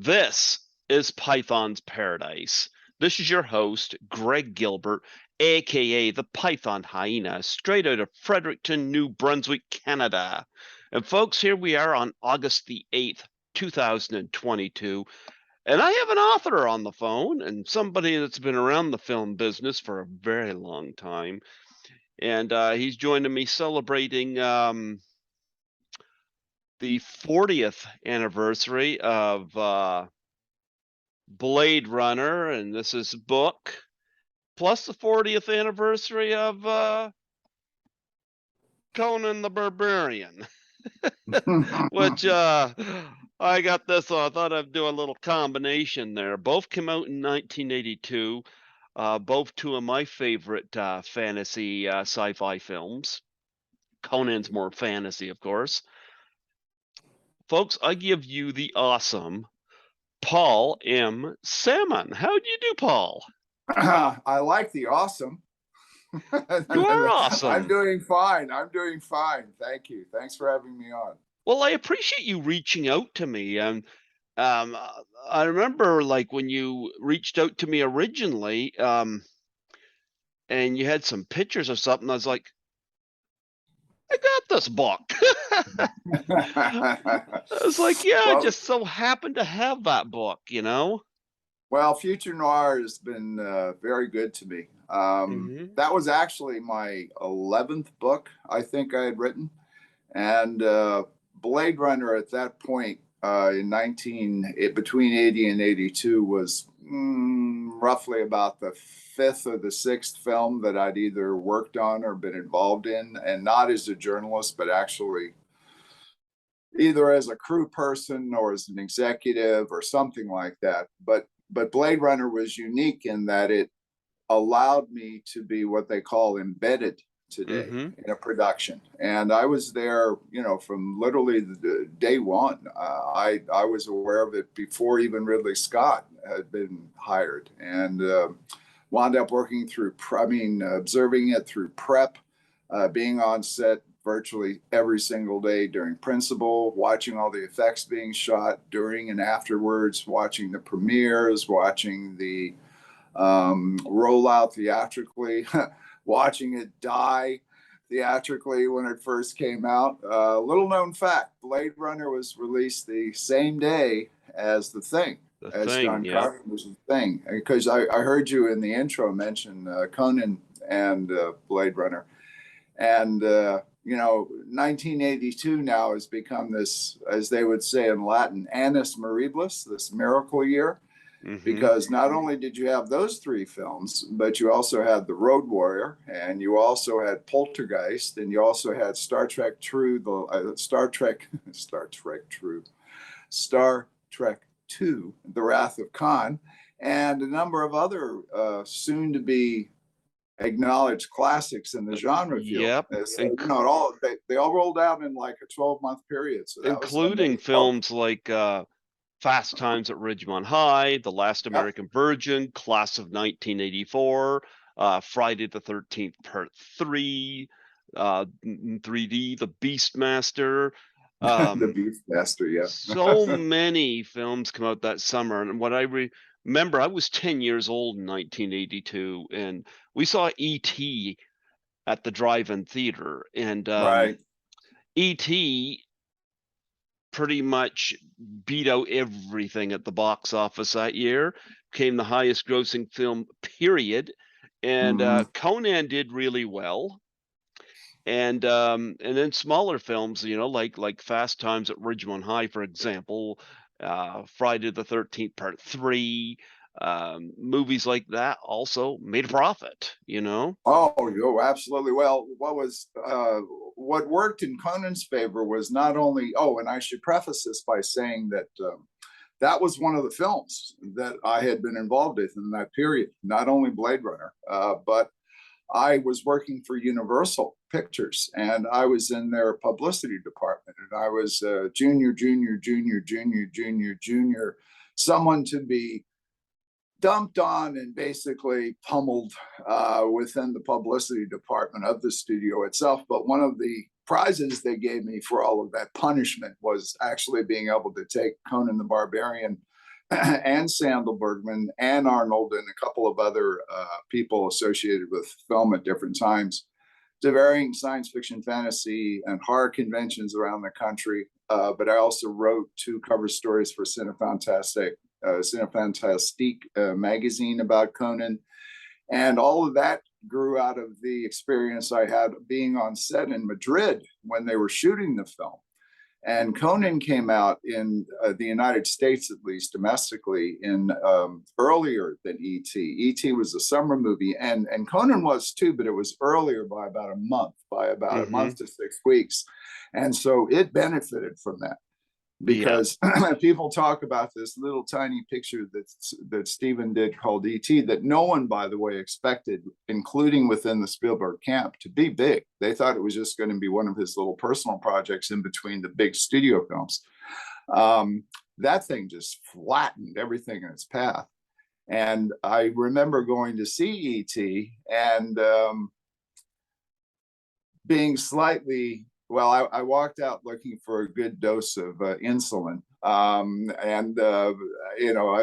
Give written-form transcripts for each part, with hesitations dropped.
This is Python's Paradise. This is your host, Greg Gilbert, aka the Python Hyena, straight out of Fredericton, New Brunswick, Canada. And folks, here we are on August the 8th, 2022. And I have an author on the phone and somebody that's been around the film business for a very long time. And he's joining me celebrating the 40th anniversary of Blade Runner, and this is a book, plus the 40th anniversary of Conan the Barbarian, which I got this, so I thought I'd do a little combination there. Both came out in 1982, both two of my favorite fantasy sci-fi films. Conan's more fantasy, of course. Folks, I give you the awesome Paul M. Sammon. How do you do, Paul? I like the awesome. You are awesome. I'm doing fine. Thank you. Thanks for having me on. Well, I appreciate you reaching out to me. I remember like when you reached out to me originally, and you had some pictures or something. I was like, I got this book. I was like, yeah, well, I just so happened to have that book, you know? Well, Future Noir has been very good to me. That was actually my 11th book I think I had written. And Blade Runner at that point between 80 and 82 was roughly about the 5th or the 6th film that I'd either worked on or been involved in, and not as a journalist, but actually either as a crew person or as an executive or something like that. But Blade Runner was unique in that it allowed me to be what they call embedded today in a production. And I was there, from literally the day one. I was aware of it before even Ridley Scott had been hired, and wound up working through, observing it through prep, being on set virtually every single day during principal, watching all the effects being shot during and afterwards, watching the premieres, watching the rollout theatrically, watching it die theatrically when it first came out. Little known fact, Blade Runner was released the same day as The Thing. John Carpenter's The Thing. Because I heard you in the intro mention Conan and Blade Runner. And 1982 now has become this, as they would say in Latin, annus mirabilis, this miracle year, because not only did you have those three films, but you also had The Road Warrior, and you also had Poltergeist, and you also had Star Trek 2, The Wrath of Khan, and a number of other soon-to-be acknowledged classics in the genre field. Yep. They all rolled out in like a 12-month period. So including films like Fast Times at Ridgemont High, The Last American Virgin, Class of 1984, Friday the 13th Part 3, 3D, The Beastmaster. The Beastmaster, yeah. So many films come out that summer. And what I remember, I was 10 years old in 1982, and we saw E.T. at the drive-in theater. And E.T. pretty much beat out everything at the box office that year, became the highest grossing film, period. And Conan did really well. And then smaller films, like Fast Times at Ridgemont High, for example, Friday the 13th Part 3, movies like that also made a profit, Oh, absolutely. Well, what worked in Conan's favor was not only, and I should preface this by saying that that was one of the films that I had been involved with in that period, not only Blade Runner, but I was working for Universal Pictures, and I was in their publicity department, and I was junior, someone to be dumped on and basically pummeled within the publicity department of the studio itself. But one of the prizes they gave me for all of that punishment was actually being able to take Conan the Barbarian and Sandal Bergman and Arnold and a couple of other people associated with film at different times to varying science fiction, fantasy, and horror conventions around the country. But I also wrote 2 cover stories for Cinefantastique magazine about Conan. And all of that grew out of the experience I had being on set in Madrid when they were shooting the film. And Conan came out in the United States, at least domestically, in earlier than E.T. E.T. was a summer movie, and Conan was too, but it was earlier by about a month, a month to 6 weeks. And so it benefited from that, because people talk about this little tiny picture that Stephen did called E.T. that no one, by the way, expected, including within the Spielberg camp, to be big. They thought it was just going to be one of his little personal projects in between the big studio films. That thing just flattened everything in its path. And I remember going to see E.T. and being slightly... Well, I walked out looking for a good dose of insulin. I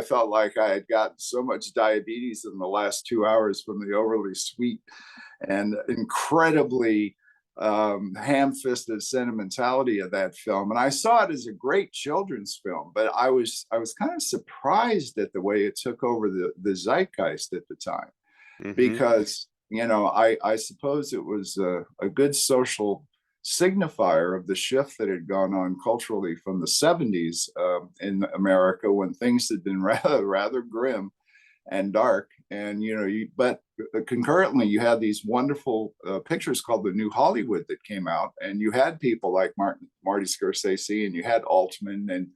felt like I had gotten so much diabetes in the last 2 hours from the overly sweet and incredibly ham-fisted sentimentality of that film. And I saw it as a great children's film, but I was kind of surprised at the way it took over the zeitgeist at the time, because, I suppose it was a good social signifier of the shift that had gone on culturally from the 70s in America, when things had been rather grim and dark. And but concurrently, you had these wonderful pictures called the New Hollywood that came out, and you had people like Marty Scorsese, and you had Altman, and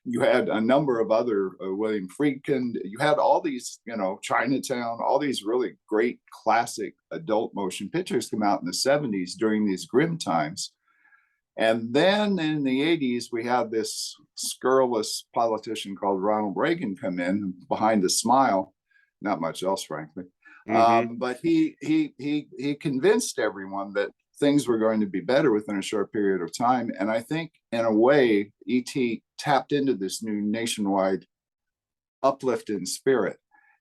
you had a number of other William Friedkin. You had all these, Chinatown, all these really great classic adult motion pictures come out in the 70s during these grim times. And then in the 80s, we had this scurrilous politician called Ronald Reagan come in behind a smile. Not much else, frankly. But he convinced everyone that things were going to be better within a short period of time. And I think, in a way, E.T. tapped into this new nationwide uplift in spirit.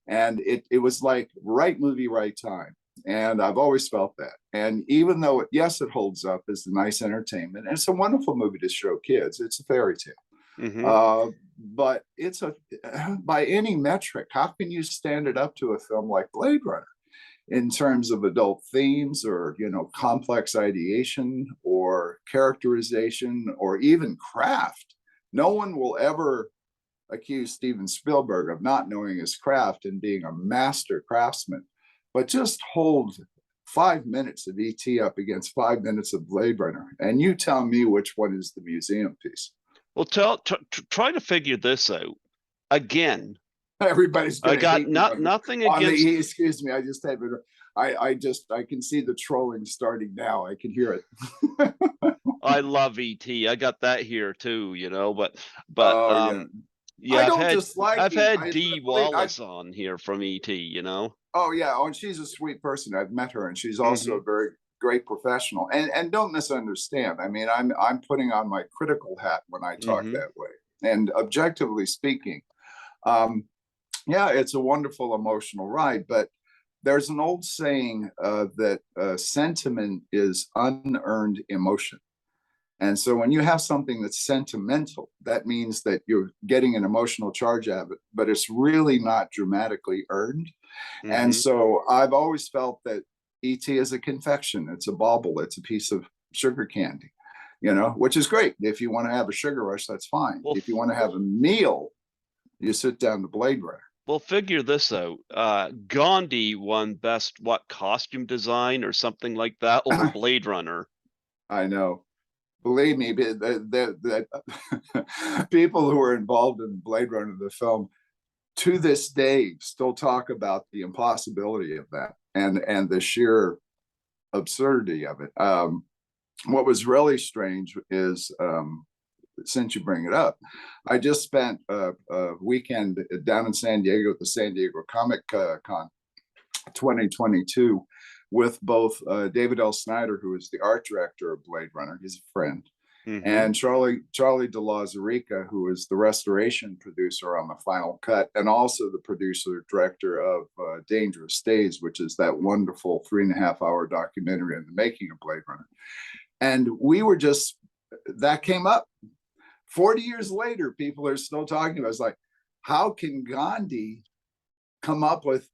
And it was like right movie, right time. And I've always felt that. And even though, it holds up as a nice entertainment, and it's a wonderful movie to show kids, it's a fairy tale. But it's by any metric, how can you stand it up to a film like Blade Runner in terms of adult themes, or complex ideation, or characterization, or even craft? No one will ever accuse Steven Spielberg of not knowing his craft and being a master craftsman, but just hold 5 minutes of E.T. up against 5 minutes of Blade Runner, and you tell me which one is the museum piece. Well, try to figure this out. Again, everybody's going to hate nothing against. Excuse me, I just had I can see the trolling starting now. I can hear it. I love E.T. I got that here too, but I've had Dee Wallace on here from E.T. Oh yeah, and she's a sweet person. I've met her, and she's also a very great professional. And don't misunderstand. I mean, I'm putting on my critical hat when I talk that way. And objectively speaking, it's a wonderful emotional ride. But there's an old saying that sentiment is unearned emotion. And so when you have something that's sentimental, that means that you're getting an emotional charge out of it, but it's really not dramatically earned. And so I've always felt that E.T. is a confection. It's a bauble. It's a piece of sugar candy, which is great. If you want to have a sugar rush, that's fine. Well, if you want to have a meal, you sit down to Blade Runner. Well, figure this out. Gandhi won best costume design or something like that over Blade Runner. I know. Believe me, the people who were involved in Blade Runner, the film, to this day still talk about the impossibility of that and the sheer absurdity of it. What was really strange is, since you bring it up, I just spent a weekend down in San Diego at the San Diego Comic Con 2022 with both David L. Snyder, who is the art director of Blade Runner. He's a friend. Mm-hmm. And Charlie de Lauzirika, who is the restoration producer on the final cut, and also the producer director of Dangerous Days, which is that wonderful 3.5-hour documentary on the making of Blade Runner. And that came up 40 years later. People are still talking about it. It's like, how can Gandhi come up with,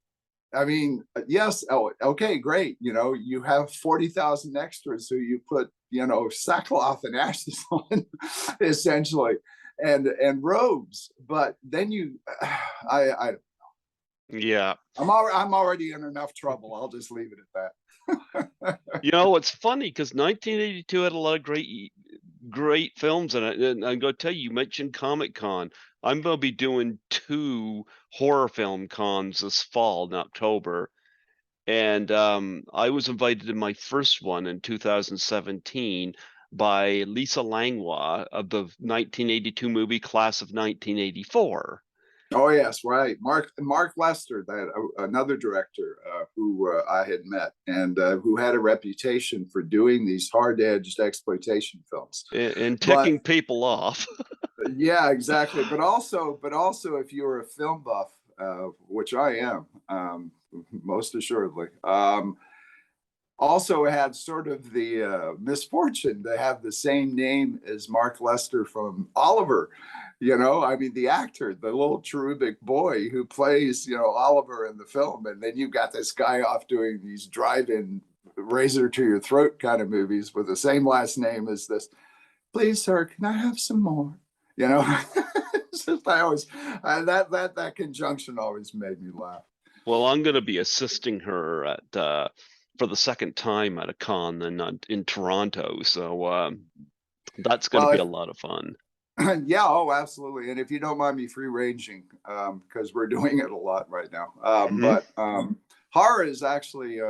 I mean, yes, okay, great. You have 40,000 extras who you put, sackcloth and ashes on, essentially, and robes. But then Yeah. I'm already in enough trouble. I'll just leave it at that. It's funny because 1982 had a lot of great films in it, and I'm gonna tell you, you mentioned Comic-Con. I'm gonna be doing 2 horror film cons this fall in October, and I was invited to my first one in 2017 by Lisa Langlois of the 1982 movie Class of 1984. Oh yes, right. Mark Lester, another director who I had met, and who had a reputation for doing these hard-edged exploitation films. And But ticking people off. yeah, exactly. But also, if you're a film buff, which I am, most assuredly, also had sort of the misfortune to have the same name as Mark Lester from Oliver. I mean, the actor, the little cherubic boy who plays, Oliver in the film. And then you've got this guy off doing these drive-in razor to your throat kind of movies with the same last name as this. Please, sir, can I have some more? It's just, that conjunction always made me laugh. Well, I'm going to be assisting her at for the second time at a con in Toronto, so that's going to be a lot of fun. Yeah, oh, absolutely. And if you don't mind me free ranging, because we're doing it a lot right now. But horror is actually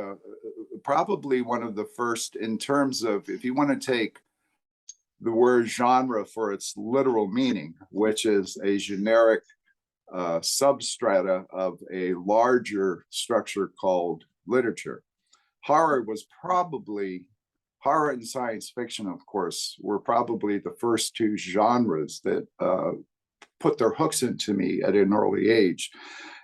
probably one of the first, in terms of, if you want to take the word genre for its literal meaning, which is a generic substrata of a larger structure called literature. Horror and science fiction, of course, were probably the first 2 genres that put their hooks into me at an early age.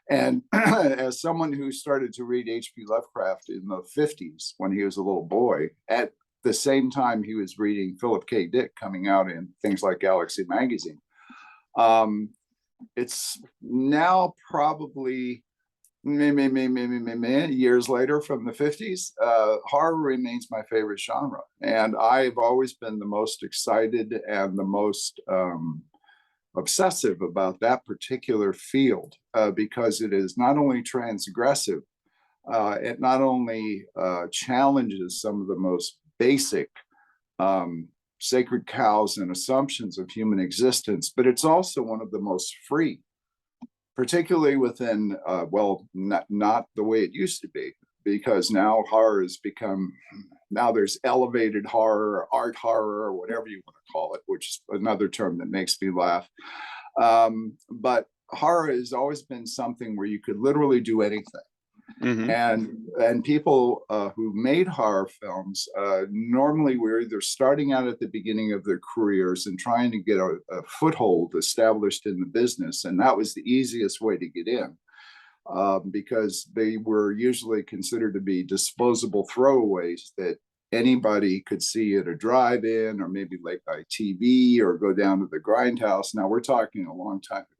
And as someone who started to read H.P. Lovecraft in the 50s when he was a little boy, at the same time he was reading Philip K. Dick coming out in things like Galaxy Magazine, it's now probably years later from the 50s, horror remains my favorite genre. And I've always been the most excited and the most obsessive about that particular field, because it is not only transgressive, it not only challenges some of the most basic sacred cows and assumptions of human existence, but it's also one of the most free, particularly within, not the way it used to be, because now horror has become, now there's elevated horror, art horror, or whatever you want to call it, which is another term that makes me laugh. But horror has always been something where you could literally do anything. And people who made horror films normally were either starting out at the beginning of their careers and trying to get a foothold established in the business, and that was the easiest way to get in, because they were usually considered to be disposable throwaways that anybody could see at a drive-in or maybe late night TV or go down to the grindhouse. Now we're talking a long time ago.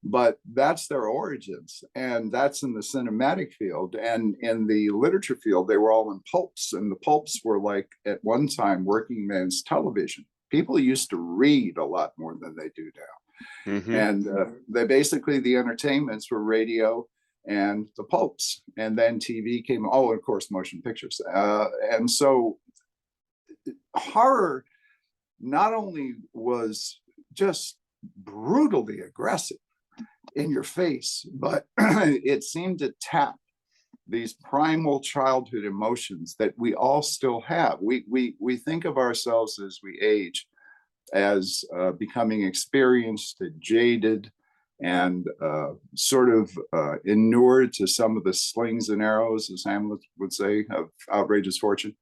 But that's their origins, and that's in the cinematic field. And in the literature field, they were all in pulps, and the pulps were like, at one time, working man's television. People used to read a lot more than they do now. And they basically, the entertainments were radio and the pulps, and then TV came, oh, of course, motion pictures. And so horror not only was just brutally aggressive in your face, but it seemed to tap these primal childhood emotions that we all still have. We think of ourselves as we age as becoming experienced and jaded and sort of inured to some of the slings and arrows, as Hamlet would say, of outrageous fortune.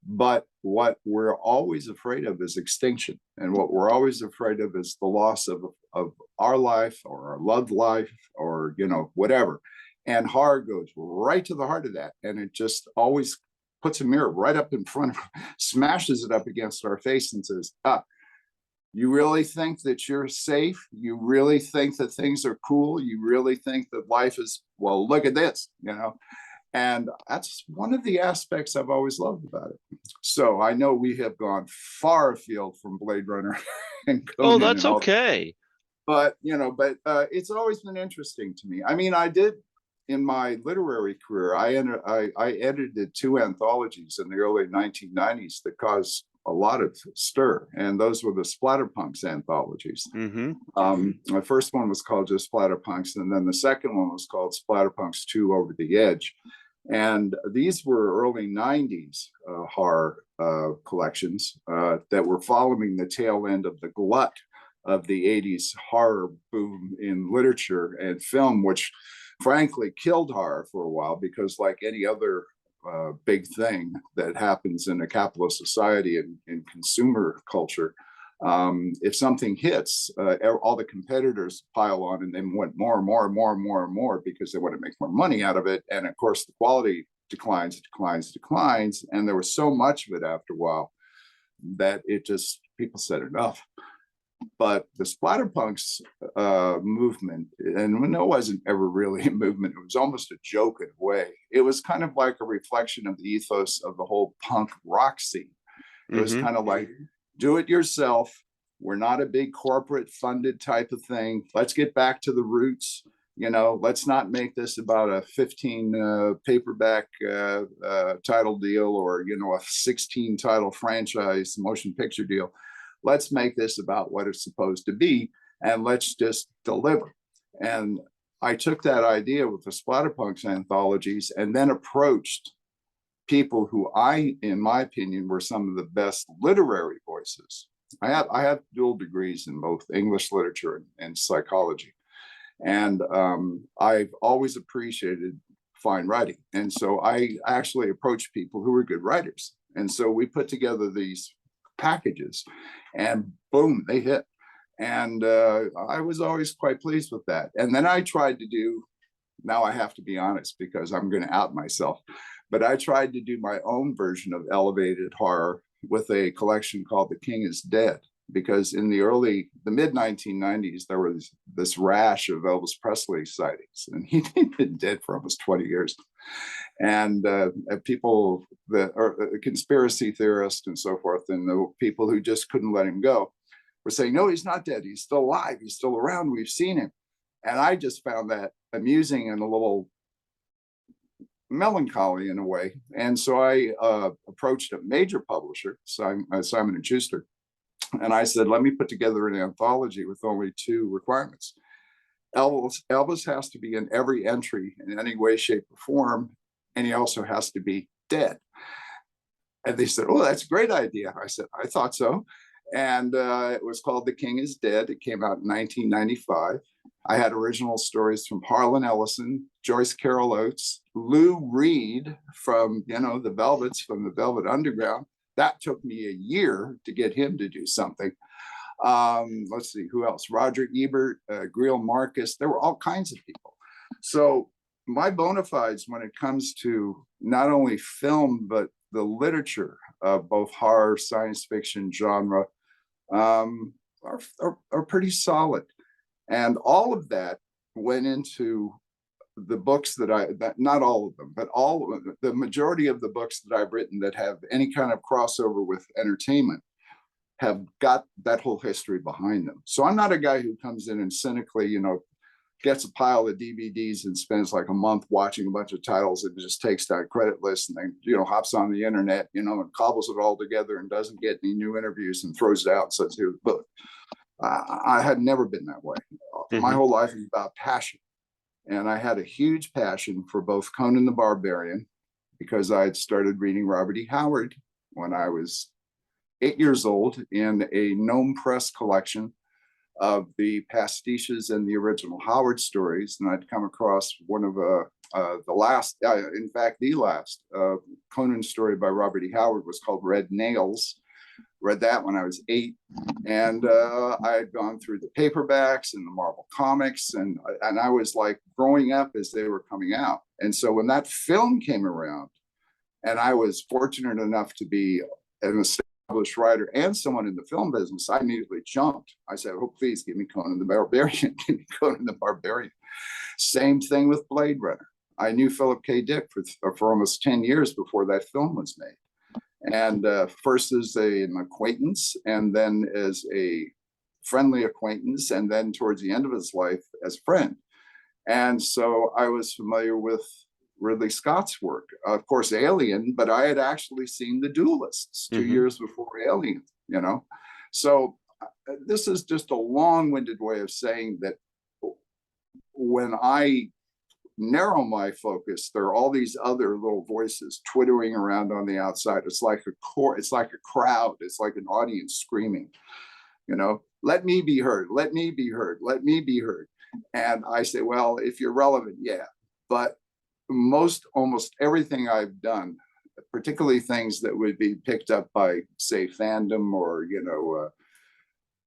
But what we're always afraid of is extinction. And what we're always afraid of is the loss of our life or our loved life or, whatever. And horror goes right to the heart of that. And it just always puts a mirror right up in front of, smashes it up against our face and says, you really think that you're safe? You really think that things are cool? You really think that life is, well, look at this, And that's one of the aspects I've always loved about it. So I know we have gone far afield from Blade Runner and Conan. Oh, that's okay. But it's always been interesting to me. I mean, I did in my literary career, I edited 2 anthologies in the early 1990s that caused a lot of stir, and those were the Splatterpunks anthologies. My first one was called just Splatterpunks, and then the second one was called Splatterpunks 2 Over the Edge. And these were early 90s horror collections that were following the tail end of the glut of the 80s horror boom in literature and film, which frankly killed horror for a while, because like any other big thing that happens in a capitalist society and in consumer culture, if something hits, all the competitors pile on and then want more and more and more and more and more because they want to make more money out of it. And of course, the quality declines. And there was so much of it after a while that people said enough. But the Splatterpunks movement, and it wasn't ever really a movement, it was almost a joke in a way. It was kind of like a reflection of the ethos of the whole punk rock scene. It was kind of like, do it yourself. We're not a big corporate funded type of thing. Let's get back to the roots. Let's not make this about a 15 paperback title deal or, a 16 title franchise motion picture deal. Let's make this about what it's supposed to be, and let's just deliver. And I took that idea with the Splatterpunks anthologies and then approached people who in my opinion, were some of the best literary voices. I have dual degrees in both English literature and psychology. And I've always appreciated fine writing. And so I actually approached people who were good writers. And so we put together these packages and boom, they hit. And I was always quite pleased with that. And then I tried to do, now I have to be honest because I'm going to out myself, but I tried to do my own version of elevated horror with a collection called The King is Dead, because in the mid 1990s, there was this rash of Elvis Presley sightings, and he'd been dead for almost 20 years. And people that are conspiracy theorists and so forth, and the people who just couldn't let him go were saying, no, he's not dead. He's still alive. He's still around. We've seen him. And I just found that amusing and a little melancholy in a way. And so I approached a major publisher, Simon & Schuster, and I said, let me put together an anthology with only 2 requirements. Elvis has to be in every entry in any way, shape, or form, and he also has to be dead. And they said, oh, that's a great idea. I said, I thought so. And it was called The King is Dead. It came out in 1995. I had original stories from Harlan Ellison, Joyce Carol Oates, Lou Reed from, the Velvets, from the Velvet Underground. That took me a year to get him to do something. Let's see, who else? Roger Ebert, Greil Marcus. There were all kinds of people. So my bona fides when it comes to not only film, but the literature of both horror, science fiction genre are pretty solid. And all of that went into the books that not all of them, but the majority of the books that I've written that have any kind of crossover with entertainment have got that whole history behind them. So I'm not a guy who comes in and cynically, gets a pile of DVDs and spends like a month watching a bunch of titles and just takes that credit list and then, hops on the internet, and cobbles it all together and doesn't get any new interviews and throws it out and says, here's the book. I had never been that way. My whole life is about passion. And I had a huge passion for both Conan the Barbarian, because I had started reading Robert E. Howard when I was 8 years old in a Gnome Press collection of the pastiches and the original Howard stories. And I'd come across one of the last, in fact, the last Conan story by Robert E. Howard was called Red Nails. Read that when I was 8, and I had gone through the paperbacks and the Marvel comics, and I was like growing up as they were coming out. And so when that film came around, and I was fortunate enough to be an established writer and someone in the film business, I immediately jumped. I said, "Oh, please give me Conan the Barbarian, give me Conan the Barbarian." Same thing with Blade Runner. I knew Philip K. Dick for almost 10 years before that film was made. And first as an acquaintance, and then as a friendly acquaintance, and then towards the end of his life as a friend. And so I was familiar with Ridley Scott's work. Of course, Alien, but I had actually seen The Duelists 2 years before Alien, you know? So this is just a long-winded way of saying that when I narrow my focus, there are all these other little voices twittering around on the outside. It's like it's like a crowd. It's like an audience screaming, you know, "Let me be heard, let me be heard, let me be heard." And I say, well, if you're relevant, yeah. But almost everything I've done, particularly things that would be picked up by, say, fandom or, you know,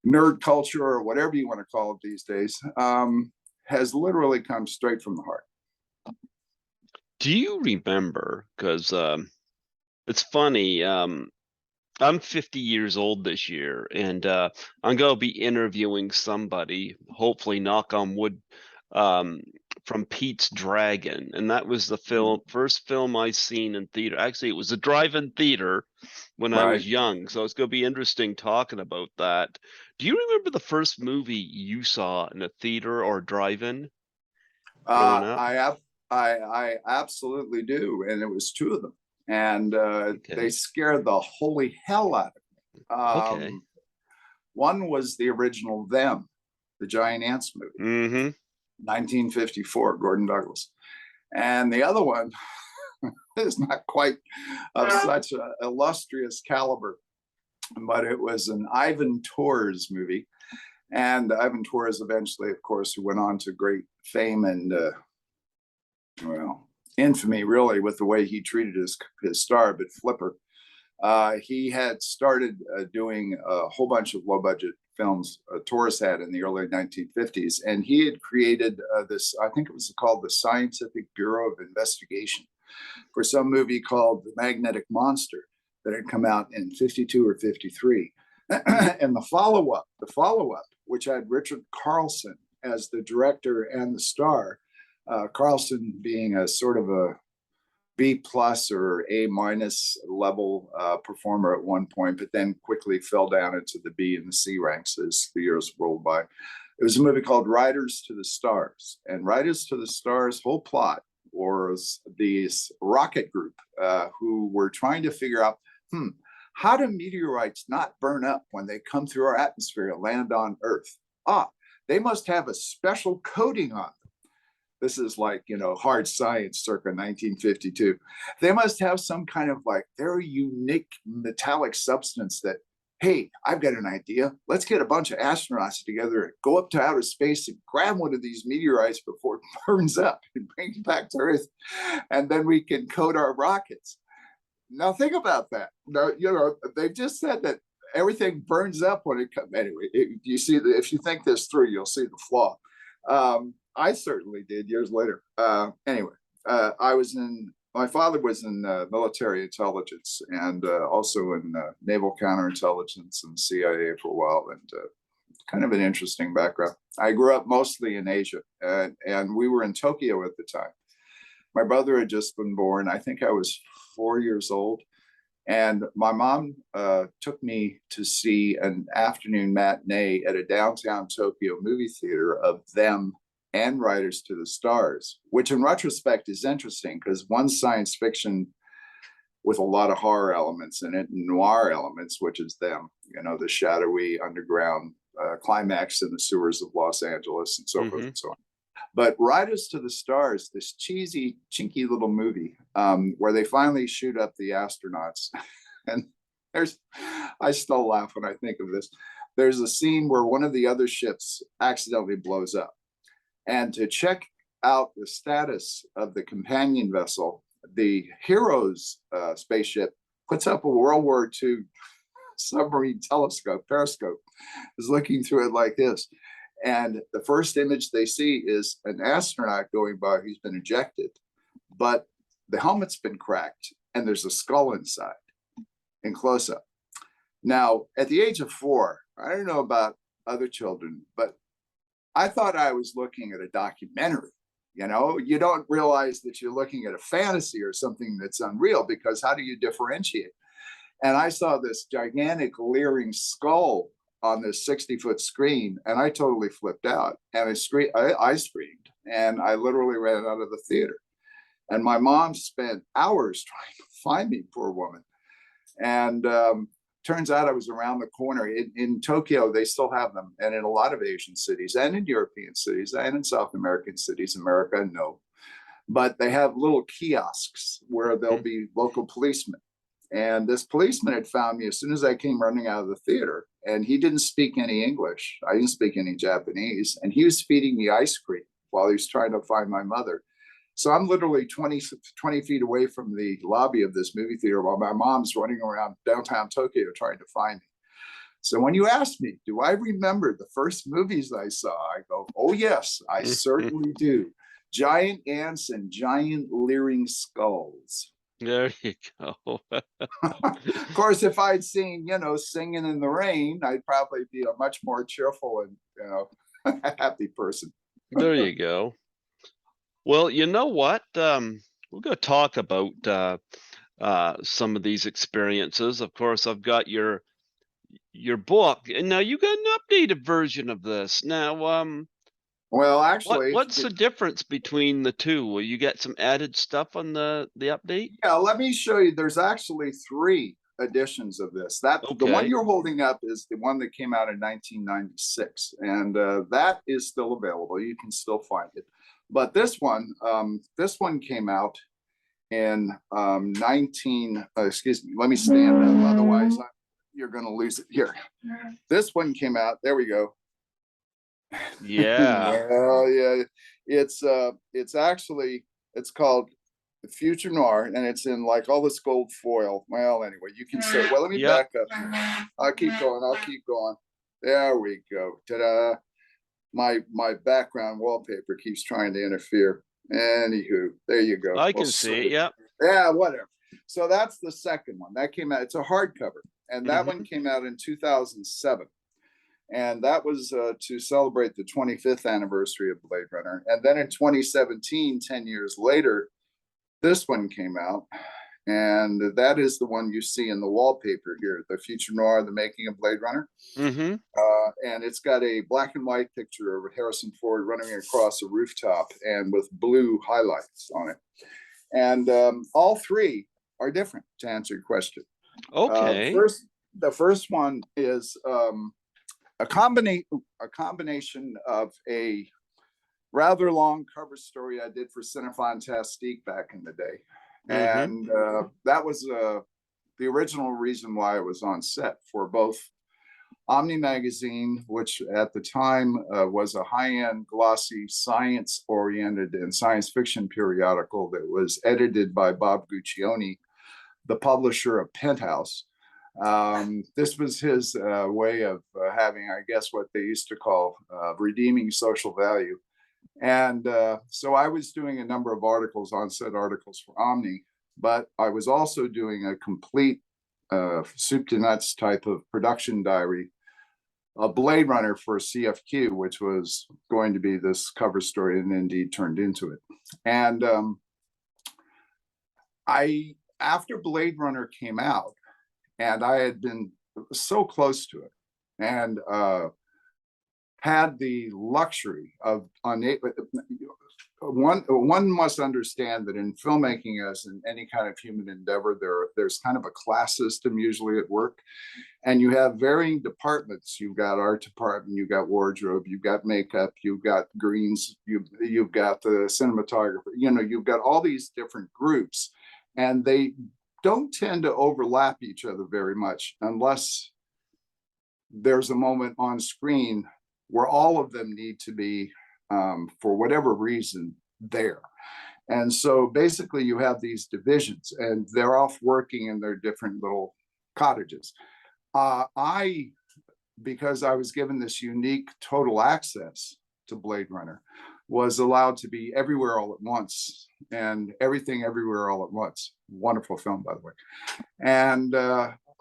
nerd culture or whatever you want to call it these days, has literally come straight from the heart. Do you remember? Because it's funny. I'm 50 years old this year, and I'm going to be interviewing somebody, hopefully, knock on wood, from Pete's Dragon. And that was the first film I seen in theater. Actually, it was a drive-in theater when I was young. So it's going to be interesting talking about that. Do you remember the first movie you saw in a theater or drive-in growing up? I absolutely do, and it was 2 of them, and they scared the holy hell out of me. One was the original Them, the Giant Ants movie, 1954, Gordon Douglas, and the other one is not quite of such an illustrious caliber, but it was an Ivan Tors movie, and Ivan Tors eventually, of course, who went on to great fame and well, infamy, really, with the way he treated his star, but Flipper. He had started doing a whole bunch of low-budget films, Torres had in the early 1950s, and he had created this, I think it was called the Scientific Bureau of Investigation, for some movie called The Magnetic Monster that had come out in 52 or 53. And the follow-up, which had Richard Carlson as the director and the star, Carlson being a sort of a B+ or A- level performer at one point, but then quickly fell down into the B and the C ranks as the years rolled by. It was a movie called Riders to the Stars. And Riders to the Stars' whole plot was these rocket group who were trying to figure out, how do meteorites not burn up when they come through our atmosphere and land on Earth? They must have a special coating on them. This is like, you know, hard science circa 1952. They must have some kind of like very unique metallic substance that, hey, I've got an idea. Let's get a bunch of astronauts together and go up to outer space and grab one of these meteorites before it burns up and bring it back to Earth. And then we can coat our rockets. Now think about that. Now, you know, they've just said that everything burns up when it comes. Anyway, if you think this through, you'll see the flaw. I certainly did years later. My father was in military intelligence and also in naval counterintelligence and CIA for a while, and kind of an interesting background. I grew up mostly in Asia, and we were in Tokyo at the time. My brother had just been born. I think I was 4 years old. And my mom took me to see an afternoon matinee at a downtown Tokyo movie theater of Them and Riders to the Stars, which in retrospect is interesting because one's science fiction with a lot of horror elements in it, and noir elements, which is Them, you know, the shadowy underground climax in the sewers of Los Angeles and so forth and so on. But Riders to the Stars, this cheesy, chinky little movie where they finally shoot up the astronauts. And I still laugh when I think of this. There's a scene where one of the other ships accidentally blows up. And to check out the status of the companion vessel, the hero's spaceship puts up a World War II submarine telescope, periscope, is looking through it like this. And the first image they see is an astronaut going by who's been ejected, but the helmet's been cracked and there's a skull inside in close up. Now, at the age of 4, I don't know about other children, but I thought I was looking at a documentary. You know, you don't realize that you're looking at a fantasy or something that's unreal, because how do you differentiate? And I saw this gigantic leering skull on this 60-foot screen, and I totally flipped out. And I screamed, and I literally ran out of the theater. And my mom spent hours trying to find me, poor woman. And turns out I was around the corner. In Tokyo, they still have them, and in a lot of Asian cities, and in European cities, and in South American cities. America, no. But they have little kiosks where there'll be local policemen. And this policeman had found me as soon as I came running out of the theater, and he didn't speak any English. I didn't speak any Japanese, and he was feeding me ice cream while he was trying to find my mother. So I'm literally 20 feet away from the lobby of this movie theater while my mom's running around downtown Tokyo trying to find me. So when you ask me, do I remember the first movies I saw? I go, oh yes, I certainly do. Giant ants and giant leering skulls. There you go. Of course, if I'd seen, Singing in the Rain, I'd probably be a much more cheerful and, happy person. There you go. Well, you know what? We're going to talk about some of these experiences. Of course, I've got your book, and now you got an updated version of this. Now, well, actually, what's the difference between the two? Will you get some added stuff on the update? Yeah, let me show you. There's actually 3 editions of this. The one you're holding up is the one that came out in 1996, and that is still available. You can still find it. But this one came out in excuse me, let me stand up, otherwise you're going to lose it here. This one came out, there we go. Yeah. Well, yeah, it's actually, it's called Future Noir, and it's in like all this gold foil. Well, anyway, you can say, well, let me back up. I'll keep going. There we go. Ta-da. My background wallpaper keeps trying to interfere. Anywho, there you go. I can see it. Yeah. Yeah, whatever. So that's the second one that came out. It's a hardcover, and that one came out in 2007, and that was to celebrate the 25th anniversary of Blade Runner. And then in 2017, 10 years later, this one came out, and that is the one you see in the wallpaper here, the Future Noir, the making of Blade Runner. And it's got a black and white picture of Harrison Ford running across a rooftop and with blue highlights on it. And all 3 are different, to answer your question. Okay. The first one is a combination of a rather long cover story I did for Cinefantastique back in the day. And that was the original reason why I was on set for both Omni magazine, which at the time was a high-end, glossy, science-oriented and science fiction periodical that was edited by Bob Guccione, the publisher of Penthouse. This was his way of having, I guess, what they used to call redeeming social value. And so I was doing a number of articles, on-set articles for Omni, but I was also doing a complete soup to nuts type of production diary, a Blade Runner for CFQ, which was going to be this cover story and indeed turned into it. And after Blade Runner came out, and I had been so close to it, and had the luxury of one must understand that in filmmaking, as in any kind of human endeavor, there's kind of a class system usually at work, and you have varying departments. You've got art department, you've got wardrobe, you've got makeup, you've got greens, you've got the cinematographer, you've got all these different groups, and they don't tend to overlap each other very much unless there's a moment on screen where all of them need to be, for whatever reason, there. And so basically you have these divisions and they're off working in their different little cottages. Because I was given this unique total access to Blade Runner, was allowed to be everywhere all at once, and everything everywhere all at once. Wonderful film, by the way. And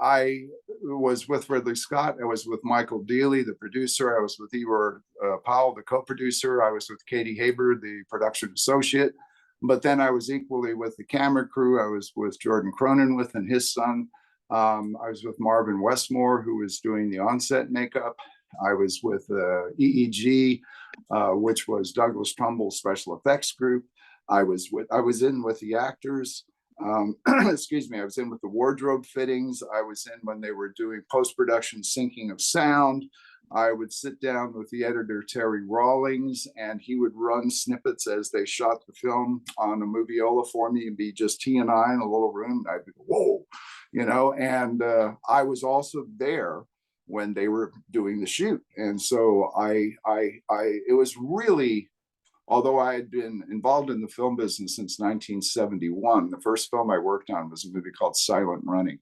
I was with Ridley Scott. I was with Michael Dealey, the producer. I was with Eeyore Powell, the co-producer. I was with Katie Haber, the production associate. But then I was equally with the camera crew. I was with Jordan Cronenweth and his son. I was with Marvin Westmore, who was doing the on-set makeup. I was with EEG, which was Douglas Trumbull's special effects group. I was in with the actors. Excuse me. I was in with the wardrobe fittings. I was in when they were doing post-production syncing of sound. I would sit down with the editor, Terry Rawlings, and he would run snippets as they shot the film on a moviola for me, and be just he and I in a little room. And I'd be, whoa, you know, and I was also there when they were doing the shoot. And so it was really, although I had been involved in the film business since 1971, the first film I worked on was a movie called Silent Running.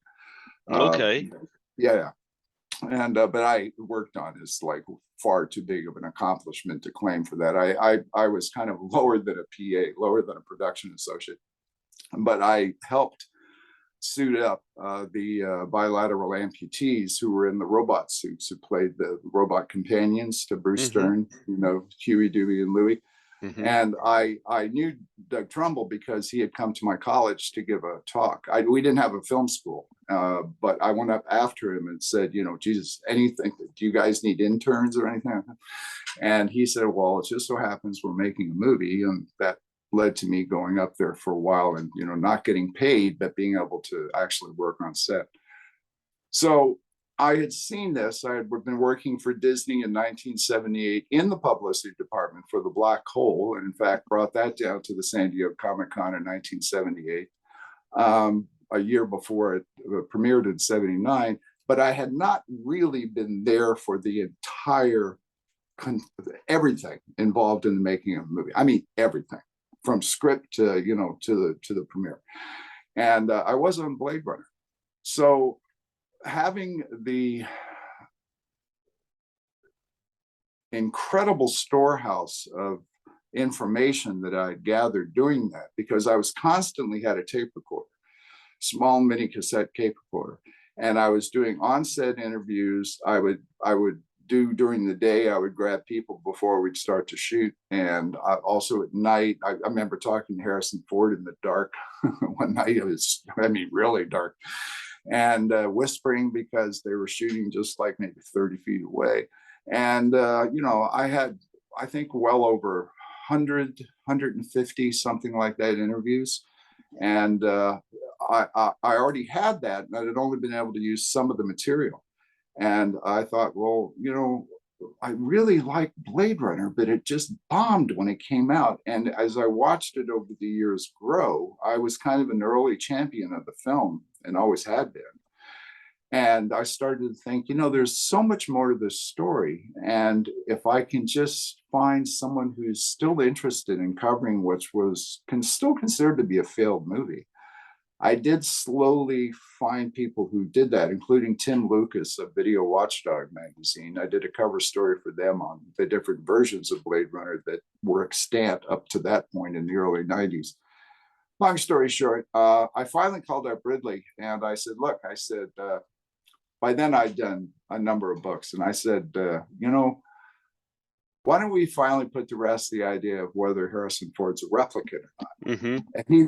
Okay. Yeah. And but I worked on is like far too big of an accomplishment to claim for that. I was kind of lower than a PA, lower than a production associate, but I helped suit up the bilateral amputees who were in the robot suits, who played the robot companions to Bruce Stern, you know, Huey, Dewey, and Louie. And I knew Doug Trumbull because he had come to my college to give a talk. We didn't have a film school, but I went up after him and said, you know, Jesus, anything, do you guys need interns or anything? And he said, well, it just so happens we're making a movie. And that led to me going up there for a while and, you know, not getting paid, but being able to actually work on set. So I had seen this. I had been working for Disney in 1978 in the publicity department for The Black Hole, and in fact brought that down to the San Diego Comic-Con in 1978, a year before it premiered in 79. But I had not really been there for the entire, everything involved in the making of a movie. I mean, everything from script to, you know, to the premiere. And I was on Blade Runner. So having the incredible storehouse of information that I gathered doing that, because I was constantly had a tape recorder, small mini cassette tape recorder, and I was doing on-set interviews. I would do during the day. I would grab people before we'd start to shoot, and also at night. I remember talking to Harrison Ford in the dark one night. It was, I mean, really dark. And whispering because they were shooting just like maybe 30 feet away. And, you know, I had, I think, well over 100, 150, something like that interviews. And I already had that, and I had only been able to use some of the material. And I thought, well, you know, I really liked Blade Runner, but it just bombed when it came out. And as I watched it over the years grow, I was kind of an early champion of the film and always had been. And I started to think, you know, there's so much more to this story. And if I can just find someone who's still interested in covering which was still considered to be a failed movie, I did slowly find people who did that, including Tim Lucas of Video Watchdog magazine. I did a cover story for them on the different versions of Blade Runner that were extant up to that point in the early 90s. Long story short, I finally called up Ridley and I said, look, I said, by then I'd done a number of books. And I said, you know, why don't we finally put to rest the idea of whether Harrison Ford's a replicant or not?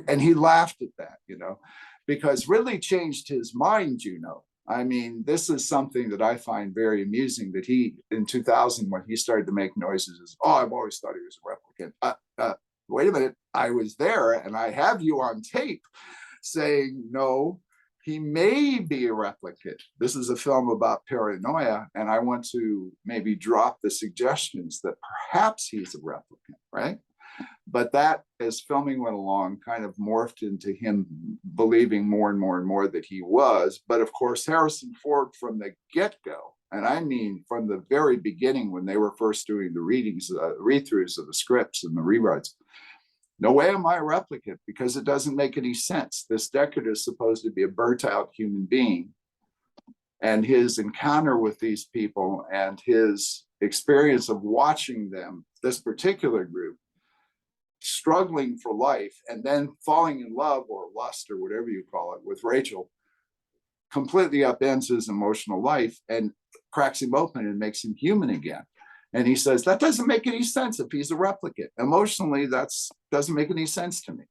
And he laughed at that, you know, because Ridley changed his mind, you know. I mean, this is something that I find very amusing, that he, in 2000, when he started to make noises, is, oh, I've always thought he was a replicant. Wait a minute, I was there and I have you on tape saying, no, he may be a replicant. This is a film about paranoia, and I want to maybe drop the suggestions that perhaps he's a replicant, right? But that, as filming went along, kind of morphed into him believing more and more and more that he was. But of course, Harrison Ford from the get-go, and I mean from the very beginning when they were first doing the readings, read-throughs of the scripts and the rewrites, No way am I a replicant, because it doesn't make any sense. This Deckard is supposed to be a burnt out human being, and his encounter with these people and his experience of watching them, this particular group, struggling for life and then falling in love or lust or whatever you call it with Rachel, completely upends his emotional life and cracks him open and makes him human again. And he says, that doesn't make any sense if he's a replicant. Emotionally, that doesn't make any sense to me.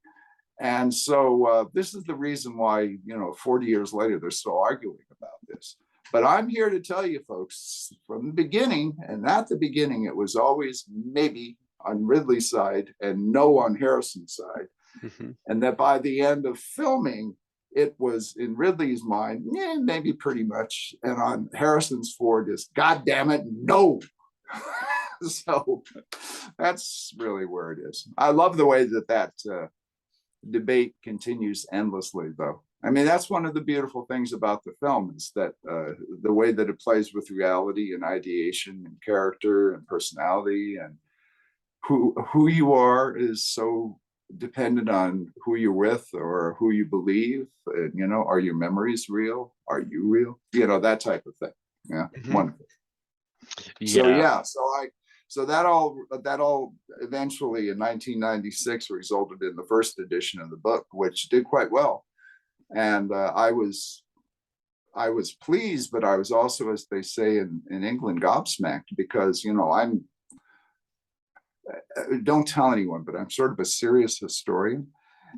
And so this is the reason why, 40 years later, they're still arguing about this. But I'm here to tell you, folks, from the beginning, and at the beginning, it was always maybe on Ridley's side and no on Harrison's side. Mm-hmm. And that by the end of filming, it was in Ridley's mind, maybe pretty much. And on Harrison's Ford is, God damn it, no. So that's really where it is. I love the way that debate continues endlessly, though. I mean, that's one of the beautiful things about the film, is that the way that it plays with reality and ideation and character and personality, and who you are is so dependent on who you're with or who you believe. And, are your memories real? Are you real? That type of thing. Yeah, Mm-hmm. Wonderful. Yeah. So that all eventually in 1996 resulted in the first edition of the book, which did quite well. And I was pleased, but I was also, as they say in England, gobsmacked, because don't tell anyone, but I'm sort of a serious historian,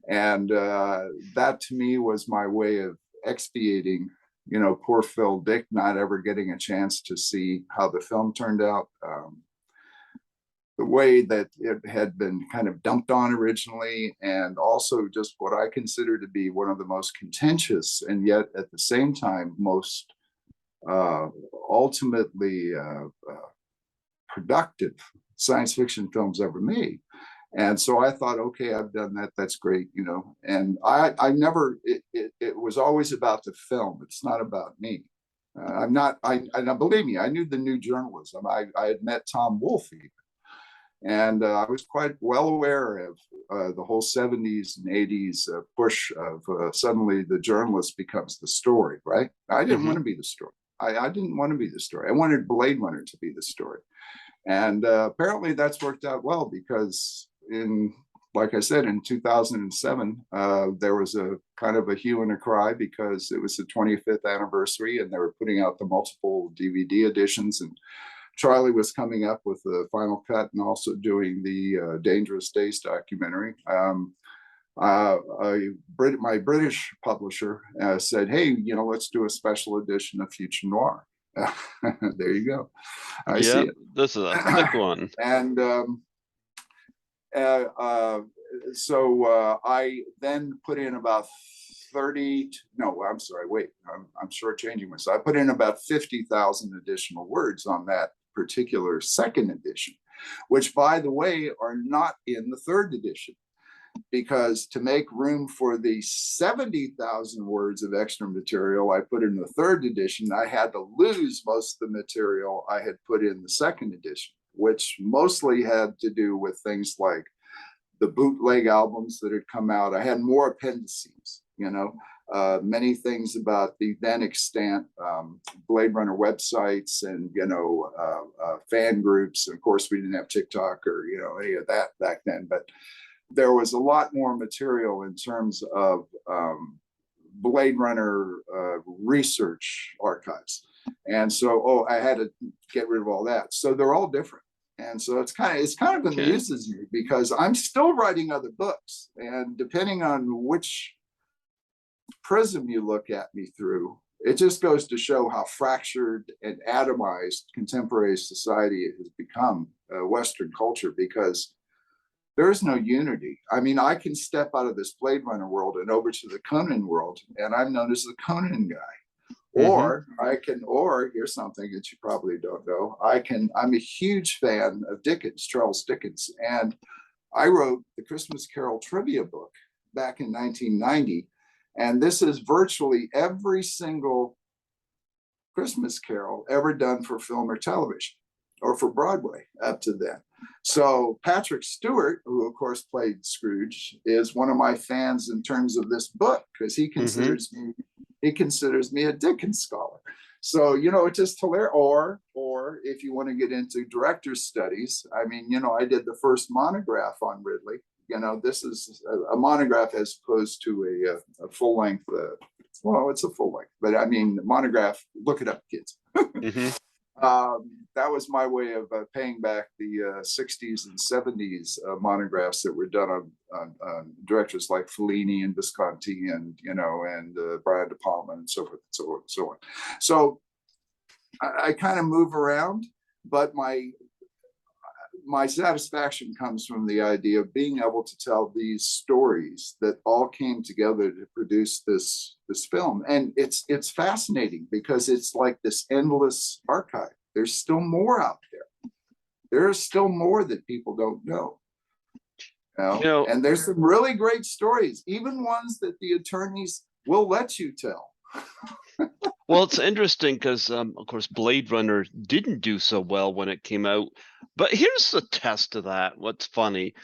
and that to me was my way of expiating, poor Phil Dick not ever getting a chance to see how the film turned out. The way that it had been kind of dumped on originally, and also just what I consider to be one of the most contentious and yet at the same time most ultimately productive science fiction films ever made. And so I thought, okay, I've done that. That's great, And I never. It was always about the film. It's not about me. I'm not. Now believe me, I knew the new journalism. I had met Tom Wolfe even. And I was quite well aware of the whole 70s and 80s push of suddenly the journalist becomes the story, right? I didn't want to be the story. I didn't want to be the story. I wanted Blade Runner to be the story. And apparently that's worked out well, because like I said, in 2007, there was a kind of a hue and a cry, because it was the 25th anniversary and they were putting out the multiple DVD editions, and Charlie was coming up with the final cut and also doing the Dangerous Days documentary. My British publisher said, hey, let's do a special edition of Future Noir. There you go. I see it. This is a thick one. And so I then put in about 30, no, I'm sorry, wait, I'm shortchanging myself. I put in about 50,000 additional words on that particular second edition, which, by the way, are not in the third edition, because to make room for the 70,000 words of extra material I put in the third edition, I had to lose most of the material I had put in the second edition, which mostly had to do with things like the bootleg albums that had come out. I had more appendices, many things about the then extant Blade Runner websites and, fan groups. And of course, we didn't have TikTok or, any of that back then, but there was a lot more material in terms of Blade Runner research archives. And so, I had to get rid of all that. So they're all different. And so it's kind of amuses me, because I'm still writing other books, and depending on which prism you look at me through, it just goes to show how fractured and atomized contemporary society has become, Western culture, because there is no unity. I mean, I can step out of this Blade Runner world and over to the Conan world, and I'm known as the Conan guy. Or here's something that you probably don't know. I'm a huge fan of Dickens, Charles Dickens. And I wrote the Christmas Carol trivia book back in 1990. And this is virtually every single Christmas Carol ever done for film or television, or for Broadway up to then. So Patrick Stewart, who of course played Scrooge, is one of my fans in terms of this book because he considers me a Dickens scholar. So it's just hilarious. Or if you want to get into director's studies, I mean, I did the first monograph on Ridley. This is a monograph as opposed to a full length. Well, it's a full length, but I mean, monograph. Look it up, kids. Mm-hmm. That was my way of paying back the 60s and 70s monographs that were done on directors like Fellini and Visconti and Brian De Palma and so forth and so on and so on. So I kind of move around, but my satisfaction comes from the idea of being able to tell these stories that all came together to produce this film. And it's fascinating because it's like this endless archive. There's still more out there. There's still more that people don't know. And there's some really great stories, even ones that the attorneys will let you tell. Well, it's interesting because, of course, Blade Runner didn't do so well when it came out. But here's the test of that. What's funny,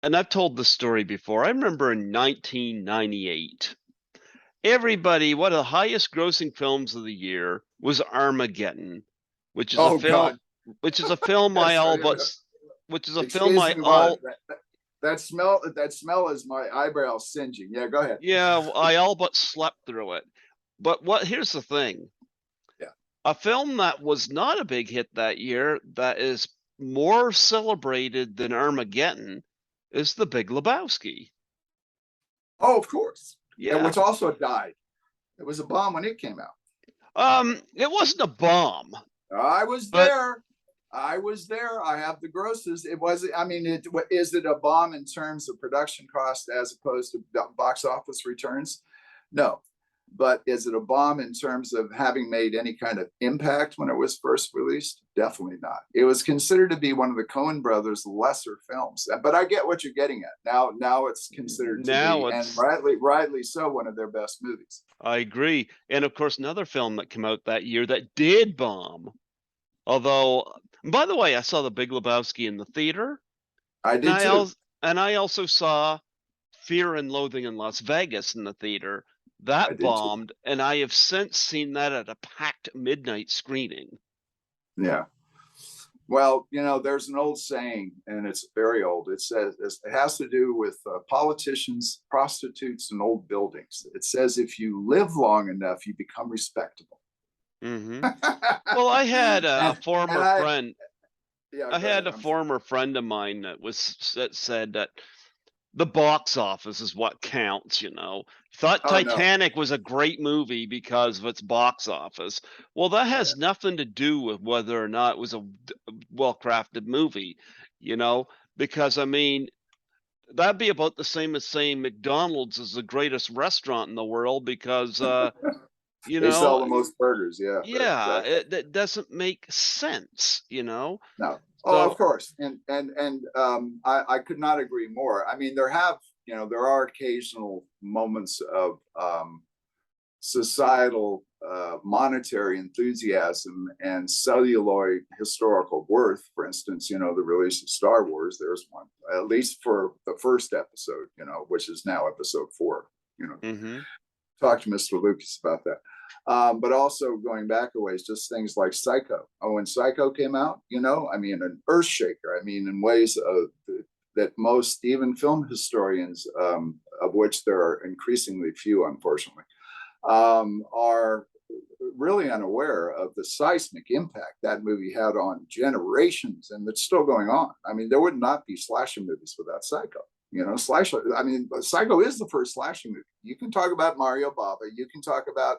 and I've told this story before. I remember in 1998, one of the highest grossing films of the year was Armageddon, which is a film, God. which is a film I all but, which is a Excuse film I me, all. That smell is my eyebrows singeing. Yeah, go ahead. Yeah, I all but slept through it. But here's the thing. Yeah. A film that was not a big hit that year that is more celebrated than Armageddon is The Big Lebowski. Oh, of course. Yeah. Which also died. It was a bomb when it came out. It wasn't a bomb. I was there. I have the grosses. It was, I mean, is it a bomb in terms of production cost as opposed to box office returns? No. But is it a bomb in terms of having made any kind of impact when it was first released? Definitely not. It was considered to be one of the Coen brothers' lesser films. But I get what you're getting at. Now it's considered to be, and rightly so, one of their best movies. I agree. And of course, another film that came out that year that did bomb. Although, by the way, I saw The Big Lebowski in the theater. I did too. And I also saw Fear and Loathing in Las Vegas in the theater. That bombed, and I have since seen that at a packed midnight screening. Yeah. Well, there's an old saying, and it's very old. It says it has to do with politicians, prostitutes, and old buildings. It says if you live long enough, you become respectable. Mm-hmm. Well, I had a former friend. Yeah, I had a former friend of mine that said that the box office is what counts, Thought Titanic was a great movie because of its box office. Well, that has nothing to do with whether or not it was a well-crafted movie, because I mean, that'd be about the same as saying McDonald's is the greatest restaurant in the world because they sell the most burgers. Yeah. Yeah, exactly. it doesn't make sense, No. So, of course, and I could not agree more. I mean, there are occasional moments of societal monetary enthusiasm and celluloid historical worth. For instance, the release of Star Wars. There's one, at least for the first episode, which is now episode 4. mm-hmm. Talk to Mr. Lucas about that. But also going back a ways, just things like Psycho. When Psycho came out, I mean, an earth shaker. I mean, in ways that most, even film historians, of which there are increasingly few, unfortunately, are really unaware of the seismic impact that movie had on generations, and it's still going on. I mean, there would not be slasher movies without Psycho. Psycho is the first slasher movie. You can talk about Mario Bava. You can talk about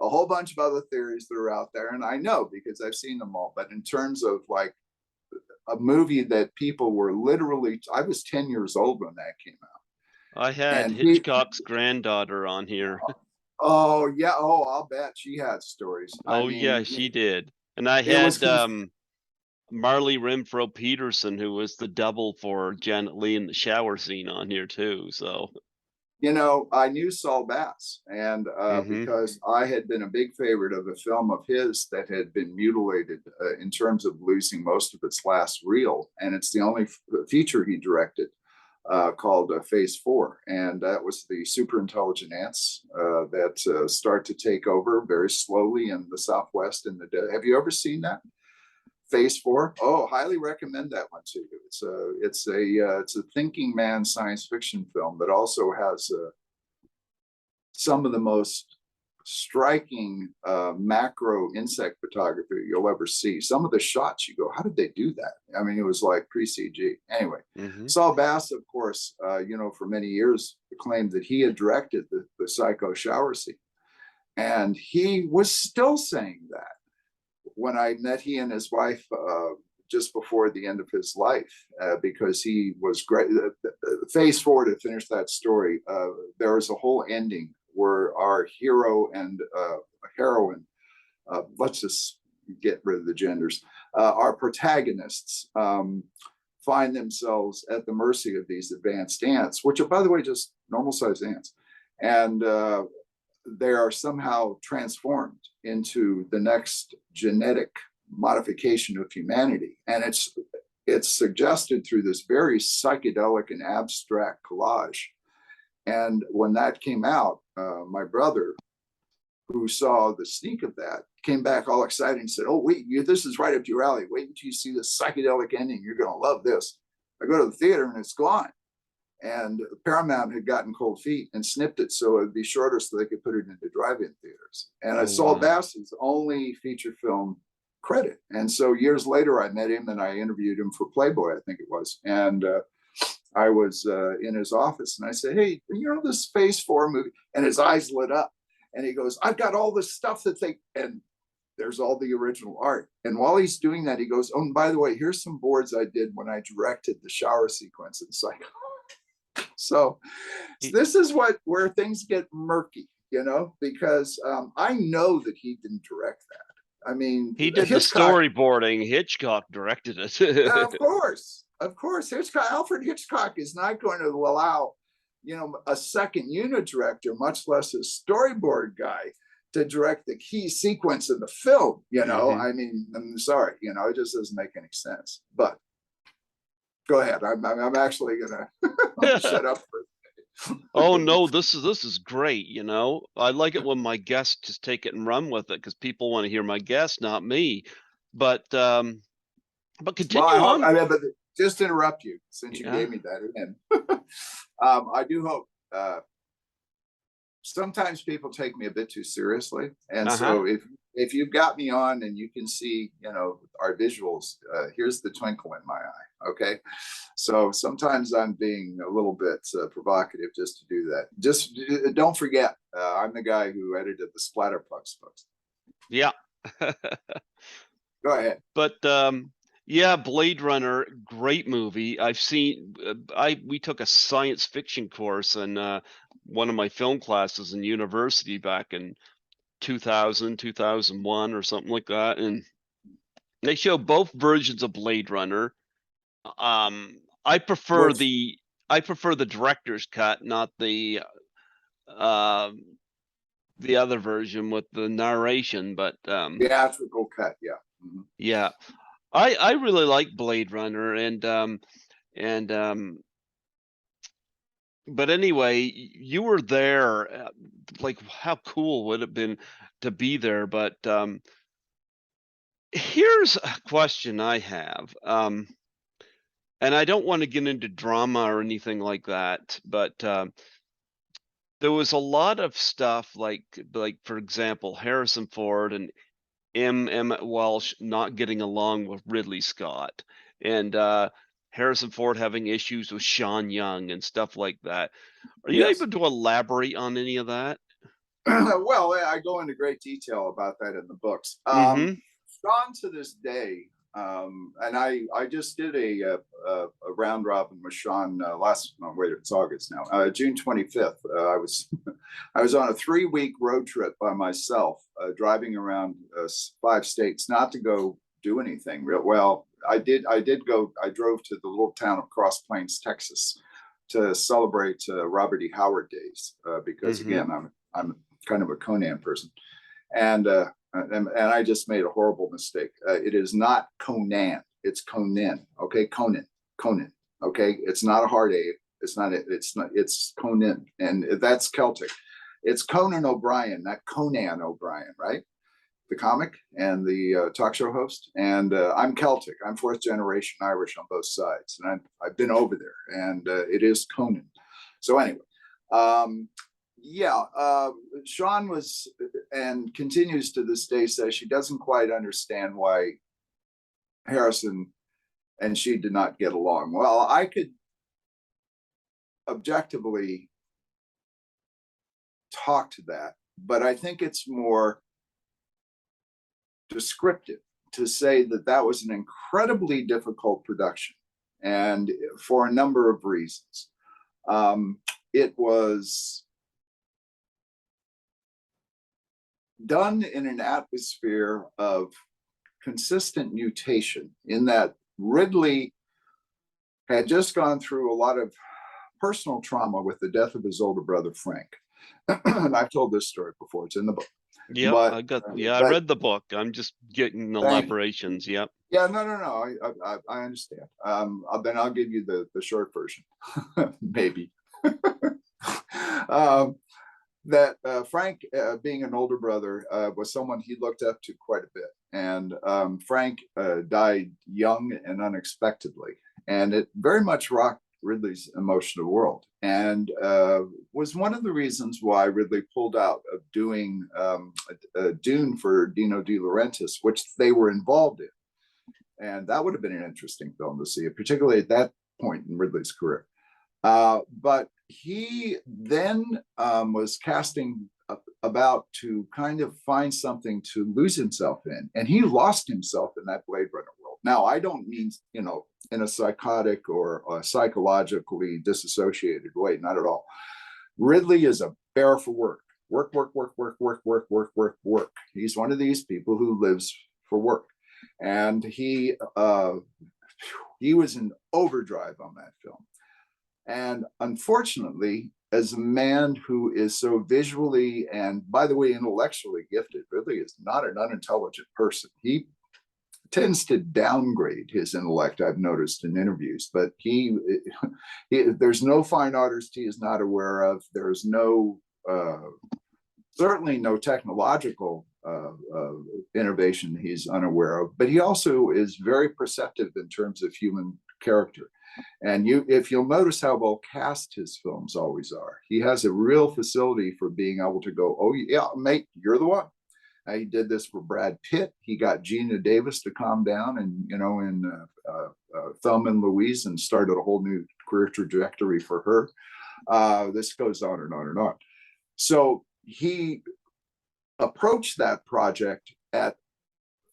a whole bunch of other theories that are out there, and I know because I've seen them all. But in terms of like a movie that people were literally, I was 10 years old when that came out. I had Hitchcock's granddaughter on here. Oh yeah. Oh, I'll bet she had stories. Yeah, she did. And I had Marley Renfro Peterson, who was the double for Janet Leigh in the shower scene, on here too. So I knew Saul Bass, and Mm-hmm. because I had been a big favorite of a film of his that had been mutilated in terms of losing most of its last reel, and it's the only feature he directed, called Phase 4, and that was the super intelligent ants that start to take over very slowly in the Southwest. Have you ever seen that? Phase 4. Oh, highly recommend that one to you. It's a thinking man science fiction film that also has some of the most striking macro insect photography you'll ever see. Some of the shots, you go, how did they do that? I mean, it was like pre-CG. Anyway, Mm-hmm. Saul Bass, of course, for many years claimed that he had directed the Psycho shower scene, and he was still saying that when I met he and his wife just before the end of his life, because he was great. Phase 4, to finish that story, there was a whole ending where our hero and heroine, let's just get rid of the genders, our protagonists find themselves at the mercy of these advanced ants, which are, by the way, just normal sized ants. And they are somehow transformed into the next genetic modification of humanity. And it's suggested through this very psychedelic and abstract collage. And when that came out, my brother, who saw the sneak of that, came back all excited and said, "Oh, wait, this is right up your alley. Wait until you see the psychedelic ending. You're going to love this." I go to the theater and it's gone. And Paramount had gotten cold feet and snipped it so it'd be shorter so they could put it into drive-in theaters. And I saw Bass's only feature film credit. And so years later, I met him and I interviewed him for Playboy, I think it was. And I was in his office and I said, "Hey, this Phase 4 movie?" And his eyes lit up. And he goes, "I've got all this stuff and there's all the original art." And while he's doing that, he goes, "Oh, and by the way, here's some boards I did when I directed the shower sequence in Psycho." So this is where things get murky, because I know that he didn't direct that. I mean, He did Hitchcock, the storyboarding. Hitchcock directed it. of course, Alfred Hitchcock is not going to allow, a second unit director, much less a storyboard guy, to direct the key sequence of the film. Mm-hmm. I mean, I'm sorry, it just doesn't make any sense. But go ahead. I'm actually gonna shut up for. Oh no, this is great. I like it when my guests just take it and run with it because people want to hear my guests, not me. But Well, continue on. but just to interrupt you, since you Yeah. gave me that again, I do hope. Sometimes people take me a bit too seriously, and so if you've got me on and you can see, our visuals, here's the twinkle in my eye. Okay, so sometimes I'm being a little bit provocative just to do that. Just don't forget, I'm the guy who edited the Splatterpunk books. Yeah. Go ahead. But yeah, Blade Runner, great movie. I've seen. We took a science fiction course in one of my film classes in university back in 2000, 2001 or something like that, and they show both versions of Blade Runner. I prefer the director's cut, not the other version with the narration. But theatrical cut, yeah. Mm-hmm. yeah, I really like Blade Runner, but anyway, you were there. Like, how cool would it have been to be there? But here's a question I have. And I don't want to get into drama or anything like that, but there was a lot of stuff like for example, Harrison Ford and Emmett Walsh not getting along with Ridley Scott, and Harrison Ford having issues with Sean Young and stuff like that. Are you able to elaborate on any of that? Well, I go into great detail about that in the books. Mm-hmm. Sean, to this day, and I just did a round robin with Sean it's August now, June 25th. I was on a 3-week road trip by myself, driving around 5 states, not to go do anything real well. I drove to the little town of Cross Plains, Texas, to celebrate Robert E. Howard days because again, I'm kind of a Conan person, and I just made a horrible mistake. It is not Conan, it's Conan. Okay, Conan. Okay, it's not a hard A. It's Conan, and that's Celtic. It's Conan O'Brien, not Conan O'Brien, right? The comic and the talk show host. And I'm Celtic. I'm fourth generation Irish on both sides, and I've been over there, and it is Conan. So anyway, Sean was and continues to this day say she doesn't quite understand why Harrison and she did not get along. Well, I could objectively talk to that, but I think it's more descriptive to say that that was an incredibly difficult production, and for a number of reasons. It was done in an atmosphere of consistent mutation, in that Ridley had just gone through a lot of personal trauma with the death of his older brother, Frank. And I've told this story before, it's in the book. Yeah, I read the book. I'm just getting elaborations. Yep. Yeah, no. I understand. Then I'll give you the short version, maybe. That Frank, being an older brother, was someone he looked up to quite a bit. And Frank died young and unexpectedly. And it very much rocked Ridley's emotional world, and was one of the reasons why Ridley pulled out of doing Dune for Dino De Laurentiis, which they were involved in. And that would have been an interesting film to see, particularly at that point in Ridley's career. But he then was casting about to kind of find something to lose himself in, and he lost himself in that Blade Runner world. Now, I don't mean, in a psychotic or a psychologically disassociated way, not at all. Ridley is a bear for work. Work. He's one of these people who lives for work. And he was in overdrive on that film. And unfortunately, as a man who is so visually and, by the way, intellectually gifted, Ridley is not an unintelligent person. He tends to downgrade his intellect, I've noticed in interviews, but there's no fine artist he is not aware of. There's certainly no technological innovation he's unaware of, but he also is very perceptive in terms of human character. And if you'll notice how well cast his films always are, he has a real facility for being able to go, oh yeah, mate, you're the one. He did this for Brad Pitt. He got Gina Davis to calm down, and in Thelma and Louise, and started a whole new career trajectory for her. This goes on and on and on. So he approached that project at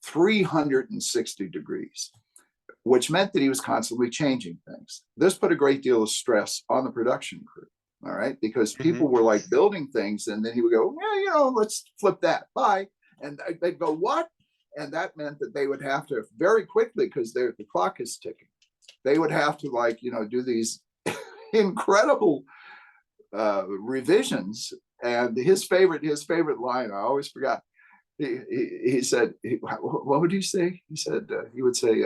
360 degrees, which meant that he was constantly changing things. This put a great deal of stress on the production crew. All right, because people were like building things, and then he would go, yeah, let's flip that. Bye. And they'd go, what? And that meant that they would have to very quickly, because the clock is ticking, they would have to do these incredible revisions. And his favorite line, I always forgot. He said, what would he say? He said, he would say,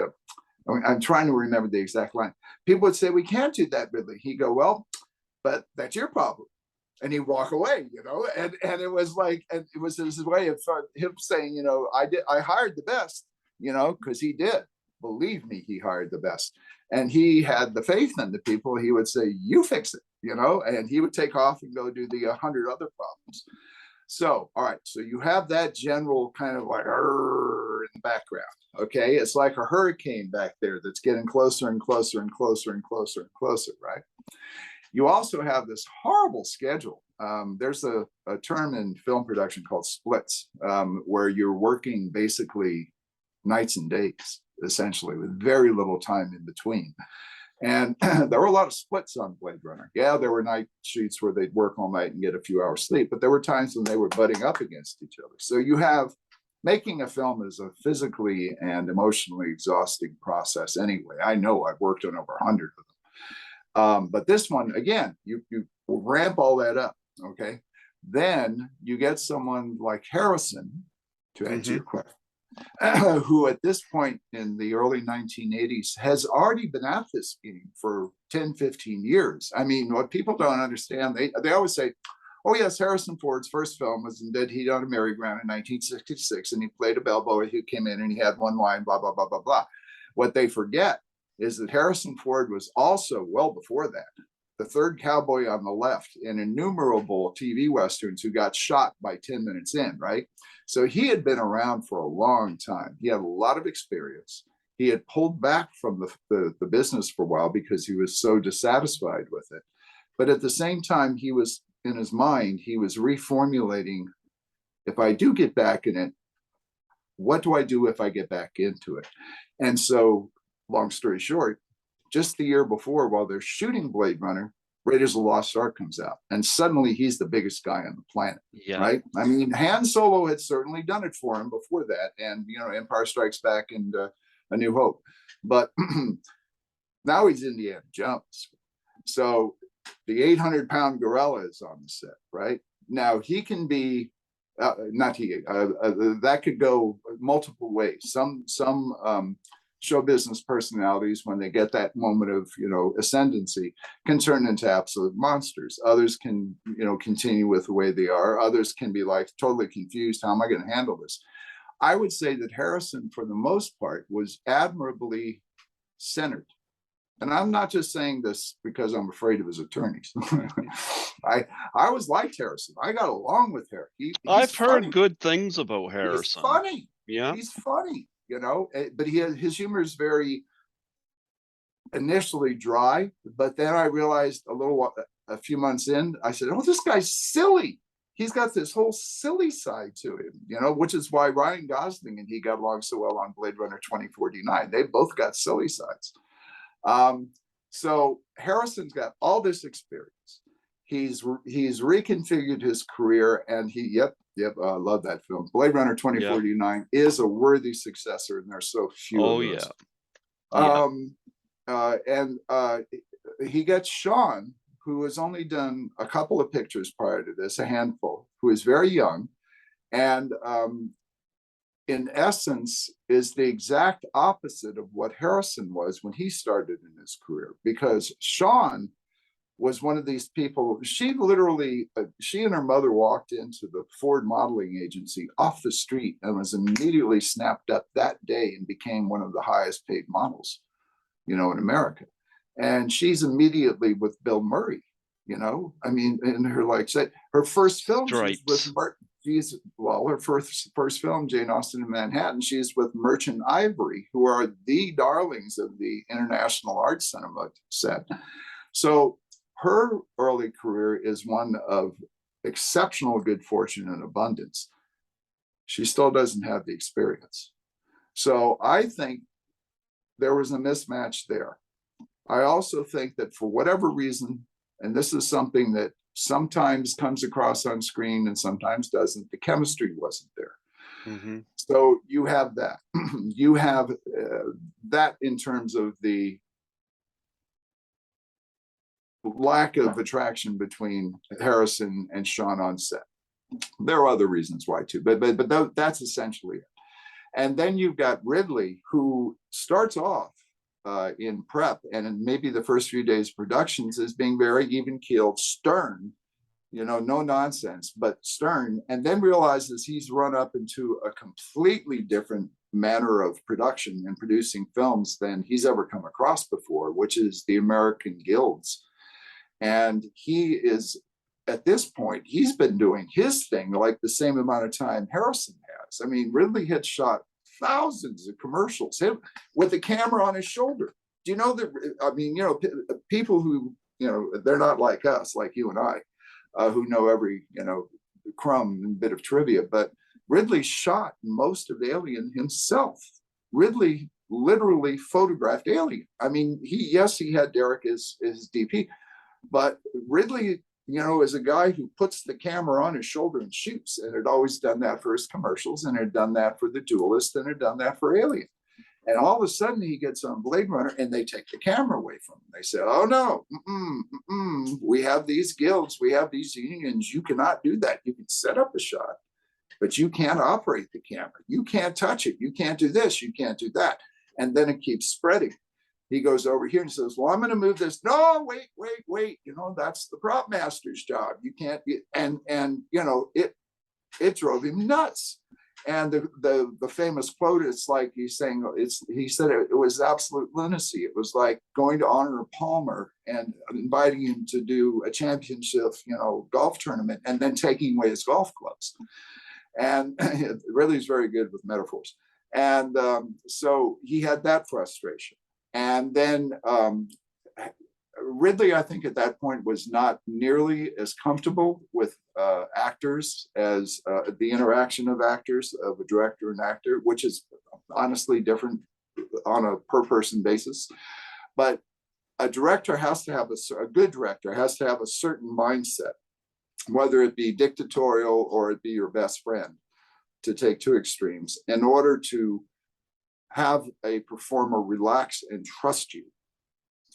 I'm trying to remember the exact line. People would say, we can't do that, Ridley. He'd go, well, but that's your problem. And he'd walk away, and it was like, and it was his way of him saying, I hired the best, because he did. Believe me, he hired the best. And he had the faith in the people. He would say, you fix it, and he would take off and go do the 100 other problems. So, all right. So you have that general kind of like in the background. Okay. It's like a hurricane back there that's getting closer and closer and closer and closer and closer, right? You also have this horrible schedule. There's a term in film production called splits, where you're working basically nights and days, essentially, with very little time in between. And there were a lot of splits on Blade Runner. Yeah, there were night shoots where they'd work all night and get a few hours sleep, but there were times when they were butting up against each other. So you have making a film is a physically and emotionally exhausting process anyway. I know I've worked on over 100 of them. But this one, again, you ramp all that up, okay? Then you get someone like Harrison, to answer your question, who at this point in the early 1980s has already been at this game for 10, 15 years. I mean, what people don't understand, they always say, oh yes, Harrison Ford's first film was in Dead Heat on a Merry-Go-Round in 1966, and he played a bellboy who came in and he had one line, blah, blah, blah, blah, blah. What they forget is that Harrison Ford was also, well before that, the third cowboy on the left in innumerable TV Westerns who got shot by 10 minutes in, right? So he had been around for a long time. He had a lot of experience. He had pulled back from the business for a while because he was so dissatisfied with it. But at the same time, he was, in his mind, he was reformulating, if I do get back in it, what do I do if I get back into it? And so, long story short, just the year before, while they're shooting Blade Runner, Raiders of the Lost Ark comes out, and suddenly he's the biggest guy on the planet, right? I mean, Han Solo had certainly done it for him before that, and Empire Strikes Back and A New Hope, but now he's Indiana Jones. So the 800-pound gorilla is on the set, right? Now he can be, that could go multiple ways. Some show business personalities, when they get that moment of ascendancy, can turn into absolute monsters. Others can continue with the way they are. Others can be like totally confused. How am I going to handle this? I would say that Harrison, for the most part, was admirably centered. And I'm not just saying this because I'm afraid of his attorneys. I always liked Harrison. I got along with Harry. I've heard good things about Harrison. He's funny. Yeah, he's funny. But his humor is very initially dry. But then I realized a few months in, I said, "Oh, this guy's silly. He's got this whole silly side to him." Which is why Ryan Gosling and he got along so well on Blade Runner 2049. They both got silly sides. So Harrison's got all this experience. He's reconfigured his career, and I love that film. Blade Runner 2049 is a worthy successor, and there's so few of those. He gets Sean, who has only done a couple of pictures prior to this, a handful, who is very young, and in essence is the exact opposite of what Harrison was when he started in his career, because Sean was one of these people. She and her mother walked into the Ford modeling agency off the street and was immediately snapped up that day and became one of the highest paid models, in America. And she's immediately with Bill Murray, I mean, in her first film, she's with Martin. Her first film, Jane Austen in Manhattan, she's with Merchant Ivory, who are the darlings of the international art cinema set. So her early career is one of exceptional good fortune and abundance. She still doesn't have the experience. So I think there was a mismatch there. I also think that for whatever reason, and this is something that sometimes comes across on screen and sometimes doesn't, the chemistry wasn't there. Mm-hmm. So you have that. You have that in terms of the lack of attraction between Harrison and Sean on set. There are other reasons why too, but that's essentially it. And then you've got Ridley, who starts off in prep and in maybe the first few days of productions as being very even-keeled, stern, no nonsense, but stern, and then realizes he's run up into a completely different manner of production and producing films than he's ever come across before, which is the American guilds. And he is, at this point, he's been doing his thing like the same amount of time Harrison has. I mean, Ridley had shot thousands of commercials with the camera on his shoulder. Do you know that? I mean, people who, they're not like us, like you and I, who know every, crumb and bit of trivia, but Ridley shot most of Alien himself. Ridley literally photographed Alien. I mean, he had Derek as DP, but Ridley, is a guy who puts the camera on his shoulder and shoots, and had always done that for his commercials, and had done that for The Duelist, and had done that for Alien. And all of a sudden he gets on Blade Runner and they take the camera away from him. They say, oh no, we have these guilds, we have these unions. You cannot do that. You can set up a shot, but you can't operate the camera. You can't touch it. You can't do this. You can't do that. And then it keeps spreading. He goes over here and says, well, I'm going to move this. No, wait. That's the prop master's job. You can't be, and it drove him nuts. And the famous quote, it's like he's saying, he said it was absolute lunacy. It was like going to Arnold Palmer and inviting him to do a championship, golf tournament, and then taking away his golf clubs. And really is very good with metaphors. And so he had that frustration. And then Ridley, I think at that point was not nearly as comfortable with actors as the interaction of actors, of a director and actor, which is honestly different on a per person basis. But a director has to have a good director has to have a certain mindset, whether it be dictatorial or it be your best friend, to take two extremes, in order to have a performer relax and trust you.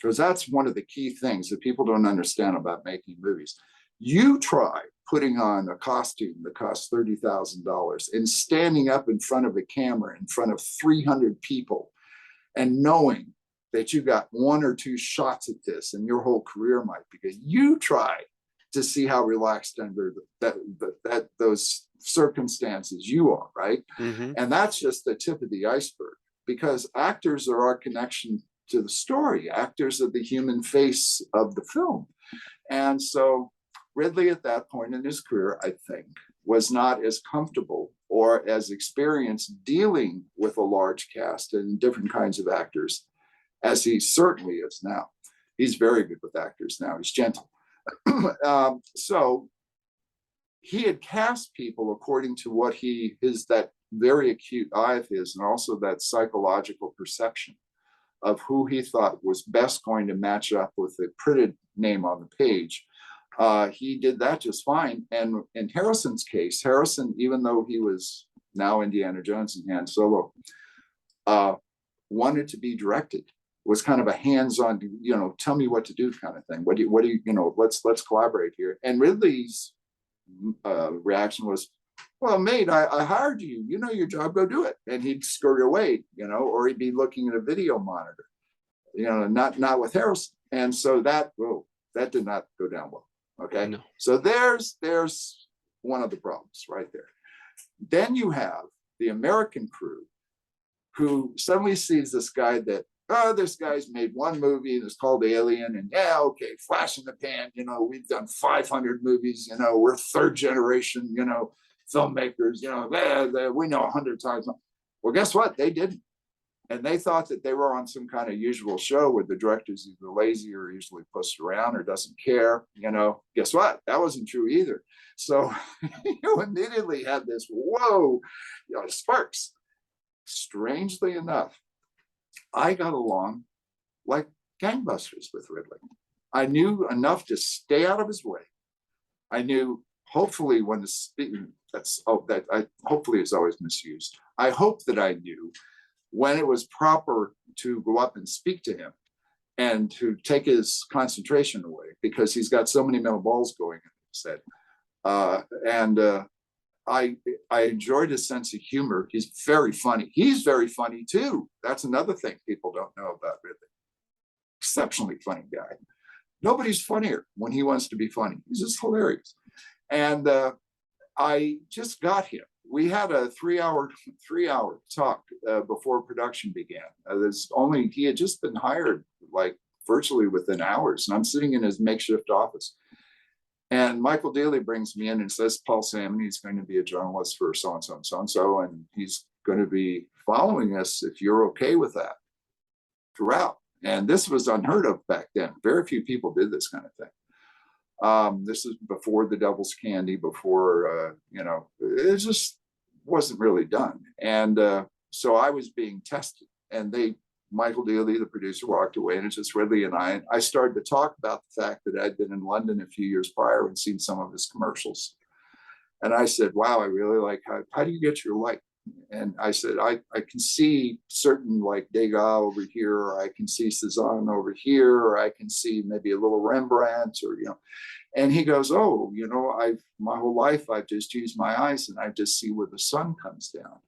Because that's one of the key things that people don't understand about making movies. You try putting on a costume that costs $30,000 and standing up in front of a camera in front of 300 people and knowing that you got one or two shots at this and your whole career might be good. You try to see how relaxed under those circumstances you are, right? Mm-hmm. And that's just the tip of the iceberg, because actors are our connection to the story. Actors are the human face of the film. And so Ridley at that point in his career, I think, was not as comfortable or as experienced dealing with a large cast and different kinds of actors as he certainly is now. He's very good with actors now. He's gentle. So he had cast people according to what that very acute eye of his, and also that psychological perception of who he thought was best going to match up with the printed name on the page. He did that just fine. And in Harrison's case, Harrison, even though he was now Indiana Jones and Han Solo, wanted to be directed, was kind of a hands-on, tell me what to do kind of thing. What do you, let's collaborate here. And Ridley's reaction was, well, mate, I hired you. You know your job, go do it. And he'd scurry away, or he'd be looking at a video monitor, not with Harrison. And so that did not go down well. Okay. No. So there's one of the problems right there. Then you have the American crew who suddenly sees this guy that, this guy's made one movie and it's called Alien, and okay, flash in the pan, we've done 500 movies, we're third generation, filmmakers, we know 100 times. Well, guess what? They didn't. And they thought that they were on some kind of usual show where the director's either lazy or usually pushed around or doesn't care. Guess what? That wasn't true either. So you immediately had this, sparks. Strangely enough, I got along like gangbusters with Ridley. I knew enough to stay out of his way. I knew, hopefully, when hopefully is always misused. I hope that I knew when it was proper to go up and speak to him and to take his concentration away, because he's got so many metal balls going in his head. I enjoyed his sense of humor. He's very funny. He's very funny too. That's another thing people don't know about Ridley. Exceptionally funny guy. Nobody's funnier when he wants to be funny. He's just hilarious. And I just got him. We had a three-hour talk before production began. He had just been hired like virtually within hours, and I'm sitting in his makeshift office. And Michael Daly brings me in and says, Paul Sammon, he's going to be a journalist for so-and-so and so-and-so, and he's going to be following us if you're okay with that throughout. And this was unheard of back then. Very few people did this kind of thing. This is before the Devil's Candy, before, it just wasn't really done. And so I was being tested, and Michael Daly, the producer, walked away, and it's just Ridley and I started to talk about the fact that I'd been in London a few years prior and seen some of his commercials. And I said, wow, I really like, how do you get your light? And I said, I can see certain like Degas over here, or I can see Cezanne over here, or I can see maybe a little Rembrandt, or, you know. And he goes, oh, you know, my whole life, I've just used my eyes and I just see where the sun comes down.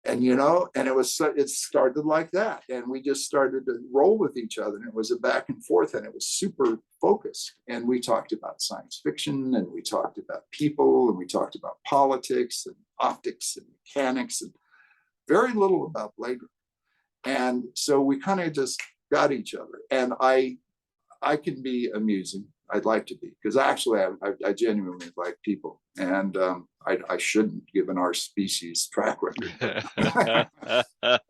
And, you know, and it started like that. And we just started to roll with each other. And it was a back and forth, and it was super focused. And we talked about science fiction, and we talked about people, and we talked about politics and optics and mechanics, and very little about Blade Runner. And so we kind of just got each other. And I can be amusing. I'd like to be, because actually I genuinely like people, and I shouldn't, given our species track record. But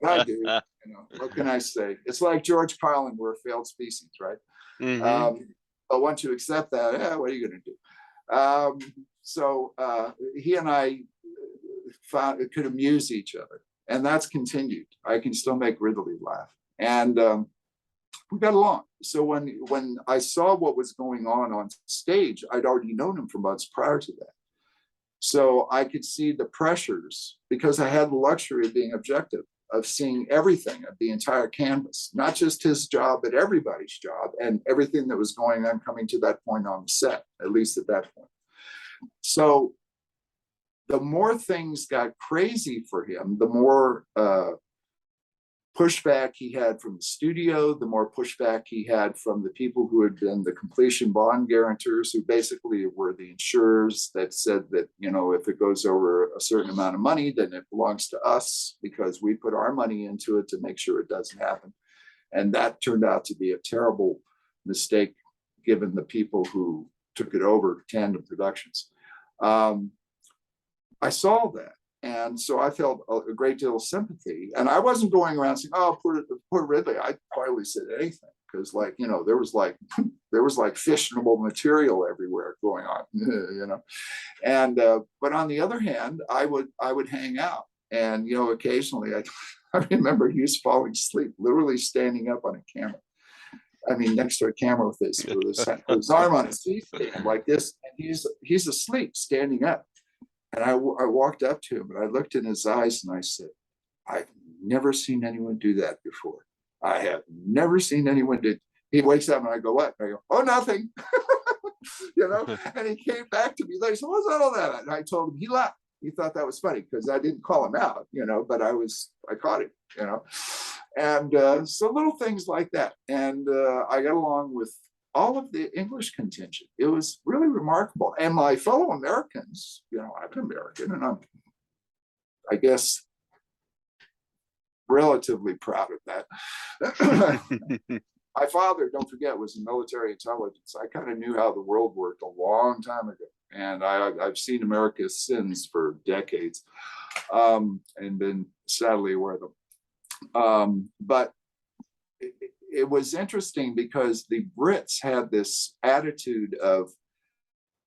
I do. You know, what can I say? It's like George Carlin, we're a failed species, right? Mm-hmm. But once you accept that, what are you going to do? So he and I could amuse each other, and that's continued. I can still make Ridley laugh, and we got along. So when I saw what was going on stage, I'd already known him for months prior to that. So I could see the pressures, because I had the luxury of being objective, of seeing everything, of the entire canvas, not just his job, but everybody's job, and everything that was going on coming to that point on the set, at least at that point. So the more things got crazy for him, the more pushback he had from the studio, the more pushback he had from the people who had been the completion bond guarantors, who basically were the insurers that said that, you know, if it goes over a certain amount of money, then it belongs to us, because we put our money into it to make sure it doesn't happen. And that turned out to be a terrible mistake, given the people who took it over, Tandem Productions. I saw that. And so I felt a great deal of sympathy. And I wasn't going around saying, oh, poor Ridley. I hardly said anything, because, like, you know, there was like fissionable material everywhere going on, you know. And but on the other hand, I would hang out. And, you know, occasionally I remember he was falling asleep, literally standing up on a camera. I mean, next to a camera with his arm on his feet like this. And he's asleep, standing up. And I walked up to him and I looked in his eyes and I said, I've never seen anyone do that before. I have never seen anyone do. He wakes up and I go, what? And I go, oh, nothing. You know, and he came back to me later. So what's all that? And I told him, he laughed. He thought that was funny, because I didn't call him out, you know, but I caught him, you know. And so little things like that. And I got along with all of the English contingent. It was really remarkable. And my fellow Americans, you know, I'm an American, and I'm, I guess, relatively proud of that. My father, don't forget, was in military intelligence. I kind of knew how the world worked a long time ago. And I've seen America's sins for decades, and been sadly aware of them. But it was interesting, because the Brits had this attitude of,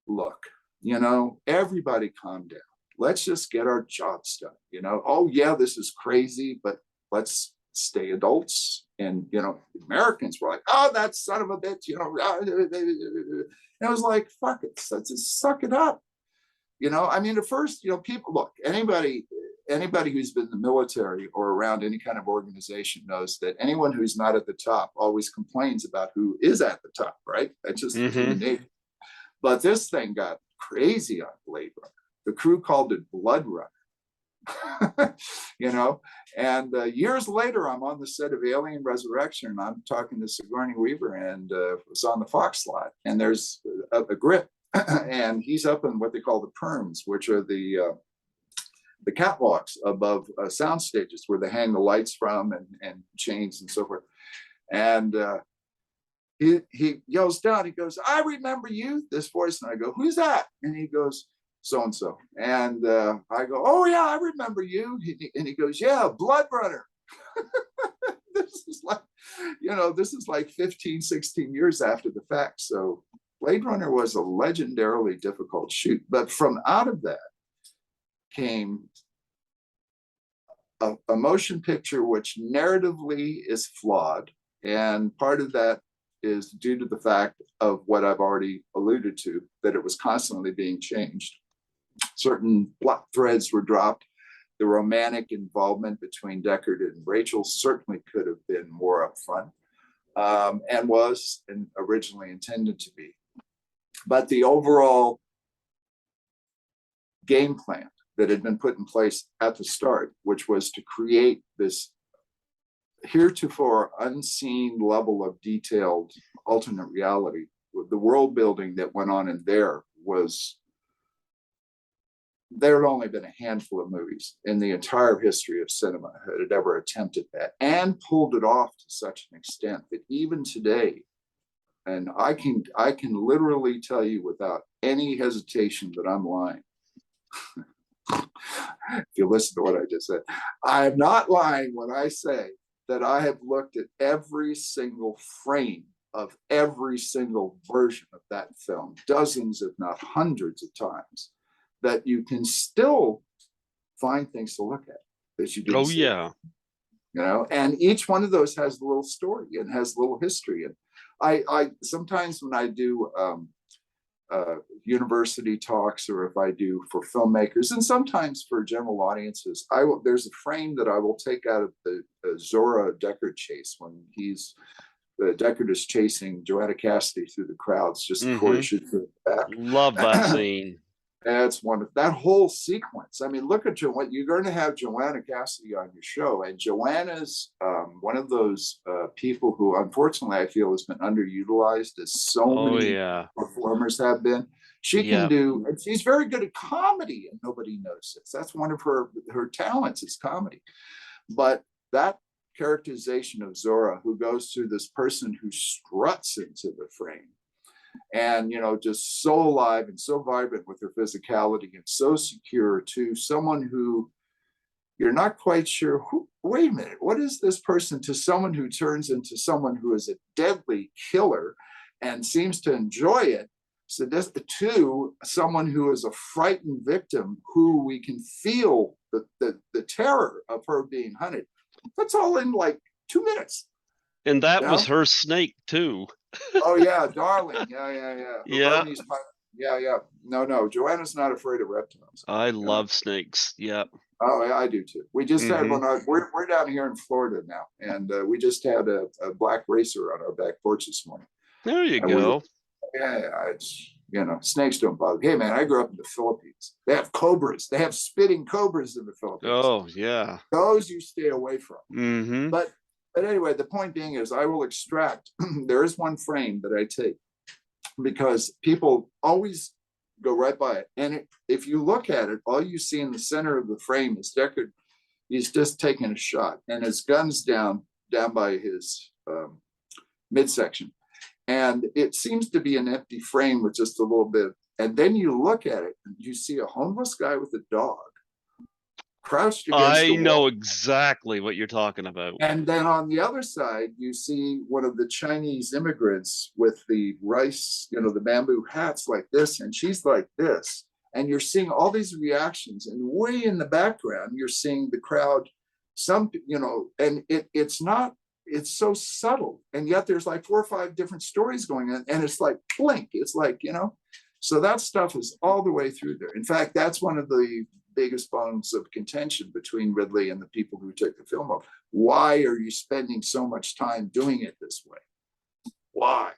look, you know, everybody calm down. Let's just get our jobs done. You know, oh yeah, this is crazy, but let's stay adults. And, you know, Americans were like, oh, that son of a bitch, you know. And I was like, fuck it, let's just suck it up. You know, I mean, at first, you know, people, look, anybody who's been in the military or around any kind of organization knows that anyone who's not at the top always complains about who is at the top, right? That's just human nature. But this thing got crazy on Blade Runner. The crew called it Blood Runner. You know, and years later, I'm on the set of Alien Resurrection, and I'm talking to Sigourney Weaver, and it was on the Fox lot, and there's a grip, and he's up in what they call the perms, which are the catwalks above sound stages where they hang the lights from, and chains and so forth. And he yells down, he goes, I remember you, this voice. And I go, who's that? And he goes, so-and-so. And I go, oh yeah, I remember you. And he goes, yeah, Blood Runner. This is like, you know, this is like 15, 16 years after the fact. So Blade Runner was a legendarily difficult shoot. But from out of that came a motion picture which narratively is flawed. And part of that is due to the fact of what I've already alluded to, that it was constantly being changed. Certain plot threads were dropped. The romantic involvement between Deckard and Rachel certainly could have been more upfront, and was originally intended to be. But the overall game plan that had been put in place at the start, which was to create this heretofore unseen level of detailed alternate reality, the world building that went on in there there had only been a handful of movies in the entire history of cinema that had ever attempted that and pulled it off to such an extent that even today, and I can literally tell you without any hesitation that I'm lying. If you listen to what I just said, I am not lying when I say that I have looked at every single frame of every single version of that film, dozens, if not hundreds of times, that you can still find things to look at that you didn't see. Yeah. And each one of those has a little story and has a little history. And I sometimes when I do university talks, or if I do for filmmakers, and sometimes for general audiences, there's a frame that I will take out of the Zora Deckard chase when Deckard is chasing Joanna Cassidy through the crowds just before he shoots her in the back. Love that scene. That's wonderful. That whole sequence. I mean, look at Joanna. You're going to have Joanna Cassidy on your show, and Joanna's one of those people who, unfortunately, I feel has been underutilized, as so many performers have been. She can do. She's very good at comedy, and nobody notices. That's one of her talents is comedy. But that characterization of Zora, who goes through this person who struts into the frame, and just so alive and so vibrant with her physicality and so secure, to someone who you're not quite sure, wait a minute, what is this person, to someone who turns into someone who is a deadly killer and seems to enjoy it, so this, to someone who is a frightened victim who we can feel the terror of her being hunted. That's all in like 2 minutes. And that was her snake too. Oh yeah, darling. Yeah. No. Joanna's not afraid of reptiles. I love snakes. Yep. Oh, yeah, I do too. We just had one. We're down here in Florida now, and we just had a black racer on our back porch this morning. There you go. It's snakes don't bother me. Hey man, I grew up in the Philippines. They have cobras. They have spitting cobras in the Philippines. Oh yeah. Those you stay away from. But anyway, the point being is I will extract. There is one frame that I take because people always go right by it. And if you look at it, all you see in the center of the frame is Deckard. He's just taking a shot, and his gun's down by his midsection. And it seems to be an empty frame with just a little bit. And then you look at it, and you see a homeless guy with a dog crouched against the wall. I know exactly what you're talking about. And then on the other side, you see one of the Chinese immigrants with the rice, the bamboo hats like this, and she's like this. And you're seeing all these reactions, and way in the background, you're seeing the crowd, and it's so subtle. And yet there's like 4 or 5 different stories going on, and it's like blink. It's like, so that stuff is all the way through there. In fact, that's one of the biggest bones of contention between Ridley and the people who took the film off. Why are you spending so much time doing it this way? Why?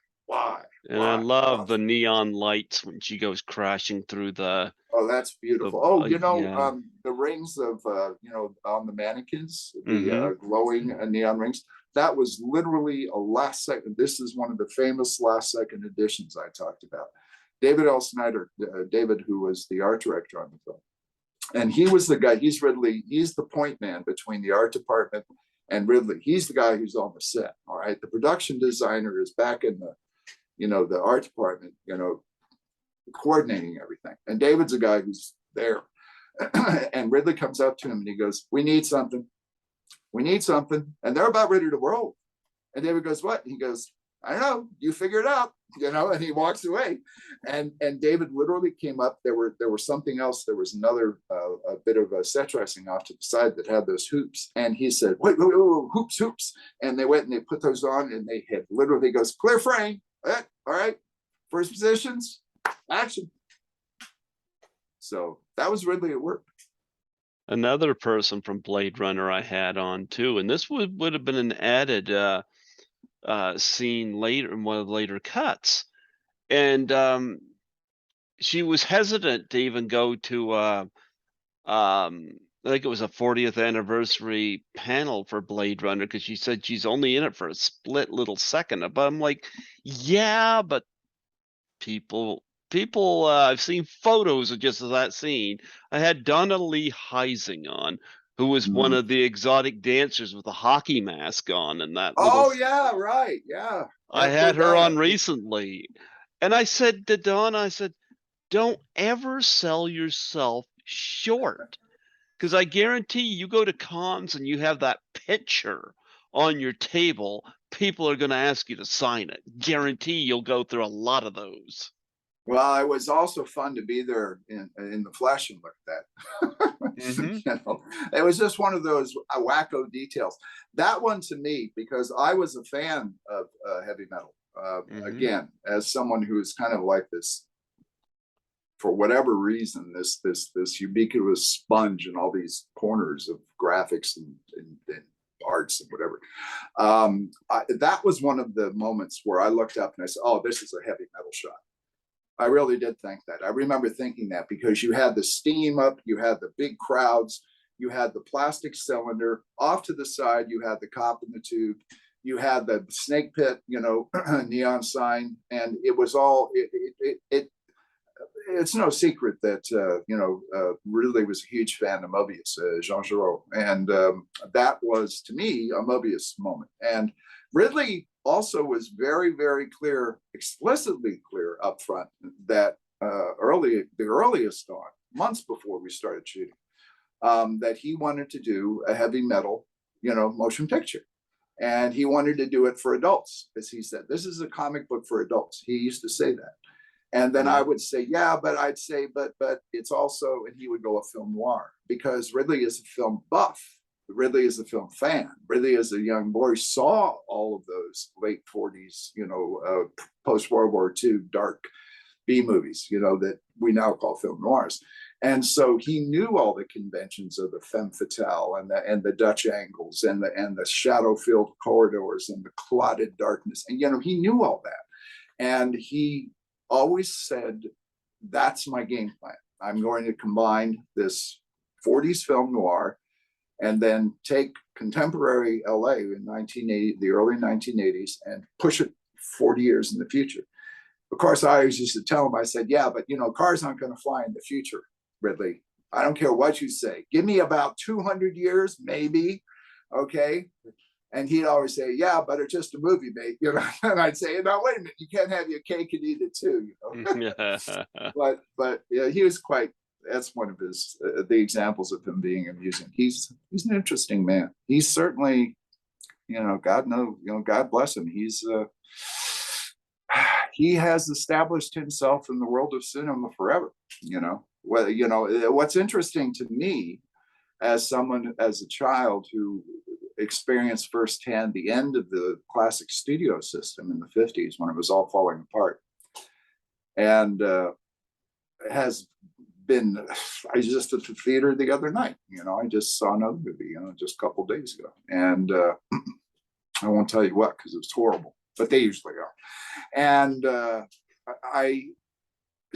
And I love the neon lights when she goes crashing through the. Oh, that's beautiful. The rings of on the mannequins, the glowing neon rings. That was literally a last second. This is one of the famous last second editions I talked about. David L. Snyder, David, who was the art director on the film. And he was the guy, he's the point man between the art department and Ridley. He's the guy who's on the set, all right? The production designer is back in the art department, coordinating everything. And David's a guy who's there. And Ridley comes up to him and he goes, we need something. And they're about ready to roll. And David goes, what? He goes, I don't know, you figure it out, and he walks away. And David literally came up. There was something else. There was another a bit of a set dressing off to the side that had those hoops. And he said, wait, hoops. And they went and they put those on, and they had literally goes, clear frame. All right. First positions, action. So that was Ridley at work. Another person from Blade Runner I had on too, and this would have been an added scene later in one of the later cuts. And she was hesitant to even go to I think it was a 40th anniversary panel for Blade Runner because she said she's only in it for a split little second. But I'm like, yeah, but people I've seen photos of just of that scene. I had Donna Lee Heising on, who was one Mhm. of the exotic dancers with a hockey mask on and that little Oh yeah, right. Yeah. I That had poor her Donna. on recently. And I said to Donna, I said, don't ever sell yourself short. Because I guarantee you go to cons and you have that picture on your table, people are going to ask you to sign it. Guarantee you'll go through a lot of those. Well, it was also fun to be there in the flesh and look at that. Hmm. It was just one of those wacko details. That one to me, because I was a fan of heavy metal. Hmm. Again, as someone who's kind of like this, for whatever reason, this ubiquitous sponge in all these corners of graphics and arts and whatever. That was one of the moments where I looked up and I said, "Oh, this is a heavy metal shot." I really did think that. I remember thinking that because you had the steam up, you had the big crowds, you had the plastic cylinder off to the side, you had the cop in the tube, you had the snake pit, neon sign, and it was all it's no secret that Ridley was a huge fan of Mobius, Jean Giraud, and that was to me a Mobius moment. And Ridley also was very, very clear, explicitly clear up front that the earliest on, months before we started shooting, that he wanted to do a heavy metal, motion picture. And he wanted to do it for adults, as he said. This is a comic book for adults. He used to say that. And then I Yeah. would say, yeah, but I'd say, but it's also, and he would go a film noir because Ridley is a film buff. Ridley is a film fan. Ridley, as a young boy, saw all of those late 40s, post World War II dark B movies, that we now call film noirs. And so he knew all the conventions of the femme fatale and the Dutch angles and the shadow filled corridors and the clotted darkness. And he knew all that. And he always said, that's my game plan. I'm going to combine this 40s film noir and then take contemporary LA in 1980, the early 1980s, and push it 40 years in the future. Of course, I always used to tell him, I said, yeah, but cars aren't going to fly in the future, Ridley. I don't care what you say. Give me about 200 years, maybe. Okay. And he'd always say, yeah, but it's just a movie, mate. And I'd say, no, wait a minute, you can't have your cake and eat it too, But yeah, he was quite, that's one of his, the examples of him being amusing. He's an interesting man. He's certainly, God knows, God bless him. He has established himself in the world of cinema forever, what's interesting to me as a child who experienced firsthand the end of the classic studio system in the 50s when it was all falling apart. And has been, I was just at the theater the other night, I just saw another movie, just a couple of days ago. And I won't tell you what, because it was horrible, but they usually are. And I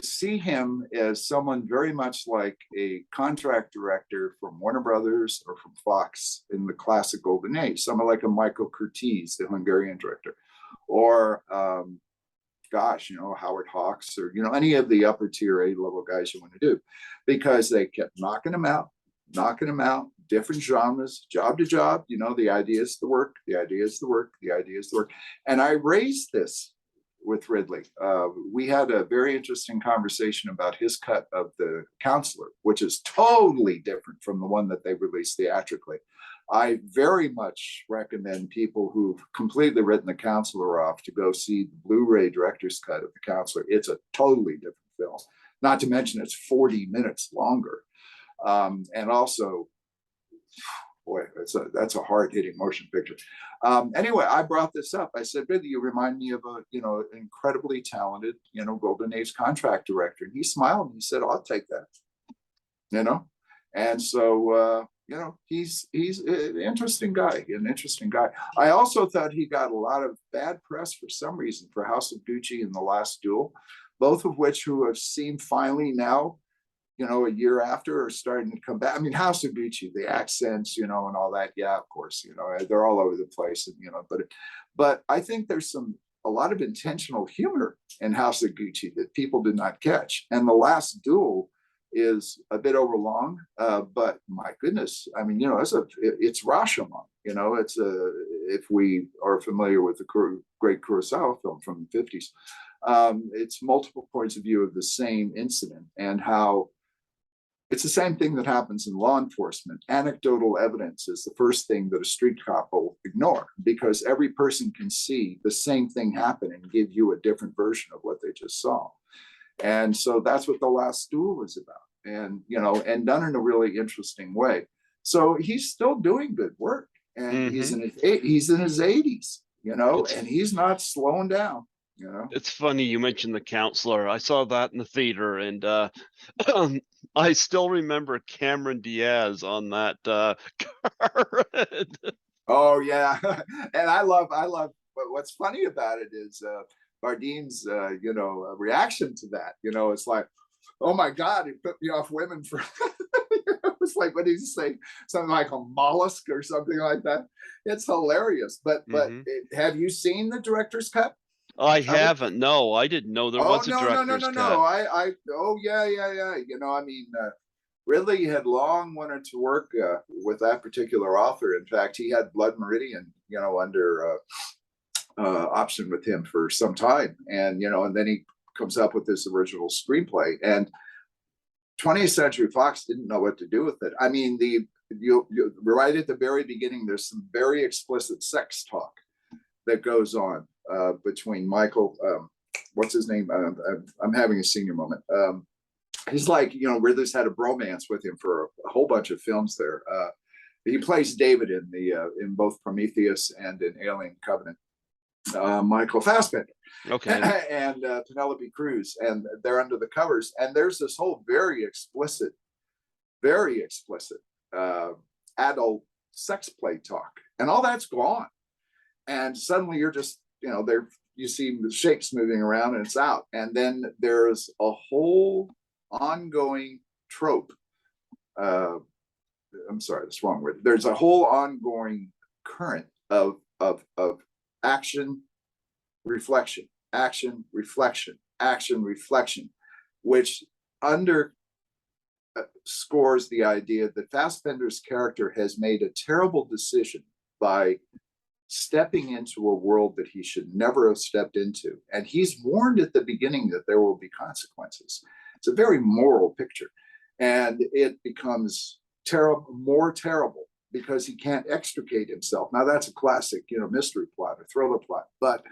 see him as someone very much like a contract director from Warner Brothers or from Fox in the classic golden age, someone like a Michael Curtiz, the Hungarian director, or Howard Hawks, or any of the upper tier A level guys you want to do, because they kept knocking them out, different genres, job to job. The idea is the work, the idea is the work, the idea is the work. And I raised this with Ridley. We had a very interesting conversation about his cut of The Counselor, which is totally different from the one that they released theatrically. I very much recommend people who've completely written The Counselor off to go see the Blu-ray director's cut of The Counselor. It's a totally different film. Not to mention it's 40 minutes longer. And also, boy, that's a hard-hitting motion picture. Anyway, I brought this up. I said, really, you remind me of a incredibly talented golden age contract director. And he smiled and he said, I'll take that. And so, he's an interesting guy, I also thought he got a lot of bad press for some reason for House of Gucci and The Last Duel, both of which who have seen finally now, a year after, are starting to come back. I mean, House of Gucci, the accents, and all that. Yeah, of course, they're all over the place, and but I think there's a lot of intentional humor in House of Gucci that people did not catch. And The Last Duel is a bit overlong, but my goodness, I mean, it's Rashomon. If we are familiar with the great Kurosawa film from the 50s, it's multiple points of view of the same incident, and how it's the same thing that happens in law enforcement. Anecdotal evidence is the first thing that a street cop will ignore, because every person can see the same thing happen and give you a different version of what they just saw. And so that's what The Last Duel is about, and and done in a really interesting way. So he's still doing good work, and he's in his 80s, and he's not slowing down. It's funny you mentioned The Counselor. I saw that in the theater, and I still remember Cameron Diaz on that car. Oh yeah, and I love. But what's funny about it is Bardem's, reaction to that. It's like, oh my God, he put me off women for. It's like, what did he say? Something like a mollusk or something like that. It's hilarious. But have you seen the director's cut? I haven't. No, I didn't know there was a director's cut. No. Oh yeah. I mean, Ridley had long wanted to work with that particular author. In fact, he had Blood Meridian, under option with him for some time, and and then he comes up with this original screenplay, and 20th Century Fox didn't know what to do with it. I mean, you right at the very beginning, there's some very explicit sex talk that goes on between Michael, what's his name? I'm having a senior moment. He's like, Ridley's had a bromance with him for a whole bunch of films there. He plays David in both Prometheus and in Alien Covenant. Michael Fassbender. Okay. And Penelope Cruz, and they're under the covers, and there's this whole very explicit adult sex play talk, and all that's gone. And suddenly you're just, there you see the shapes moving around, and it's out. And then there's a whole ongoing trope. I'm sorry, that's the wrong word. There's a whole ongoing current of action, reflection, action, reflection, action, reflection, which underscores the idea that Fassbender's character has made a terrible decision by stepping into a world that he should never have stepped into. And he's warned at the beginning that there will be consequences. It's a very moral picture. And it becomes more terrible because he can't extricate himself. Now that's a classic, mystery plot or thriller plot, but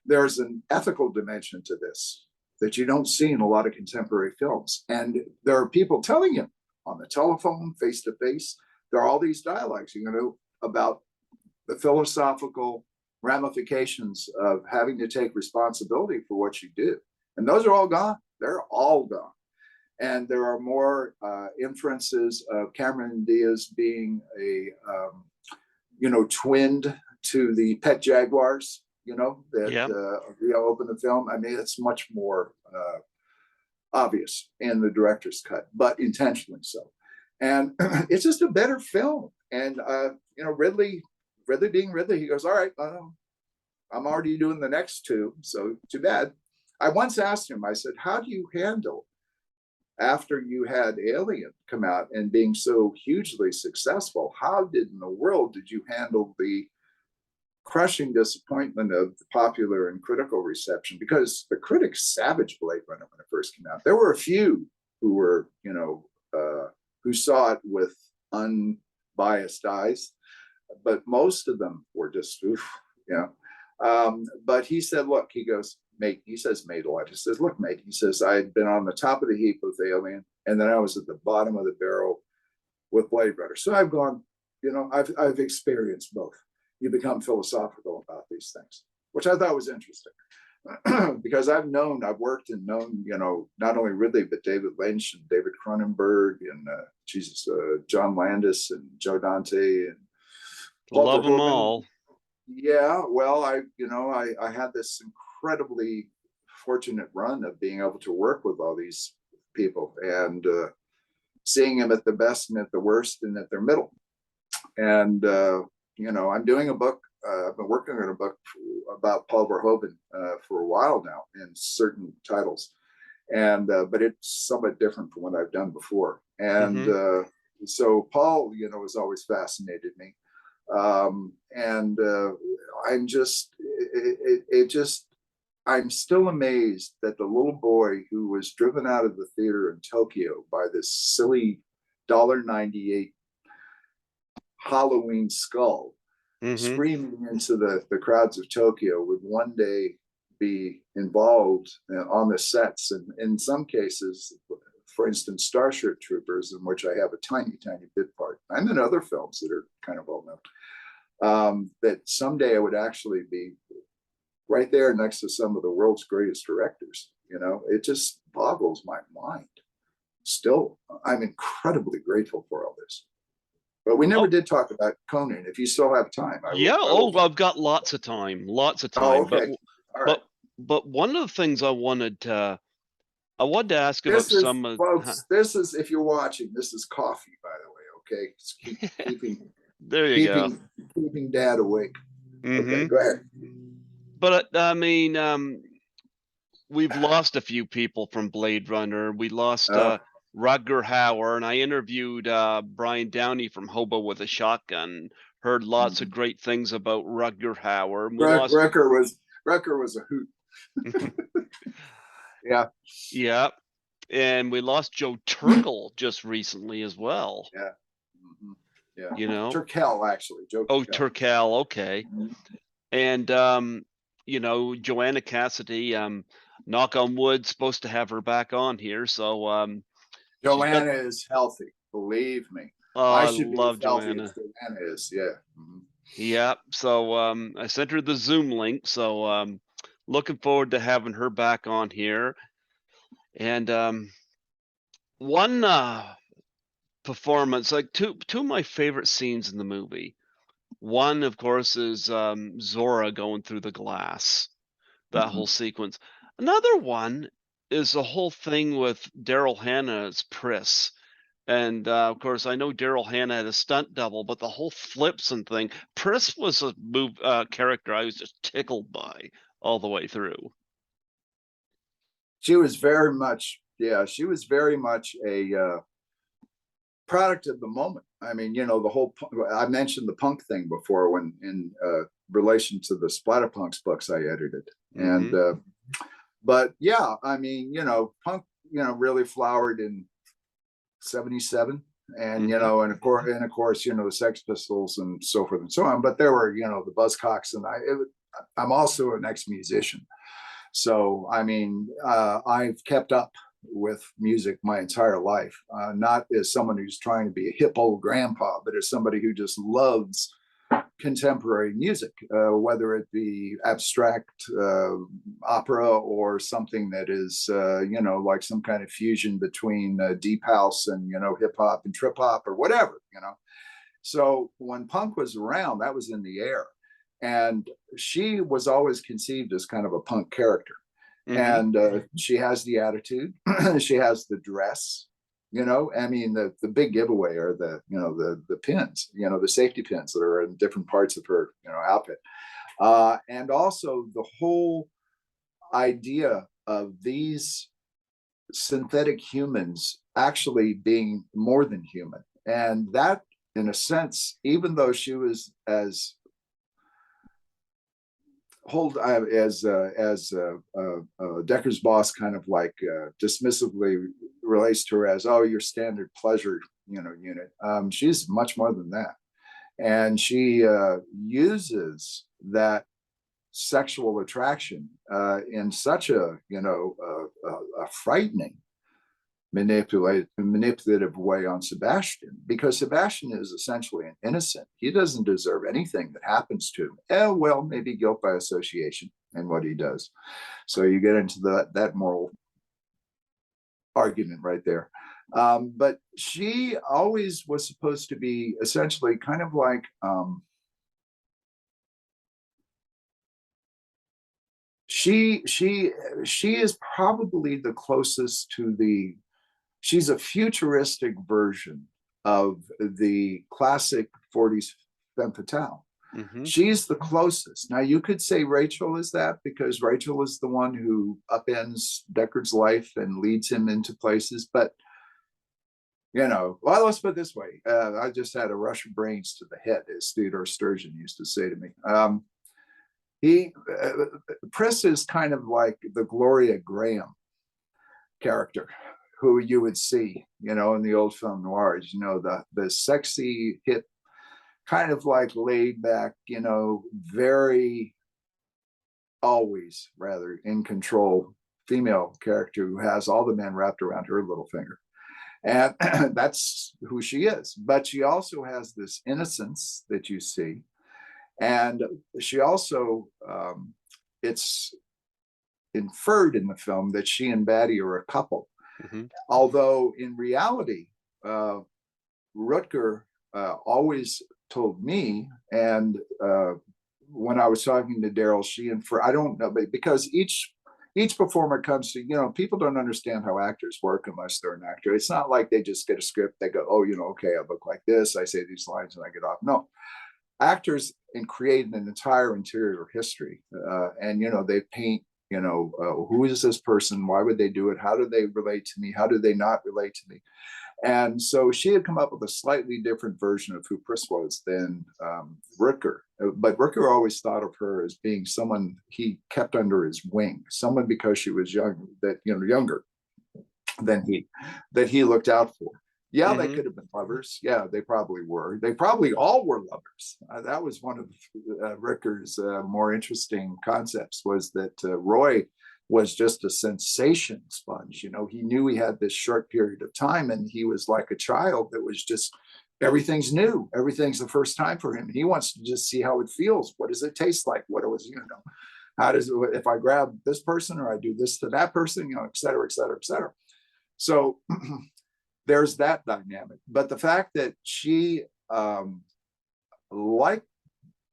there's an ethical dimension to this that you don't see in a lot of contemporary films. And there are people telling him on the telephone, face to face. There are all these dialogues, about the philosophical ramifications of having to take responsibility for what you do. And those are all gone. They're all gone. And there are more inferences of Cameron Diaz being twinned to the pet jaguars, that open the film. I mean, it's much more obvious in the director's cut, but intentionally so. And it's just a better film. And Ridley being Ridley, he goes, all right, I'm already doing the next two, so too bad. I once asked him, I said, how do you handle, after you had Alien come out and being so hugely successful, how in the world did you handle the crushing disappointment of the popular and critical reception? Because the critics savaged Blade Runner when it first came out. There were a few who were, who saw it with unbiased eyes, but most of them were just, but he said, look, he goes, mate, he says, mate a lot. He says, look, mate, he says, I'd been on the top of the heap with Alien, and then I was at the bottom of the barrel with Blade Runner. So I've gone, I've experienced both. You become philosophical about these things, which I thought was interesting. because I've worked and known, not only Ridley, but David Lynch and David Cronenberg and John Landis and Joe Dante and Paul Love them Verhoeven. all. Yeah, well, I had this incredibly fortunate run of being able to work with all these people and seeing them at the best and at the worst and at their middle. And I'm doing a book. I've been working on a book about Paul Verhoeven for a while now in certain titles, and but it's somewhat different from what I've done before. And so Paul, has always fascinated me, and I'm still amazed that the little boy who was driven out of the theater in Tokyo by this silly $1.98 Halloween skull screaming into the crowds of Tokyo would one day be involved on the sets, and in some cases, for instance, Starship Troopers, in which I have a tiny bit part. I'm in other films that are kind of well known. That someday I would actually be right there next to some of the world's greatest directors. It just boggles my mind. Still, I'm incredibly grateful for all this. But we never did talk about Conan. If you still have time, I've got lots of time. Oh, okay. But one of the things I wanted to ask about some of folks. This is, if you're watching, this is coffee, by the way. Okay, it's keeping Dad awake. Okay, go ahead. But I mean, we've lost a few people from Blade Runner. We lost Rutger Hauer, and I interviewed Brian Downey from Hobo with a Shotgun. Heard lots of great things about Rutger Hauer. Rutger was a hoot. Yeah, and we lost Joe Turkel just recently as well. Yeah. Turkel, actually. Turkel. Okay. And Joanna Cassidy. Knock on wood, supposed to have her back on here. So Joanna is healthy, believe me. I love Joanna. Joanna is, yeah. Yeah. So I sent her the Zoom link. So looking forward to having her back on here. And one performance, like two of my favorite scenes in the movie. One, of course, is Zora going through the glass. That whole sequence. Another one is the whole thing with Daryl Hannah as Pris. And of course, I know Daryl Hannah had a stunt double, but the whole flips and thing, Pris was a character I was just tickled by all the way through. She was very much a product of the moment. I mean, I mentioned the punk thing before when in relation to the Splatterpunks books I edited. And but yeah, I mean, punk, really flowered in 77, and and of course, the Sex Pistols and so forth and so on. But there were, the Buzzcocks, and I'm also an ex-musician, so I mean, I've kept up with music my entire life, not as someone who's trying to be a hip old grandpa, but as somebody who just loves contemporary music, whether it be abstract opera or something that is, like some kind of fusion between deep house and, hip hop and trip hop or whatever, So when punk was around, that was in the air. And she was always conceived as kind of a punk character. And she has the attitude, she has the dress, I mean, the big giveaway are the pins, the safety pins that are in different parts of her, outfit. And also the whole idea of these synthetic humans actually being more than human. And that, in a sense, even though she was as Decker's boss kind of like dismissively relates to her as, oh, your standard pleasure, unit. She's much more than that, and she uses that sexual attraction in such a frightening, manipulative way on Sebastian, because Sebastian is essentially an innocent. He doesn't deserve anything that happens to him. Well, maybe guilt by association, in what he does. So you get into that moral argument right there. But she always was supposed to be essentially kind of like she is probably the closest to she's a futuristic version of the classic 40s femme fatale. Mm-hmm. She's the closest. Now you could say Rachel is that, because Rachel is the one who upends Deckard's life and leads him into places. But well, let's put it this way. I just had a rush of brains to the head, as Theodore Sturgeon used to say to me. Pris is kind of like the Gloria Graham character who you would see, in the old film noirs, the sexy, hip, kind of like laid back, very always rather in control female character who has all the men wrapped around her little finger. And that's who she is. But she also has this innocence that you see. And she also, it's inferred in the film that she and Batty are a couple. Mm-hmm. Although in reality, Rutger always told me, and when I was talking to Daryl Sheehan, I don't know, because each performer comes to, people don't understand how actors work unless they're an actor. It's not like they just get a script, they go, oh, okay, I look like this, I say these lines and I get off. No, actors create an entire interior history, and they paint, who is this person, why would they do it, how do they relate to me, how do they not relate to me. And so she had come up with a slightly different version of who Pris was than Rutger. But Rutger always thought of her as being someone he kept under his wing, someone because she was young, younger than he, that he looked out for. Yeah, Mm-hmm. They could have been lovers. Yeah, they probably were. They probably all were lovers. That was one of Rutger's more interesting concepts, was that Roy was just a sensation sponge. He knew he had this short period of time, and he was like a child that was just, everything's new. Everything's the first time for him. He wants to just see how it feels. What does it taste like? What was, how does it, if I grab this person or I do this to that person, et cetera, et cetera, et cetera. So there's that dynamic. But the fact that she, like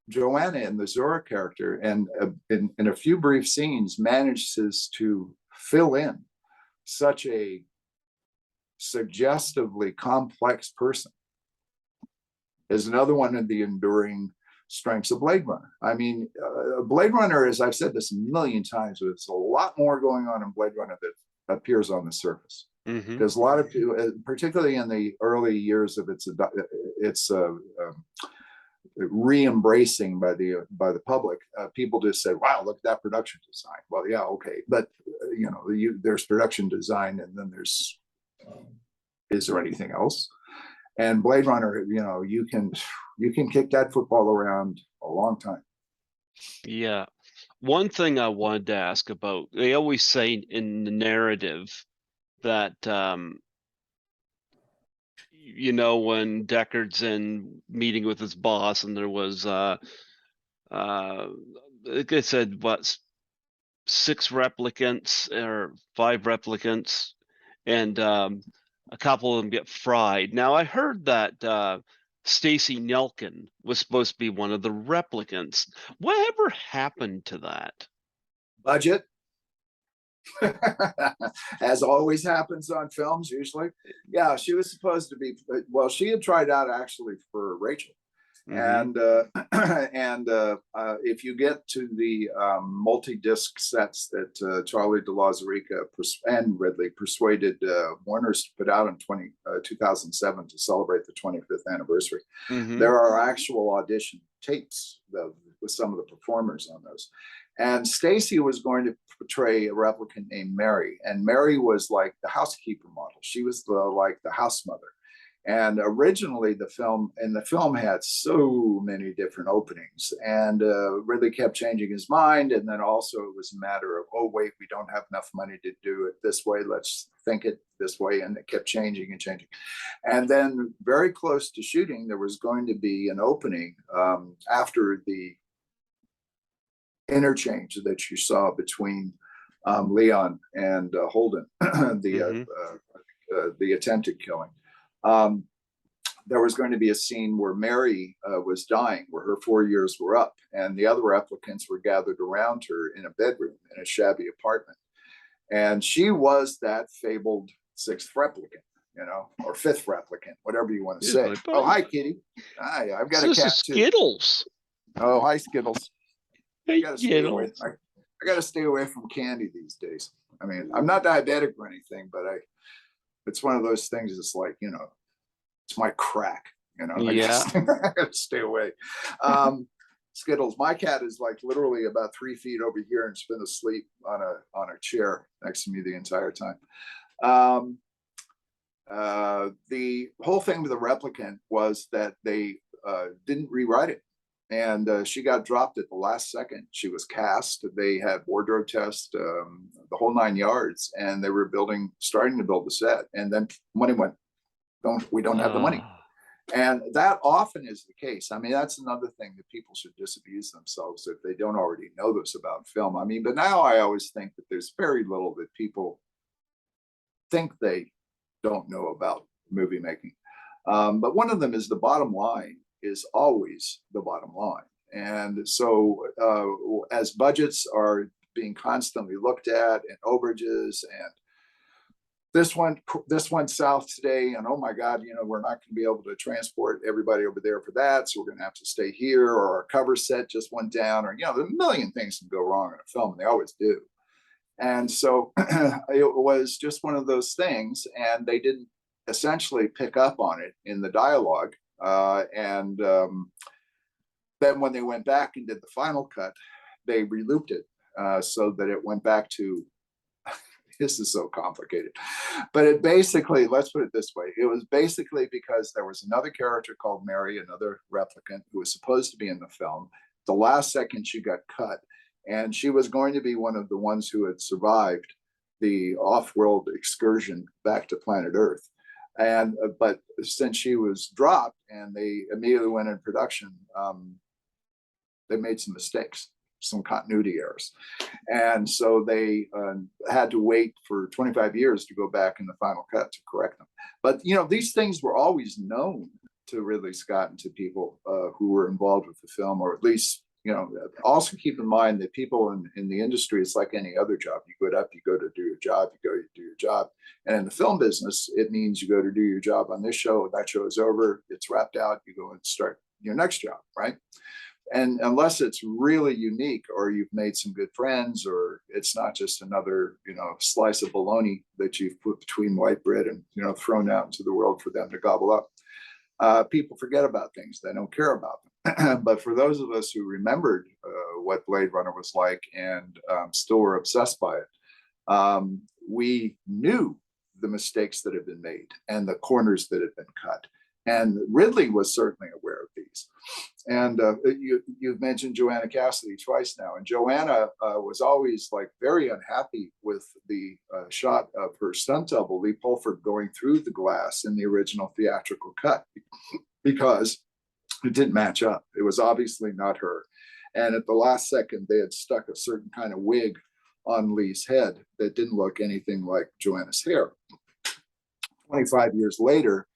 Joanna in the Zora character, and in a few brief scenes manages to fill in such a suggestively complex person, is another one of the enduring strengths of Blade Runner. I mean, Blade Runner, as I've said this a million times, there's a lot more going on in Blade Runner that appears on the surface. Mm-hmm. Because a lot of people, particularly in the early years of its re-embracing by the public, people just said, wow, look at that production design. Well, yeah, okay, but there's production design, and then there's is there anything else? And Blade Runner, you can kick that football around a long time. Yeah. One thing I wanted to ask about, they always say in the narrative that when Deckard's in meeting with his boss, and there was like I said, what, 6 replicants or 5 replicants, and a couple of them get fried. Now I heard that Stacy Nelkin was supposed to be one of the replicants. Whatever happened to that? Budget. As always happens on films, usually. Yeah, she was supposed to be, well, she had tried out actually for Rachel. Mm-hmm. And if you get to the multi-disc sets that Charlie de Lauzirika and Ridley persuaded Warner's to put out in 2007 to celebrate the 25th anniversary, mm-hmm. There are actual audition tapes with some of the performers on those. And Stacy was going to portray a replicant named Mary, and Mary was like the housekeeper model. She was like the house mother. And originally the film had so many different openings, and Ridley kept changing his mind. And then also it was a matter of, oh, wait, we don't have enough money to do it this way. Let's think it this way. And it kept changing and changing. And then very close to shooting, there was going to be an opening after the interchange that you saw between Leon and Holden, the attempted killing. There was going to be a scene where Mary was dying, where her 4 years were up, and the other replicants were gathered around her in a bedroom in a shabby apartment. And she was that fabled sixth replicant, or fifth replicant, whatever you want to say. Oh, hi, Kitty. Hi, I've got a cat too. Skittles. Oh, hi, Skittles. I gotta stay away. I got to stay away from candy these days. I mean, I'm not diabetic or anything, but it's one of those things. It's like, it's my crack. Yeah. I got to stay away. Skittles. My cat is like literally about 3 feet over here and's been asleep on a chair next to me the entire time. The whole thing with the replicant was that they didn't rewrite it. And she got dropped at the last second. She was cast. They had wardrobe tests, the whole 9 yards, and they were starting to build the set. And then money went, we don't have the money. And that often is the case. I mean, that's another thing that people should disabuse themselves if they don't already know this about film. I mean, but now I always think that there's very little that people think they don't know about movie making. But one of them is the bottom line is always the bottom line. And so as budgets are being constantly looked at and overages and this went south today, and oh my God, we're not going to be able to transport everybody over there for that, so we're going to have to stay here, or our cover set just went down, or there's a million things can go wrong in a film, and they always do. And so it was just one of those things, and they didn't essentially pick up on it in the dialogue. And then when they went back and did the final cut, they relooped it so that it went back to this is so complicated. But it basically, let's put it this way, it was basically because there was another character called Mary, another replicant, who was supposed to be in the film. The last second she got cut, and she was going to be one of the ones who had survived the off-world excursion back to planet Earth. And but since she was dropped and they immediately went in production, they made some mistakes, some continuity errors. And so they had to wait for 25 years to go back in the final cut to correct them. But, these things were always known to Ridley Scott and to people who were involved with the film, or at least, also keep in mind that people in the industry, it's like any other job. You go up, you go to do your job, you do your job. And in the film business, it means you go to do your job on this show, that show is over, it's wrapped out, you go and start your next job, right? And unless it's really unique, or you've made some good friends, or it's not just another, slice of bologna that you've put between white bread and, thrown out into the world for them to gobble up, people forget about things. They don't care about them. But for those of us who remembered what Blade Runner was like and still were obsessed by it, we knew the mistakes that had been made and the corners that had been cut. And Ridley was certainly aware of these. And you've mentioned Joanna Cassidy twice now. And Joanna was always very unhappy with the shot of her stunt double, Lee Pulford, going through the glass in the original theatrical cut because it didn't match up. It was obviously not her. And at the last second, they had stuck a certain kind of wig on Lee's head that didn't look anything like Joanna's hair. 25 years later,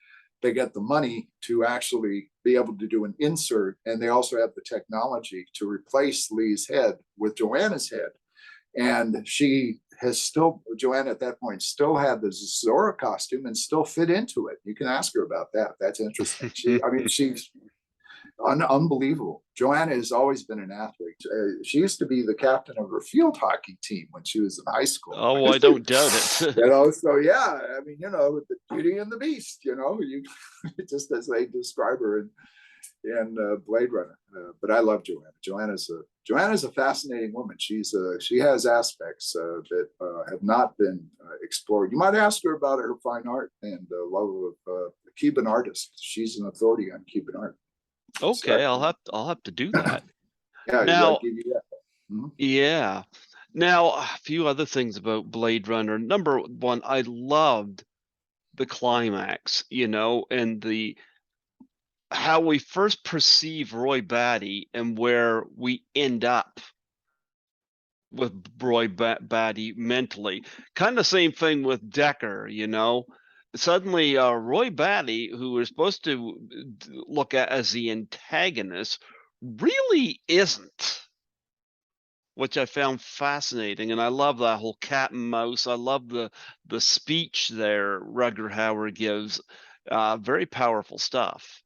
they get the money to actually be able to do an insert, and they also have the technology to replace Lee's head with Joanna's head. And Joanna at that point still had the Zora costume and still fit into it. You can ask her about that. That's interesting. She's unbelievable. Joanna has always been an athlete. She used to be the captain of her field hockey team when she was in high school. Oh, I don't doubt it. So yeah, with the Beauty and the Beast, just as they describe her in Blade Runner. But I love Joanna. Joanna's a fascinating woman. She has aspects that have not been explored. You might ask her about her fine art and love of Cuban artists. She's an authority on Cuban art. Okay, I'll have to do that. Yeah, now, give you that. Mm-hmm. Yeah. Now, a few other things about Blade Runner. Number one, I loved the climax, and how we first perceive Roy Batty and where we end up with Batty mentally. Kind of same thing with Decker, you know. Suddenly, Roy Batty, who we're supposed to look at as the antagonist, really isn't, which I found fascinating. And I love that whole cat and mouse. I love the speech there Rutger Hauer gives. Very powerful stuff.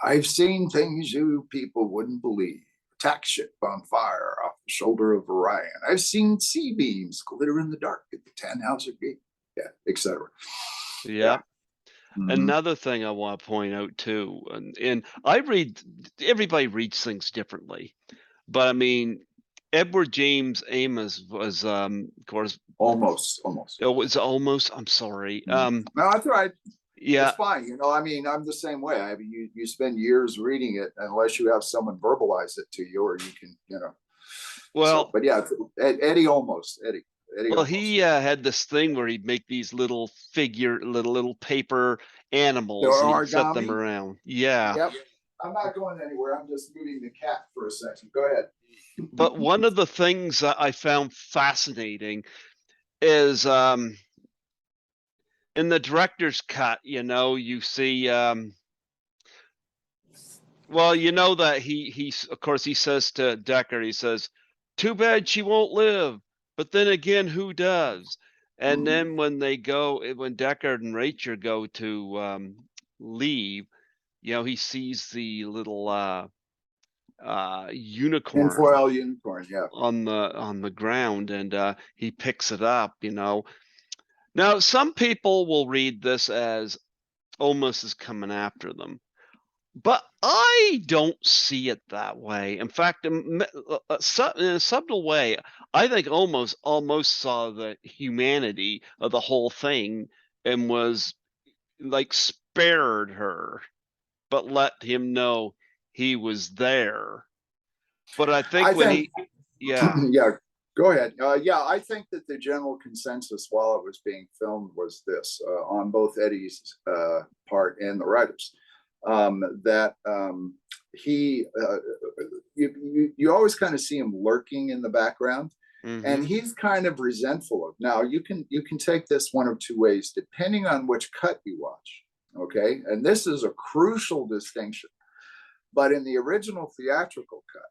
I've seen things you people wouldn't believe. Attack ship on fire off the shoulder of Orion. I've seen sea beams glitter in the dark at the Tannhauser Gate. Yeah, etc. Yeah. Yeah. Mm-hmm. Another thing I want to point out too, and everybody reads things differently, but I mean, Edward James Amos was, of course, Almost. it was almost. I'm sorry. No, that's right. It's Yeah. fine. I mean, I'm the same way. I mean, you spend years reading it unless you have someone verbalize it to you, or you can, So, Well, but yeah, Eddie almost. Eddie well, almost. he had this thing where he'd make these little little paper There animals, and are he'd set them origami. around. Yeah. Yep. I'm not going anywhere. I'm just moving the cat for a second. Go ahead. But one of the things that I found fascinating is, in the director's cut, you see, well, you know that he's of course he says to Decker, he says, "Too bad she won't live." But then again, who does? And then when Deckard and Rachel go to leave, he sees the little unicorn Tinfoil unicorn. Yeah. on the ground, and he picks it up. Now, some people will read this as almost as coming after them. But I don't see it that way. In fact, in a subtle way, I think almost saw the humanity of the whole thing and was like spared her, but let him know he was there. But I think I when think, yeah, yeah, go ahead. Yeah, I think that the general consensus while it was being filmed was this on both Eddie's part and the writers, that he, you always kind of see him lurking in the background. And mm-hmm, he's kind of resentful of. Now you can take this one of two ways depending on which cut you watch. Okay, and this is a crucial distinction. But in the original theatrical cut,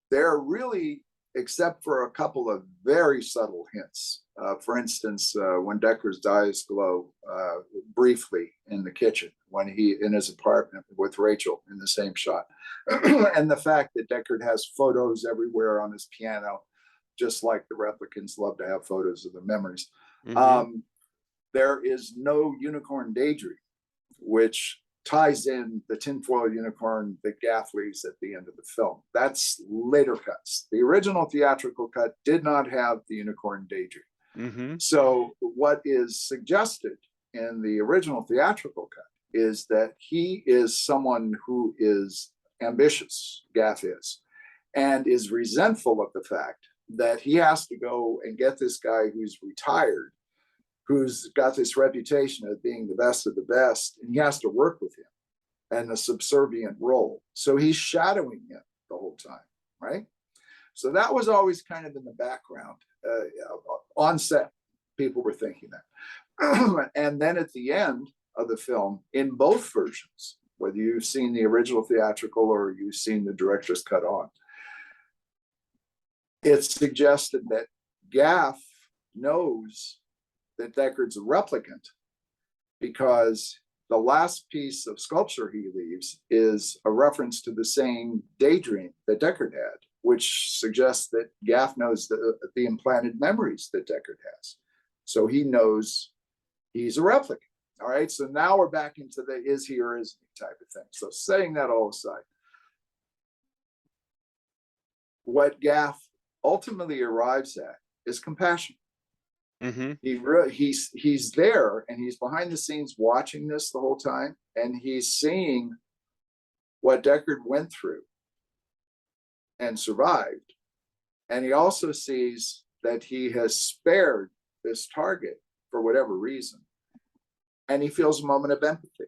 they're really, except for a couple of very subtle hints. For instance, when Decker's eyes glow briefly in the kitchen, when he in his apartment with Rachel in the same shot, and the fact that Deckard has photos everywhere on his piano, just like the replicants love to have photos of the memories. mm-hmm, There is no unicorn daydream, which ties in the tinfoil unicorn that Gaff leaves at the end of the film. That's later cuts. The original theatrical cut did not have the unicorn daydream. mm-hmm, So what is suggested in the original theatrical cut is that he is someone who is ambitious, Gaff is, and is resentful of the fact that he has to go and get this guy who's retired, who's got this reputation of being the best of the best, and he has to work with him and a subservient role. So he's shadowing him the whole time, right? So that was always kind of in the background. On set, people were thinking that. And then at the end of the film, in both versions, whether you've seen the original theatrical or you've seen the director's cut on, it's suggested that Gaff knows that Deckard's a replicant because the last piece of sculpture he leaves is a reference to the same daydream that Deckard had, which suggests that Gaff knows the implanted memories that Deckard has. So he knows he's a replicant. All right. So now we're back into the is he or isn't he type of thing. So setting that all aside, what Gaff ultimately arrives at is compassion. mm-hmm. He's there and he's behind the scenes watching this the whole time, and he's seeing what Deckard went through and survived, and he also sees that he has spared this target for whatever reason, and he feels a moment of empathy.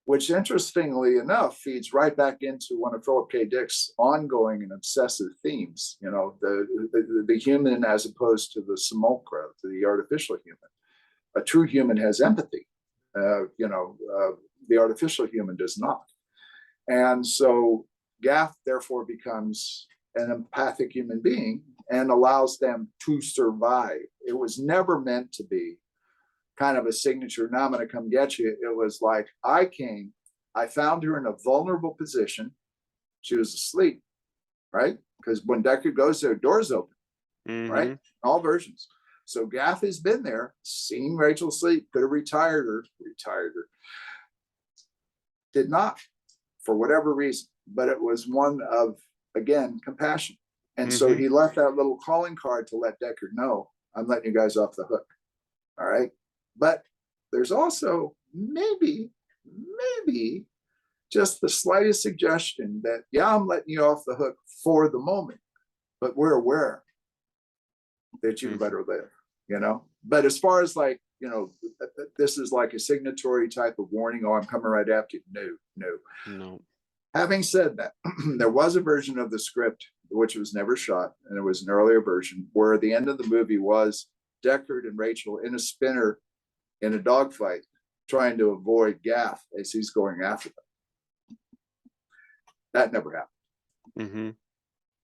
which interestingly enough feeds right back into one of Philip K. Dick's ongoing and obsessive themes, the human as opposed to the simulacra, to the artificial human. A true human has empathy. The artificial human does not. And so Gaff therefore becomes an empathic human being and allows them to survive. It was never meant to be kind of a signature, now I'm going to come get you. It was like, I found her in a vulnerable position. She was asleep, right? Because when Deckard goes there, doors open, right? All versions. So Gaff has been there, seen Rachel asleep, could have retired her, did not, for whatever reason. But it was one of, again, compassion. And so he left that little calling card to let Deckard know, I'm letting you guys off the hook. All right. But there's also maybe just the slightest suggestion that, yeah, I'm letting you off the hook for the moment, but we're aware that you better live, But as far as this is like a signatory type of warning, oh, I'm coming right after you. No. Having said that, there was a version of the script which was never shot, and it was an earlier version where the end of the movie was Deckard and Rachel in a spinner in a dogfight, trying to avoid Gaff as he's going after them. That never happened.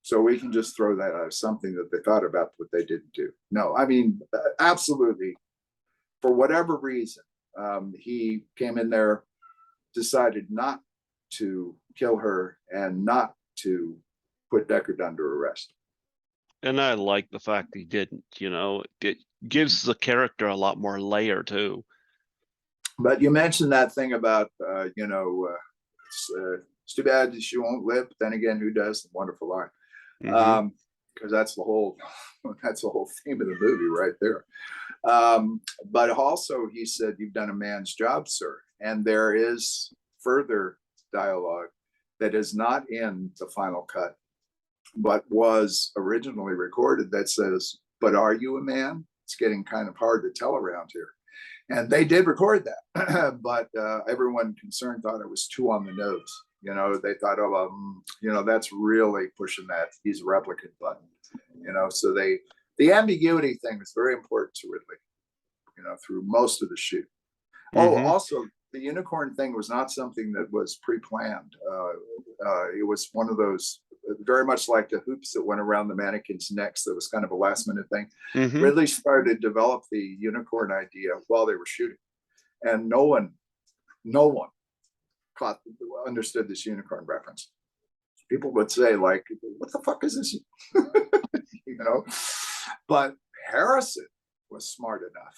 So we can just throw that out as something that they thought about, but they didn't do. No, I mean, absolutely. For whatever reason, he came in there, decided not to kill her and not to put Deckard under arrest. And I like the fact he didn't, it gives the character a lot more layer too. But you mentioned that thing about, it's too bad she won't live, but then again, who does? The wonderful line. Because that's the whole theme of the movie right there. But also he said, you've done a man's job, sir. And there is further dialogue that is not in the final cut, but was originally recorded that says, but are you a man? It's getting kind of hard to tell around here. And they did record that, but everyone concerned thought it was too on the nose. They thought, that's really pushing that he's a replicant button. So the ambiguity thing is very important to Ridley, through most of the shoot. Oh, also, the unicorn thing was not something that was pre-planned. It was one of those, very much like the hoops that went around the mannequins' necks. That was kind of a last-minute thing. Ridley started to develop the unicorn idea while they were shooting, and no one understood this unicorn reference. People would say, like, what the fuck is this? But Harrison was smart enough.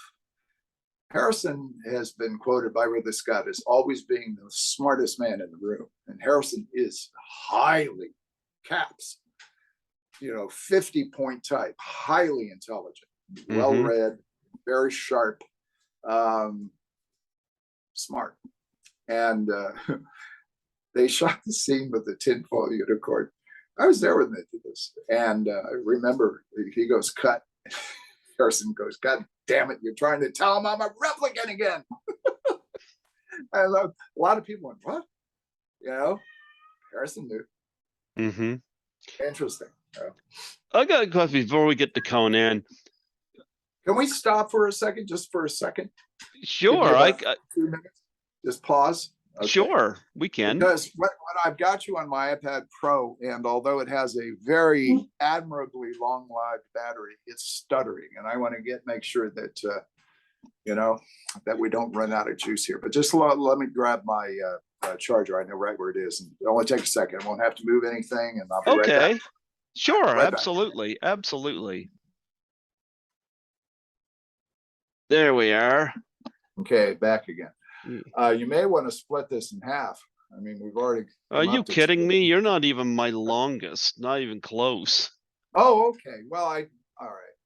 Harrison has bin quoted by Ridley Scott as always being the smartest man in the room. And Harrison is highly caps, 50-point type, highly intelligent, well-read, very sharp, smart. And they shot the scene with the tinfoil unicorn. I was there when they did this. And I remember he goes, cut. Harrison goes, God damn it, you're trying to tell him I'm a replicant again. I love a lot of people went, what? Harrison knew. Interesting. I got a question before we get to Conan. Can we stop for a second, just for a second? Sure. 2 minutes. Just pause. Okay. Sure, we can. Because what I've got you on my iPad Pro, and although it has a very admirably long-lived battery, it's stuttering, and I want to make sure that that we don't run out of juice here. But just let me grab my charger. I know right where it is, and it'll only take a second. I won't have to move anything, and I'll be right back. Sure, right absolutely, back. Absolutely. There we are. Okay, back again. You may want to split this in half. I mean, we've already. Are you kidding me? You're not even my longest. Not even close. Oh, okay. Well, all right.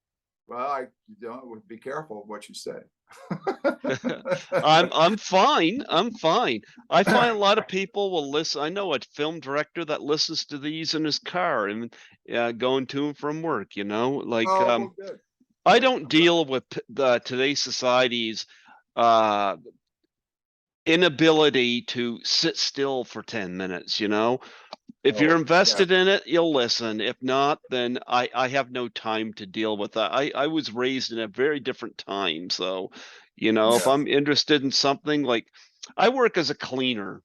Well, I don't be careful of what you say. I'm fine. I'm fine. I find a lot of people will listen. I know a film director that listens to these in his car and going to and from work. Good. I don't deal with today's society's inability to sit still for 10 minutes, you know? If you're Oh, yeah, invested in it, you'll listen. If not, then I have no time to deal with that. I was raised in a very different time. So, you know, if yeah. I'm interested in something like I work as a cleaner.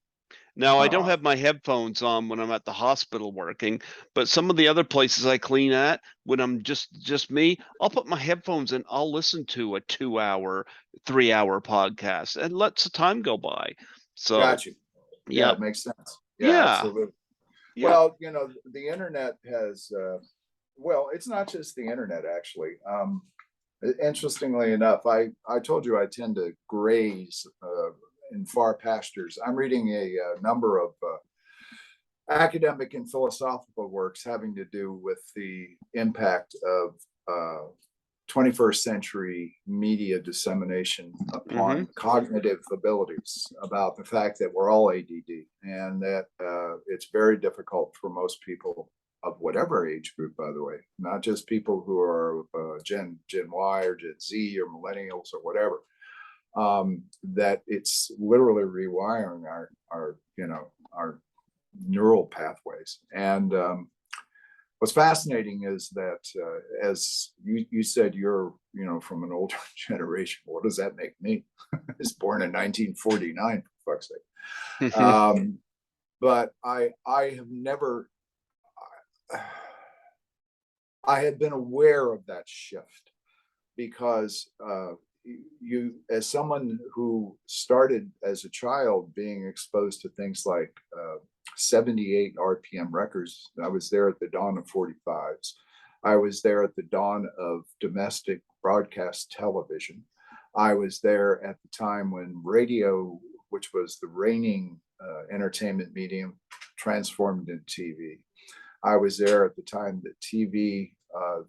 Now, I don't Uh, have my headphones on when I'm at the hospital working, but some of the other places I clean at, when I'm just me, I'll put my headphones in, I'll listen to a 2 hour, 3 hour podcast and let the time go by. So, got you. Yeah, yep, it makes sense. Yeah, yeah, absolutely. yep. Well, the internet has, well, it's not just the internet, actually. Interestingly enough, I told you I tend to graze in far pastures. I'm reading a number of academic and philosophical works having to do with the impact of 21st century media dissemination Mm-hmm. upon cognitive abilities, about the fact that we're all ADD, and that it's very difficult for most people of whatever age group, by the way, not just people who are Gen Y or Gen Z or millennials or whatever, that it's literally rewiring our neural pathways. And what's fascinating is that, as you said, you're from an older generation. What does that make me? I was born in 1949, for fuck's sake. But I have never. I had been aware of that shift because you, as someone who started as a child being exposed to things like 78 RPM records, I was there at the dawn of 45s. I was there at the dawn of domestic broadcast television. I was there at the time when radio, which was the reigning entertainment medium, transformed into TV. I was there at the time that TV,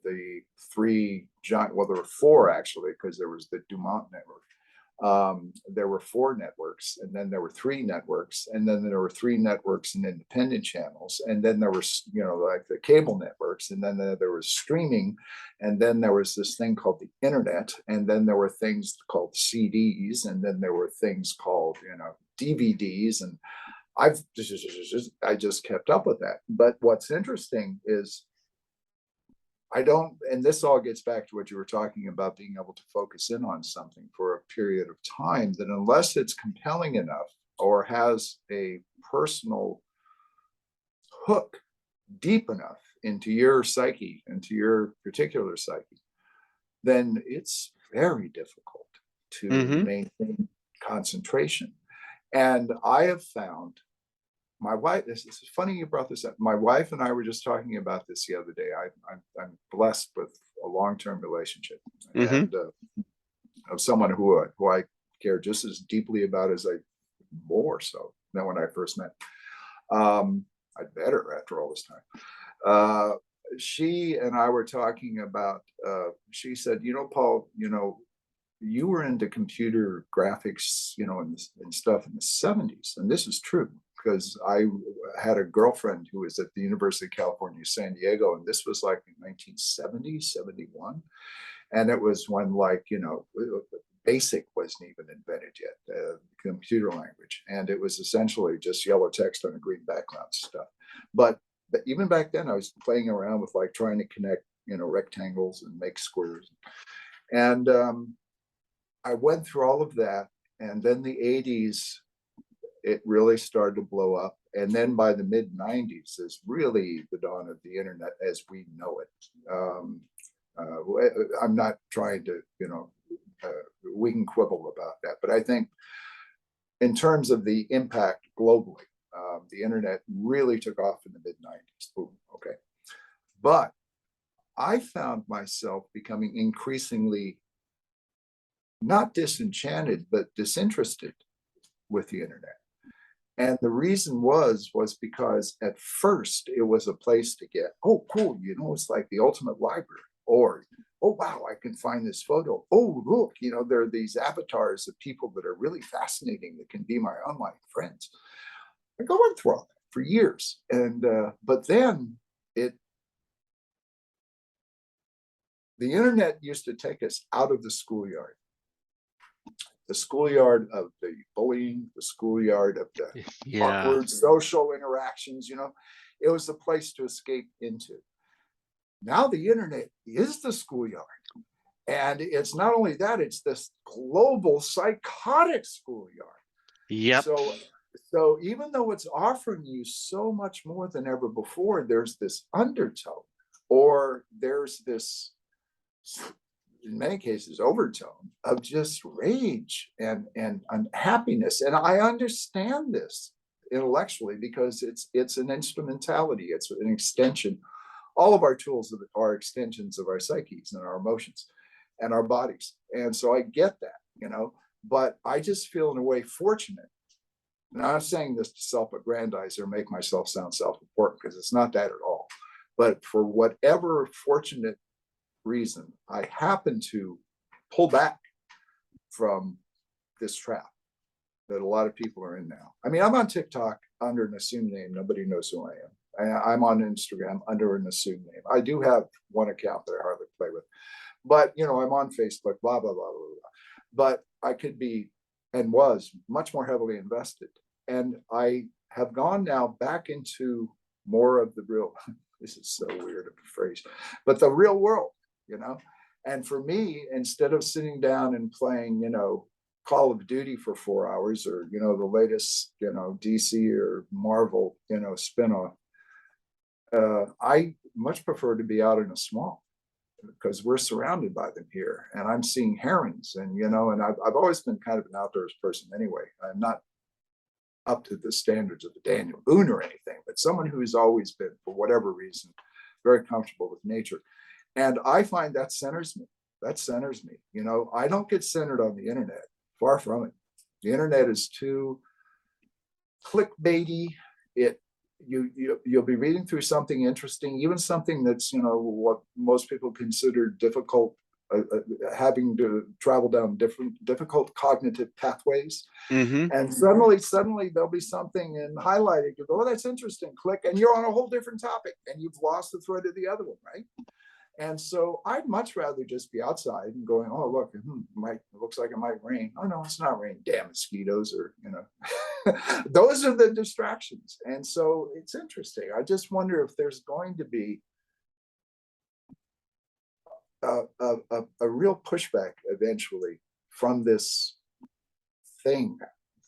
the three giant, well, there were four actually, because there was the Dumont network. There were four networks, and then there were three networks, and then there were three networks and independent channels, and then there was, like the cable networks, and then there was streaming, and then there was this thing called the internet, and then there were things called CDs, and then there were things called, DVDs, and I just kept up with that. But what's interesting is I don't, and this all gets back to what you were talking about, being able to focus in on something for a period of time, that unless it's compelling enough or has a personal hook deep enough into your psyche, into your particular psyche, then it's very difficult to Mm-hmm. maintain concentration. And I have found, my wife, this is funny you brought this up. My wife and I were just talking about this the other day. I'm blessed with a long-term relationship, Mm-hmm. and of someone who I care just as deeply about as I, more so than when I first met. I met her after all this time. She and I were talking about, she said, Paul, you were into computer graphics, and stuff in the 70s. And this is true because I had a girlfriend who was at the University of California, San Diego. And this was like in 1970, 71. And it was when, like, BASIC wasn't even invented yet, computer language. And it was essentially just yellow text on a green background stuff. But even back then, I was playing around with like trying to connect, rectangles and make squares. And I went through all of that, and then the 80s, it really started to blow up. And then by the mid 90s is really the dawn of the internet as we know it. I'm not trying to, we can quibble about that, but I think in terms of the impact globally, the internet really took off in the mid 90s. Boom, okay. But I found myself becoming increasingly not disenchanted, but disinterested with the internet. And the reason was because at first it was a place to get, oh, cool, it's like the ultimate library. Or, oh, wow, I can find this photo. Oh, look, there are these avatars of people that are really fascinating that can be my online friends. I go on through all that for years. And, but then the internet used to take us out of the schoolyard. the schoolyard of the bullying, the schoolyard of the Yeah. awkward social interactions, you know, it was a place to escape into. Now the internet is the schoolyard. And it's not only that, it's this global psychotic schoolyard. Yep. So even though it's offering you so much more than ever before, there's this undertone, or there's this, in many cases, overtone of just rage and unhappiness. And I understand this intellectually because it's an instrumentality, it's an extension. All of our tools are extensions of our psyches and our emotions and our bodies. And so I get that, you know, but I just feel in a way fortunate. And I'm not saying this to self-aggrandize or make myself sound self-important, because it's not that at all. But for whatever fortunate reason, I happen to pull back from this trap that a lot of people are in now. I mean, I'm on TikTok under an assumed name. Nobody knows who I am. I'm on Instagram under an assumed name. I do have one account that I hardly play with. But, you know, I'm on Facebook, blah, blah, blah, blah, blah. But I could be and was much more heavily invested. And I have gone now back into more of the real, this is so weird of a phrase, but the real world, you know? And for me, instead of sitting down and playing, you know, Call of Duty for 4 hours, or, you know, the latest, you know, DC or Marvel, you know, spinoff, I much prefer to be out in a swamp, because we're surrounded by them here, and I'm seeing herons, and, you know, and I've always been kind of an outdoors person anyway. I'm not up to the standards of a Daniel Boone or anything, but someone who's always been, for whatever reason, very comfortable with nature. And I find that centers me. That centers me. You know, I don't get centered on the internet. Far from it. The internet is too clickbaity. You'll be reading through something interesting, even something that's, you know, what most people consider difficult, having to travel down difficult cognitive pathways. Mm-hmm. And suddenly there'll be something and highlighted. You go, oh, that's interesting. Click, and you're on a whole different topic, and you've lost the thread of the other one, right? And so I'd much rather just be outside and going, oh, look, it looks like it might rain. Oh, no, it's not raining. Damn mosquitoes, or, you know, those are the distractions. And so it's interesting. I just wonder if there's going to be a real pushback eventually from this thing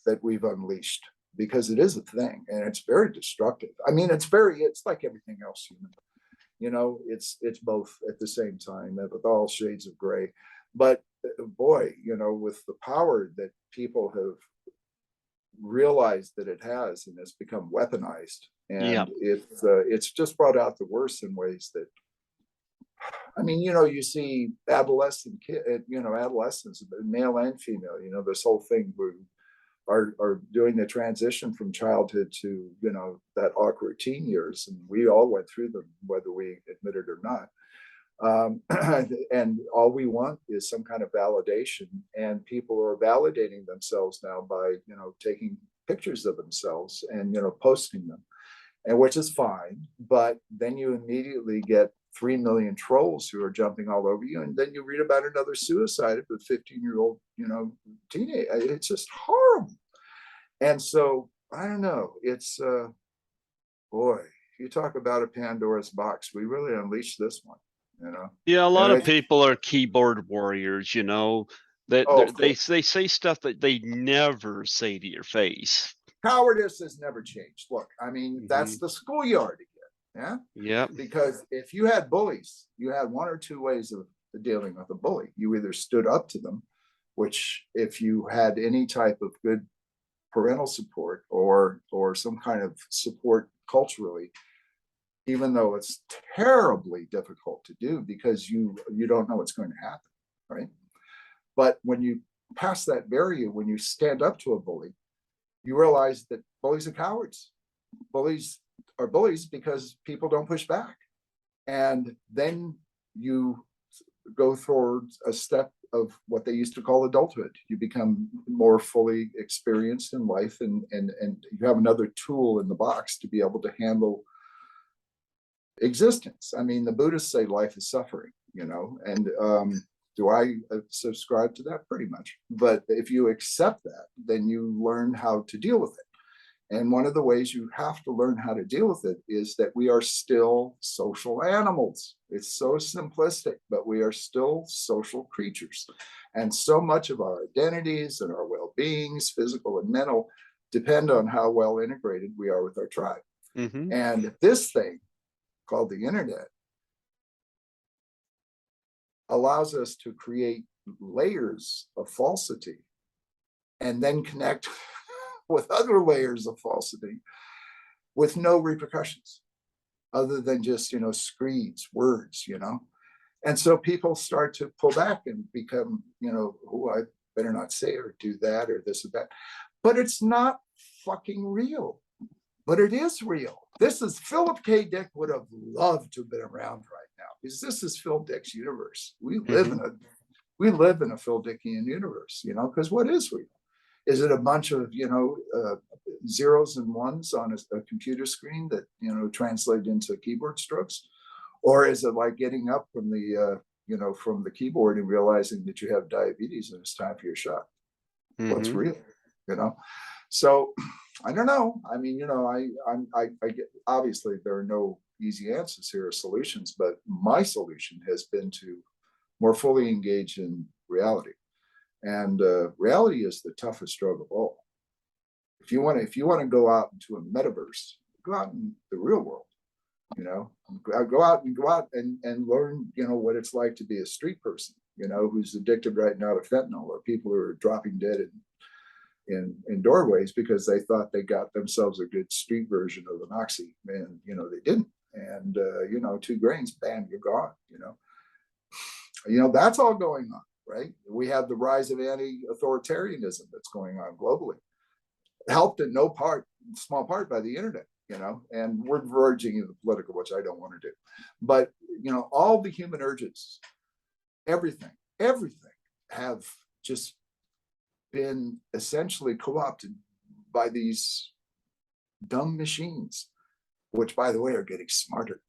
that we've unleashed, because it is a thing, and it's very destructive. I mean, it's like everything else human. You know, it's both at the same time, with all shades of gray. But boy, you know, with the power that people have realized that it has, and it's become weaponized, and it's just brought out the worst in ways that, I mean, you know, you see adolescents, male and female, you know, this whole thing where are doing the transition from childhood to, you know, that awkward teen years. And we all went through them, whether we admit it or not. And all we want is some kind of validation. And people are validating themselves now by, you know, taking pictures of themselves and, you know, posting them, and which is fine. But then you immediately get 3 million trolls who are jumping all over you, and then you read about another suicide of a 15-year-old, you know, teenager. It's just horrible. And so I don't know. It's boy, you talk about a Pandora's box. We really unleashed this one, you know. Yeah, a lot of people are keyboard warriors, you know, that they say stuff that they never say to your face. Cowardice has never changed. Look, I mean, that's the schoolyard again. Yeah. Yeah. Because if you had bullies, you had one or two ways of dealing with a bully. You either stood up to them, which, if you had any type of good parental support or some kind of support culturally, even though it's terribly difficult to do because you don't know what's going to happen, right? But when you pass that barrier, when you stand up to a bully, you realize that bullies are cowards. Bullies are bullies because people don't push back. And then you go towards a step of what they used to call adulthood. You become more fully experienced in life, and you have another tool in the box to be able to handle existence. I mean, the Buddhists say life is suffering, you know, and Do I subscribe to that? Pretty much. But if you accept that, then you learn how to deal with it. And one of the ways you have to learn how to deal with it is that we are still social animals. It's so simplistic, but we are still social creatures. And so much of our identities and our well-beings, physical and mental, depend on how well integrated we are with our tribe. Mm-hmm. And this thing called the internet allows us to create layers of falsity and then connect with other layers of falsity with no repercussions other than just, screeds, words, And so people start to pull back and become, oh, I better not say or do that or this or that. But it's not fucking real. But it is real. This is Philip K. Dick would have loved to have been around right now because this is Phil Dick's universe. We live in a Phil Dickian universe, because what is real? Is it a bunch of zeros and ones on a computer screen that translate into keyboard strokes, or is it like getting up from the keyboard and realizing that you have diabetes and it's time for your shot? Mm-hmm. What's real? So I don't know. I mean, I get, obviously there are no easy answers here or solutions, but my solution has been to more fully engage in reality. And reality is the toughest drug of all. If you want to go out into a metaverse, go out in the real world, go out and learn, what it's like to be a street person, who's addicted right now to fentanyl, or people who are dropping dead in doorways because they thought they got themselves a good street version of an oxy, and they didn't. And 2 grains, bam, you're gone. That's all going on, right? We have the rise of anti-authoritarianism that's going on globally, helped in small part by the internet, and we're verging into the political, which I don't want to do. But all the human urges, everything have just been essentially co-opted by these dumb machines, which, by the way, are getting smarter,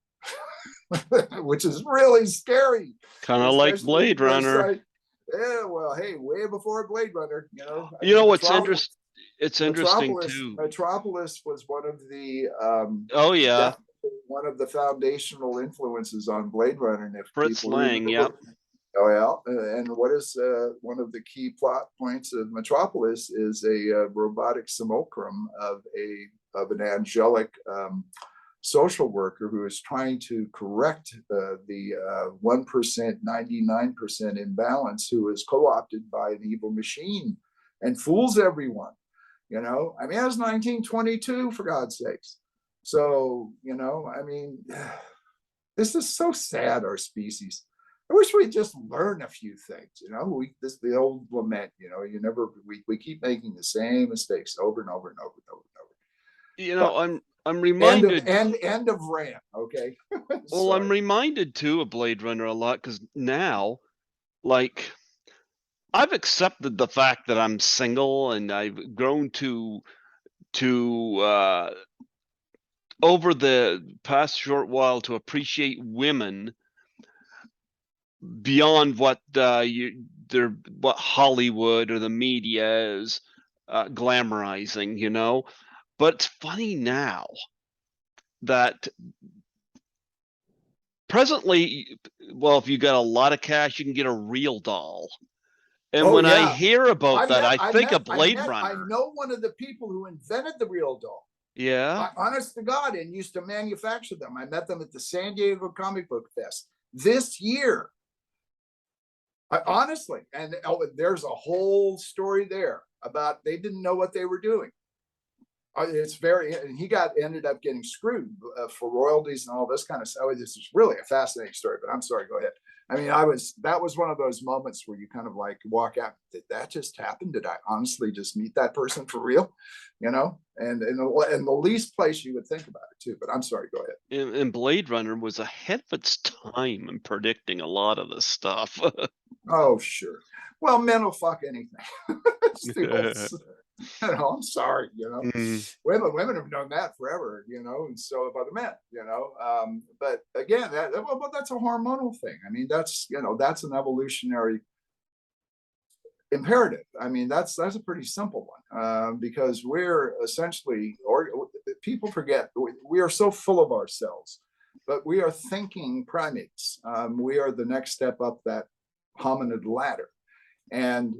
which is really scary. Kind of like Blade Runner. Yeah, well, hey, way before Blade Runner, What's interesting? It's interesting too. Metropolis was one of the one of the foundational influences on Blade Runner. And if Fritz Lang, yep. Oh yeah, and what is one of the key plot points of Metropolis is a robotic simulacrum of an angelic social worker who is trying to correct the 1%, 99% imbalance, who is co-opted by an evil machine and fools everyone. I mean, that was 1922, for God's sakes. So, this is so sad, our species. I wish we'd just learn a few things, the old lament, we keep making the same mistakes over and over and over and over and over. I'm reminded. End of rant, okay? Well, I'm reminded too of Blade Runner a lot because now, like, I've accepted the fact that I'm single, and I've grown to over the past short while to appreciate women beyond what what Hollywood or the media is glamorizing, But it's funny now that presently, well, if you got a lot of cash, you can get a real doll. And when I hear about that, I think of Blade Runner. I know one of the people who invented the real doll. Yeah. Honest to God, and used to manufacture them. I met them at the San Diego Comic Book Fest this year. Honestly, and there's a whole story there about they didn't know what they were doing. And he ended up getting screwed for royalties and all this kind of stuff. This is really a fascinating story, but I'm sorry, go ahead. I mean, that was one of those moments where you kind of like walk out, did that just happen? Did I honestly just meet that person for real? And in the least place you would think about it too, but I'm sorry, go ahead. And Blade Runner was ahead of its time in predicting a lot of this stuff. Oh, sure. Well, men will fuck anything. I'm sorry, Mm. women have known that forever, and so about the men, but again, that's a hormonal thing. I mean, that's an evolutionary imperative. I mean, that's a pretty simple one, because we're essentially, or people forget, we are so full of ourselves, but we are thinking primates. We are the next step up that hominid ladder, and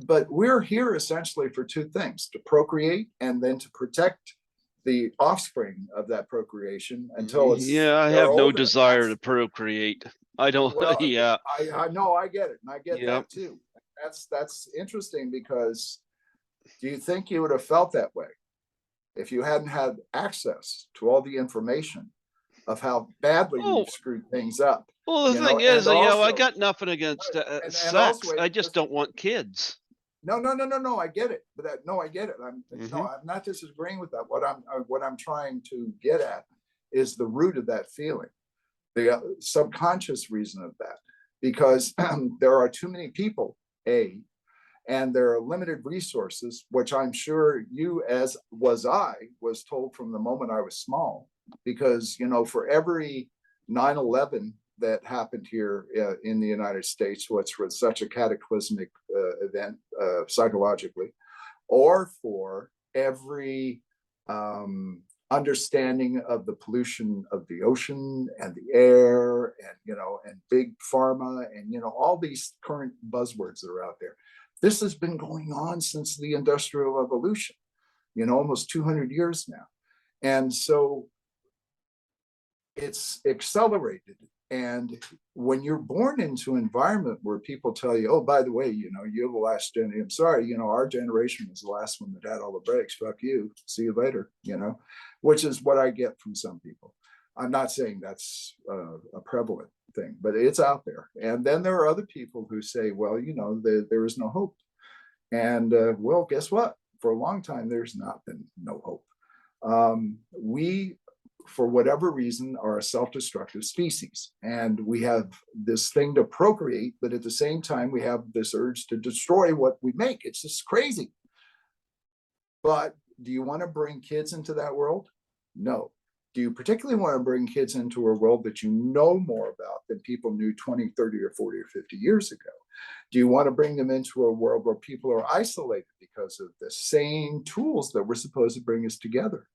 but we're here essentially for two things: to procreate and then to protect the offspring of that procreation until Yeah, I they're have no old enough. desire to procreate. I don't. Well, Yeah. I know, I get it, and I get Yep. that too. That's interesting, because do you think you would have felt that way if you hadn't had access to all the information of how badly Oh, we've screwed things up? well, the thing And is, I also, got nothing against and also, sex. I just don't want kids. no, I get it, but no, I get it. Hmm. I'm not disagreeing with that. What I'm trying to get at is the root of that feeling, the subconscious reason of that, because there are too many people, and there are limited resources, which I'm sure you, as was told from the moment I was small, because for every 9/11 that happened here in the United States, which was such a cataclysmic event psychologically, or for every understanding of the pollution of the ocean and the air, and big pharma, and all these current buzzwords that are out there. This has been going on since the Industrial Revolution, almost 200 years now. And so it's accelerated. And when you're born into an environment where people tell you, oh, by the way, you're the last generation. I'm sorry, our generation was the last one that had all the breaks. Fuck you. See you later, which is what I get from some people. I'm not saying that's a prevalent thing, but it's out there. And then there are other people who say, well, there is no hope. And well, guess what? For a long time, there's not been no hope. We, for whatever reason, are a self-destructive species, and we have this thing to procreate, but at the same time, we have this urge to destroy what we make. It's just crazy. But do you want to bring kids into that world? No. Do you particularly want to bring kids into a world that you know more about than people knew 20, 30, or 40, or 50 years ago? Do you want to bring them into a world where people are isolated because of the same tools that were supposed to bring us together?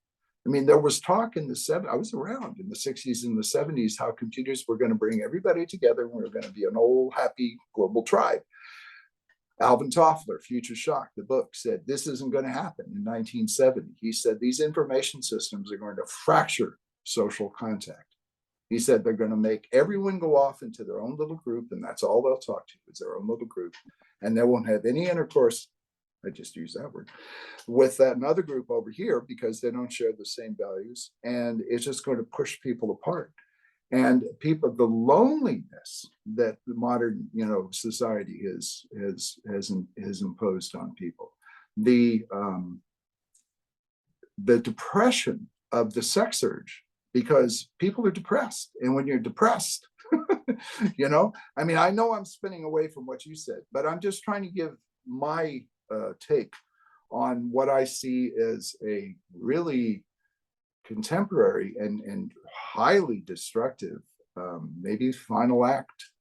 I mean, there was talk in the 70s, I was around in the 60s and the 70s, how computers were going to bring everybody together and we were going to be an old, happy global tribe. Alvin Toffler, Future Shock, the book, said this isn't going to happen in 1970. He said these information systems are going to fracture social contact. He said they're going to make everyone go off into their own little group, and that's all they'll talk to is their own little group, and they won't have any intercourse, I just use that word, with that another group over here because they don't share the same values, and it's just going to push people apart. And people, the loneliness that the modern, society has imposed on people, the depression of the sex urge, because people are depressed, and when you're depressed, I mean, I know I'm spinning away from what you said, but I'm just trying to give my take on what I see as a really contemporary and highly destructive, maybe final act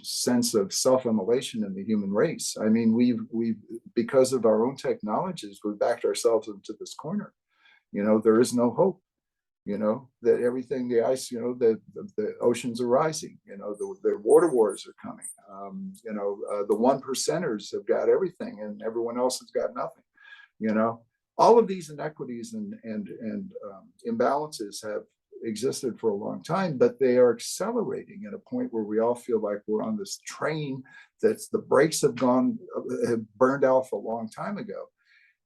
sense of self-immolation in the human race. I mean, we've because of our own technologies, we've backed ourselves into this corner. There is no hope. That everything, the ice, the oceans are rising. The water wars are coming. The one percenters have got everything, and everyone else has got nothing. All of these inequities and imbalances have existed for a long time, but they are accelerating at a point where we all feel like we're on this train that's the brakes have burned off a long time ago.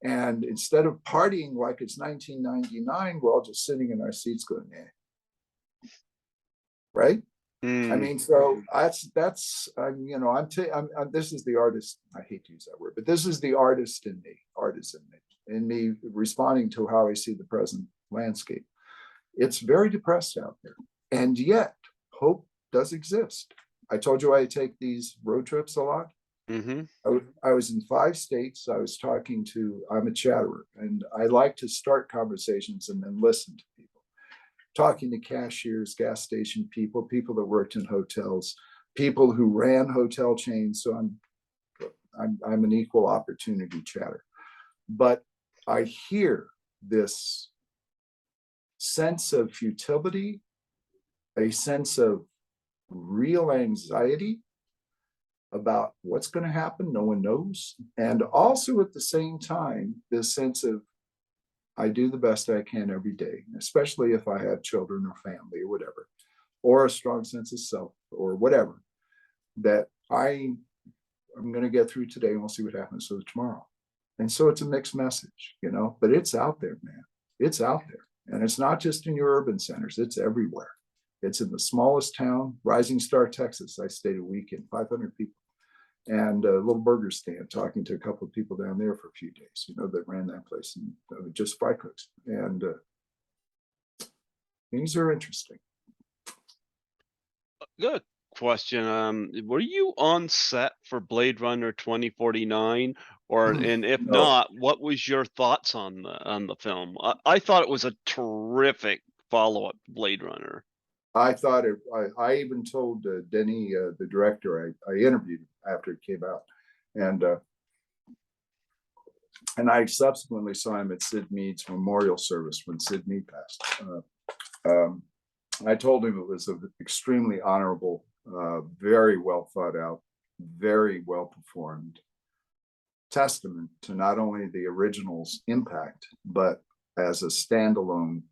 And instead of partying like it's 1999, we're all just sitting in our seats going, eh. Right? I mean, so that's this is the artist. I hate to use that word, but this is the artist in me responding to how I see the present landscape. It's very depressed out there, and yet hope does exist. I told you I take these road trips a lot. Mm-hmm. I was in 5 states. I'm a chatterer, and I like to start conversations and then listen to people, talking to cashiers, gas station people, people that worked in hotels, people who ran hotel chains. So I'm an equal opportunity chatter. But I hear this sense of futility, a sense of real anxiety about what's going to happen. No one knows. And also at the same time, this sense of I do the best I can every day, especially if I have children or family or whatever, or a strong sense of self or whatever, that I'm going to get through today and we'll see what happens with tomorrow. And so it's a mixed message, but it's out there, man. It's out there. And it's not just in your urban centers, it's everywhere. It's in the smallest town, Rising Star, Texas. I stayed a week in 500 people and a little burger stand, talking to a couple of people down there for a few days, that ran that place, and just fry cooks. And things are interesting. Good question. Were you on set for Blade Runner 2049, and if No, not, what was your thoughts on the film? I thought it was a terrific follow-up to Blade Runner. I thought it. I even told Denny, the director, I interviewed after it came out, and I subsequently saw him at Sid Mead's memorial service when Sid Mead passed. I told him it was an extremely honorable, very well thought out, very well performed testament to not only the original's impact, but as a standalone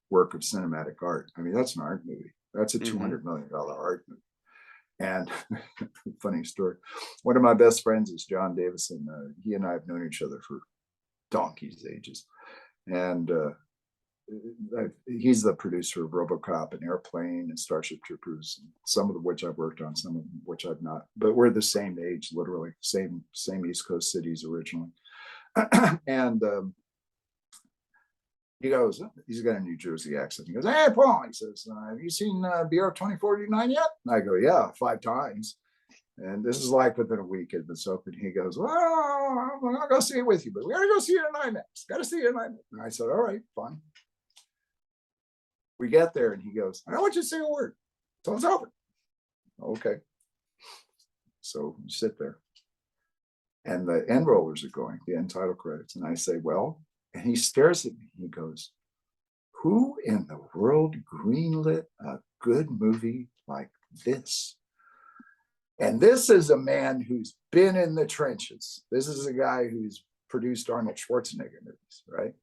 work of cinematic art. I mean, that's an art movie. That's a $200 million art movie. And funny story. One of my best friends is John Davison. He and I have known each other for donkey's ages. And he's the producer of RoboCop and Airplane and Starship Troopers, and some of which I've worked on, some of which I've not. But we're the same age, literally, same East Coast cities originally. And he goes, he's got a New Jersey accent. He goes, "Hey, Paul," he says, "have you seen BR 2049 yet?" And I go, "Yeah, 5 times." And this is like within a week of this open. He goes, "Well, I'm going to go see it with you, but we got to go see it in IMAX. Got to see it in IMAX." And I said, "All right, fine." We get there and he goes, "I don't want you to say a word till it's over." Okay. So you sit there and the end rollers are going, the end title credits. And I say, "Well," and he stares at me. He goes, "Who in the world greenlit a good movie like this?" And this is a man who's been in the trenches. This is a guy who's produced Arnold Schwarzenegger movies, right?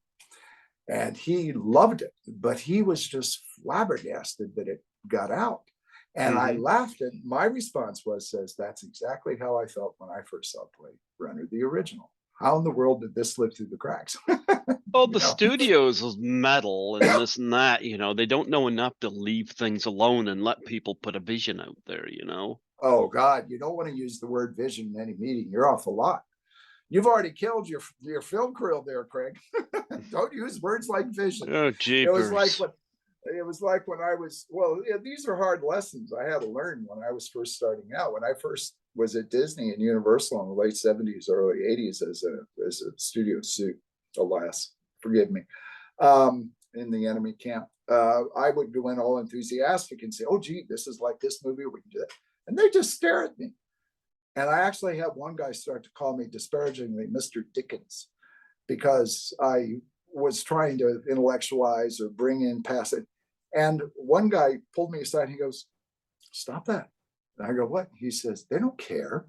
And he loved it, but he was just flabbergasted that it got out. And I laughed, and my response says, "That's exactly how I felt when I first saw Blade Runner, the original. How in the world did this slip through the cracks?" Well, the studios is metal and this and that, they don't know enough to leave things alone and let people put a vision out there, Oh God, you don't want to use the word vision in any meeting. You're off the lot. You've already killed your film career there, Craig. Don't use words like vision. Oh, jeepers. It was like when I was, well, yeah, these are hard lessons I had to learn when I was first starting out. When I first was at Disney and Universal in the late 70s, early 80s as a studio suit, alas, forgive me, in the enemy camp, I would go in all enthusiastic and say, "Oh, gee, this is like this movie, we can do that." And they just stare at me. And I actually had one guy start to call me disparagingly Mr. Dickens, because I was trying to intellectualize or bring in passage. And one guy pulled me aside and he goes, "Stop that." And I go, "What?" He says, "They don't care.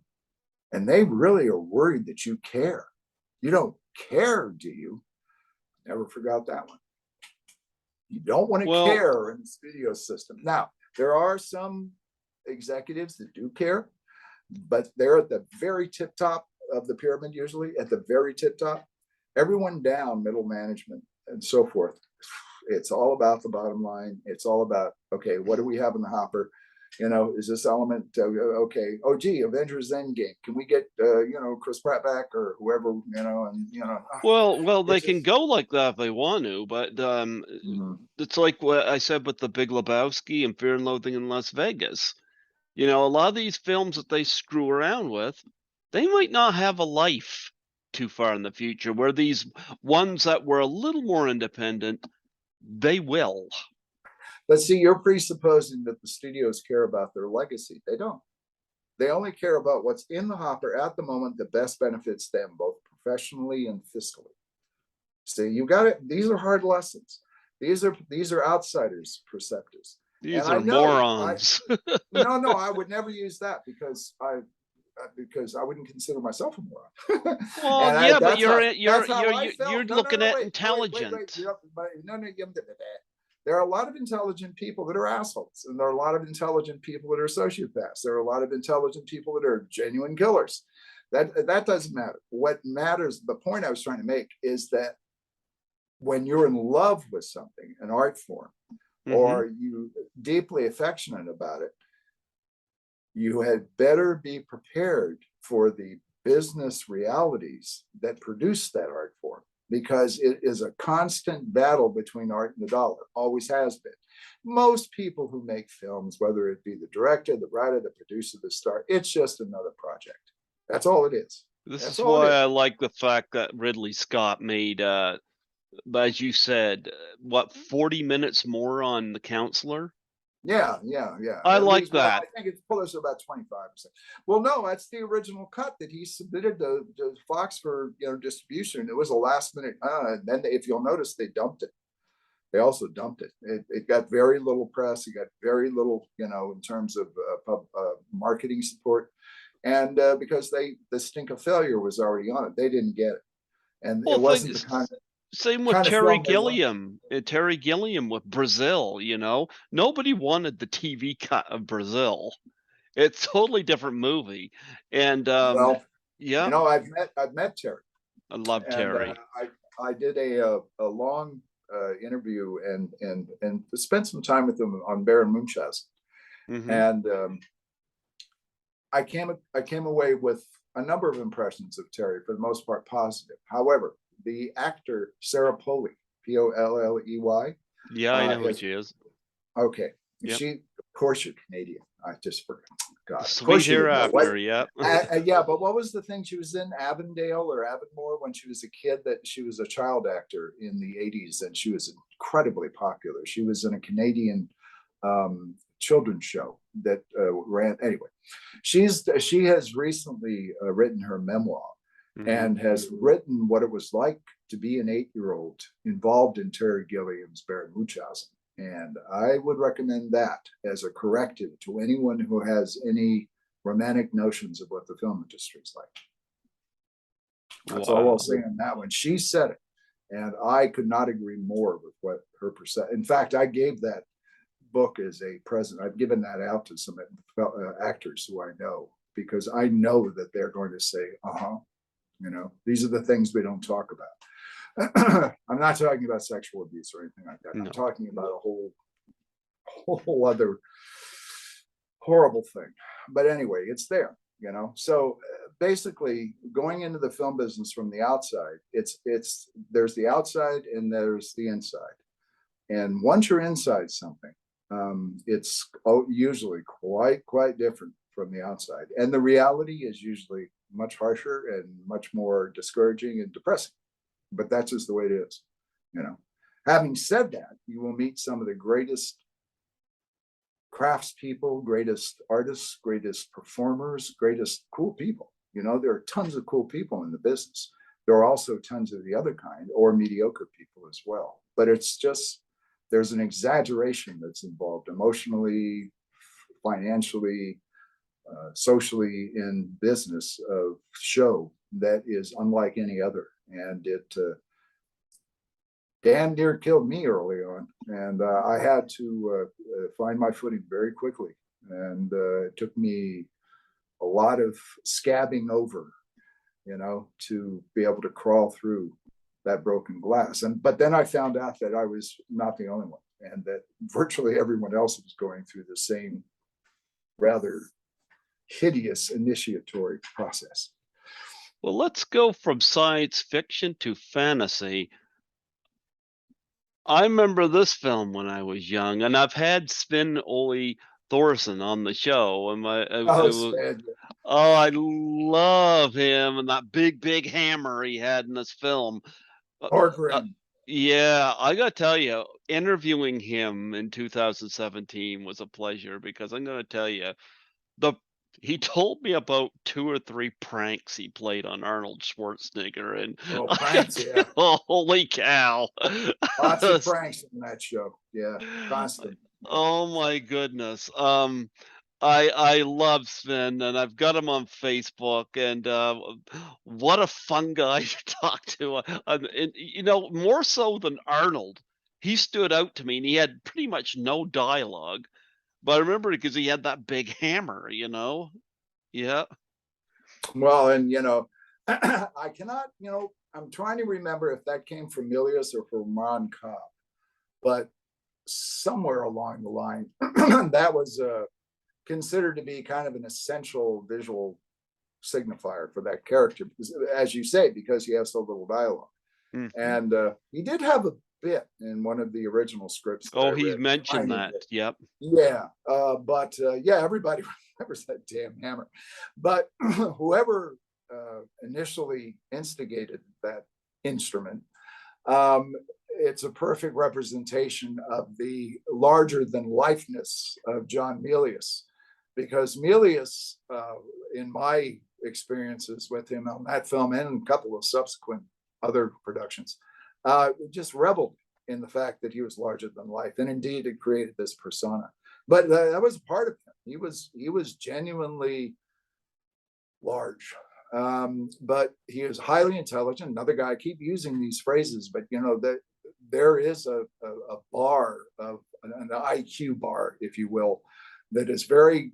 And they really are worried that you care. You don't care, do you?" Never forgot that one. You don't want to care in the studio system. Now, there are some executives that do care, but they're at the very tip top of the pyramid, usually at the very tip top. Everyone down, middle management and so forth, it's all about the bottom line. It's all about, okay, what do we have in the hopper? Is this element okay? Oh, gee, Avengers Endgame. Can we get Chris Pratt back or whoever? Well, they can go like that if they want to, but it's like what I said with the Big Lebowski and Fear and Loathing in Las Vegas. A lot of these films that they screw around with, they might not have a life too far in the future, where these ones that were a little more independent, they will. But see, you're presupposing that the studios care about their legacy. They don't. They only care about what's in the hopper at the moment that best benefits them, both professionally and fiscally. So you got it. These are hard lessons. These are outsiders' perceptives. These And are I know morons. no, I would never use that because I wouldn't consider myself a moron. Well, And yeah, but that's how I you're felt. No, looking at wait. intelligent. There are a lot of intelligent people that are assholes, and there are a lot of intelligent people that are sociopaths. There are a lot of intelligent people that are genuine killers. That doesn't matter. What matters, the point I was trying to make, is that when you're in love with something, an art form, or you deeply affectionate about it, you had better be prepared for the business realities that produce that art form, because it is a constant battle between art and the dollar, always has been. Most people who make films, whether it be the director, the writer, the producer, the star, it's just another project. That's all it is. This That's is all it why is. I like the fact that Ridley Scott made, as you said, what, 40 minutes more on The Counselor? Yeah. I At like least, well, that. I think it's close to about 25%. Well, no, that's the original cut that he submitted to Fox for distribution. It was a last minute. And then, if you'll notice, they dumped it. They also dumped it. It got very little press. It got very little, in terms of marketing support. And because the stink of failure was already on it, they didn't get it. And Well, it wasn't the kind of same with Terry film they wanted. Gilliam. Terry Gilliam with Brazil, nobody wanted the TV cut of Brazil. It's a totally different movie. And Well, yeah, I've met Terry, I love and Terry. I did a long interview and spent some time with him on Baron Munchausen, Hmm. and I came away with a number of impressions of Terry, for the most part positive. However, the actor Sarah Polley, Polley, Yeah, I know who is she is. okay. Yep. She, of course, you're Canadian. I just forgot. God, of Sweet course you would know. What? Hereafter, yep. Yeah, but what was the thing she was in? Avondale or Avonmore when she was a kid? That she was a child actor in the '80s, and she was incredibly popular. She was in a Canadian children's show that ran. Anyway, she has recently written her memoir, and has written what it was like to be an 8-year-old involved in Terry Gilliam's Baron Munchausen. And I would recommend that as a corrective to anyone who has any romantic notions of what the film industry is like. That's all I'll say on that one. She said it, and I could not agree more with what her percent. In fact, I gave that book as a present. I've given that out to some actors who I know, because I know that they're going to say, these are the things we don't talk about. I'm not talking about sexual abuse or anything like that. No. I'm talking about a whole other horrible thing. But anyway, it's there, So basically, going into the film business from the outside, there's the outside and there's the inside. And once you're inside something, it's usually quite different from the outside. And the reality is usually much harsher and much more discouraging and depressing. But that's just the way it is, Having said that, you will meet some of the greatest craftspeople, greatest artists, greatest performers, greatest cool people. There are tons of cool people in the business. There are also tons of the other kind, or mediocre people as well. But it's just, there's an exaggeration that's involved emotionally, financially, socially, in business of show that is unlike any other. And it damn near killed me early on. And I had to find my footing very quickly. And it took me a lot of scabbing over, to be able to crawl through that broken glass. But then I found out that I was not the only one, and that virtually everyone else was going through the same rather hideous initiatory process. Well, let's go from science fiction to fantasy. I remember this film when I was young, and I've had Sven Ole Thorson on the show, and Oh, Stan. oh, I love him and that big hammer he had in this film. Uh, uh, Orgrim. yeah, I gotta tell you, interviewing him in 2017 was a pleasure because I'm gonna tell you, the he told me about 2 or 3 pranks he played on Arnold Schwarzenegger, and Oh, I pranks, yeah. holy cow. Lots of pranks in that show. Yeah, constant. Oh my goodness. I love Sven, and I've got him on Facebook, and what a fun guy to talk to. And, you know, more so than Arnold. He stood out to me, and he had pretty much no dialogue. But I remember because he had that big hammer, you know? Yeah. Well, and I cannot, I'm trying to remember if that came from Milius or from Ron Cobb, but somewhere along the line, that was considered to be kind of an essential visual signifier for that character, because, as you say, because he has so little dialogue. Mhm. And he did have a bit in one of the original scripts that I Oh, he read, mentioned tiny that. bit. Yep. Yeah, but yeah, everybody remembers that damn hammer. But whoever initially instigated that instrument, it's a perfect representation of the larger than lifeness of John Milius, because Milius, in my experiences with him on that film and a couple of subsequent other productions, just reveled in the fact that he was larger than life, and indeed it created this persona. But that was part of him. He was genuinely large, but he is highly intelligent. Another guy, I keep using these phrases, but that there is a bar of an IQ bar, if you will, that is very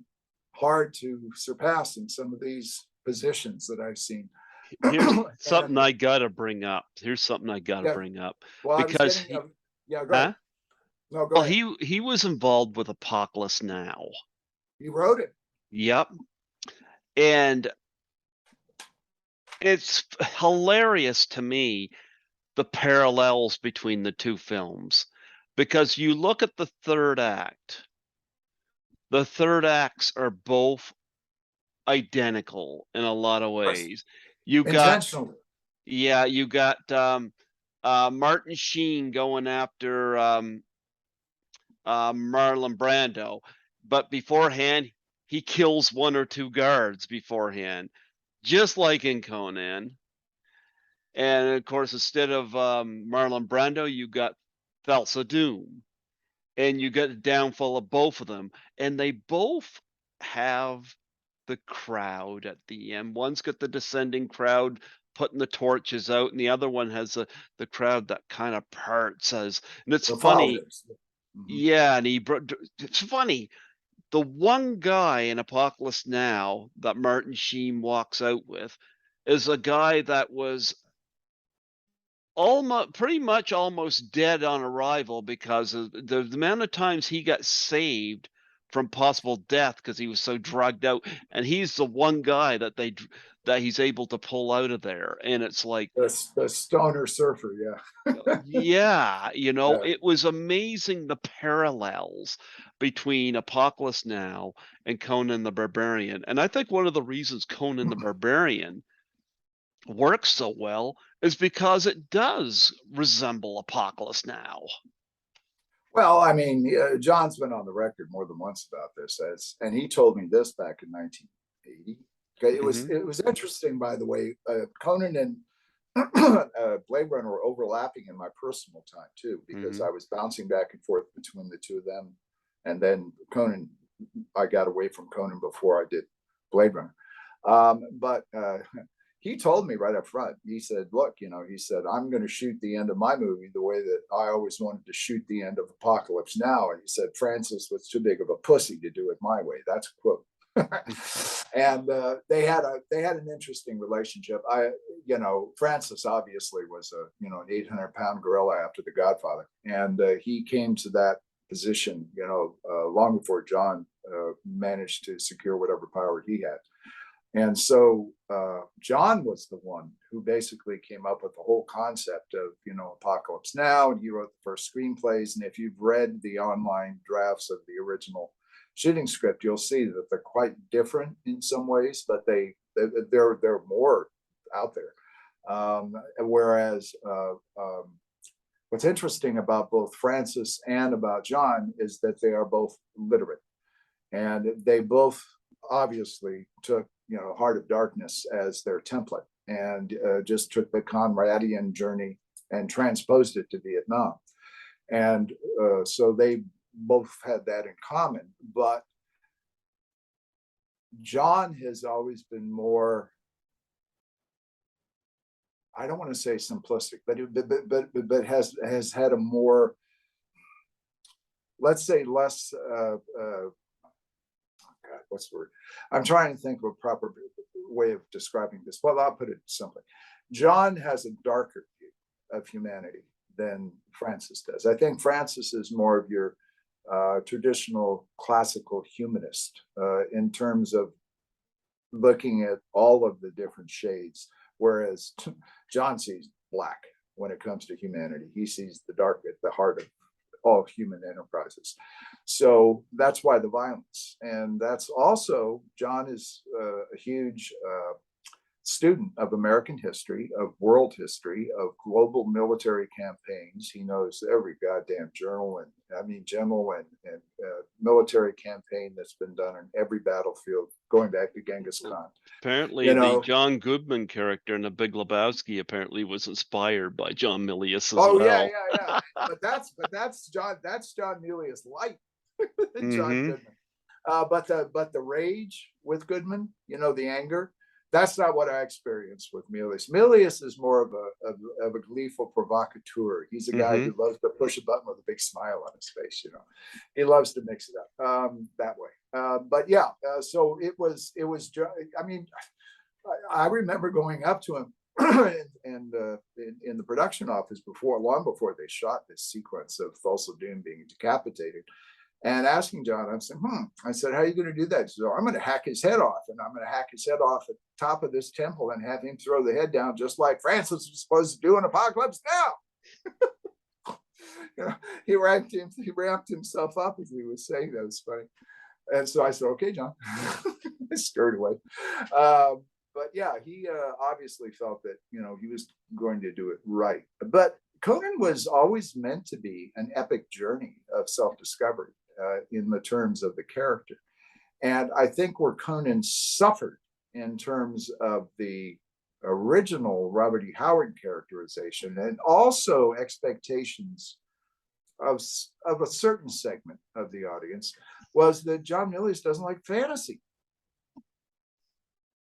hard to surpass in some of these positions that I've seen. Here's something And I gotta bring up. Here's something I gotta yeah, bring up well, I was because getting, he, yeah, go ahead. huh? No, go Well, ahead. he was involved with Apocalypse Now. You wrote it. Yep. And it's hilarious to me the parallels between the two films because you look at the third act. The third acts are both identical in a lot of Of course, ways. You got intentionally. yeah, you got Martin Sheen going after Marlon Brando, but beforehand he kills one or two guards beforehand, just like in Conan. And of course, instead of Marlon Brando, you got Thulsa Doom, and you get a downfall of both of them, and they both have the crowd at the end. One's got the descending crowd putting the torches out, and the other one has the crowd that kind of parts as. And it's The funny, followers. Mhm. yeah. And it's funny. The one guy in Apocalypse Now that Martin Sheen walks out with is a guy that was almost pretty much almost dead on arrival because of the amount of times he got saved from possible death because he was so drugged out, and he's the one guy that that he's able to pull out of there, and it's like, The stoner surfer. Yeah. yeah, you know, Yeah. it was amazing the parallels between Apocalypse Now and Conan the Barbarian. And I think one of the reasons Conan the Barbarian works so well is because it does resemble Apocalypse Now. Well, I mean, John's been on the record more than once about this, and he told me this back in 1980. Okay, it was Mhm, it was interesting, by the way. Conan and Blade Runner were overlapping in my personal time too, because mhm. I was bouncing back and forth between the two of them, and then Conan. I got away from Conan before I did Blade Runner, but he told me right up front. He said, "Look, he said I'm going to shoot the end of my movie the way that I always wanted to shoot the end of Apocalypse Now." And he said Francis was too big of a pussy to do it my way. That's a quote. And they had an interesting relationship. Francis obviously was an 800-pound gorilla after The Godfather, and he came to that position long before John managed to secure whatever power he had. And so John was the one who basically came up with the whole concept of Apocalypse Now, and he wrote the first screenplays. And if you've read the online drafts of the original shooting script, you'll see that they're quite different in some ways, but they're more out there. Whereas what's interesting about both Francis and about John is that they are both literate, and they both obviously took Heart of Darkness as their template, and just took the Conradian journey and transposed it to Vietnam. And so they both had that in common. But John has always been more, I don't want to say simplistic, but has had a more, let's say, less. God, what's the word? I'm trying to think of a proper way of describing this. Well, I'll put it simply. John has a darker view of humanity than Francis does. I think Francis is more of your traditional classical humanist in terms of looking at all of the different shades, whereas John sees black when it comes to humanity. He sees the dark at the heart of all human enterprises. So that's why the violence. And that's also, John is a huge student of American history, of world history, of global military campaigns. He knows every goddamn general and military campaign that's been done in every battlefield, going back to Genghis Khan. Apparently, the John Goodman character in The Big Lebowski apparently was inspired by John Milius as well. Yeah. But that's John Milius light. John Goodman. But the rage with Goodman, the anger, that's not what I experienced with Milius. Milius is more of a gleeful provocateur. He's a guy who loves to push a button with a big smile on his face. He loves to mix it up that way. But yeah, so it was. I mean, I remember going up to him and in the production office long before they shot this sequence of Thulsa Doom being decapitated, and asking John, I said, how are you going to do that? He said, I'm going to hack his head off, and I'm going to hack his head off at the top of this temple and have him throw the head down just like Francis was supposed to do in Apocalypse Now. He ramped himself up as he was saying that. Was funny. And so I said, okay, John. Scared away. But yeah, he obviously felt that, he was going to do it right. But Conan was always meant to be an epic journey of self-discovery in the terms of the character. And I think where Conan suffered in terms of the original Robert E. Howard characterization, and also expectations of a certain segment of the audience, was that John Milius doesn't like fantasy.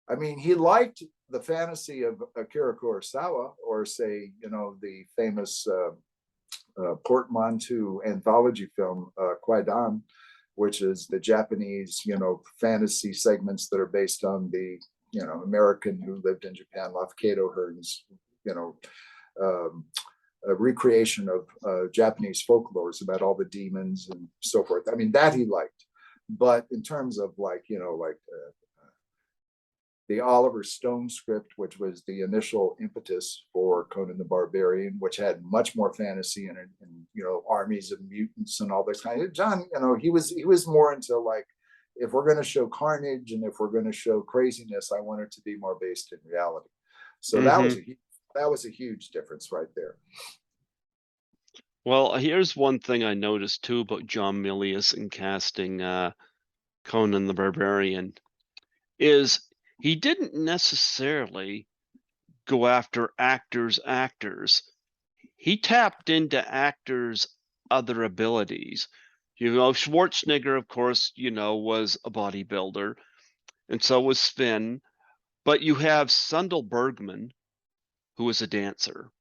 I mean, he liked the fantasy of Akira Kurosawa, or say, the famous portmanteau anthology film Kwaidan, which is the Japanese, fantasy segments that are based on the, American who lived in Japan, Lafcato Hearn's, a recreation of Japanese folklores about all the demons and so forth. I mean, that he liked. But in terms of the Oliver Stone script, which was the initial impetus for Conan the Barbarian, which had much more fantasy in it, and armies of mutants and all this kind of. John, he was more into if we're going to show carnage and if we're going to show craziness, I want it to be more based in reality. So that was a huge difference right there. Well, here's one thing I noticed too about John Milius in casting Conan the Barbarian is he didn't necessarily go after actors. He tapped into actors' other abilities. Schwarzenegger, of course, was a bodybuilder, and so was Sven. But you have Sundel Bergman, who was a dancer.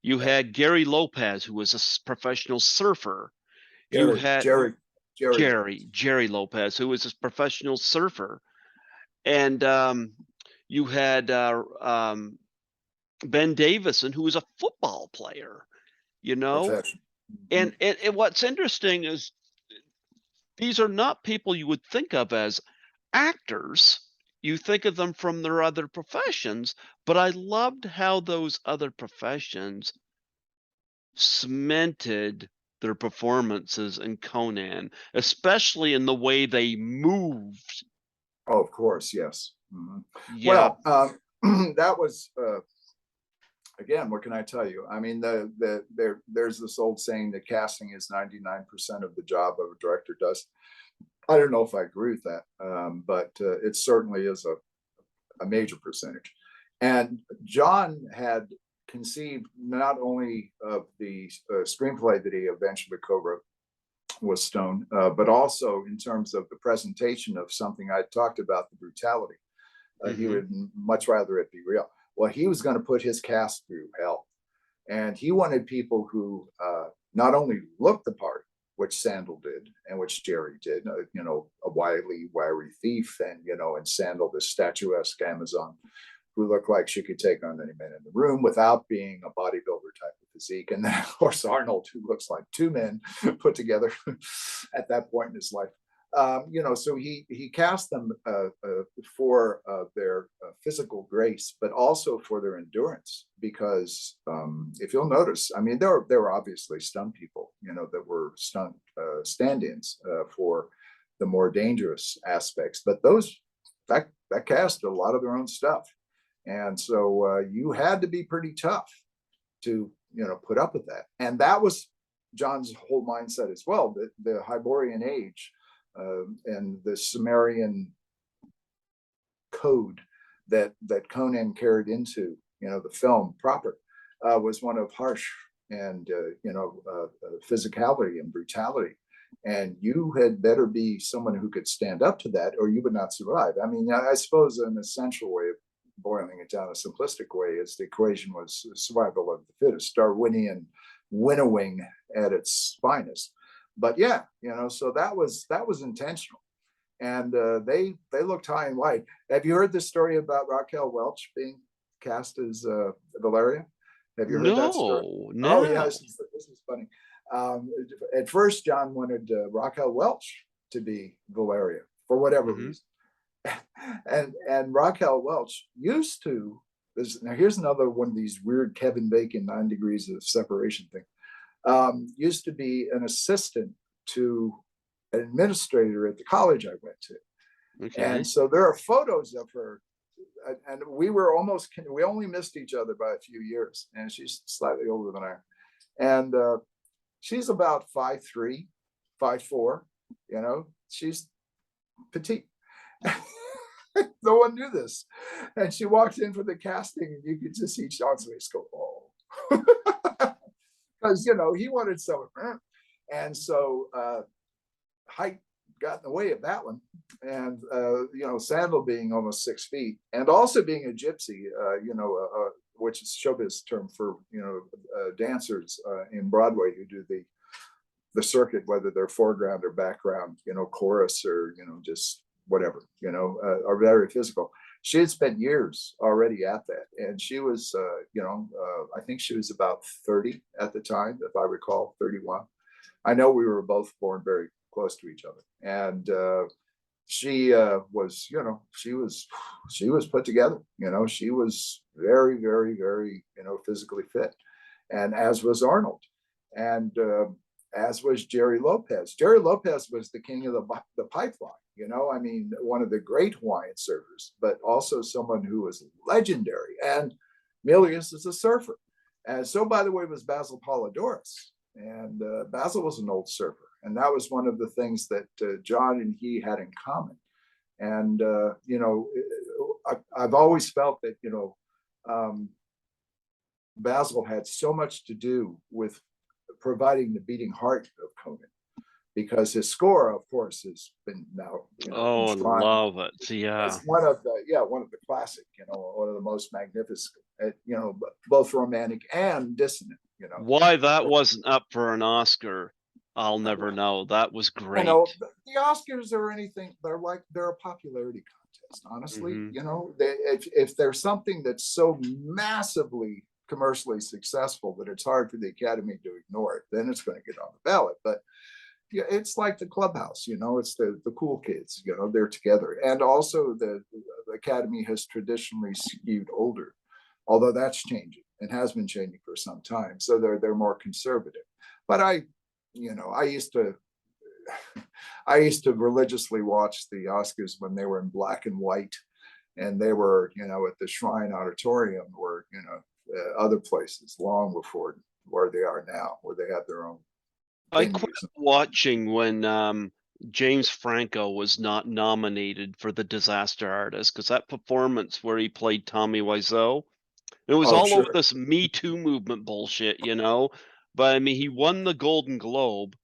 You had Gary Lopez, who was a professional surfer. You had Jerry Lopez, who was a professional surfer. And you had Ben Davison, who was a football player, And what's interesting is these are not people you would think of as actors. You think of them from their other professions, but I loved how those other professions cemented their performances in Conan, especially in the way they moved. Oh, of course, yes. Mhm. Yeah. Well, that was again. What can I tell you? I mean, there's this old saying that casting is 99% of the job of a director does. I don't know if I agree with that, but it certainly is a major percentage. And John had conceived not only of the screenplay that he eventually co-wrote with Stone, but also in terms of the presentation of something I talked about, the brutality. He would much rather it be real. Well, he was going to put his cast through hell. And he wanted people who not only looked the part, which Sandal did and which Jerry did, you know, a wily, wiry thief, and, you know, and Sandal, this statuesque Amazon who looked like she could take on any man in the room without being a bodybuilder type of physique. And then, of course, Arnold, who looks like two men put together at that point in his life. You know, so he cast them for their physical grace, but also for their endurance. Because if you'll notice, I mean, there were obviously stunt people, you know, that were stunt stand-ins for the more dangerous aspects. But that cast did a lot of their own stuff, and so you had to be pretty tough to, you know, put up with that. And that was John's whole mindset as well. The Hyborian age. And the Sumerian code that Conan carried into, you know, the film proper was one of harsh and you know, physicality and brutality. And you had better be someone who could stand up to that, or you would not survive. I mean, I suppose an essential way of boiling it down, a simplistic way, is the equation was survival of the fittest, Darwinian winnowing at its finest. But yeah, you know, so that was intentional, and they looked high and wide. Have you heard this story about Raquel Welch being cast as Valeria? Have you heard that story? No, Oh yeah, no. this is funny. At first, John wanted Raquel Welch to be Valeria for whatever reason, and Raquel Welch used to. Now here's another one of these weird Kevin Bacon 9 degrees of separation thing. Used to be an assistant to an administrator at the college I went to. Okay. And so there are photos of her, and we only missed each other by a few years, and she's slightly older than I am. And she's about 5'3", 5'4", you know, she's petite. No one knew this. And she walked in for the casting, and you could just see Sean's face go, oh. Because, you know, he wanted someone. And so height got in the way of that one. And, you know, Sandal being almost 6 feet and also being a gypsy, you know, which is showbiz term for, you know, dancers in Broadway who do the circuit, whether they're foreground or background, you know, chorus or, you know, just whatever, you know, are very physical. She had spent years already at that, and she was, you know, I think she was about 30 at the time, if I recall, 31. I know we were both born very close to each other, and she was, you know, she was put together. You know, she was very, very, very, you know, physically fit, and as was Arnold, and as was Jerry Lopez. Jerry Lopez was the king of the pipeline. You know, I mean, one of the great Hawaiian surfers, but also someone who was legendary. And Milius is a surfer. And so, by the way, was Basil Polidorus. And Basil was an old surfer. And that was one of the things that John and he had in common. And, you know, I've always felt that, you know, Basil had so much to do with providing the beating heart of Conan. Because his score, of course, has been now, you know, Oh, enshrined. love it. Yeah. It's one of the classic, you know, one of the most magnificent, you know, both romantic and dissonant, you know. Why that wasn't up for an Oscar, I'll never know. That was You great. know, the Oscars or anything, they're a popularity contest, honestly. You know, if there's something that's so massively commercially successful that it's hard for the Academy to ignore it, then it's going to get on the ballot. But yeah, it's like the clubhouse, you know, it's the cool kids, you know, they're together. And also the Academy has traditionally skewed older, although that's changing and has been changing for some time. So they're more conservative. But I used to I used to religiously watch the Oscars when they were in black and white, and they were, at the Shrine Auditorium or, other places long before where they are now, where they have their own I quit venues. watching when James Franco was not nominated for the Disaster Artist because that performance where he played Tommy Wiseau, it was Oh, all over sure. this Me Too movement bullshit, you know. But I mean, he won the Golden Globe,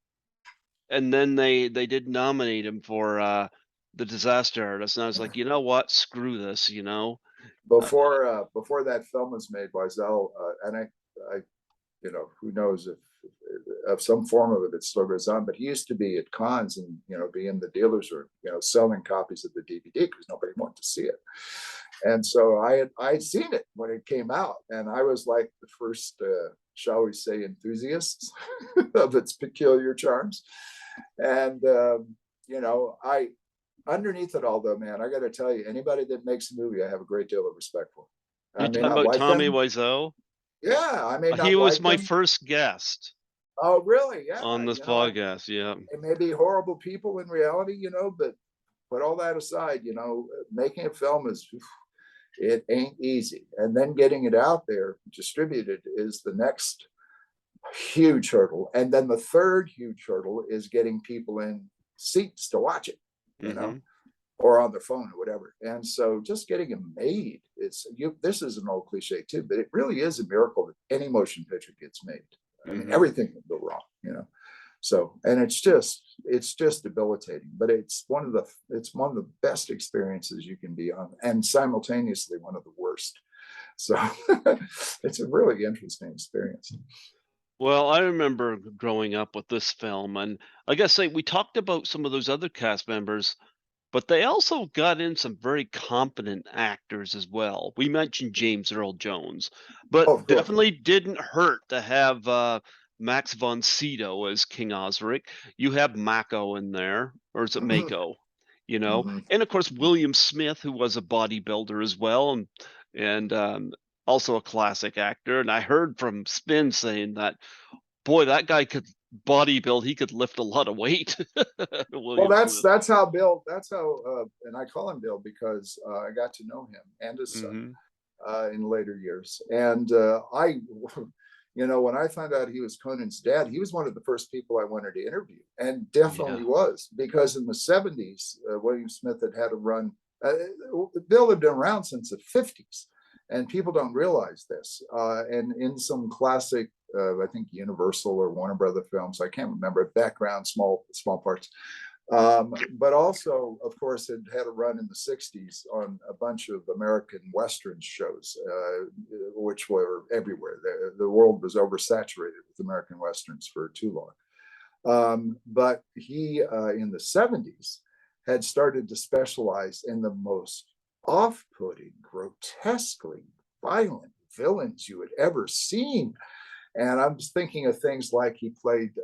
and then they did nominate him for the Disaster Artist, and I was like, you know what? Screw this, you know. Uh, Before that film was made by Zell, and I, who knows if of some form of it still goes on, but he used to be at cons and, be in the dealer's room, selling copies of the DVD because nobody wanted to see it. And so I'd seen it when it came out, and I was like the first, shall we say, enthusiasts of its peculiar charms. And I underneath it all, though, man, I got to tell you, anybody that makes a movie, I have a great deal of respect for. I you may talking not about like Tommy them. Wiseau? Yeah, I may He not was like my them. first guest Oh, really? Yeah. on this podcast. Yeah. It may be horrible people in reality, but put all that aside, making a film it ain't easy. And then getting it out there, distributed, is the next huge hurdle. And then the third huge hurdle is getting people in seats to watch it, Mm-hmm. or on their phone or whatever. And so just getting it made, this is an old cliche too, but it really is a miracle that any motion picture gets made. I mean, Mm-hmm. everything can go wrong, So, and it's just debilitating, but it's one of the best experiences you can be on, and simultaneously one of the worst. So it's a really interesting experience. Well, I remember growing up with this film, and I guess we talked about some of those other cast members, but they also got in some very competent actors as well. We mentioned James Earl Jones, Oh, but of course. definitely didn't hurt to have Max von Sydow as King Osric. You have Mako in there, or is it Mako? You know, Mhm. and of course William Smith, who was a bodybuilder as well, and also a classic actor. And I heard from Spin saying that, boy, that guy could bodybuild. He could lift a lot of weight. Well, William that's Smith. that's how Bill. That's how, and I call him Bill because I got to know him and his son Hmm. in later years. And when I found out he was Conan's dad, he was one of the first people I wanted to interview, and definitely Yeah. was, because in the '70s, William Smith had a run. Bill had been around since the '50s, and people don't realize this. And in some classic, I think Universal or Warner Brother films, I can't remember, background, small parts. But also, of course, it had a run in the '60s on a bunch of American Western shows, which were everywhere. The world was oversaturated with American Westerns for too long. But he, in the '70s, had started to specialize in the most off-putting, grotesquely violent villains you had ever seen. And I'm just thinking of things like he played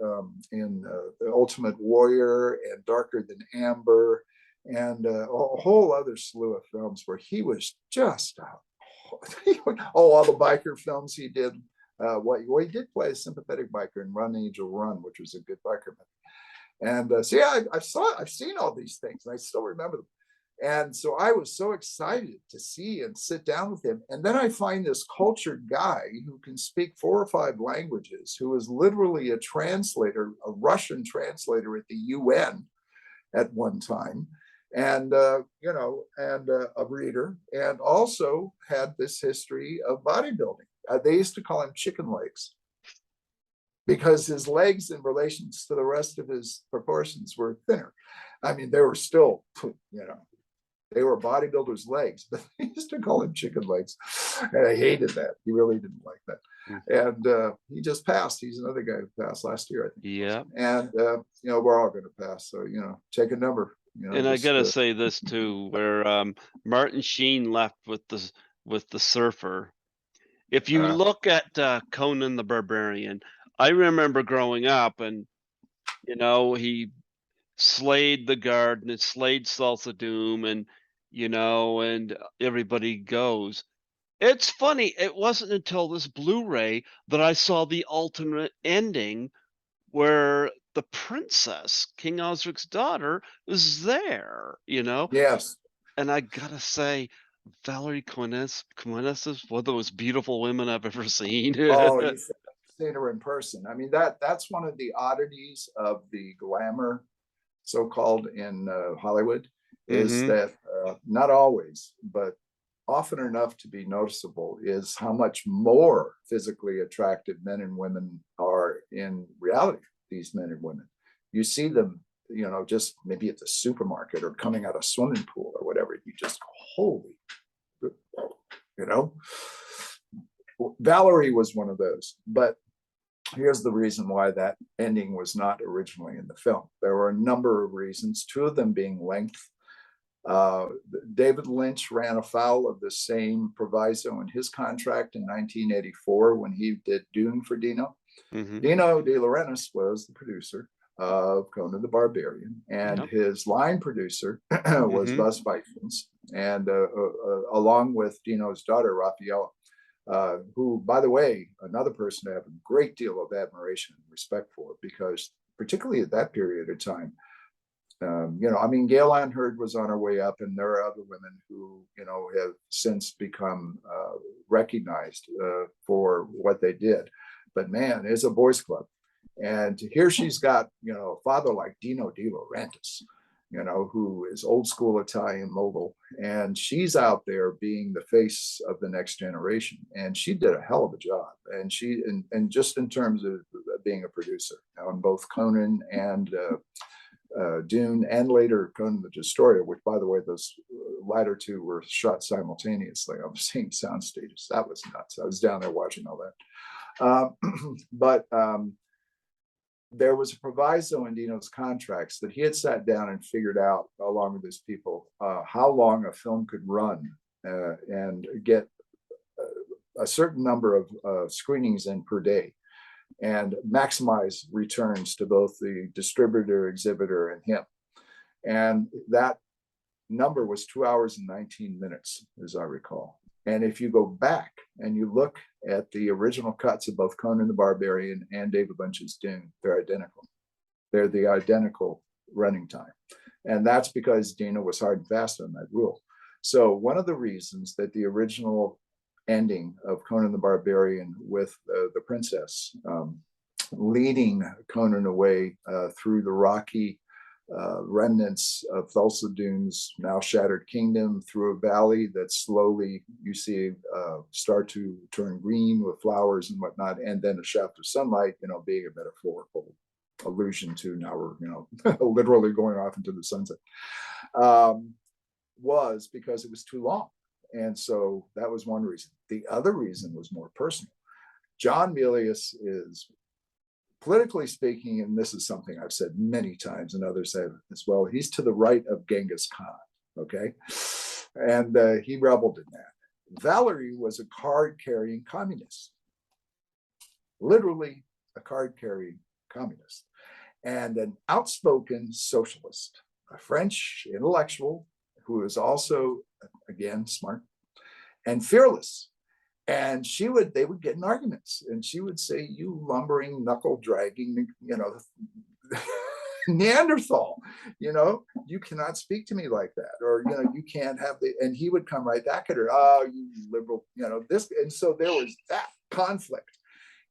in The Ultimate Warrior and Darker Than Amber, and a whole other slew of films where he was just all the biker films he did. He did play a sympathetic biker in Run Angel Run, which was a good biker movie. And so yeah, I've seen all these things, and I still remember them. And so I was so excited to see and sit down with him. And then I find this cultured guy who can speak 4 or 5 languages, who is literally a translator, a Russian translator at the UN at one time, and a reader, and also had this history of bodybuilding. They used to call him chicken legs, because his legs in relation to the rest of his proportions were thinner. I mean, they were still, they were bodybuilders' legs, but they used to call him chicken legs. And I hated that. He really didn't like that. And he just passed. He's another guy who passed last year, I think. Yeah. And, we're all going to pass. So, take a number. And I gotta say this too, where Martin Sheen left with the surfer. If you look at Conan the Barbarian, I remember growing up, and he slayed the guard and it slayed Salsa Doom, and everybody goes. It's funny, it wasn't until this Blu-ray that I saw the alternate ending where the princess, King Osric's daughter, is there, you know? Yes. And I gotta say, Valerie Quinnes is one of the most beautiful women I've ever seen. Oh, you've seen her in person. I mean, that's one of the oddities of the glamour, so-called, in Hollywood, is Mhm. that not always, but often enough to be noticeable, is how much more physically attractive men and women are in reality. These men and women, you see them, just maybe at the supermarket or coming out of a swimming pool or whatever. You just go, holy, you know. Valerie was one of those, but here's the reason why that ending was not originally in the film. There were a number of reasons, two of them being length. Uh, David Lynch ran afoul of the same proviso in his contract in 1984 when he did Dune for Dino. Mhm. Dino De Laurentiis was the producer of Conan the Barbarian, and Yep. his line producer was Mhm. Buzz Vikings, and along with Dino's daughter, Raphaela, who, by the way, another person I have a great deal of admiration and respect for, because particularly at that period of time, I mean, Gail Ann Hurd was on her way up, and there are other women who, have since become recognized for what they did. But man, it's a boys' club. And here she's got, a father like Dino De Laurentiis, who is old school Italian mogul. And she's out there being the face of the next generation. And she did a hell of a job. And just in terms of being a producer on both Conan and Dune, and later Conan the Destroyer, which, by the way, those latter two were shot simultaneously on the same sound stages. That was nuts. I was down there watching all that. But there was a proviso in Dino's contracts that he had sat down and figured out, along with his people, how long a film could run and get a certain number of screenings in per day, and maximize returns to both the distributor, exhibitor, and him. And that number was 2 hours and 19 minutes, as I recall. And if you go back and you look at the original cuts of both Conan the Barbarian and David Lynch's Dune, they're identical. They're the identical running time. And that's because Dino was hard and fast on that rule. So one of the reasons that the original ending of Conan the Barbarian with the princess leading Conan away through the rocky remnants of Thulsa Dune's now shattered kingdom, through a valley that slowly you see start to turn green with flowers and whatnot, and then a shaft of sunlight, being a metaphorical allusion to now we're, literally going off into the sunset, was because it was too long. And so that was one reason. The other reason was more personal. John Milius is, politically speaking, and this is something I've said many times and others have as well, he's to the right of Genghis Khan, okay? And he reveled in that. Valerie was a card-carrying communist, literally a card-carrying communist, and an outspoken socialist, a French intellectual who is also, again, smart and fearless. And they would get in arguments, and she would say, "You lumbering, knuckle dragging, Neanderthal, you cannot speak to me like that," or, "You can't have the," and he would come right back at her, "Oh, you liberal, this." And so there was that conflict.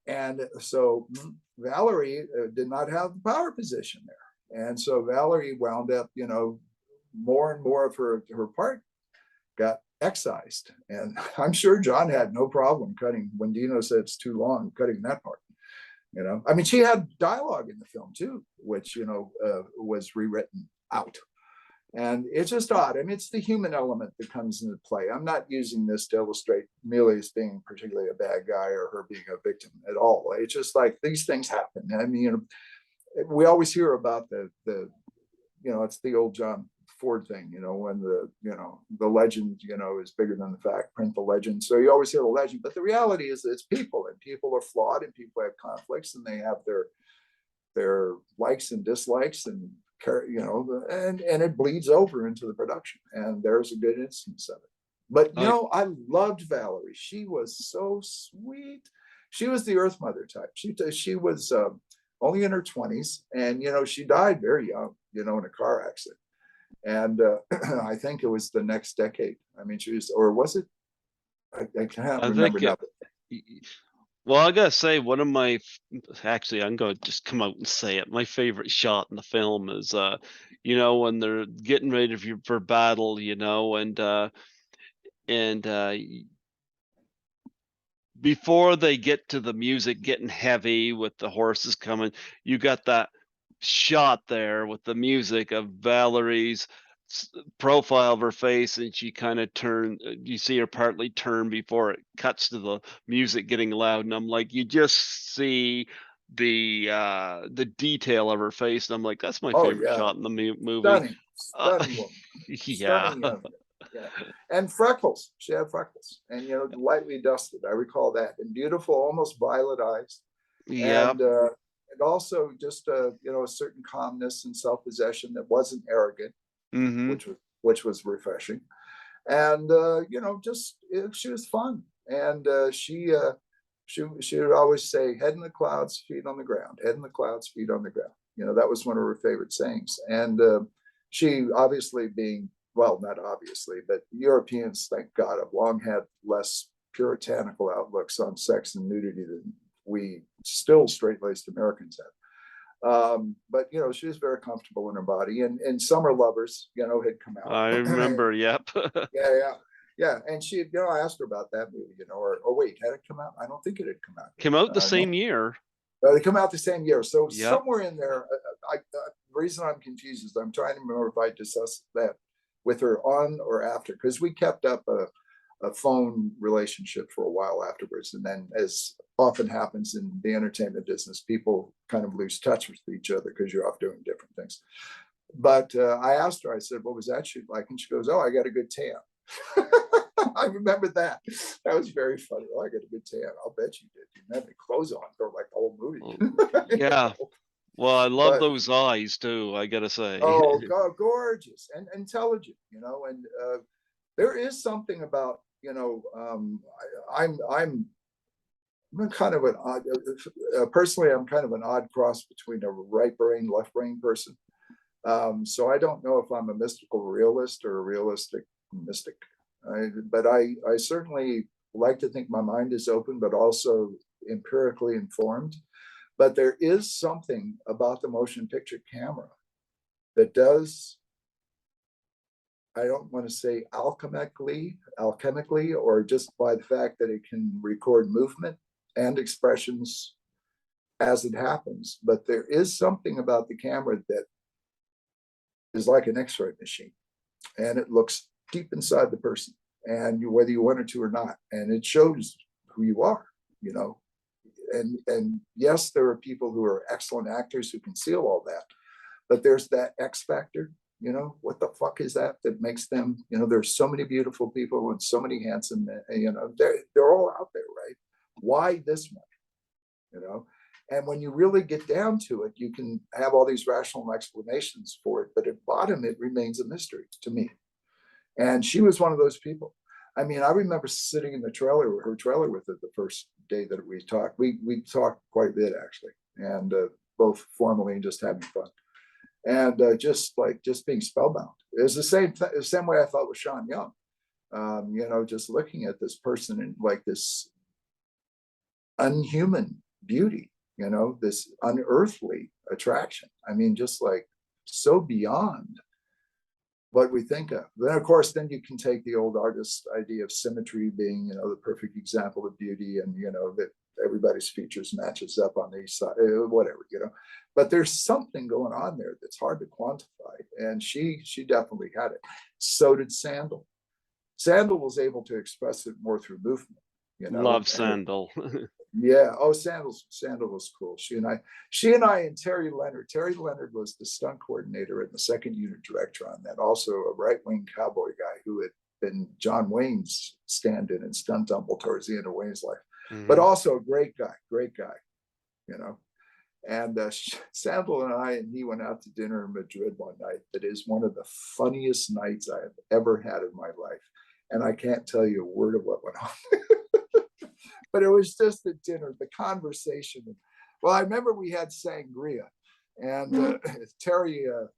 And so Valerie did not have the power position there. And so Valerie wound up, more and more of her part got excised. And I'm sure John had no problem cutting, when Dino said it's too long, cutting that part. I mean, she had dialogue in the film too, which, was rewritten out. And it's just odd. I mean, it's the human element that comes into play. I'm not using this to illustrate Milius being particularly a bad guy or her being a victim at all. It's just like these things happen. I mean, we always hear about the it's the old John Ford thing, when the legend, is bigger than the fact, print the legend. So you always hear the legend, but the reality is that it's people, and people are flawed, and people have conflicts, and they have their likes and dislikes, and and it bleeds over into the production. And there's a good instance of it. But I I loved Valerie. She was so sweet. She was the Earth Mother type. She was only in her 20s. And, she died very young, in a car accident. And I think it was the next decade. I mean, she was, or was it? I can't I remember think now. well, I gotta say, one of my actually, I'm gonna just come out and say it. My favorite shot in the film is, when they're getting ready for battle, and before they get to the music getting heavy with the horses coming, you got that shot there with the music of Valerie's profile of her face, and she kind of you see her partly turn before it cuts to the music getting loud, and I'm like, you just see the detail of her face, and I'm like, that's my Oh favorite yeah, shot in the movie. stunning, uh, stunning woman, yeah. stunning young. Yeah, and freckles. She had freckles, and lightly dusted. I recall that, and beautiful, almost violet eyes, Yep. and also just a certain calmness and self-possession that wasn't arrogant, Mm-hmm. which was refreshing. And just she was fun, and she would always say, "Head in the clouds, feet on the ground. Head in the clouds, feet on the ground." That was one of her favorite sayings. And she, obviously being, well, not obviously, but Europeans, thank God, have long had less puritanical outlooks on sex and nudity than we still straight-laced Americans have. But she was very comfortable in her body, and Summer Lovers, had come out. I remember. Yep. Yeah. And she, I asked her about that movie, or wait, had it come out? I don't think it had come out yet. Came out the No, same year. they come out the same year. So Yep. somewhere in there, the reason I'm confused is I'm trying to remember if I discussed that with her on or after, because we kept up a phone relationship for a while afterwards. And then, as often happens in the entertainment business, people kind of lose touch with each other because you're off doing different things. But I asked her, I said, what was that shoot like? And she goes, oh, I got a good tan. I remember that. That was very funny. Oh, I got a good tan. I'll bet you did. You didn't have any clothes on for like the whole movie. Yeah. Well, I love But those eyes too, I gotta say. oh, gorgeous and intelligent, and there is something about, I'm kind of an odd, personally, I'm kind of an odd cross between a right brain, left brain person. So I don't know if I'm a mystical realist or a realistic mystic. But I certainly like to think my mind is open, but also empirically informed. But there is something about the motion picture camera that does, I don't want to say alchemically, or just by the fact that it can record movement and expressions as it happens. But there is something about the camera that is like an X-ray machine, and it looks deep inside the person, and whether you want it to or not, and it shows who you are, and yes, there are people who are excellent actors who conceal all that, but there's that X factor. What the fuck is that makes them? There's so many beautiful people and so many handsome men. They're all out there, right? Why this one? And when you really get down to it, you can have all these rational explanations for it, but at bottom, it remains a mystery to me. And she was one of those people. I mean, I remember sitting in her trailer with her the first day that we talked. We talked quite a bit, actually, and both formally and just having fun. And just being spellbound. It was the same way I felt with Sean Young. Just looking at this person and like this unhuman beauty, this unearthly attraction. I mean, just like so beyond what we think of. Then, of course, then you can take the old artist idea of symmetry being, the perfect example of beauty, and that everybody's features matches up on each side, whatever, But there's something going on there that's hard to quantify, and she definitely had it. So did Sandal. Sandal was able to express it more through movement. Love Sandal. Yeah. Oh, Sandal was cool. She and I and Terry Leonard. Terry Leonard was the stunt coordinator and the second unit director on that. Also a right-wing cowboy guy who had been John Wayne's stand-in and stunt double towards the end of Wayne's life, but also a great guy. And Sandal and he went out to dinner in Madrid one night. That is one of the funniest nights I have ever had in my life. And I can't tell you a word of what went on. But it was just the dinner, the conversation. Well, I remember we had sangria, and Terry, and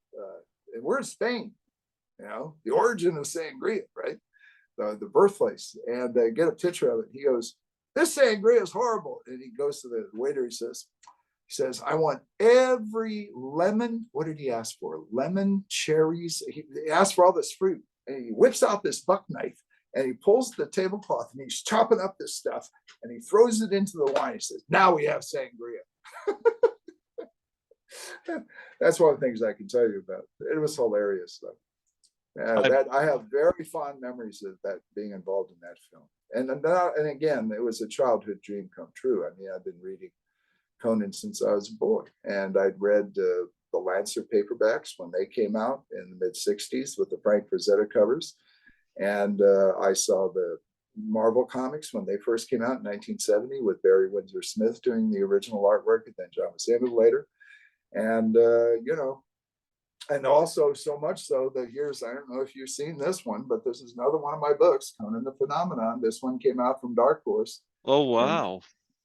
we're in Spain, the origin of sangria, right? The birthplace. And I get a picture of it. He goes, "This sangria is horrible." And he goes to the waiter. He says, "I want every lemon." What did he ask for? Lemon, cherries. He asked for all this fruit. And he whips out this buck knife and he pulls the tablecloth and he's chopping up this stuff and he throws it into the wine. He says, "Now we have sangria." That's one of the things I can tell you about. It was hilarious, though. That I have very fond memories of that, being involved in that film. And again, it was a childhood dream come true. I mean, I've been reading Conan since I was a boy, and I'd read the Lancer paperbacks when they came out in the mid '60s with the Frank Frazetta covers, and I saw the Marvel comics when they first came out in 1970 with Barry Windsor Smith doing the original artwork, and then John Buscema later, and and also so much so that I don't know if you've seen this one, but this is another one of my books, Conan the Phenomenon. This one came out from Dark Horse. Oh, wow.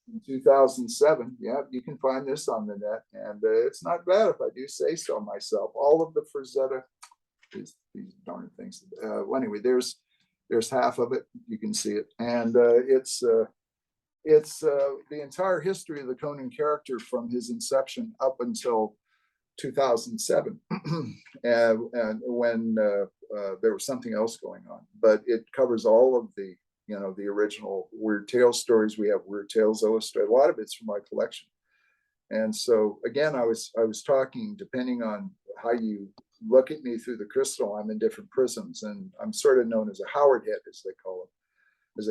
In 2007. Yeah, you can find this on the net, and it's not bad if I do say so myself. All of the Frazetta, these darn things. Well, anyway, there's half of it. You can see it, and it's the entire history of the Conan character from his inception up until 2007, and when there was something else going on. But it covers all of the the original Weird Tales stories. We have Weird Tales Illustrated. A lot of it's from my collection. And so again, I was talking, depending on how you look at me through the crystal, I'm in different prisms, and I'm sort of known as a Howard head, as they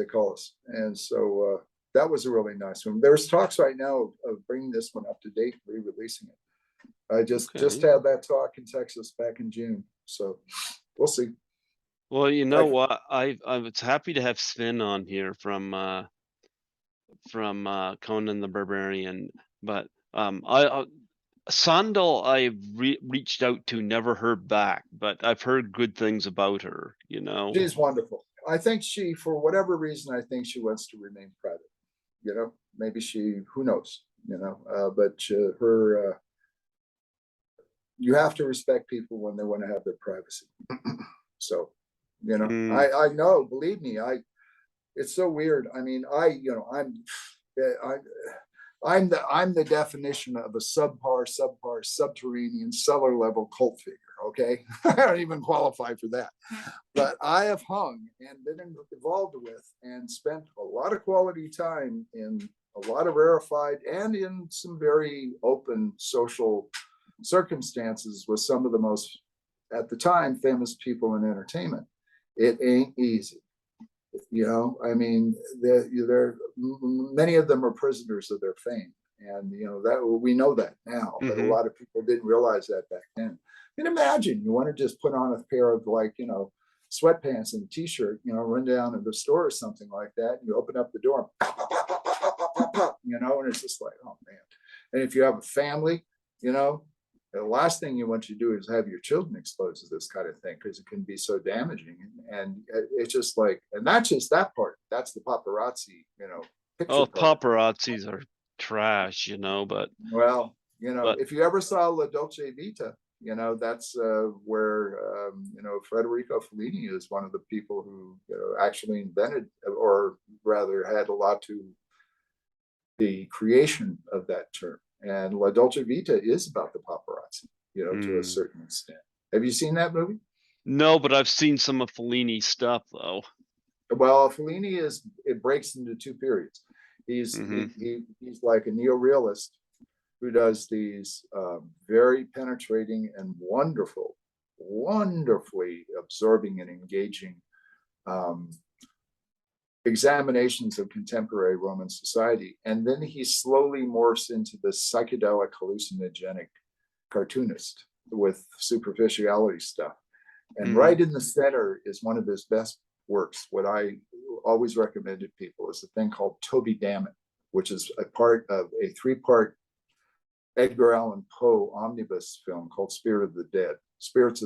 call us. And so that was a really nice one. There's talks right now of bringing this one up to date, re-releasing it. I just had that talk in Texas back in June. So we'll see. Well, you know what? I was happy to have Sven on here from Conan the Barbarian, but Sandal I reached out to, never heard back, but I've heard good things about her. She's wonderful. I think she, for whatever reason, I think she wants to remain private. Maybe who knows? But her. You have to respect people when they want to have their privacy. So. I know, believe me, it's so weird. I mean, I'm the definition of a subterranean cellar level cult figure. Okay. I don't even qualify for that, but I have hung and been involved with and spent a lot of quality time in a lot of rarefied and in some very open social circumstances with some of the most, at the time, famous people in entertainment. It ain't easy. I mean, many of them are prisoners of their fame. And, that we know that now, but a lot of people didn't realize that back then. And imagine you want to just put on a pair of sweatpants and a t-shirt, run down to the store or something like that. And you open up the door, and it's just like, oh man. And if you have a family, the last thing you want to do is have your children exposed to this kind of thing, because it can be so damaging. And it's just like, and not just that part, that's the paparazzi, picture part. Paparazzis are trash, but. Well, if you ever saw La Dolce Vita, that's where, Federico Fellini is one of the people who actually invented, or rather had a lot to the creation of that term. And La Dolce Vita is about the paparazzi, to a certain extent. Have you seen that movie? No, but I've seen some of Fellini's stuff, though. Well, Fellini it breaks into two periods. He's like a neorealist who does these very penetrating and wonderfully absorbing and engaging examinations of contemporary Roman society. And then he slowly morphs into this psychedelic hallucinogenic cartoonist with superficiality stuff. And right in the center is one of his best works. What I always recommended people is a thing called Toby Dammit, which is a part of a 3-part Edgar Allan Poe omnibus film called Spirits of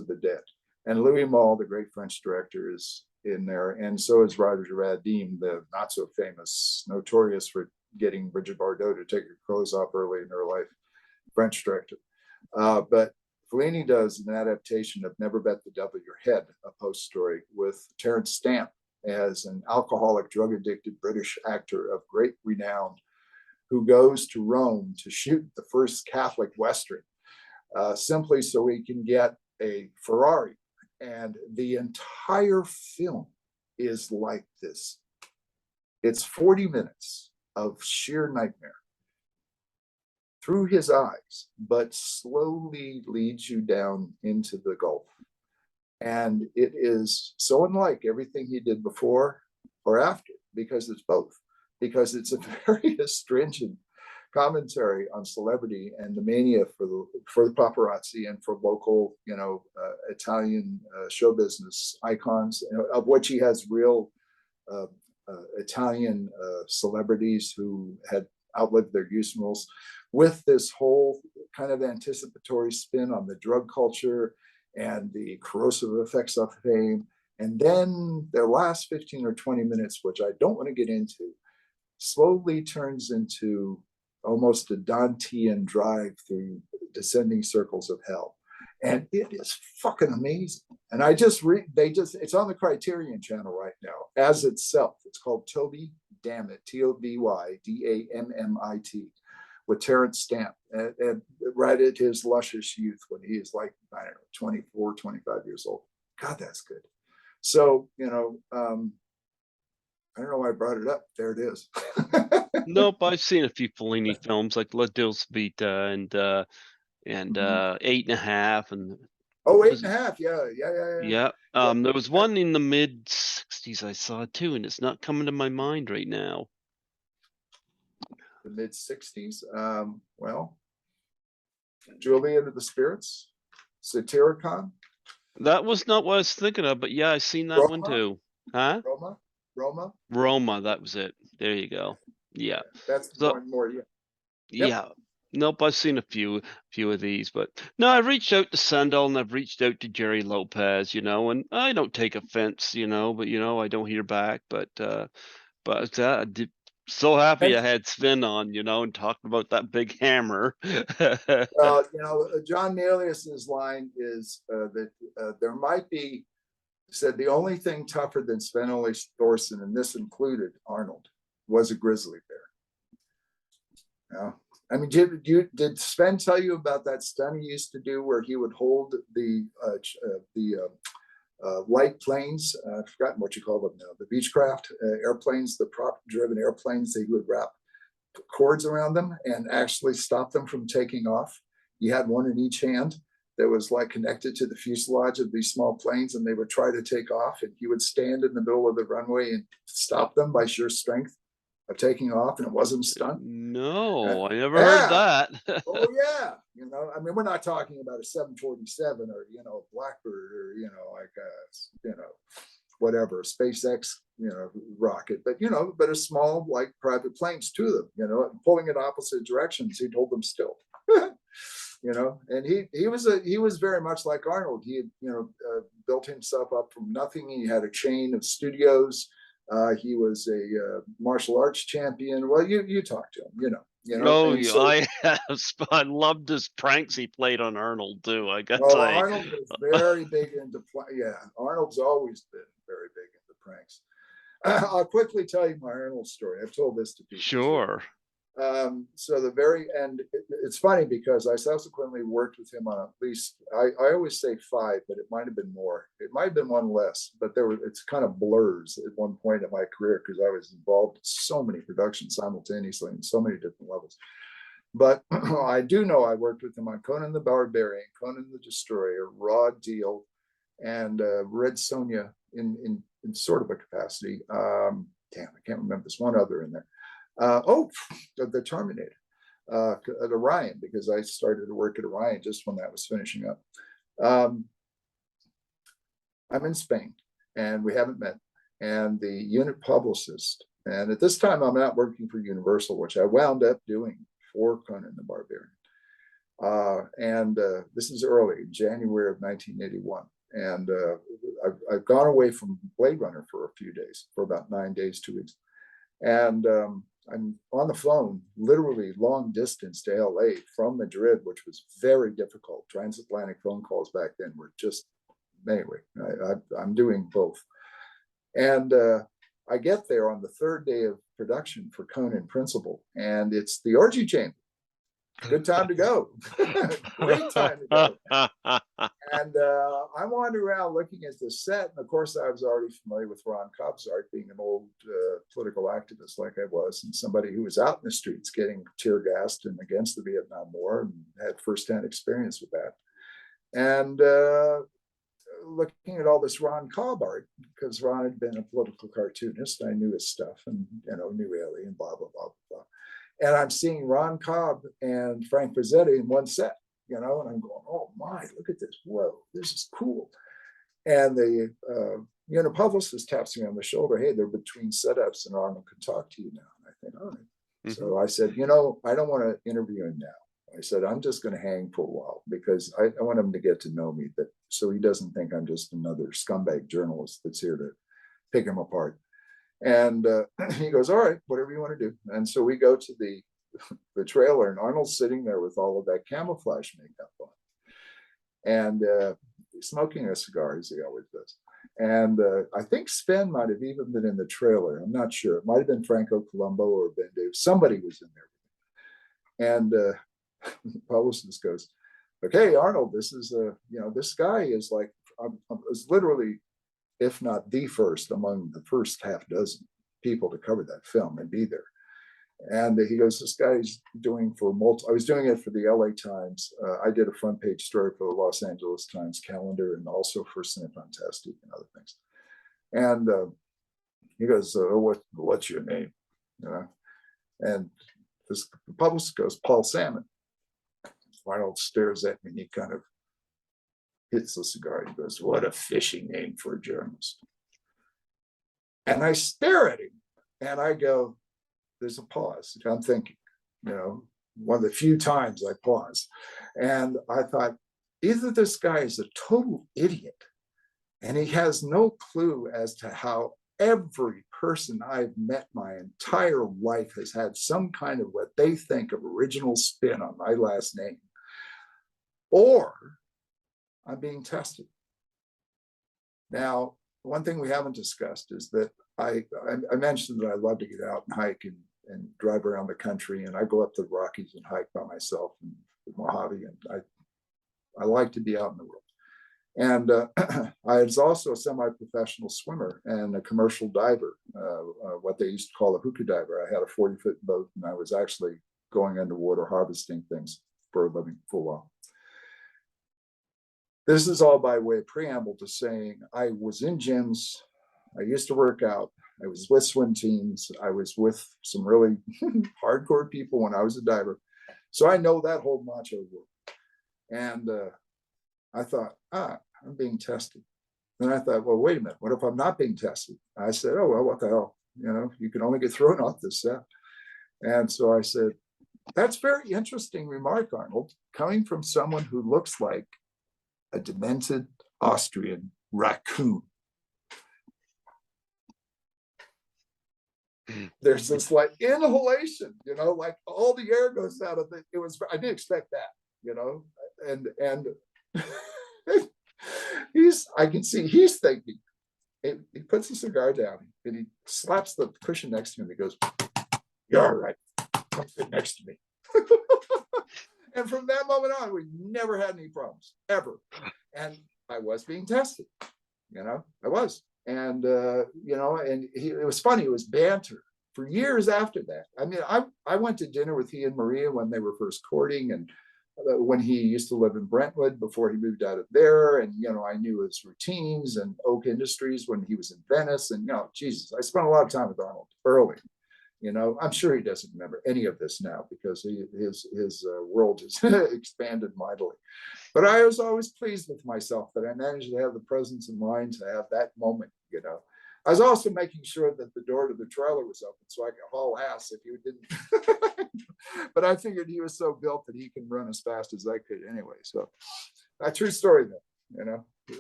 the Dead. And Louis Malle, the great French director, is in there, and so is Roger Vadim, the not so famous, notorious for getting Bridget Bardot to take her clothes off early in her life, French director. But Fellini does an adaptation of Never Bet the Devil Your Head, a post story with Terence Stamp as an alcoholic, drug-addicted British actor of great renown who goes to Rome to shoot the first Catholic Western, simply so he can get a Ferrari. And the entire film is like this. It's 40 minutes of sheer nightmare through his eyes, but slowly leads you down into the gulf. And it is so unlike everything he did before or after, because it's both, because it's a very astringent commentary on celebrity and the mania for the paparazzi and for local, Italian show business icons, of which he has real Italian celebrities who had outlived their usefulness, with this whole kind of anticipatory spin on the drug culture and the corrosive effects of fame. And then the last 15 or 20 minutes, which I don't want to get into, slowly turns into almost a Dantean drive through descending circles of hell. And it is fucking amazing. And it's on the Criterion channel right now as itself. It's called Toby Dammit, Tobydammit, with Terence Stamp, and right at his luscious youth when he is like, I don't know, 24, 25 years old. God, that's good. So, I don't know why I brought it up. There it is. Nope, I've seen a few Fellini films like La Dolce Vita and 8.5 and Oh, what eight was and it? a half. Yeah. Yeah. Yeah. There was one in the mid 60s I saw too, and it's not coming to my mind right now. The mid 60s. Well, Juliet of the Spirits, Satyricon. That was not what I was thinking of, but yeah, I seen that one too. Huh? Roma. Roma, that was it. There you go. Yeah. That's So one more. Yeah. Yep. yeah. Nope, I've seen a few of these, but no, I've reached out to Sandal and I've reached out to Jerry Lopez, and I don't take offense, but I don't hear back. But so happy And I had Sven on, and talking about that big hammer. John Milius's line is that there might be, said the only thing tougher than Sven Ole Thorson, and this included Arnold, was a grizzly bear. Yeah. I mean, did Sven tell you about that stunt he used to do where he would hold the light planes? I've forgotten what you call them now. The Beechcraft airplanes, the prop-driven airplanes. They would wrap cords around them and actually stop them from taking off. You had one in each hand that was like connected to the fuselage of these small planes, and they would try to take off, and he would stand in the middle of the runway and stop them by sheer strength of taking off, and it wasn't a stunt. No, I never heard that. Oh yeah, I mean, we're not talking about a 747 or a Blackbird or like whatever, SpaceX rocket, but a small like private planes to them, pulling in opposite directions. He'd hold them still. And he was very much like Arnold. He had built himself up from nothing. He had a chain of studios. He was a martial arts champion. Well, you talked to him, Oh, And yeah, so, I loved his pranks he played on Arnold too. I got to well, say, Arnold was very big into Arnold's always been very big into pranks. I'll quickly tell you my Arnold story. I've told this to people. sure. So the very end, it's funny because I subsequently worked with him on at least, I always say 5, but it might have been more. It might have been one less, but it's kind of blurs at one point in my career because I was involved in so many productions simultaneously in so many different levels. But I do know I worked with him on Conan the Barbarian, Conan the Destroyer, Raw Deal, and Red Sonja in sort of a capacity. Damn, I can't remember. There's one other in there. The Terminator at Orion, because I started to work at Orion just when that was finishing up. I'm in Spain and we haven't met. And the unit publicist, and at this time I'm not working for Universal, which I wound up doing for Conan the Barbarian. This is early, January of 1981. And I've gone away from Blade Runner for a few days, for about 9 days, 2 weeks. And I'm on the phone, literally long distance to LA from Madrid, which was very difficult. Transatlantic phone calls back then were just, anyway, I'm doing both. And I get there on the third day of production for Conan Principal, and it's the orgy chamber. Good time to go. Great time to go. And I wandered around looking at the set. And of course, I was already familiar with Ron Cobb's art, being an old political activist like I was, and somebody who was out in the streets getting tear gassed and against the Vietnam War and had firsthand experience with that. And looking at all this Ron Cobb art, because Ron had been a political cartoonist, I knew his stuff and, knew Alien, blah, blah, blah, blah. And I'm seeing Ron Cobb and Frank Frazzetti in one set, and I'm going, oh my, look at this. Whoa, this is cool. And the publicist taps me on the shoulder. Hey, they're between setups and Arnold can talk to you now. And I think, all right. Mm-hmm. So I said, I don't want to interview him now. I said, I'm just going to hang for a while because I want him to get to know me, so he doesn't think I'm just another scumbag journalist that's here to pick him apart. And he goes, all right, whatever you want to do. And so we go to the trailer, and Arnold's sitting there with all of that camouflage makeup on, and smoking a cigar, as he always does. And I think Sven might have even been in the trailer. I'm not sure. It might have been Franco Colombo or Ben Davis. Somebody was in there. And the publicist goes, okay, Arnold, this is, this guy is like, is literally, if not the first, among the first half dozen people to cover that film and be there. And he goes, this guy's doing I was doing it for the LA Times. I did a front page story for the Los Angeles Times calendar and also for Cine Fantastique and other things. And he goes, what's your name? And the publicist goes, Paul Sammon. Arnold stares at me and he kind of hits the cigar. He goes, what a fishing name for a journalist. And I stare at him and I go, there's a pause. I'm thinking, one of the few times I pause. And I thought, either this guy is a total idiot and he has no clue as to how every person I've met my entire life has had some kind of what they think of original spin on my last name, or I'm being tested. Now, one thing we haven't discussed is that I mentioned that I love to get out and hike and drive around the country, and I go up to the Rockies and hike by myself in Mojave, and I like to be out in the world. And I was also a semi-professional swimmer and a commercial diver, what they used to call a hookah diver. I had a 40-foot boat, and I was actually going underwater harvesting things for a living for a while. This is all by way of preamble to saying I was in gyms. I used to work out. I was with swim teams. I was with some really hardcore people when I was a diver. So I know that whole macho world. And I thought, I'm being tested. Then I thought, well, wait a minute. What if I'm not being tested? I said, oh, well, what the hell? You can only get thrown off this set. And so I said, that's very interesting remark, Arnold, coming from someone who looks like a demented Austrian raccoon. There's this like inhalation, like all the air goes out of it. I didn't expect that, and I can see he's thinking. He puts the cigar down and he slaps the cushion next to him. He goes, "You're all right. Come sit next to me." And from that moment on, we never had any problems ever. And I was being tested, I was. And, it was funny. It was banter for years after that. I mean, I went to dinner with he and Maria when they were first courting, and when he used to live in Brentwood before he moved out of there. And, I knew his routines and Oak Industries when he was in Venice. And, Jesus, I spent a lot of time with Arnold early. I'm sure he doesn't remember any of this now because his world has expanded mightily. But I was always pleased with myself that I managed to have the presence of mind to have that moment. I was also making sure that the door to the trailer was open so I could haul ass if you didn't. But I figured he was so built that he can run as fast as I could anyway. So a true story though,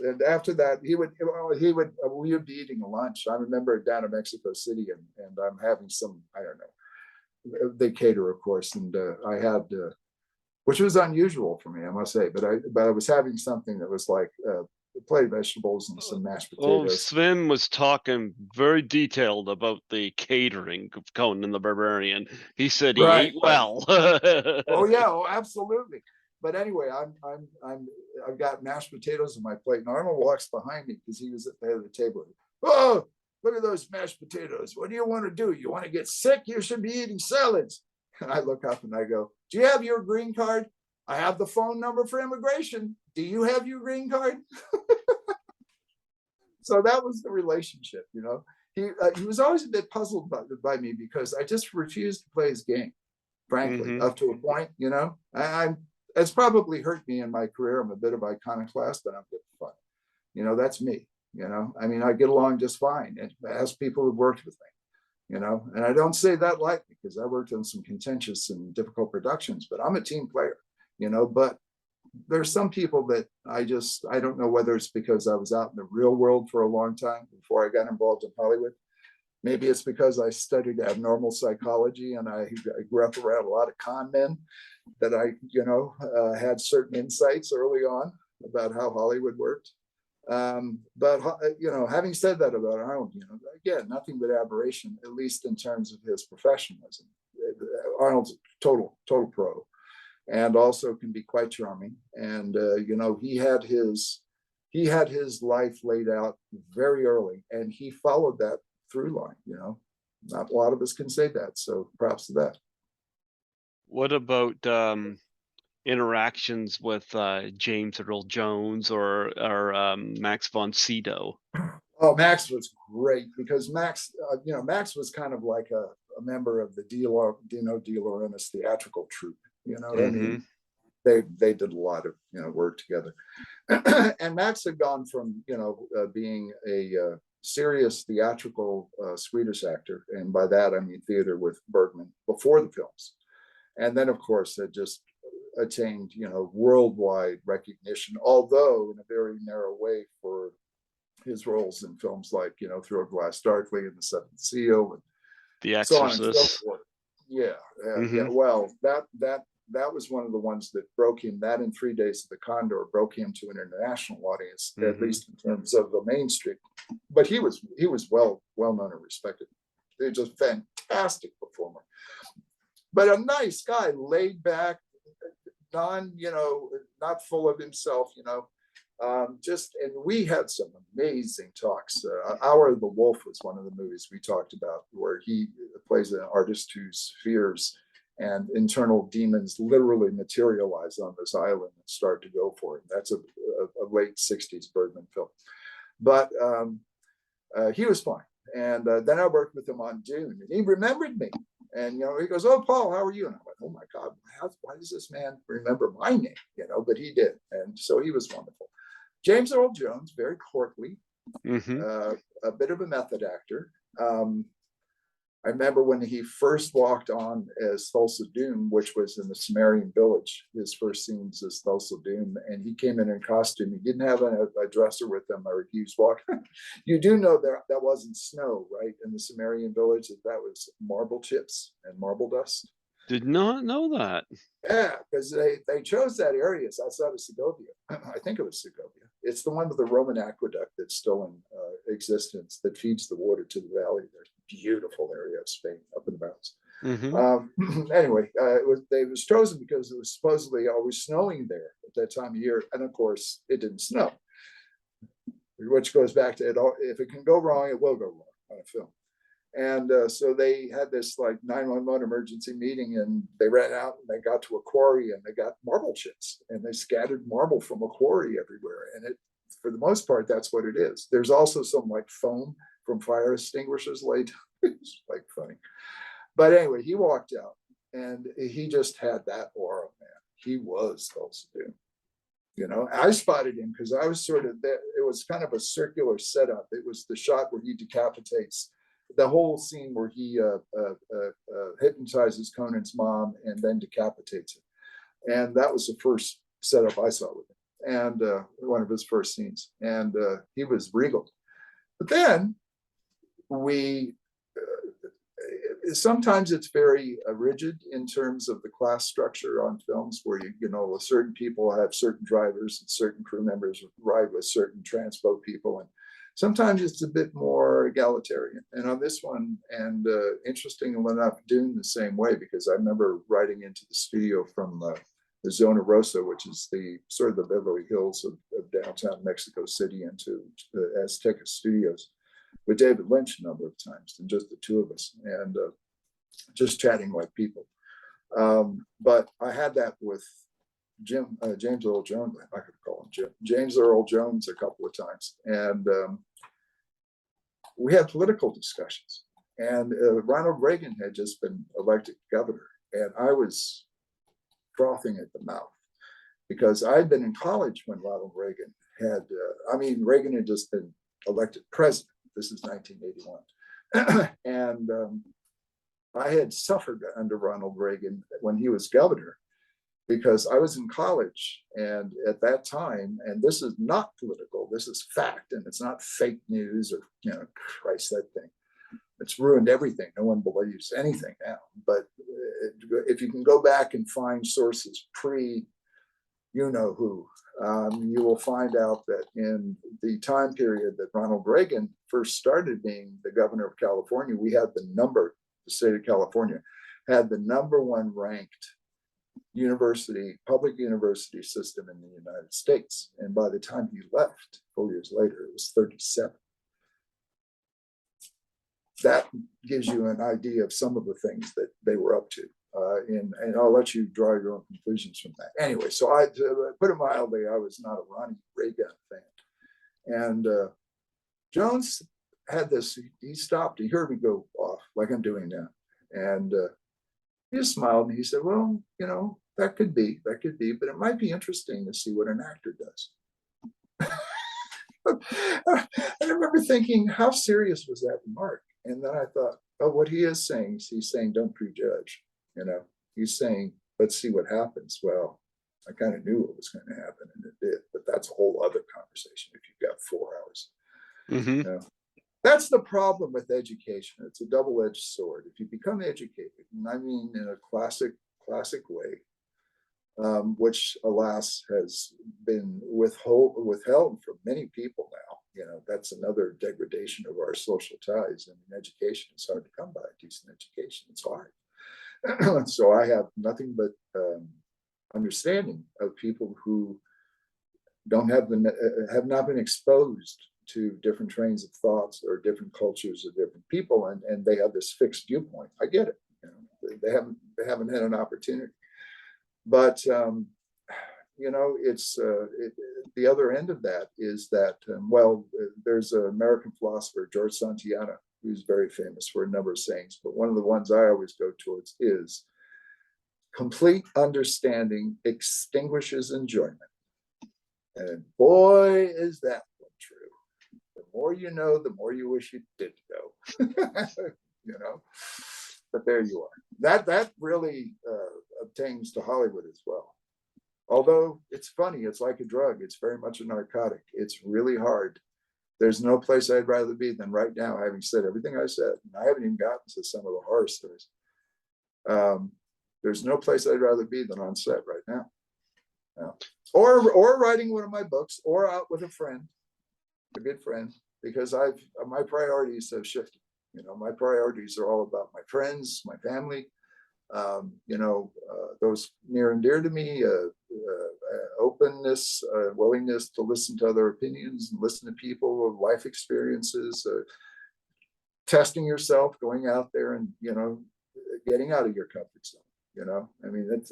And after that, we would be eating lunch. I remember down in Mexico City, and I'm having some, I don't know, they cater, of course, and I had, which was unusual for me, I must say, but I was having something that was like a plate of vegetables and some mashed Oh, potatoes. Sven was talking very detailed about the catering of Conan the Barbarian. He said he ate well. Oh yeah, oh absolutely. But anyway, I've got mashed potatoes on my plate, and Arnold walks behind me because he was at the head of the table. Oh, look at those mashed potatoes. What do you want to do? You want to get sick? You should be eating salads. And I look up and I go, do you have your green card? I have the phone number for immigration. Do you have your green card? So that was the relationship, you know. He was always a bit puzzled by me because I just refused to play his game, frankly, up to a point, you know. It's probably hurt me in my career. I'm a bit of iconoclast, but I'm good fun. You know, that's me, you know. I mean, I get along just fine as people who've worked with me, you know. And I don't say that lightly because I worked on some contentious and difficult productions, but I'm a team player, you know. But there's some people that I don't know whether it's because I was out in the real world for a long time before I got involved in Hollywood. Maybe it's because I studied abnormal psychology and I grew up around a lot of con men that I, you know, had certain insights early on about how Hollywood worked. But, you know, having said that about Arnold, you know, again, nothing but admiration, at least in terms of his professionalism. Arnold's total pro, and also can be quite charming. And you know, he had his life laid out very early, and he followed that through line. You know, not a lot of us can say that, so props to that. What about interactions with James Earl Jones or Max von Sydow? Oh, Max was great because Max, you know, Max was kind of like a member of the Dino De Laurentiis theatrical troupe. You know what I mean? They did a lot of, you know, work together. And Max had gone from, you know, being a serious theatrical Swedish actor, and by that I mean theater with Bergman before the films, and then of course had just attained, you know, worldwide recognition, although in a very narrow way for his roles in films like, you know, Through a Glass Darkly and The Seventh Seal and The so on and so Exorcist. forth. Yeah, yeah. Well, that was one of the ones that broke him. That in 3 Days of the Condor broke him to an international audience, at least in terms of the mainstream. But he was well known and respected. He was just a fantastic performer, but a nice guy, laid back, you know, not full of himself, you know. And we had some amazing talks. Hour of the Wolf was one of the movies we talked about, where he plays an artist whose fears and internal demons literally materialize on this island and start to go for him. That's a late 60s Bergman film. But he was fine. And then I worked with him on Dune, and he remembered me. And, you know, he goes, "Oh, Paul, how are you?" And I went, "Oh my God, why does this man remember my name?" You know, but he did. And so he was wonderful. James Earl Jones, very courtly, a bit of a method actor. I remember when he first walked on as Thulsa Doom, which was in the Sumerian village, his first scenes as Thulsa Doom, and he came in costume. He didn't have a dresser with him, or he was walking. You do know that wasn't snow, right? In the Sumerian village, that was marble chips and marble dust. Did not know that. Yeah, because they chose that area. It's outside of Segovia. I think it was Segovia. It's the one with the Roman aqueduct that's still in existence that feeds the water to the valley. There's a beautiful area of Spain up in the mountains. Anyway, it was chosen because it was supposedly always snowing there at that time of year. And of course, it didn't snow, which goes back to it. If it can go wrong, it will go wrong on a film. And so they had this like 911 emergency meeting, and they ran out and they got to a quarry and they got marble chips, and they scattered marble from a quarry everywhere. And for the most part, that's what it is. There's also some like foam from fire extinguishers laid. It's like funny. But anyway, he walked out and he just had that aura, man. He was Thulsa Doom. You know, I spotted him because I was sort of there. It was kind of a circular setup. It was the shot where he decapitates, the whole scene where he hypnotizes Conan's mom and then decapitates him. And that was the first setup I saw with him, and one of his first scenes. And he was regal. But then sometimes it's very rigid in terms of the class structure on films, where you know certain people have certain drivers and certain crew members ride with certain transpo people, and sometimes it's a bit more egalitarian. And on this one, and interestingly enough, Dune the same way, because I remember riding into the studio from the Zona Rosa, which is the sort of the Beverly Hills of downtown Mexico City, into the Azteca Studios with David Lynch a number of times, and just the two of us, and just chatting like people. But I had that with James Earl Jones. I could call him James Earl Jones a couple of times, and we had political discussions. And Ronald Reagan had just been elected governor, and I was frothing at the mouth, because I'd been in college when Ronald Reagan had. Reagan had just been elected president. This is 1981. And I had suffered under Ronald Reagan when he was governor, because I was in college, and at that time, and this is not political, this is fact, and it's not fake news or, Christ, that thing. It's ruined everything. No one believes anything now. But if you can go back and find sources pre-you-know-who, you will find out that in the time period that Ronald Reagan first started being the governor of California, the state of California had the #1 ranked public university system in the United States. And by the time he left, 4 years later, it was 37. That gives you an idea of some of the things that they were up to. And I'll let you draw your own conclusions from that. Anyway, so to put it mildly, I was not a Ronnie Reagan fan. And Jones had this, he stopped, he heard me go off like I'm doing now. And he just smiled and he said, well, that could be, but it might be interesting to see what an actor does. I remember thinking, how serious was that remark? And then I thought, oh, what he is saying is he's saying, don't prejudge. He's saying, let's see what happens. Well, I kind of knew what was going to happen, and it did. But that's a whole other conversation if you've got 4 hours. Mm-hmm. That's the problem with education. It's a double-edged sword. If you become educated, and I mean in a classic way, which alas has been withheld from many people now. That's another degradation of our social ties. Education is hard to come by. Decent education, it's hard. So I have nothing but understanding of people who have not been exposed to different trains of thoughts or different cultures of different people, and they have this fixed viewpoint. I get it. They haven't had an opportunity. But it's the other end of that is that there's an American philosopher, George Santayana, who's very famous for a number of sayings, but one of the ones I always go towards is complete understanding extinguishes enjoyment. And boy, is that one true. The more you know, the more you wish you did know. But there you are. That really obtains to Hollywood as well. Although it's funny, it's like a drug. It's very much a narcotic. It's really hard. There's no place I'd rather be than right now, having said everything I said. And I haven't even gotten to some of the horror stories. There's no place I'd rather be than on set right now. Or writing one of my books, or out with a good friend, because my priorities have shifted. My priorities are all about my friends, my family, those near and dear to me, openness, willingness to listen to other opinions and listen to people, life experiences, testing yourself, going out there and, getting out of your comfort zone.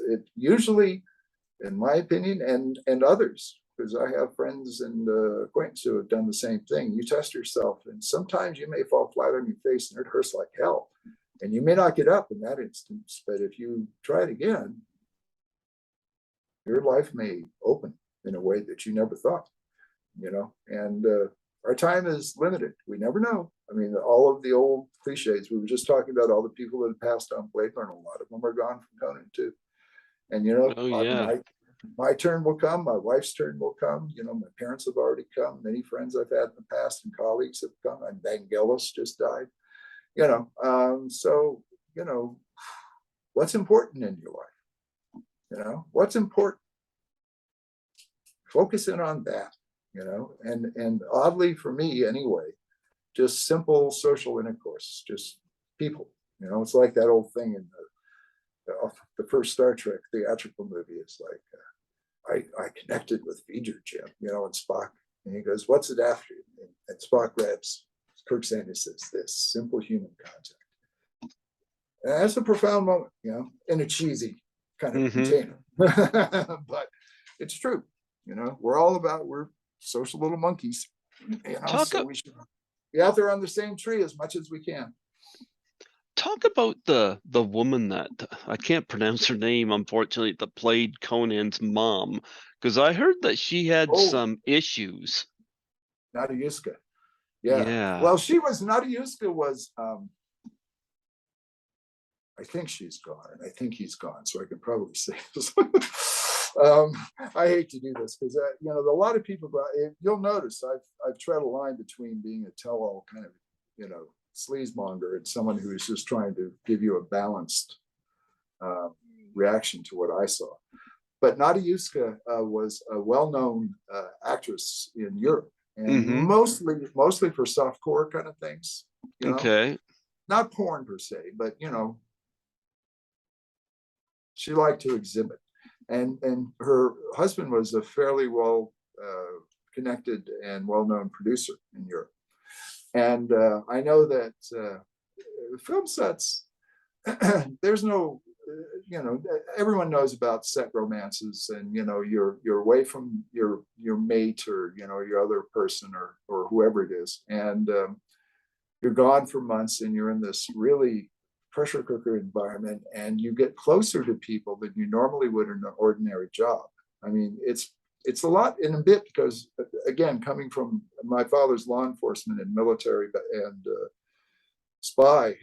It usually, in my opinion, and others, because I have friends and acquaintances who have done the same thing. You test yourself, and sometimes you may fall flat on your face and it hurts like hell. And you may not get up in that instance, but if you try it again, your life may open in a way that you never thought, and our time is limited. We never know. All of the old cliches, we were just talking about all the people that have passed on Blade Runner, a lot of them are gone from Conan too. And, my turn will come, my wife's turn will come, my parents have already come, many friends I've had in the past and colleagues have come, and Vangelis just died. So what's important in your life? What's important? Focus in on that, and oddly for me anyway, just simple social intercourse, just people. It's like that old thing in the first Star Trek theatrical movie. It's like, I connected with V'ger Jim, and Spock, and he goes, "What's it after?" And Spock grabs Kirk Sanders, says, "This simple human contact." And that's a profound moment, in a cheesy kind of container, but it's true. We're social little monkeys, so we should be out there on the same tree as much as we can. Talk about the woman that I can't pronounce her name, unfortunately, that played Conan's mom, because I heard that she had some issues. Nadiuska. Yeah. Well, Nadiuska was, I think she's gone, and I think he's gone, so I can probably say this. I hate to do this because a lot of people. You'll notice I've tread a line between being a tell-all kind of sleazemonger and someone who is just trying to give you a balanced reaction to what I saw. But Nadiuska was a well-known actress in Europe, and mostly for softcore kind of things. Okay. Not porn per se, but she liked to exhibit. And her husband was a fairly well connected and well-known producer in Europe. And I know that film sets, there's no, everyone knows about set romances, and you're away from your mate or your other person or whoever it is, and you're gone for months, and you're in this really pressure cooker environment, and you get closer to people than you normally would in an ordinary job. I mean, it's a lot in a bit because, again, coming from my father's law enforcement and military and spy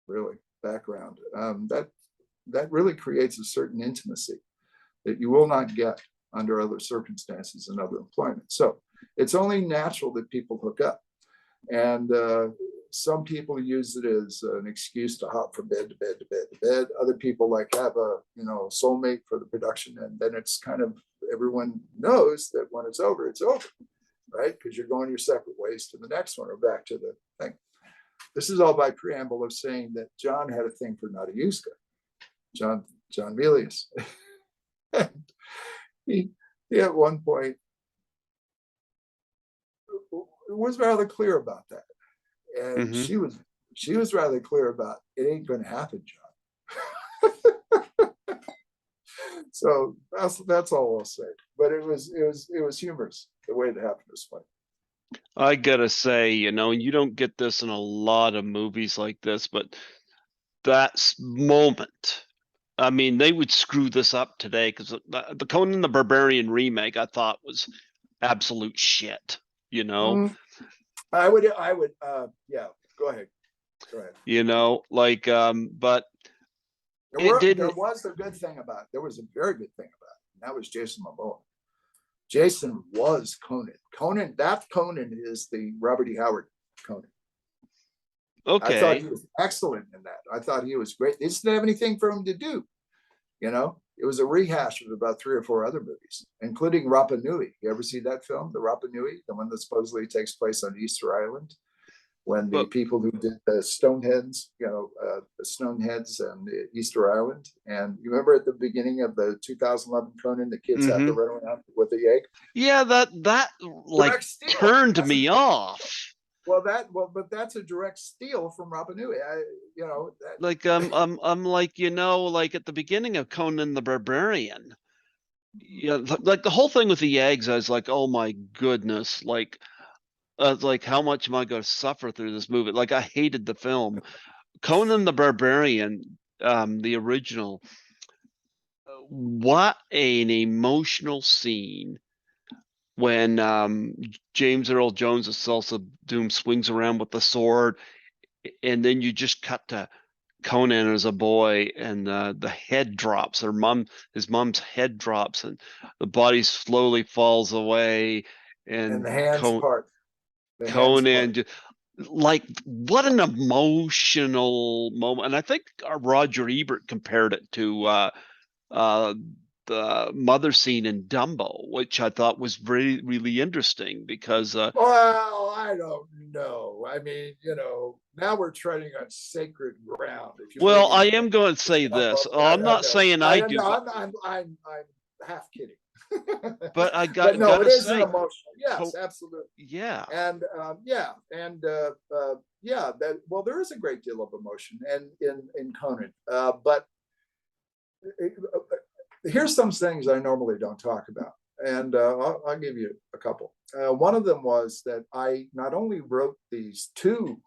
really background, that really creates a certain intimacy that you will not get under other circumstances and other employment. So it's only natural that people hook up, and some people use it as an excuse to hop from bed to bed to bed to bed. Other people have a soulmate for the production, and then it's kind of, everyone knows that when it's over, right? Because you're going your separate ways to the next one or back to the thing. This is all by preamble of saying that John had a thing for Nadiuska, John Milius. he at one point was rather clear about that. And she was rather clear about, it ain't going to happen, John. So that's all I'll say. But it was humorous the way it happened was funny. I gotta say, you don't get this in a lot of movies like this, but that moment, I mean, they would screw this up today, because the Conan the Barbarian remake I thought was absolute shit. I would yeah, go ahead. But there was a good thing about it. There was a very good thing about it, and that was Jason Momoa. Jason was Conan. That Conan is the Robert E. Howard Conan. Okay. I thought he was excellent in that. I thought he was great. They didn't have anything for him to do. It was a rehash of about 3 or 4 other movies, including Rapa Nui. You ever see that film, the Rapa Nui, the one that supposedly takes place on Easter Island, when the people who did the Stoneheads, the Stoneheads and the Easter Island, and you remember at the beginning of the 2011 Conan, the kids have to run around with the egg. Yeah, that turned me off. But that's a direct steal from Rapa Nui. I'm at the beginning of Conan the Barbarian. The whole thing with the eggs, I was like, oh my goodness, how much am I going to suffer through this movie? I hated the film. Conan the Barbarian, the original, what an emotional scene when James Earl Jones as Salsa Doom swings around with the sword, and then you just cut to Conan as a boy, and the head drops. His mom's head drops, and the body slowly falls away, and the hands part. Conan, like what an emotional moment. And I think Roger Ebert compared it to uh, the mother scene in Dumbo, which I thought was really, really interesting because Well, I don't know. I mean, now we're treading on sacred ground. If you well, I believe am going to say this. I'm not no, saying I do, but I'm half kidding. I But no, it gotta is an say, emotional. Yes, co- absolutely. yeah. And yeah, that well, there is a great deal of emotion and in Conan, but here's some things I normally don't talk about, and I'll give you a couple. One of them was that I not only wrote these two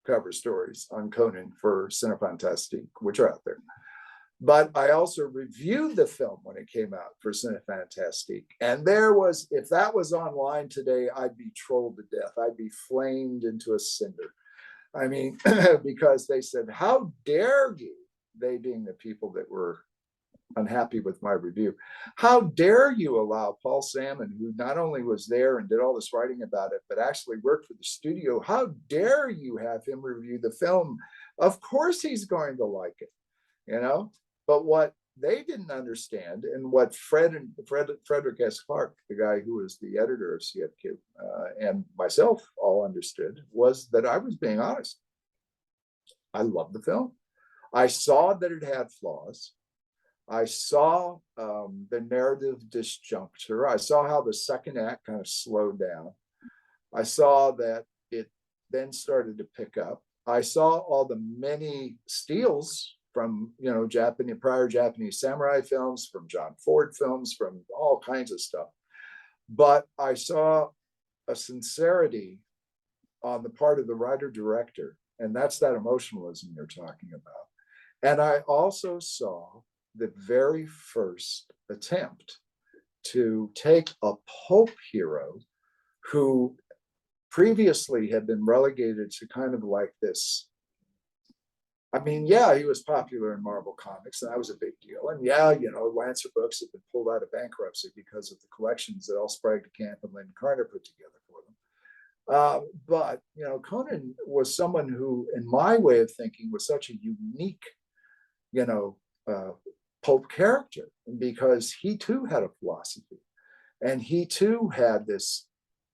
cover stories on Conan for Cinefantastique, which are out there, but I also reviewed the film when it came out for Cinefantastique. And there was, if that was online today, I'd be trolled to death. I'd be flamed into a cinder. I mean, because they said, how dare you, they being the people that were unhappy with my review, how dare you allow Paul Sammon, who not only was there and did all this writing about it, but actually worked for the studio, how dare you have him review the film? Of course he's going to like it, you know? But what they didn't understand, and what Frederick S. Clark, the guy who was the editor of CFQ, and myself all understood, was that I was being honest. I loved the film. I saw that it had flaws. I saw the narrative disjuncture. I saw how the second act kind of slowed down. I saw that it then started to pick up. I saw all the many steals from prior Japanese samurai films, from John Ford films, from all kinds of stuff. But I saw a sincerity on the part of the writer-director, and that's that emotionalism you're talking about. And I also saw the very first attempt to take a pulp hero who previously had been relegated to kind of like this. I mean, yeah, he was popular in Marvel Comics, and that was a big deal. And yeah, Lancer Books had been pulled out of bankruptcy because of the collections that L. Sprague de Camp and Lynn Carter put together for them. But Conan was someone who, in my way of thinking, was such a unique, pulp character, because he too had a philosophy, and he too had this.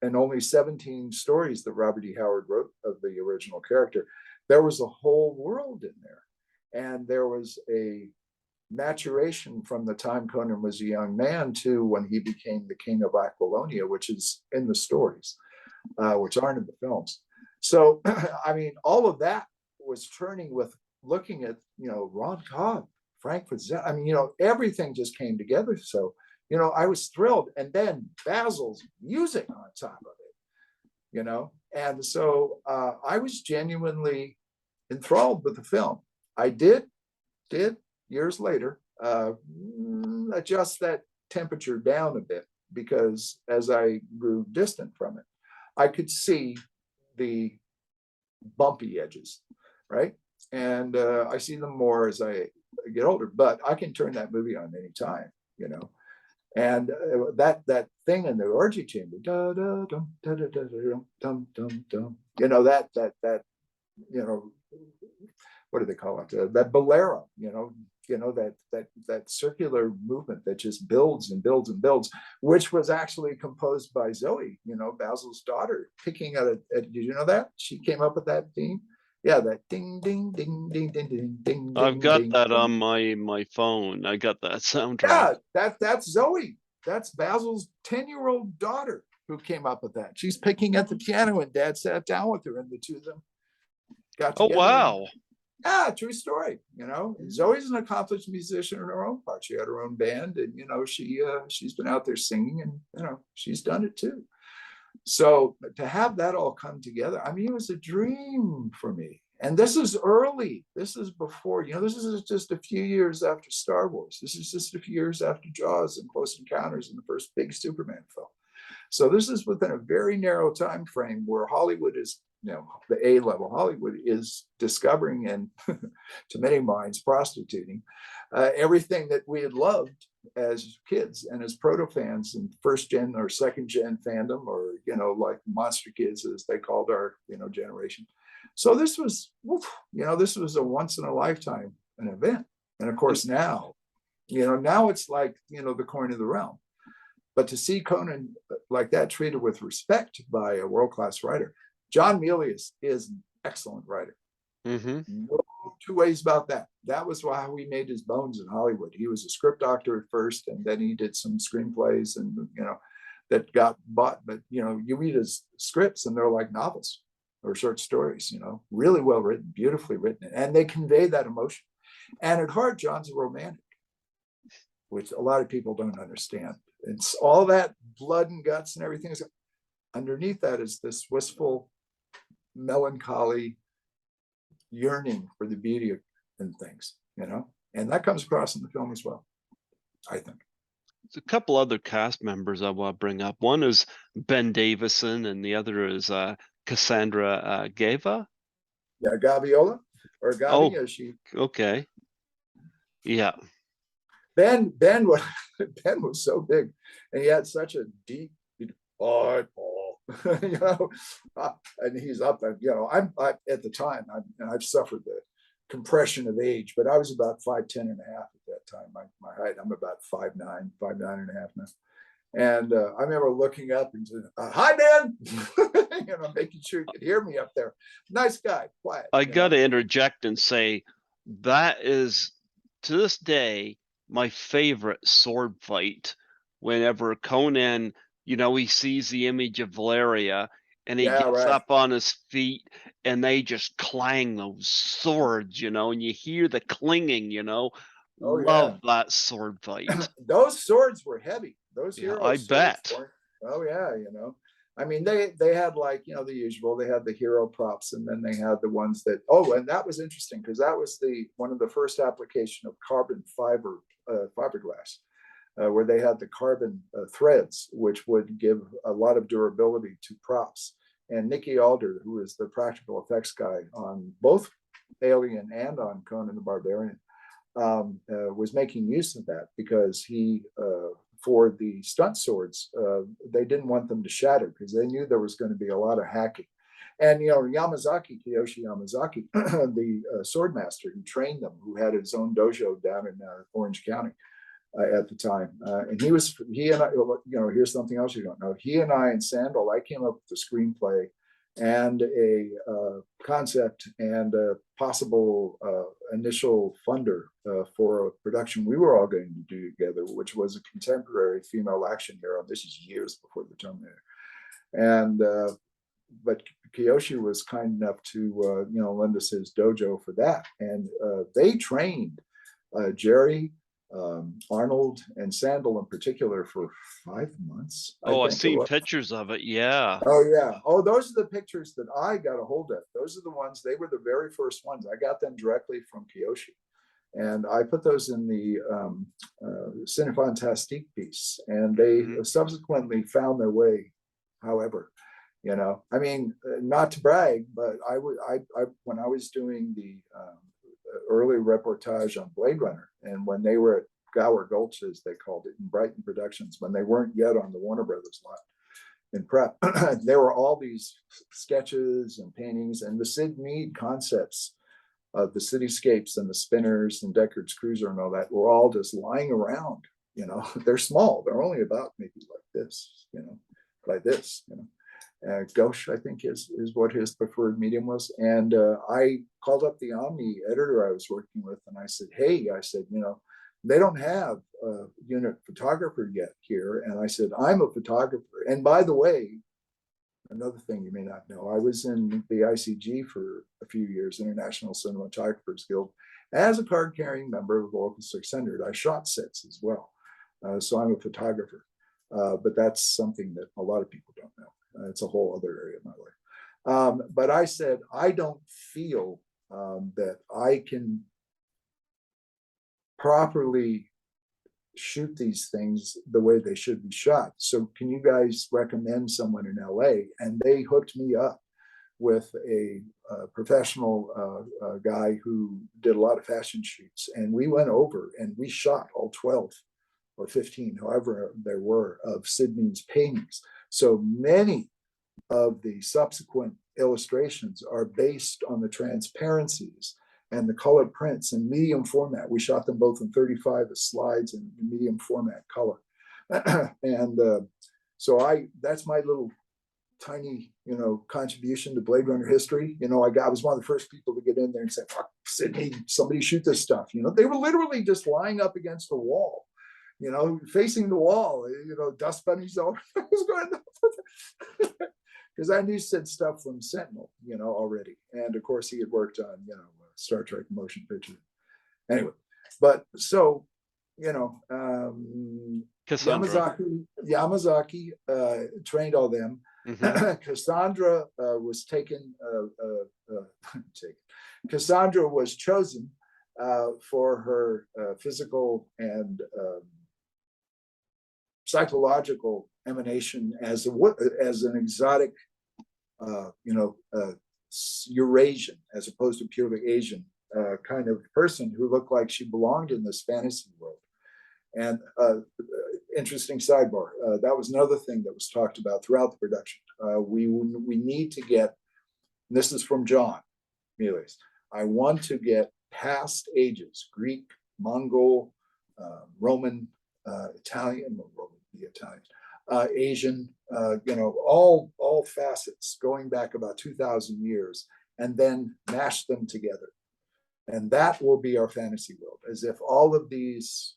And only 17 stories that Robert E. Howard wrote of the original character, there was a whole world in there. And there was a maturation from the time Conan was a young man to when he became the king of Aquilonia, which is in the stories, which aren't in the films. So, I mean, all of that was turning with looking at, Ron Cobb, Frank Frazetta. I mean, everything just came together. So, I was thrilled. And then Basil's music on top of it, and so I was genuinely enthralled with the film. I did years later adjust that temperature down a bit, because as I grew distant from it, I could see the bumpy edges, right? And I see them more as I get older, but I can turn that movie on anytime, And that thing in the orgy chamber, that what do they call it? That bolero, that circular movement that just builds and builds and builds, which was actually composed by Zoe, Basil's daughter, picking at it. Did you know that she came up with that theme? Yeah, that ding ding ding ding ding ding ding. I've got ding, that ding. on my phone. I got that soundtrack. Yeah, that's Zoe. That's Basil's 10-year-old daughter who came up with that. She's picking at the piano, and Dad sat down with her, and the two of them got Oh together. wow. Yeah, true story. Zoe's an accomplished musician in her own part. She had her own band, and she's been out there singing, and she's done it too. So to have that all come together, I mean, it was a dream for me. And this is early. This is before, this is just a few years after Star Wars. This is just a few years after Jaws and Close Encounters and the first big Superman film. So this is within a very narrow time frame where Hollywood is the A-level Hollywood is discovering, and to many minds, prostituting everything that we had loved as kids and as proto fans and first gen or second gen fandom, or like monster kids as they called our generation. So this was this was a once in a lifetime an event. And of course now it's like the coin of the realm. But to see Conan like that treated with respect by a world-class writer, John Milius is an excellent writer. Mm-hmm. No two ways about that. That was how he made his bones in Hollywood. He was a script doctor at first, and then he did some screenplays and that got bought. But you read his scripts and they're like novels or short stories, really well written, beautifully written, and they convey that emotion. And at heart, John's a romantic, which a lot of people don't understand. It's all that blood and guts and everything. Underneath that is this wistful, melancholy yearning for the beauty in things, and that comes across in the film as well, I think. There's a couple other cast members I want to bring up. One is Ben Davison, and the other is Cassandra Gava. Yeah, Gaviola or Gavi, as she. Okay. Yeah. Ben was so big, and he had such a deep, Paul, and he's up. I'm at the time, I've suffered the compression of age, but I was about 5'10" and a half at that time. My height, I'm about 5'9" and a half now. And I remember looking up and saying, "Hi, Ben," making sure you could hear me up there. Nice guy, quiet. I got to interject and say that is, to this day, my favorite sword fight. Whenever Conan, he sees the image of Valeria and he gets up on his feet and they just clang those swords, and you hear the clinging, Love that sword fight. Those swords were heavy. Those heroes. I bet. Oh yeah, I mean, they had like, the usual, they had the hero props, and then they had the ones that, and that was interesting because that was one of the first application of carbon fiberglass, where they had the carbon threads, which would give a lot of durability to props. And Nicky Alder, who is the practical effects guy on both Alien and on Conan the Barbarian, was making use of that because he, for the stunt swords, they didn't want them to shatter because they knew there was going to be a lot of hacking. And, Kiyoshi Yamazaki, the sword master who trained them, who had his own dojo down in Orange County at the time. And he and I, here's something else you don't know. He and I and Sandal, I came up with the screenplay and a concept and a possible initial funder for a production we were all going to do together, which was a contemporary female action hero. This is years before the Terminator. And but Kiyoshi was kind enough to lend us his dojo for that, and they trained Jerry, Arnold, and Sandal in particular for 5 months. I've seen pictures of it. Yeah. Oh yeah. Oh, those are the pictures that I got a hold of. Those are the ones. They were the very first ones. I got them directly from Kiyoshi, and I put those in the Cinefantastique piece, and they subsequently found their way. However, I mean, not to brag, but I when I was doing the early reportage on Blade Runner, and when they were at Gower Gulch, as they called it, in Brighton Productions, when they weren't yet on the Warner Brothers lot in prep, there were all these sketches and paintings and the Sid Mead concepts of the cityscapes and the spinners and Deckard's cruiser and all that were all just lying around. They're small. They're only about maybe like this, like this, Gauche, I think, is what his preferred medium was. And I called up the Omni editor I was working with, and I said, hey, they don't have a unit photographer yet here. And I said, I'm a photographer. And by the way, another thing you may not know, I was in the ICG for a few years, International Cinematographers Guild, as a card-carrying member of Local 600. I shot sets as well. So I'm a photographer. But that's something that a lot of people don't know. It's a whole other area of my life. But I said, I don't feel that I can properly shoot these things the way they should be shot. So can you guys recommend someone in LA? And they hooked me up with a professional guy who did a lot of fashion shoots. And we went over and we shot all 12 or 15, however there were, of Sidney's paintings. So many of the subsequent illustrations are based on the transparencies and the colored prints in medium format. We shot them both in 35 as slides and medium format color. And so that's my little tiny, contribution to Blade Runner history. I was one of the first people to get in there and say, "Fuck, Sidney, somebody shoot this stuff." They were literally just lying up against the wall, facing the wall, dust bunnies all was going on. Because I knew Sid stuff from Sentinel, already. And of course he had worked on, Star Trek motion picture. Anyway, but so, Yamazaki trained all them. Mm-hmm. Cassandra was Cassandra was chosen for her physical and psychological emanation as an exotic, Eurasian as opposed to purely Asian kind of person who looked like she belonged in this fantasy world. And interesting sidebar, that was another thing that was talked about throughout the production. We need to get, this is from John Milius, I want to get past ages, Greek, Mongol, Roman, Italian, Asian, all facets going back about 2,000 years, and then mash them together. And that will be our fantasy world, as if all of these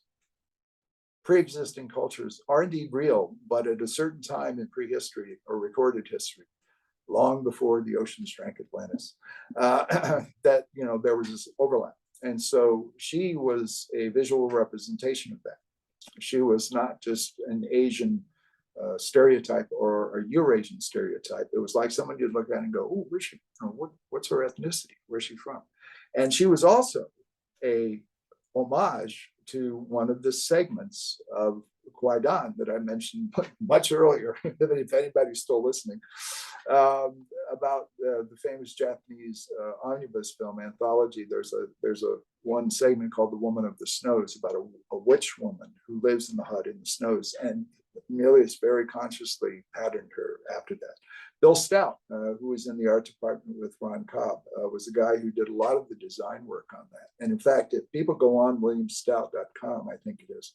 pre-existing cultures are indeed real, but at a certain time in prehistory or recorded history, long before the oceans drank Atlantis, that there was this overlap. And so she was a visual representation of that. She was not just an Asian stereotype or a Eurasian stereotype. It was like someone you'd look at and go, "Oh, where's she? What's her ethnicity? Where's she from?" And she was also a homage to one of the segments of Kwaidan that I mentioned much earlier, if anybody's still listening, about the famous Japanese omnibus film anthology. There's a one segment called The Woman of the Snows, about a witch woman who lives in the hut in the snows. And Milius very consciously patterned her after that. Bill Stout, who was in the art department with Ron Cobb, was the guy who did a lot of the design work on that. And in fact, if people go on williamstout.com, I think it is,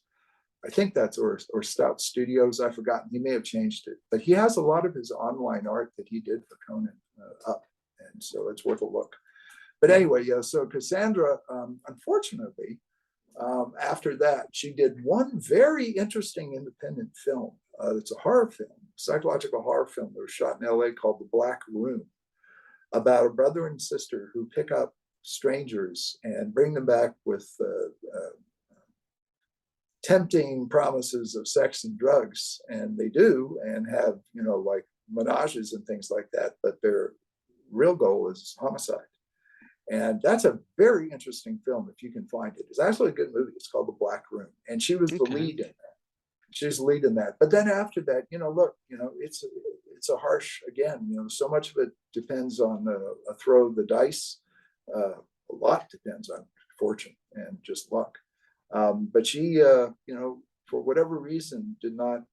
I think that's, or Stout Studios, I've forgotten, he may have changed it, but he has a lot of his online art that he did for Conan up. And so it's worth a look. But anyway, yeah, so Cassandra, unfortunately, after that, she did one very interesting independent film. It's a horror film, psychological horror film that was shot in LA called The Black Room, about a brother and sister who pick up strangers and bring them back with tempting promises of sex and drugs. And they do, and have, like menages and things like that, but their real goal is homicide. And that's a very interesting film if you can find it. It's actually a good movie. It's called The Black Room. And she was the lead in that. She's the lead in that. But then after that, look, it's a harsh, again, so much of it depends on a throw of the dice. A lot depends on fortune and just luck. But she, for whatever reason, did not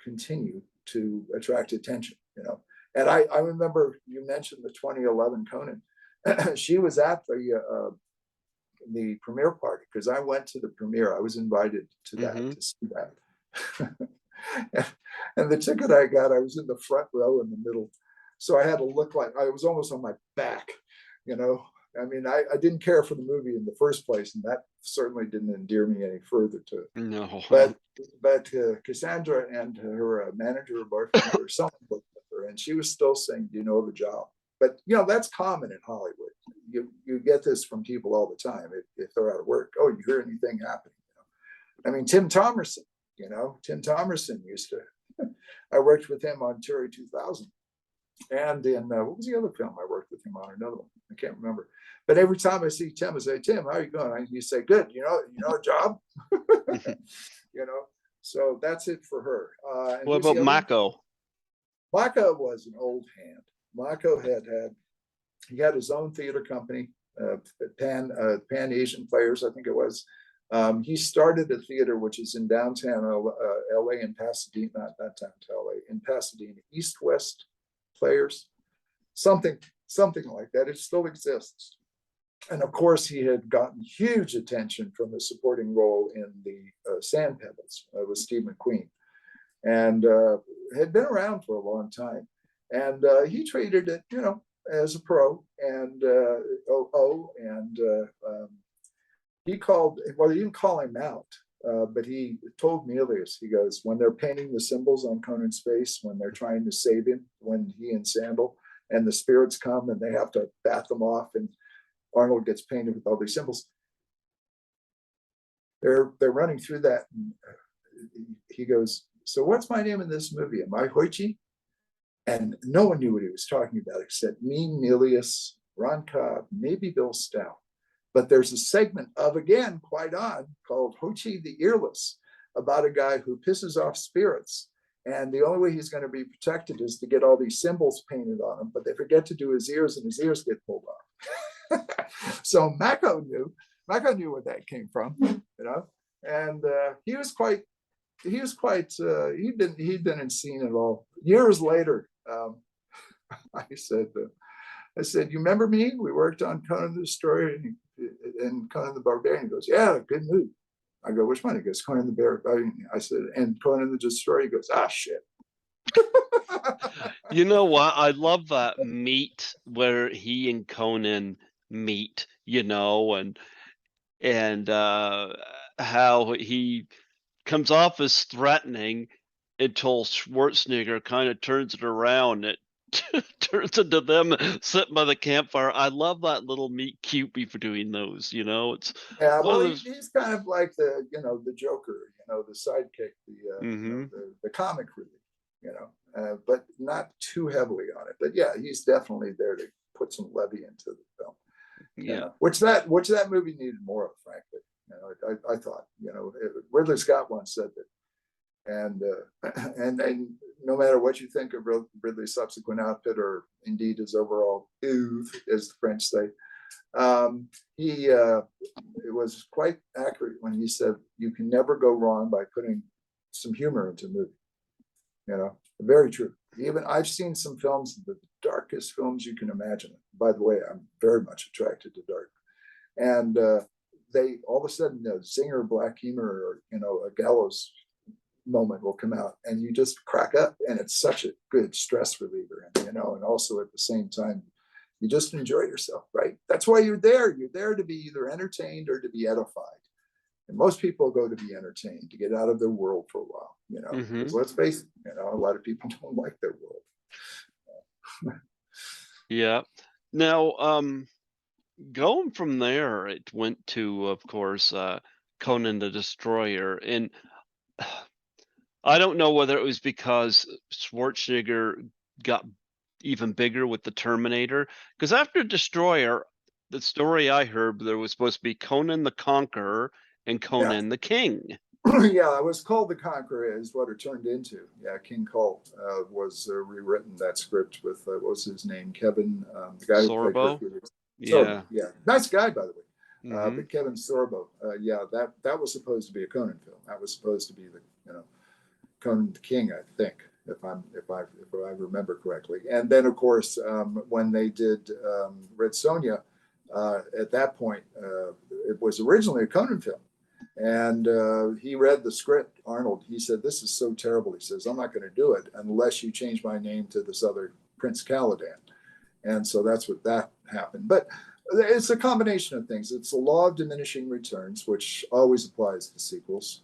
continue to attract attention, And I remember you mentioned the 2011 Conan. She was at the premiere party, because I went to the premiere. I was invited to that, to see that. And the ticket I got, I was in the front row in the middle. So I had to look like I was almost on my back, I mean, I didn't care for the movie in the first place, and that certainly didn't endear me any further to it. No. But Cassandra and her manager or boyfriend or something looked at her, and she was still saying, "Do you know of a job?" But that's common in Hollywood. You get this from people all the time if they're out of work. "Oh, you hear anything happening?" I mean, Tim Thomerson. Tim Thomerson used to. I worked with him on Cherry 2000, and in what was the other film I worked with him on? Another one, I can't remember. But every time I see Tim, I say, "Tim, how are you going?" He say, "Good. You know a job." So that's it for her. What about Mako? Mako was an old hand. Mako had he had his own theater company, Pan Asian Players, I think it was. He started a theater which is in downtown LA in Pasadena, not downtown LA, in Pasadena, East West Players, something like that. It still exists. And of course, he had gotten huge attention from the supporting role in the Sand Pebbles with Steve McQueen, and had been around for a long time. And he treated it, as a pro, and he called, well, he didn't call him out, but he told Milius, he goes, when they're painting the symbols on Conan's face, when they're trying to save him, when he and Sandal and the spirits come and they have to bat them off, and Arnold gets painted with all these symbols. They're running through that. And he goes, so what's my name in this movie? Am I Hoichi? And no one knew what he was talking about except me, Milius, Ron Cobb, maybe Bill Stout. But there's a segment of, again, quite odd, called Hoichi the Earless, about a guy who pisses off spirits. And the only way he's going to be protected is to get all these symbols painted on him, but they forget to do his ears, and his ears get pulled off. So Mako knew where that came from, and he'd been in scene it all. Years later, I said, you remember me? We worked on Conan the Destroyer and Conan the Barbarian. He goes, yeah, good movie. I go, which one? He goes, Conan the Barbarian. I said, and Conan the Destroyer. He goes, shit. You know what? I love that meet where he and Conan meet, and how he comes off as threatening until Schwarzenegger kind of turns it around. It turns into them sitting by the campfire. I love that little meet cute for doing those. It's he's kind of like the Joker, the sidekick, the comic relief, but not too heavily on it. But yeah, he's definitely there to put some levy into the film. Yeah, which that movie needed more of, frankly. I thought, Ridley Scott once said that, and no matter what you think of Ridley's subsequent output, or indeed his overall oeuvre, as the French say, it was quite accurate when he said, you can never go wrong by putting some humor into a movie. Very true. Even I've seen some films, the darkest films you can imagine. By the way, I'm very much attracted to dark. And they all of a sudden, zinger, black humor, or a gallows moment will come out, and you just crack up, and it's such a good stress reliever. And also at the same time, you just enjoy yourself, right? That's why you're there. You're there to be either entertained or to be edified. And most people go to be entertained, to get out of their world for a while, because let's face it, a lot of people don't like their world. Yeah. Now, going from there, it went to, of course, Conan the Destroyer. And I don't know whether it was because Schwarzenegger got even bigger with the Terminator, because after Destroyer, the story I heard, there was supposed to be Conan the Conqueror and Conan the King. Yeah, it was called The Conqueror, is what it turned into. Yeah, King Cole was rewritten, that script, with, what was his name? Kevin, the guy Sorbo? who played Yeah. Yeah. Nice guy, by the way. But Kevin Sorbo, that was supposed to be a Conan film. That was supposed to be the, Conan the King, I think, if I remember correctly. And then, of course, when they did Red Sonja, at that point, it was originally a Conan film. And he read the script, Arnold. He said, this is so terrible. He says, I'm not going to do it unless you change my name to this other Prince Caladan. And so that's what that happened. But it's a combination of things. It's the law of diminishing returns, which always applies to sequels.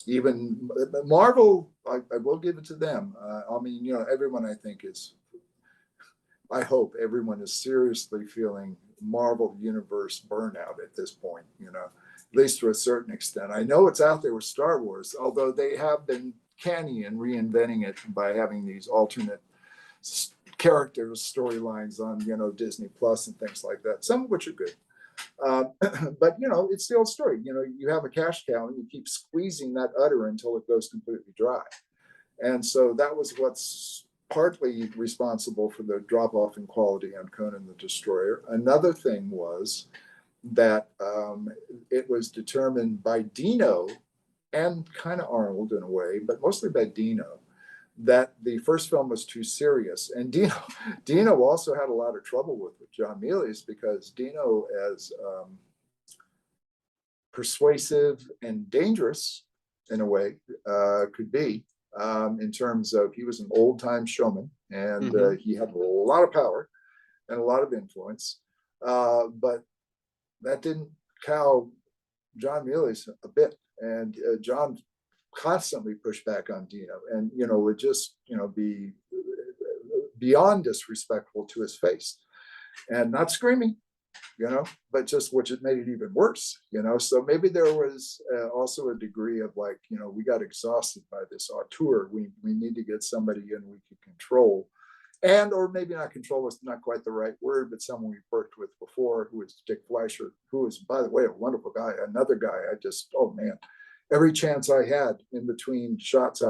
Even Marvel, I will give it to them. Everyone, I think, I hope everyone is seriously feeling Marvel Universe burnout at this point, at least to a certain extent. I know it's out there with Star Wars, although they have been canny in reinventing it by having these alternate characters, storylines on, Disney Plus and things like that, some of which are good. But, it's the old story. You have a cash cow and you keep squeezing that udder until it goes completely dry. And so that was what's partly responsible for the drop off in quality on Conan the Destroyer. Another thing was that it was determined by Dino and kind of Arnold in a way, but mostly by Dino, that the first film was too serious. And Dino also had a lot of trouble with John Milius, because Dino, as persuasive and dangerous in a way could be, in terms of, he was an old time showman, and he had a lot of power and a lot of influence, but that didn't cow John Milius a bit. And John constantly pushed back on Dino, and would just be beyond disrespectful to his face, and not screaming, but just, which it made it even worse, so maybe there was also a degree of like, we got exhausted by this auteur, we need to get somebody in we could control, and or maybe not control is not quite the right word, but someone we worked with before, who was Dick Fleischer, who was, by the way, a wonderful guy. Another guy, I just, oh man, every chance I had in between shots,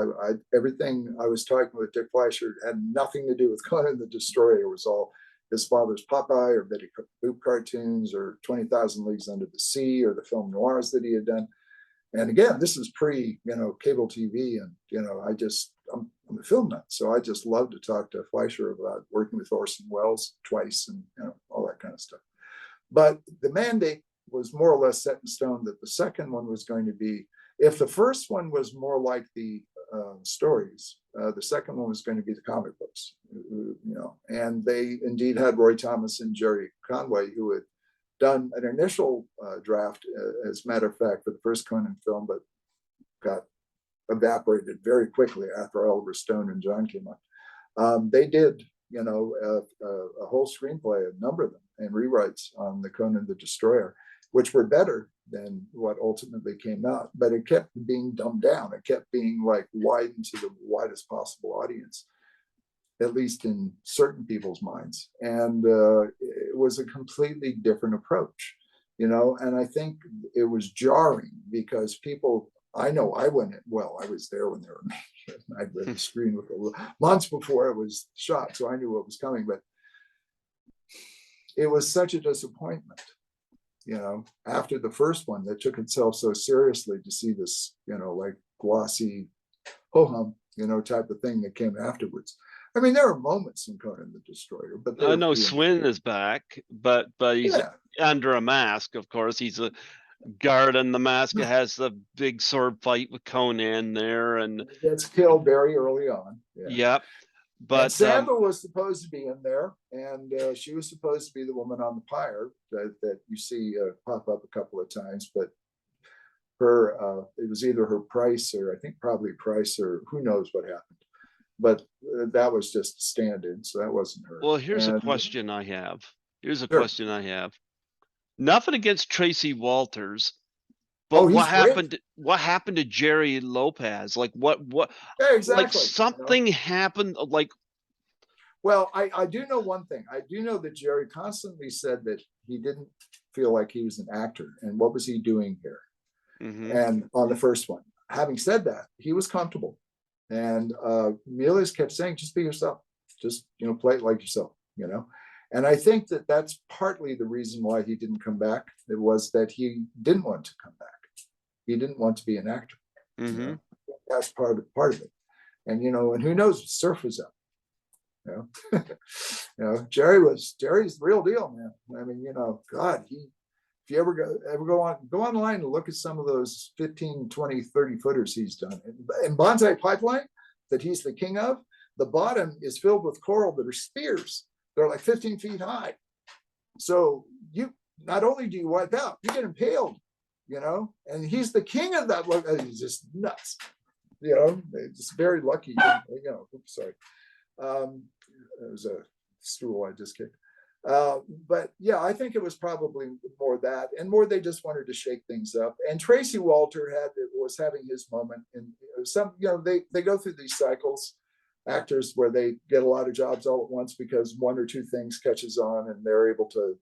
everything I was talking with Dick Fleischer had nothing to do with Conan the Destroyer. It was all his father's Popeye, or Betty Boop cartoons, or 20,000 Leagues Under the Sea, or the film noirs that he had done. And again, this is pre, cable TV, and I'm a film nut, so I just love to talk to Fleischer about working with Orson Welles twice, and all that kind of stuff. But the mandate was more or less set in stone that the second one was going to be, if the first one was more like the stories, the second one was going to be the comic books, and they indeed had Roy Thomas and Jerry Conway, who had done an initial draft, as a matter of fact, for the first Conan film, but got evaporated very quickly after Oliver Stone and John came on. They did, a whole screenplay, a number of them, and rewrites on the Conan the Destroyer, which were better than what ultimately came out, but it kept being dumbed down. It kept being like widened to the widest possible audience, at least in certain people's minds. And it was a completely different approach, and I think it was jarring because people, I know I went, well, I was there when they were making it. I'd read the screen with months before it was shot, so I knew what was coming, but it was such a disappointment, after the first one that took itself so seriously, to see this, like glossy ho-hum, type of thing that came afterwards. I mean, there are moments in Conan the Destroyer, but I know Swin is back, but he's under a mask, of course. He's a guard in the mask. It has the big sword fight with Conan there, and gets killed very early on. Yep. But Sandra was supposed to be in there, and she was supposed to be the woman on the pyre that you see pop up a couple of times. But her, it was either her Price, or I think probably Price, or who knows what happened. But that was just stand-in, so that wasn't her. Well, here's a question I have. Question I have. Nothing against Tracy Walters, but what happened? Great. What happened to Jerry Lopez? Like what? Yeah, exactly. Like something happened. Like, well, I do know one thing. I do know that Jerry constantly said that he didn't feel like he was an actor, and what was he doing here? And on the first one, having said that, he was comfortable, and Milius kept saying, "Just be yourself. Just play it like yourself." And I think that that's partly the reason why he didn't come back. It was that he didn't want to come back. He didn't want to be an actor. That's part of it. And and who knows, surf was up. Jerry's the real deal, man. I mean, God, if you ever go online and look at some of those 15, 20, 30 footers he's done. In Bonsai Pipeline, that he's the king of, the bottom is filled with coral that are spears. They're like 15 feet high. So you not only do you wipe out, you get impaled, and he's the king of that. He's just nuts, it's very lucky. Oops, sorry. It was a stool I just kicked. But yeah, I think it was probably more that, and more they just wanted to shake things up. And Tracy Walter was having his moment, and some, they go through these cycles, actors, where they get a lot of jobs all at once because one or two things catches on, and they're able to,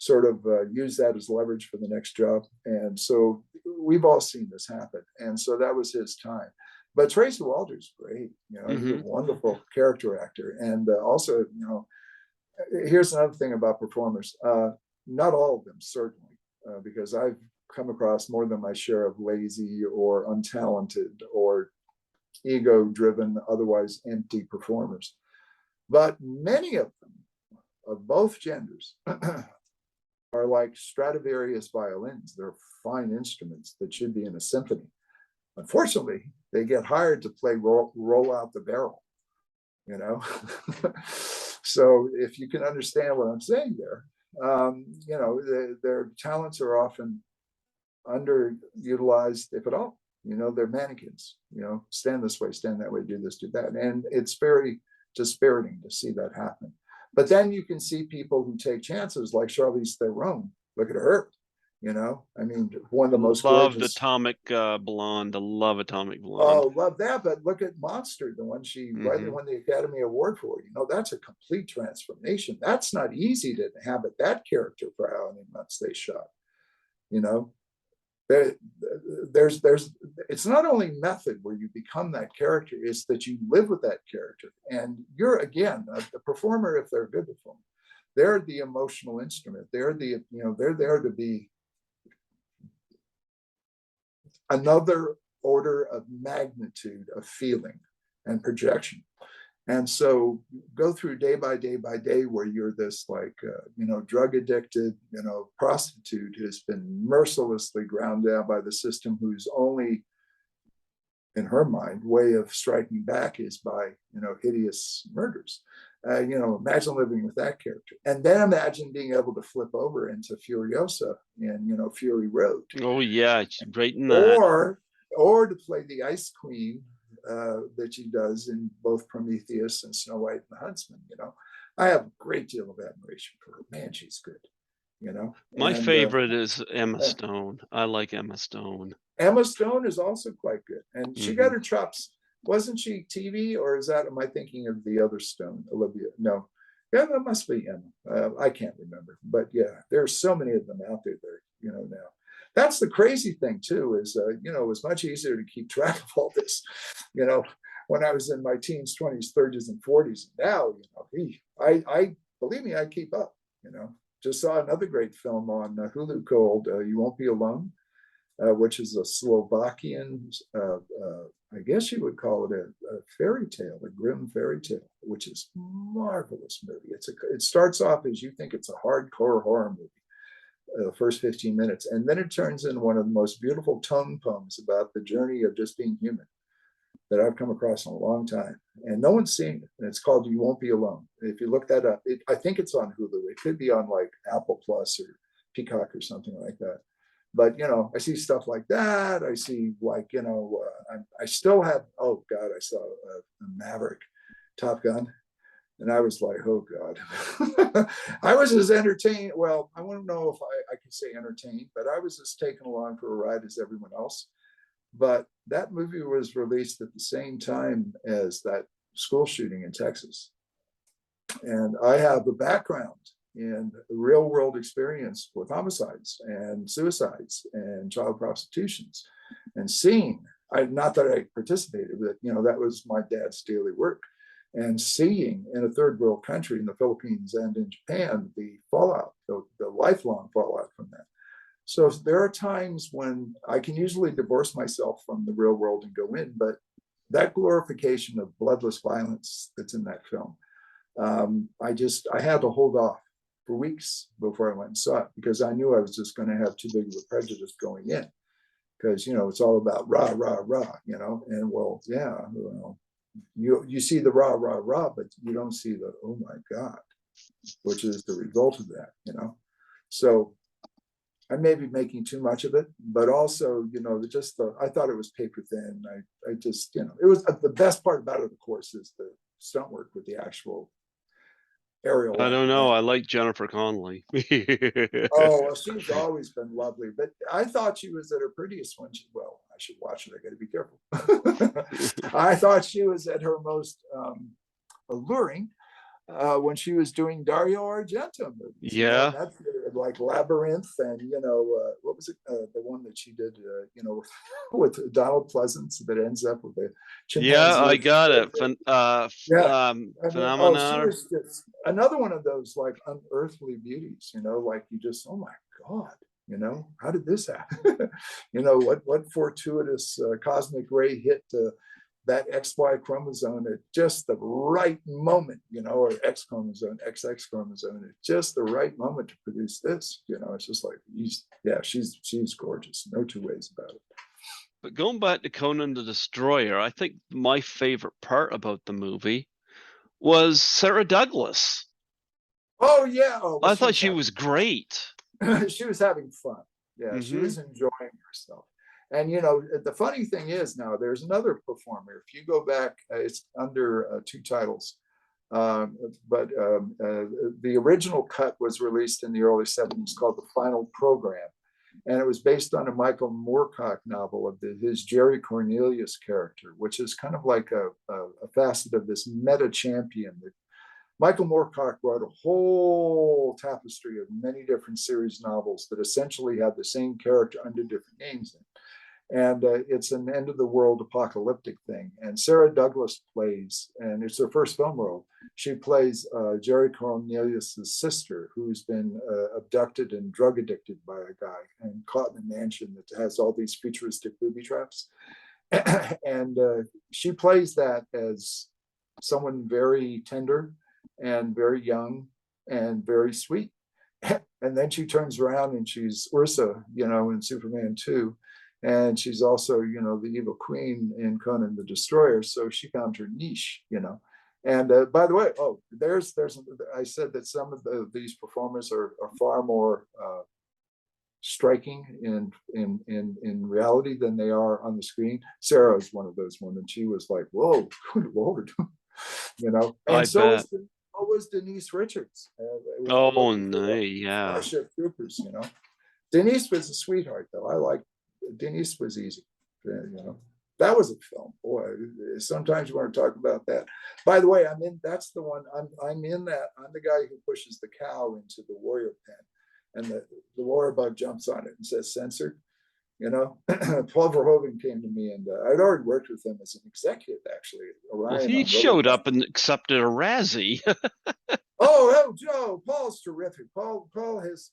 sort of use that as leverage for the next job. And so we've all seen this happen. And so that was his time. But Tracy Walter's great. You know, he's a Mm-hmm. wonderful character actor. And also, you know, here's another thing about performers. Not all of them, certainly, because I've come across more than my share of lazy or untalented or ego-driven, otherwise empty performers. But many of them, of both genders, are like Stradivarius violins. They're fine instruments that should be in a symphony. Unfortunately, they get hired to play roll out the barrel, you know. So if you can understand what I'm saying there, you know, their talents are often underutilized, if at all. You know, they're mannequins, you know, stand this way, stand that way, do this, do that. And it's very dispiriting to see that happen. But then you can see people who take chances like Charlize Theron. Look at her, you know. I mean, one of the most Loved gorgeous. Atomic Blonde. I love Atomic Blonde. Oh, love that. But look at Monster, the one she Mm-hmm. won the Academy Award for. You know, that's a complete transformation. That's not easy to inhabit that character for how many months they shot. You know, there's it's not only method where you become that character, it's that you live with that character. And you're, again, the performer, if they're a good performer, they're the emotional instrument. They're the, you know, they're there to be another order of magnitude of feeling and projection. And so go through day by day by day where you're this like, you know, drug addicted, you know, prostitute who's been mercilessly ground down by the system, whose only, in her mind, way of striking back is by, you know, hideous murders. You know, imagine living with that character. And then imagine being able to flip over into Furiosa in, you know, Fury Road. Oh, yeah, right in that. Or to play the Ice Queen that she does in both Prometheus and Snow White and the Huntsman. You know, I have a great deal of admiration for her. Man, she's good. You know, My favorite is Emma Stone. I like Emma Stone. Emma Stone is also quite good, and she got Mm-hmm. her chops. Wasn't she TV, or is that, am I thinking of the other Stone, Olivia? No, yeah, that must be Emma. I can't remember, but yeah, there's so many of them out there. You know, now. That's the crazy thing too, is, you know, it was much easier to keep track of all this, you know, when I was in my teens, 20s, 30s, and 40s. Now, you know, I believe me, I keep up, you know. Just saw another great film on Hulu called You Won't Be Alone, which is a Slovakian, I guess you would call it a fairy tale, a grim fairy tale, which is a marvelous movie. It starts off as you think it's a hardcore horror movie. The first 15 minutes, and then it turns into one of the most beautiful tone poems about the journey of just being human that I've come across in a long time, and no one's seen it. And it's called You Won't Be Alone. If you look that up, I think it's on Hulu. It could be on like Apple Plus or Peacock or something like that. But you know, I see stuff like that. I see, like, you know, I still have, oh God, I saw a Maverick, Top Gun. And I was like, oh God. I was as entertained. Well, I wouldn't know if I could say entertained, but I was as taken along for a ride as everyone else. But that movie was released at the same time as that school shooting in Texas. And I have a background in real world experience with homicides and suicides and child prostitutions, and seeing, not that I participated, but, you know, that was my dad's daily work. And seeing in a third world country, in the Philippines and in Japan, the fallout, the lifelong fallout from that. So there are times when I can usually divorce myself from the real world and go in, but that glorification of bloodless violence that's in that film, I had to hold off for weeks before I went and saw it, because I knew I was just going to have too big of a prejudice going in, because, you know, it's all about rah, rah, rah, you know, and well, yeah, well, you see the rah, rah, rah, but you don't see the, oh my God, which is the result of that, you know. So I may be making too much of it, but also, you know, I thought it was paper thin. I just, you know, it was the best part about it, of course, is the stunt work with the actual aerial. I don't know. I like Jennifer Connelly. Oh, well, she's always been lovely, but I thought she was at her prettiest when well, I should watch it. I got to be careful. I thought she was at her most alluring when she was doing Dario Argento movies. Yeah. That's like Labyrinth, and what was it? The one that she did, with Donald Pleasance that ends up with a chimpanzee. Yeah, I got it. Yeah. She Phenomena. was just another one of those like unearthly beauties, like you just, oh my God, how did this happen? What fortuitous cosmic ray hit that XY chromosome at just the right moment, or X chromosome, XX chromosome, at just the right moment to produce this. It's just like, she's gorgeous. No two ways about it. But going back to Conan the Destroyer, I think my favorite part about the movie was Sarah Douglas. Oh yeah. I thought she was great. She was having fun. Yeah, she was enjoying herself. And the funny thing is, now there's another performer. If you go back, it's under 2 titles, but the original cut was released in the early 70s, called The Final Program, and it was based on a Michael Moorcock novel of his Jerry Cornelius character, which is kind of like a facet of this meta champion that Michael Moorcock wrote a whole tapestry of many different series novels that essentially had the same character under different names in. And it's an end of the world apocalyptic thing. And Sarah Douglas plays, and it's her first film role, she plays Jerry Cornelius's sister, who's been abducted and drug addicted by a guy and caught in a mansion that has all these futuristic booby traps. And she plays that as someone very tender and very young and very sweet. And then she turns around and she's Ursa, in Superman 2. And she's also, the evil queen in Conan the Destroyer. So she found her niche, And by the way, I said that some of these performers are far more striking in reality than they are on the screen. Sarah is one of those women. She was like, whoa, good Lord, And so was Denise Richards. Oh, no, yeah. Starship Troopers, Denise was a sweetheart, though. I liked Denise was easy, That was a film. Boy, sometimes you want to talk about that. By the way, that's the one. I'm in that. I'm the guy who pushes the cow into the warrior pen, and the warrior bug jumps on it and says censored. Paul Verhoeven came to me, and I'd already worked with him as an executive, actually. Orion, well, he showed up and accepted a Razzie. Oh, Joe, Paul's terrific. Paul has.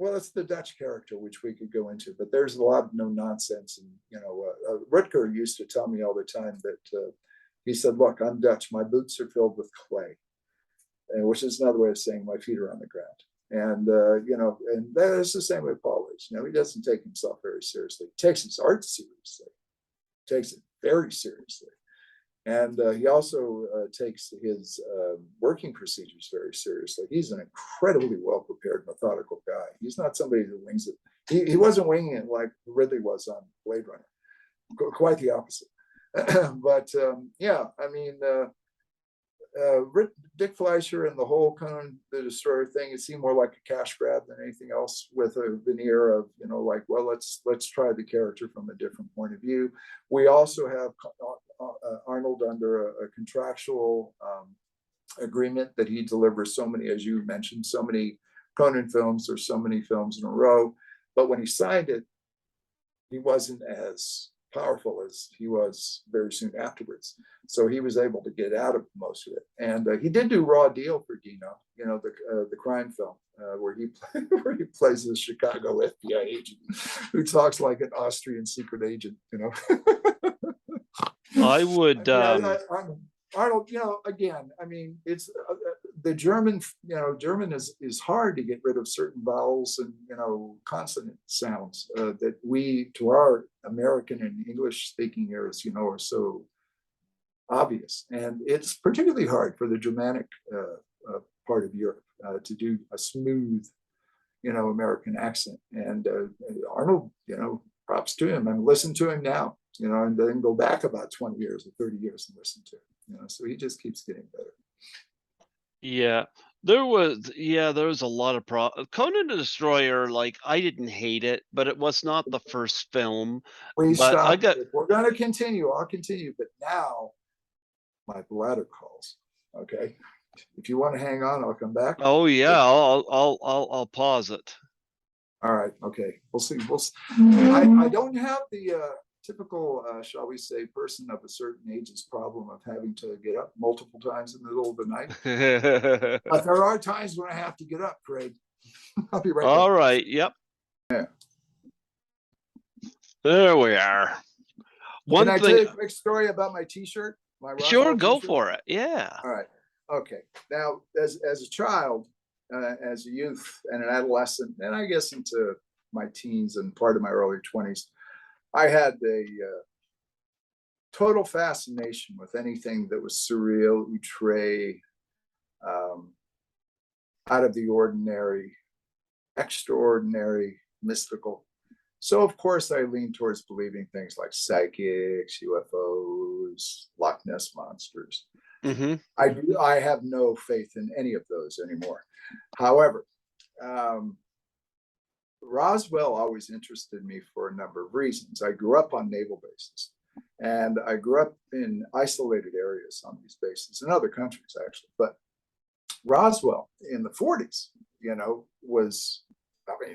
Well, it's the Dutch character, which we could go into, but there's a lot of no nonsense. And, Rutger used to tell me all the time that he said, look, I'm Dutch. My boots are filled with clay, which is another way of saying my feet are on the ground. And, and that's the same way Paul is. He doesn't take himself very seriously. He takes his art seriously, takes it very seriously. And he also takes his working procedures very seriously. He's an incredibly well-prepared, methodical guy. He's not somebody who wings it. He wasn't winging it like Ridley was on Blade Runner. Quite the opposite. But Dick Fleischer and the whole Conan the Destroyer thing, it seemed more like a cash grab than anything else, with a veneer of, let's try the character from a different point of view. We also have Arnold under a contractual agreement that he delivers so many, as you mentioned, so many Conan films or so many films in a row. But when he signed it, he wasn't as powerful as he was very soon afterwards. So he was able to get out of most of it. And he did do Raw Deal for Dino, the crime film, where he plays a Chicago FBI agent who talks like an Austrian secret agent, I would. Arnold, again, it's the German, German is hard to get rid of certain vowels and, consonant sounds that we, to our American and English speaking ears, are so obvious. And it's particularly hard for the Germanic part of Europe to do a smooth, American accent. And Arnold, props to him. And listen to him now, and then go back about 20 years or 30 years and listen to him. So he just keeps getting better. Yeah, there was a lot of Conan the Destroyer, I didn't hate it, but it was not the first film. We're going to continue. I'll continue, but now my bladder calls. Okay. If you want to hang on, I'll come back. Oh yeah, I'll pause it. All right. Okay. We'll see. I don't have the typical, shall we say, person of a certain age's problem of having to get up multiple times in the middle of the night. But there are times when I have to get up, Craig. I'll be right back. All right. Yep. Yeah. There we are. Can I tell you a quick story about my T-shirt? My Sure, go t-shirt? for it. Yeah. All right. Okay. Now, as a child, as a youth and an adolescent, and I guess into my teens and part of my early 20s, I had a total fascination with anything that was surreal, outre, out of the ordinary, extraordinary, mystical. So, of course, I leaned towards believing things like psychics, UFOs, Loch Ness monsters. Mm-hmm. I have no faith in any of those anymore. However, Roswell always interested me for a number of reasons. I grew up on naval bases, and I grew up in isolated areas on these bases in other countries, actually. But Roswell in the 40s,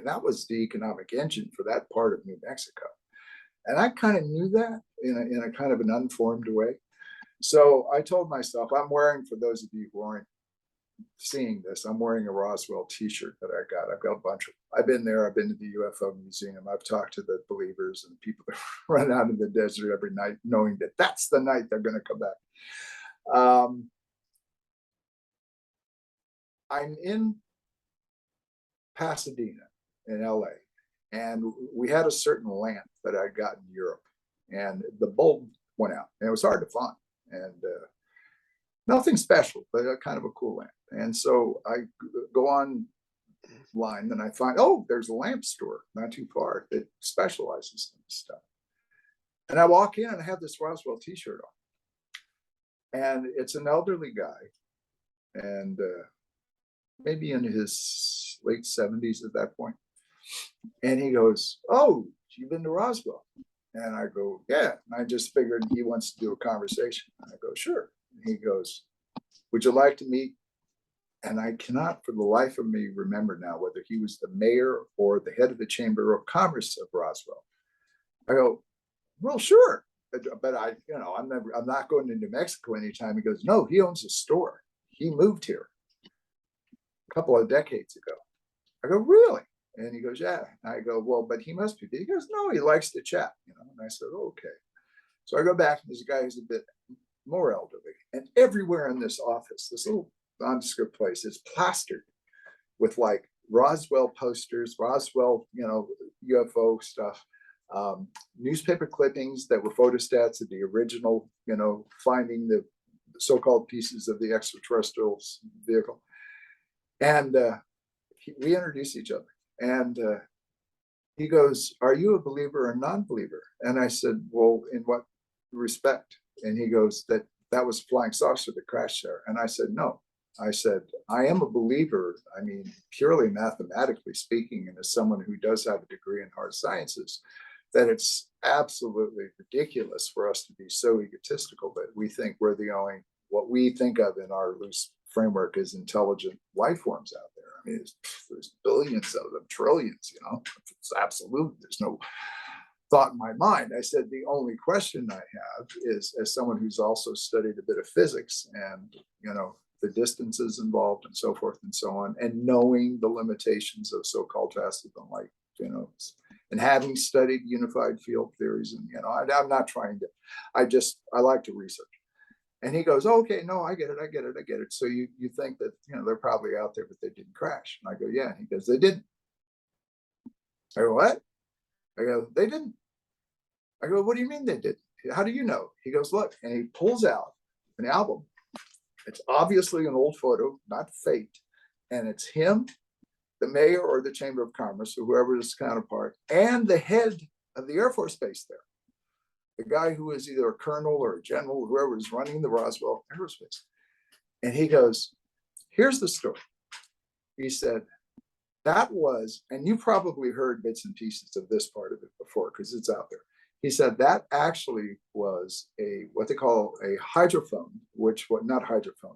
that was the economic engine for that part of New Mexico. And I kind of knew that in a kind of an unformed way. So I told myself, I'm wearing, for those of you who aren't seeing this, I'm wearing a Roswell t-shirt that I got. I've got a bunch of, I've been there, I've been to the UFO museum, I've talked to the believers and people that run out in the desert every night, knowing that that's the night they're going to come back. I'm in Pasadena in LA, and we had a certain lamp that I got in Europe, and the bulb went out, and it was hard to find, and nothing special, but a kind of a cool lamp. And so I go online and I find, oh, there's a lamp store not too far that specializes in this stuff. And I walk in and I have this Roswell t-shirt on, and it's an elderly guy, and maybe in his late 70s at that point. And he goes, oh, you've been to Roswell? And I go, yeah. And I just figured he wants to do a conversation. And I go, sure. And he goes, would you like to meet? And I cannot for the life of me remember now whether he was the mayor or the head of the Chamber of Commerce of Roswell. I go, well, sure. But I'm not going to New Mexico anytime. He goes, no, he owns a store. He moved here a couple of decades ago. I go, really? And he goes, yeah. And I go, well, but he must be. He goes, no, he likes to chat, And I said, oh, okay. So I go back, and there's a guy who's a bit more elderly. And everywhere in this office, this little nondescript place, is plastered with like Roswell posters, Roswell, UFO stuff, newspaper clippings that were photostats of the original, finding the so-called pieces of the extraterrestrial vehicle. And we introduced each other. And he goes, are you a believer or non-believer? And I said, well, in what respect? And he goes, that was a flying saucer that crashed there. And I said, no. I said, I am a believer, purely mathematically speaking, and as someone who does have a degree in hard sciences, that it's absolutely ridiculous for us to be so egotistical that we think we're the only, what we think of in our loose framework as intelligent life forms out there. There's billions of them, trillions, It's absolute. There's no thought in my mind. I said, the only question I have is, as someone who's also studied a bit of physics and, the distances involved and so forth and so on, and knowing the limitations of so-called fast and light, and having studied unified field theories, and, I'm not trying to, I like to research. And he goes, oh, okay, no, I get it. So you think that, they're probably out there, but they didn't crash. And I go, yeah. And he goes, they didn't. I go, what? I go, they didn't. I go, what do you mean they didn't? How do you know? He goes, look, and he pulls out an album. It's obviously an old photo, not faked. And it's him, the mayor or the Chamber of Commerce, or whoever his counterpart, and the head of the Air Force Base there. The guy who is either a colonel or a general, whoever is running the Roswell Aerospace. And he goes, here's the story. He said, that was, and you probably heard bits and pieces of this part of it before because it's out there. He said that actually was what they call a hydrophone, not hydrophone,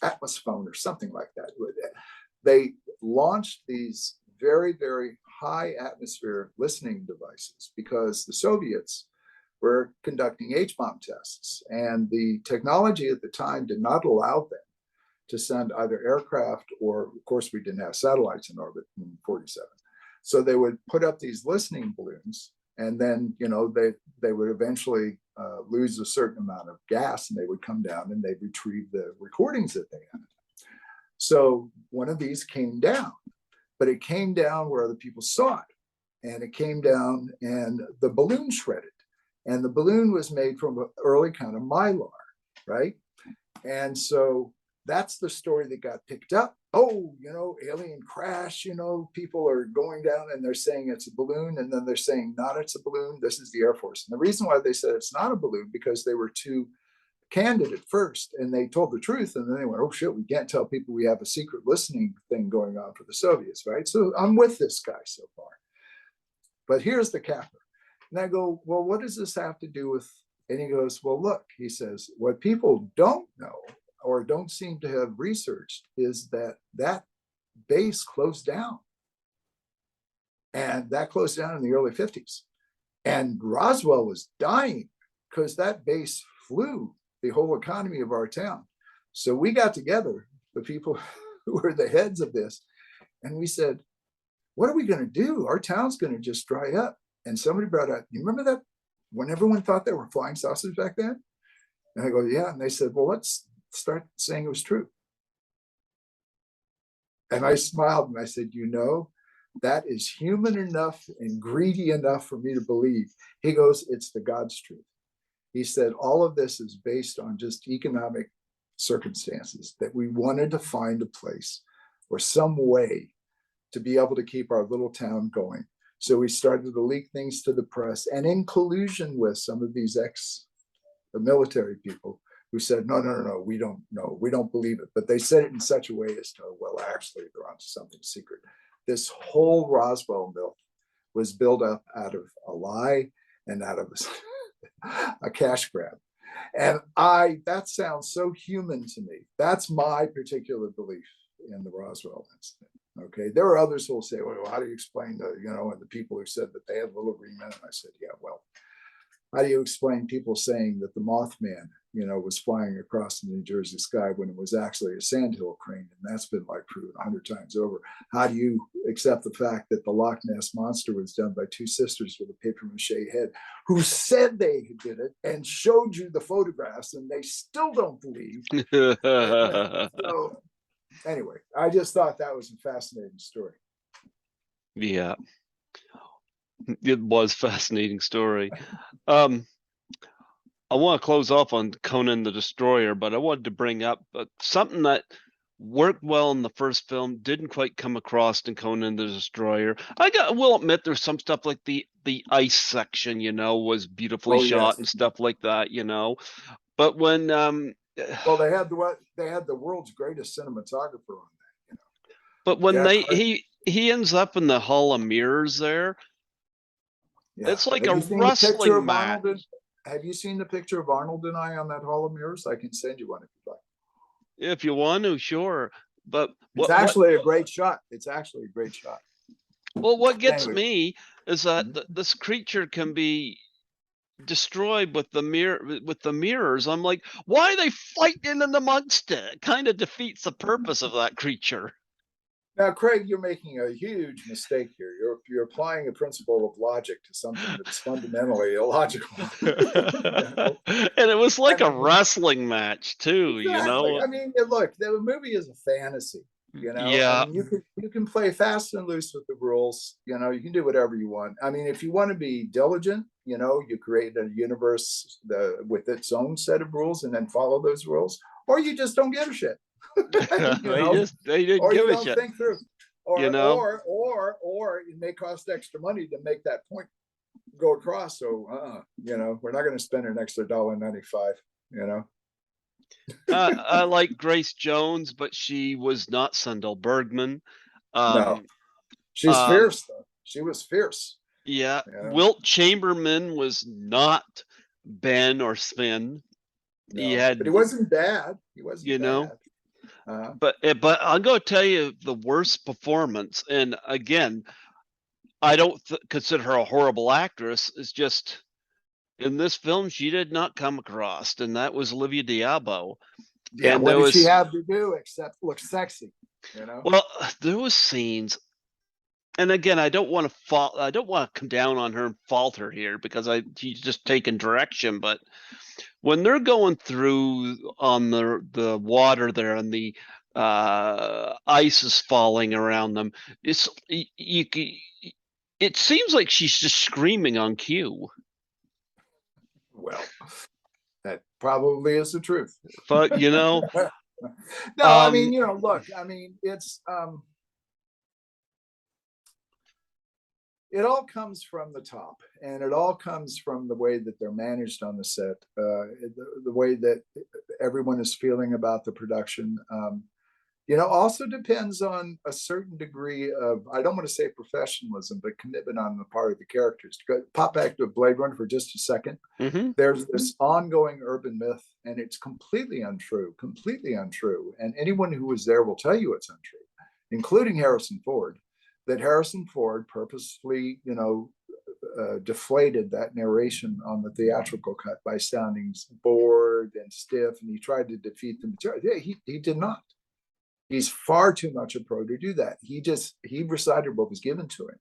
Atmosphone or something like that. They launched these very, very high atmosphere listening devices because the Soviets were conducting H-bomb tests, and the technology at the time did not allow them to send either aircraft or, of course, we didn't have satellites in orbit in 47. So they would put up these listening balloons, and then, you know, they would eventually lose a certain amount of gas, and they would come down and they'd retrieve the recordings that they had. So one of these came down, but it came down where other people saw it. And it came down and the balloon shredded. And the balloon was made from an early kind of mylar, right? And so that's the story that got picked up. Oh, you know, alien crash, you know, people are going down and they're saying it's a balloon. And then they're saying, not it's a balloon. This is the Air Force. And the reason why they said it's not a balloon, because they were too candid at first and they told the truth. And then they went, oh shit, we can't tell people we have a secret listening thing going on for the Soviets, right? So I'm with this guy so far. But here's the capper. And I go, well, what does this have to do with? And he goes, well, look, he says, what people don't know or don't seem to have researched is that that base closed down. And that closed down in the early 50s. And Roswell was dying because that base flew the whole economy of our town. So we got together, the people who were the heads of this, and we said, what are we going to do? Our town's going to just dry up. And somebody brought up, you remember that when everyone thought they were flying saucers back then? And I go, yeah. And they said, well, let's start saying it was true. And I smiled and I said, you know, that is human enough and greedy enough for me to believe. He goes, it's the God's truth. He said, all of this is based on just economic circumstances, that we wanted to find a place or some way to be able to keep our little town going. So we started to leak things to the press, and in collusion with some of these ex-military people who said, no, we don't know, we don't believe it. But they said it in such a way as to, well, actually, they're onto something secret. This whole Roswell myth was built up out of a lie and out of a cash grab. And that sounds so human to me. That's my particular belief in the Roswell incident. Okay, there are others who will say, well, how do you explain the, you know, and the people who said that they had a little agreement? And I said, yeah, well, how do you explain people saying that the Mothman, you know, was flying across the New Jersey sky when it was actually a sandhill crane? And that's been like proven 100 times over. How do you accept the fact that the Loch Ness Monster was done by two sisters with a paper mache head who said they did it and showed you the photographs and they still don't believe? So, anyway, I just thought that was a fascinating story. Yeah, it was a fascinating story. I want to close off on Conan the Destroyer, but I wanted to bring up something that worked well in the first film, didn't quite come across in Conan the Destroyer. I will admit there's some stuff like the ice section, you know, was beautifully shot and stuff like that, you know. But when well, they had the world's greatest cinematographer on that, you know. But when he ends up in the Hall of Mirrors there, it's like a wrestling match. Have you seen the picture of Arnold and I on that Hall of Mirrors? I can send you one if you like. If you want to, sure. But it's actually a great shot. It's actually a great shot. Well, what gets me is that this creature can be destroyed with the mirrors. I'm like, why are they fighting in amongst it? It kind of defeats the purpose of that creature. Now, Craig, you're making a huge mistake here. You're applying a principle of logic to something that's fundamentally illogical. And it was like a wrestling match too, exactly. You know. I mean, look, the movie is a fantasy. You know, yeah. I mean, you can play fast and loose with the rules. You know, you can do whatever you want. I mean, if you want to be diligent, you know, you create a universe with its own set of rules and then follow those rules, or you just don't give a shit. They didn't give a shit. Think through. Or, you know, or it may cost extra money to make that point go across. So, you know, we're not going to spend an extra $1.95. You know. I like Grace Jones, but she was not Sandal Bergman. No, she's fierce though. She was fierce. Yeah, you know? Wilt Chamberlain was not Ben or Sven. No, but he wasn't bad. He wasn't. You know, But I'm going to tell you the worst performance, and again, I don't consider her a horrible actress. It's just in this film she did not come across, and that was Olivia d'Abo. Yeah, And what there did she was have to do except look sexy? well, there was scenes, and again, I don't want to come down on her and fault her here because she's just taking direction. But when they're going through on the water there and the ice is falling around them, it seems like she's just screaming on cue. Well, that probably is the truth. But No, I mean, look, I mean, it's it all comes from the top, and it all comes from the way that they're managed on the set, the way that everyone is feeling about the production. Also depends on a certain degree of, I don't want to say professionalism, but commitment on the part of the characters. To pop back to Blade Runner for just a second. Mm-hmm. There's this ongoing urban myth, and it's completely untrue. And anyone who was there will tell you it's untrue, including Harrison Ford, that Harrison Ford purposefully, deflated that narration on the theatrical cut by sounding bored and stiff, and he tried to defeat the material. Yeah, he did not. He's far too much a pro to do that. He recited what was given to him.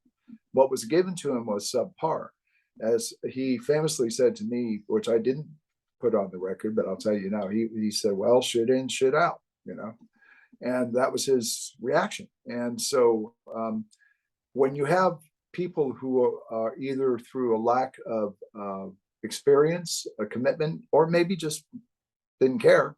What was given to him was subpar. As he famously said to me, which I didn't put on the record, but I'll tell you now, he said, well, shit in, shit out, and that was his reaction. And so when you have people who are either through a lack of experience, a commitment, or maybe just didn't care,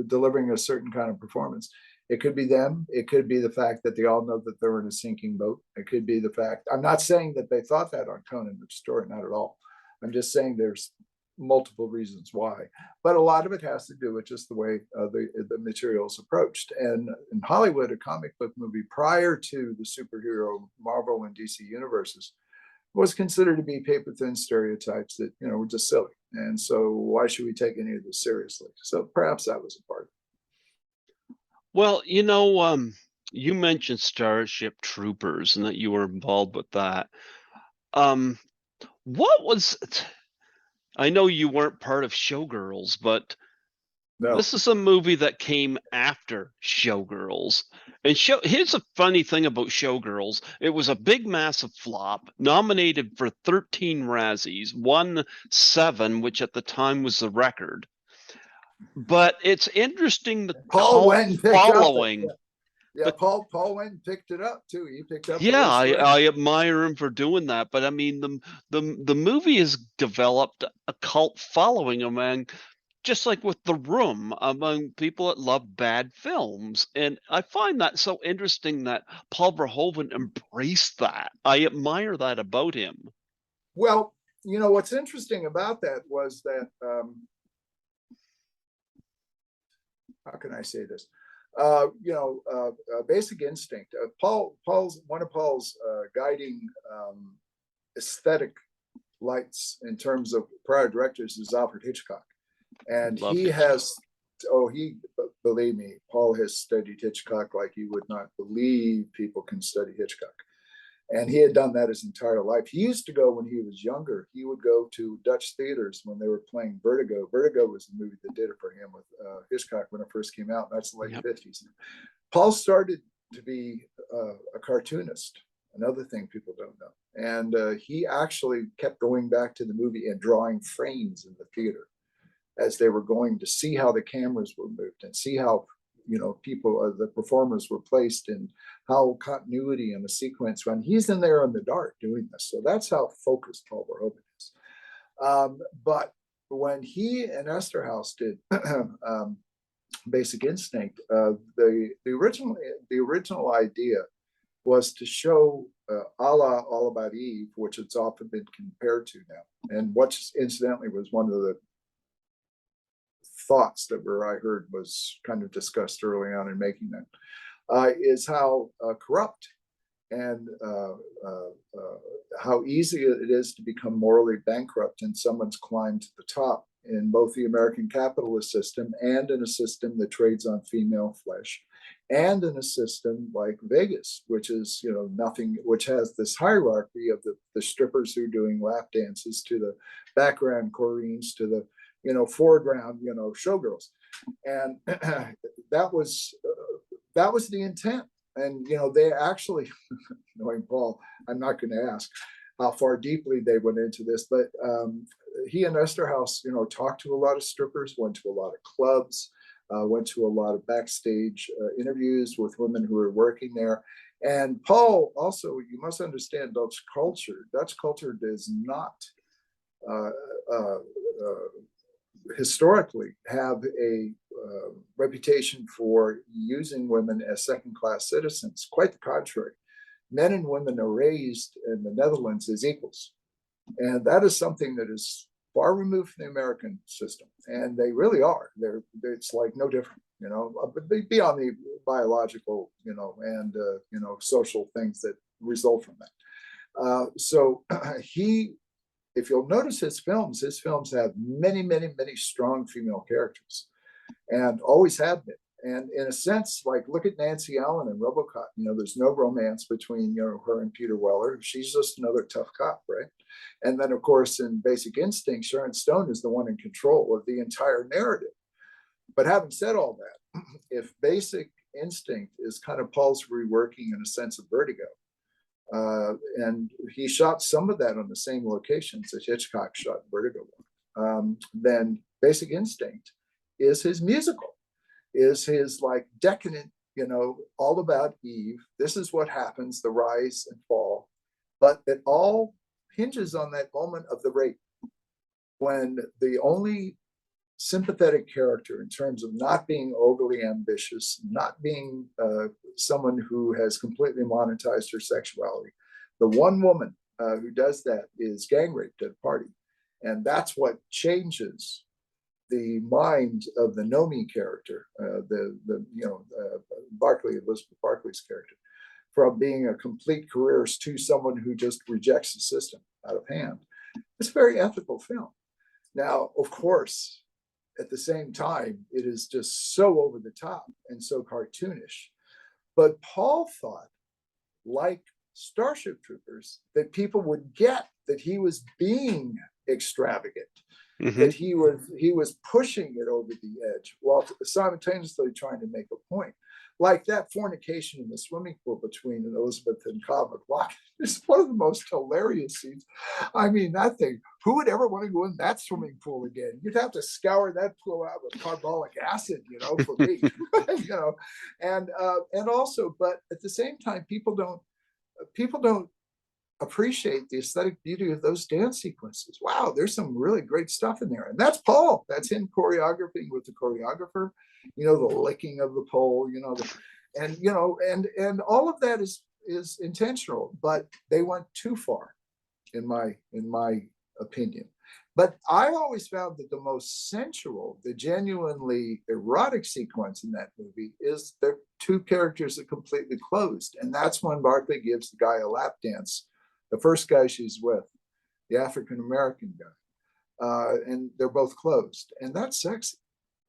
delivering a certain kind of performance. It could be them. It could be the fact that they all know that they're in a sinking boat. It could be the fact, I'm not saying that they thought that on Conan the story, not at all. I'm just saying there's multiple reasons why. But a lot of it has to do with just the way the material is approached. And in Hollywood, a comic book movie prior to the superhero Marvel and DC universes was considered to be paper-thin stereotypes that, were just silly. And so why should we take any of this seriously? So perhaps that was a part. Well, you mentioned Starship Troopers and that you were involved with that. What was it? I know you weren't part of Showgirls, but No. This is a movie that came after Showgirls. And here's a funny thing about Showgirls. It was a big, massive flop, nominated for 13 Razzies, won 7, which at the time was the record. But it's interesting the cult following. Paul went and picked it up too. He picked up. Yeah, I admire him for doing that. But I mean, the movie has developed a cult following among, just like with The Room, among people that love bad films. And I find that so interesting that Paul Verhoeven embraced that. I admire that about him. Well, what's interesting about that was that, how can I say this? Basic Instinct. One of Paul's guiding aesthetic lights in terms of prior directors is Alfred Hitchcock. And believe me, Paul has studied Hitchcock like you would not believe people can study Hitchcock. And he had done that his entire life. He used to go, when he was younger, he would go to Dutch theaters when they were playing Vertigo. Vertigo was the movie that did it for him with Hitchcock when it first came out. That's the late 50s. Paul started to be a cartoonist, another thing people don't know. And he actually kept going back to the movie and drawing frames in the theater as they were going, to see how the cameras were moved and see how people, the performers were placed, and how continuity in the sequence, when he's in there in the dark doing this. So that's how focused Paul Verhoeven is. But when he and Esterhaus did Basic Instinct, the original idea was to show a la All About Eve, which it's often been compared to now, and which incidentally was one of the thoughts that I heard was kind of discussed early on in making that, is how corrupt and how easy it is to become morally bankrupt, and someone's climbed to the top in both the American capitalist system and in a system that trades on female flesh, and in a system like Vegas, which is, nothing, which has this hierarchy of the strippers who are doing lap dances to the background Coreens to the, foreground, showgirls. And that was the intent. And, they actually, knowing Paul, I'm not going to ask how far deeply they went into this, but he and Esterhaus, talked to a lot of strippers, went to a lot of clubs, went to a lot of backstage interviews with women who were working there. And Paul also, you must understand Dutch culture. Dutch culture does not historically have a reputation for using women as second-class citizens. Quite the contrary. Men and women are raised in the Netherlands as equals. And that is something that is far removed from the American system. And they really are. It's like no different, but beyond the biological, and, social things that result from that. So if you'll notice his films have many, many, many strong female characters and always have been. And in a sense, like, look at Nancy Allen and RoboCop. There's no romance between, her and Peter Weller. She's just another tough cop, right? And then, of course, in Basic Instinct, Sharon Stone is the one in control of the entire narrative. But having said all that, if Basic Instinct is kind of Paul's reworking in a sense of Vertigo, and he shot some of that on the same locations that Hitchcock shot Vertigo on, then Basic Instinct is his musical. Is his like decadent, all about Eve. This is what happens, the rise and fall, but it all hinges on that moment of the rape, when the only sympathetic character in terms of not being overly ambitious, not being someone who has completely monetized her sexuality, the one woman who does that is gang raped at a party. And that's what changes the mind of the Nomi character, Elizabeth Barclay's character, from being a complete careerist to someone who just rejects the system out of hand. It's a very ethical film. Now, of course, at the same time, it is just so over the top and so cartoonish. But Paul thought, like Starship Troopers, that people would get that he was being extravagant. Mm-hmm. That he was pushing it over the edge while simultaneously trying to make a point. Like that fornication in the swimming pool between Elizabeth and Cobb McLaughlin is one of the most hilarious scenes. I mean, that thing, who would ever want to go in that swimming pool again? You'd have to scour that pool out with carbolic acid, for me, and also, but at the same time, people don't appreciate the aesthetic beauty of those dance sequences. Wow, there's some really great stuff in there. And that's Paul. That's him choreographing with the choreographer, the licking of the pole, and all of that is intentional, but they went too far in my opinion. But I always found that the most sensual, the genuinely erotic sequence in that movie is the two characters are completely closed. And that's when Barclay gives the guy a lap dance. The first guy she's with, the African-American guy, and they're both closed, and that's sexy,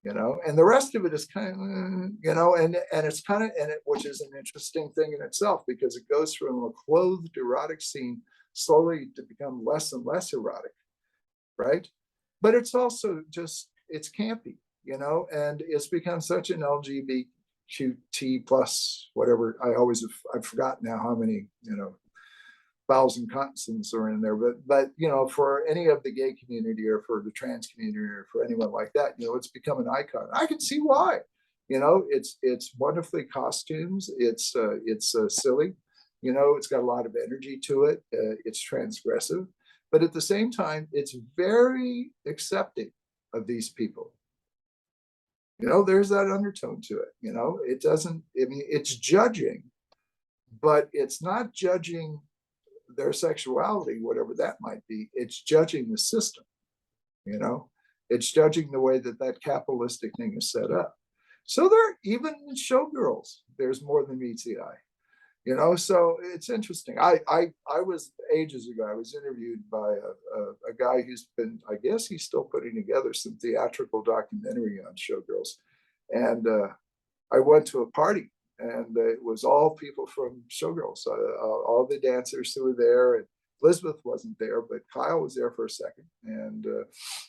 and the rest of it is kind of, and it's kind of, which is an interesting thing in itself, because it goes from a clothed erotic scene slowly to become less and less erotic, right? But it's also just, it's campy, and it's become such an LGBTQT plus whatever. I've forgotten now how many, vowels and consonants are in there, but for any of the gay community or for the trans community or for anyone like that, it's become an icon. I can see why. It's wonderfully costumes. It's silly. It's got a lot of energy to it. It's transgressive, but at the same time, it's very accepting of these people. There's that undertone to it. It doesn't. I mean, it's judging, but it's not judging their sexuality, whatever that might be. It's judging the system, it's judging the way that capitalistic thing is set up. So there, even in showgirls, there's more than meets the eye. You know, so it's interesting. I was ages ago, I was interviewed by a guy who's been, I guess he's still putting together some theatrical documentary on Showgirls. And I went to a party, and it was all people from Showgirls, all the dancers who were there. And Elizabeth wasn't there, but Kyle was there for a second. And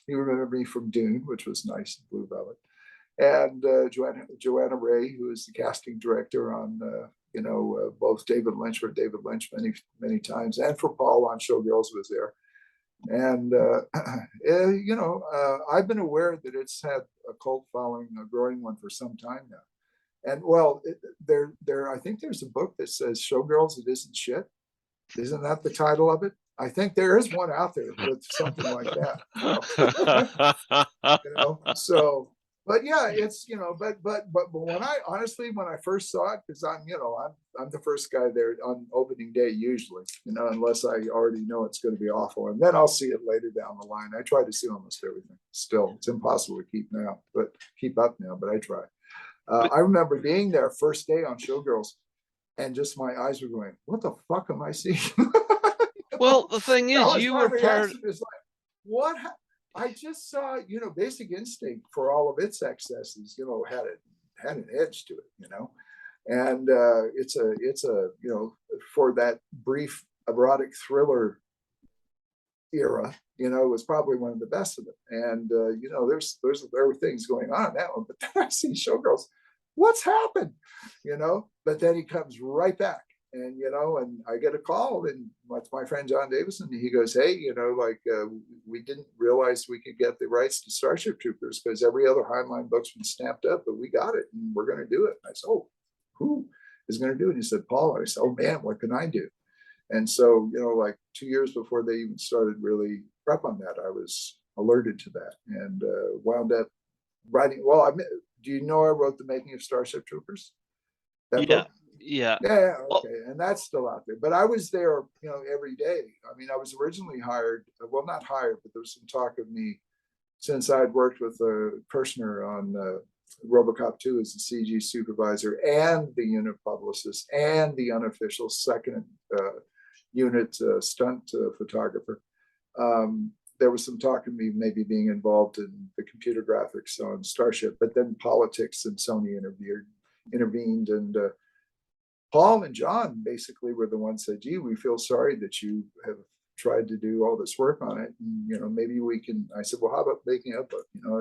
he remembered me from Dune, which was nice, Blue Velvet. And Joanna Ray, who is the casting director on, both David Lynch many times, and for Paul on Showgirls, was there. And I've been aware that it's had a cult following, a growing one, for some time now. And well, I think there's a book that says Showgirls, It Isn't Shit. Isn't that the title of it? I think there is one out there with something like that. So, but yeah, it's, but when I first saw it, because I'm the first guy there on opening day usually, unless I already know it's going to be awful, and then I'll see it later down the line. I try to see almost everything. Still, it's impossible to keep up now, but I try. I remember being there first day on Showgirls, and just my eyes were going, "What the fuck am I seeing?" Well, the thing is, you were part. Is like, what? I just saw, Basic Instinct, for all of its excesses, had an edge to it, and it's a for that brief erotic thriller era, it was probably one of the best of it. And there were things going on in that one, but then I see Showgirls, what's happened, But then he comes right back. And, and I get a call, and it's my friend John Davison. He goes, "Hey, we didn't realize we could get the rights to Starship Troopers because every other Heinlein book's been stamped up, but we got it, and we're going to do it." And I said, "Oh, who is going to do it?" And he said, "Paul." And I said, "Oh man, what can I do?" And so, 2 years before they even started really prep on that, I was alerted to that, and wound up writing. Well, do you know I wrote The Making of Starship Troopers? That book? Yeah. Yeah, okay. And that's still out there. But I was there, every day. I mean, I was originally hired, well, not hired, but there was some talk of me, since I'd worked with Kirshner on RoboCop 2 as the CG supervisor and the unit publicist and the unofficial second unit stunt photographer. There was some talk of me maybe being involved in the computer graphics on Starship, but then politics and Sony intervened, and Paul and John basically were the ones that said, "Gee, we feel sorry that you have tried to do all this work on it. And, maybe we can." I said, "Well, how about making up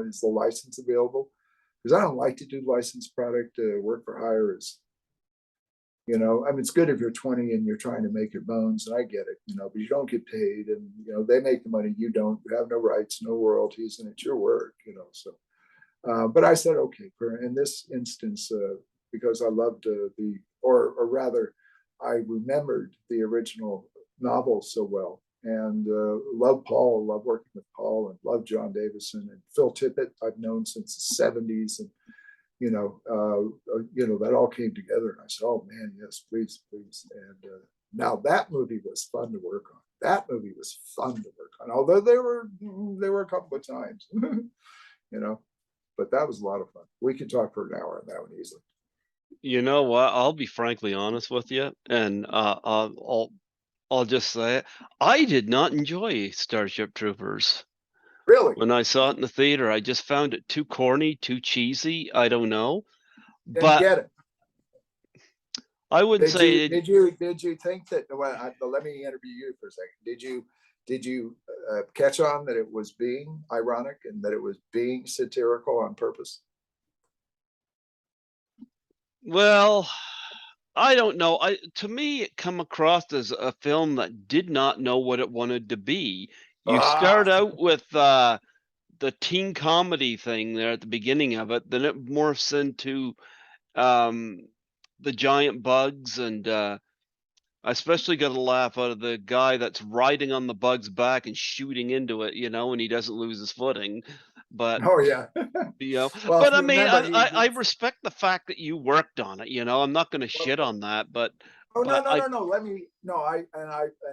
is the license available?" Because I don't like to do licensed product. Work for hire is, it's good if you're 20 and you're trying to make your bones, and I get it, but you don't get paid, and, they make the money, you don't, you have no rights, no royalties, and it's your work, so. But I said, okay, in this instance, because I loved or rather, I remembered the original novel so well, and loved Paul, loved working with Paul, and loved John Davison and Phil Tippett. I've known since the '70s, and that all came together. And I said, "Oh man, yes, please." And now that movie was fun to work on. Although there were a couple of times, but that was a lot of fun. We could talk for an hour on that one easily. You know what? I'll be frankly honest with you, and I'll just say it. I did not enjoy Starship Troopers. Really? When I saw it in the theater, I just found it too corny, too cheesy. I don't know, Didn't get it. I wouldn't say. Did you think that? Well, let me interview you for a second. Did you catch on that it was being ironic and that it was being satirical on purpose? Well, I don't know. To me, it come across as a film that did not know what it wanted to be. You start out with the teen comedy thing there at the beginning of it, then it morphs into the giant bugs, and I especially got a laugh out of the guy that's riding on the bug's back and shooting into it, and he doesn't lose his footing. But oh yeah, well, but I mean, I respect the fact that you worked on it. I'm not going to shit on that, but no. And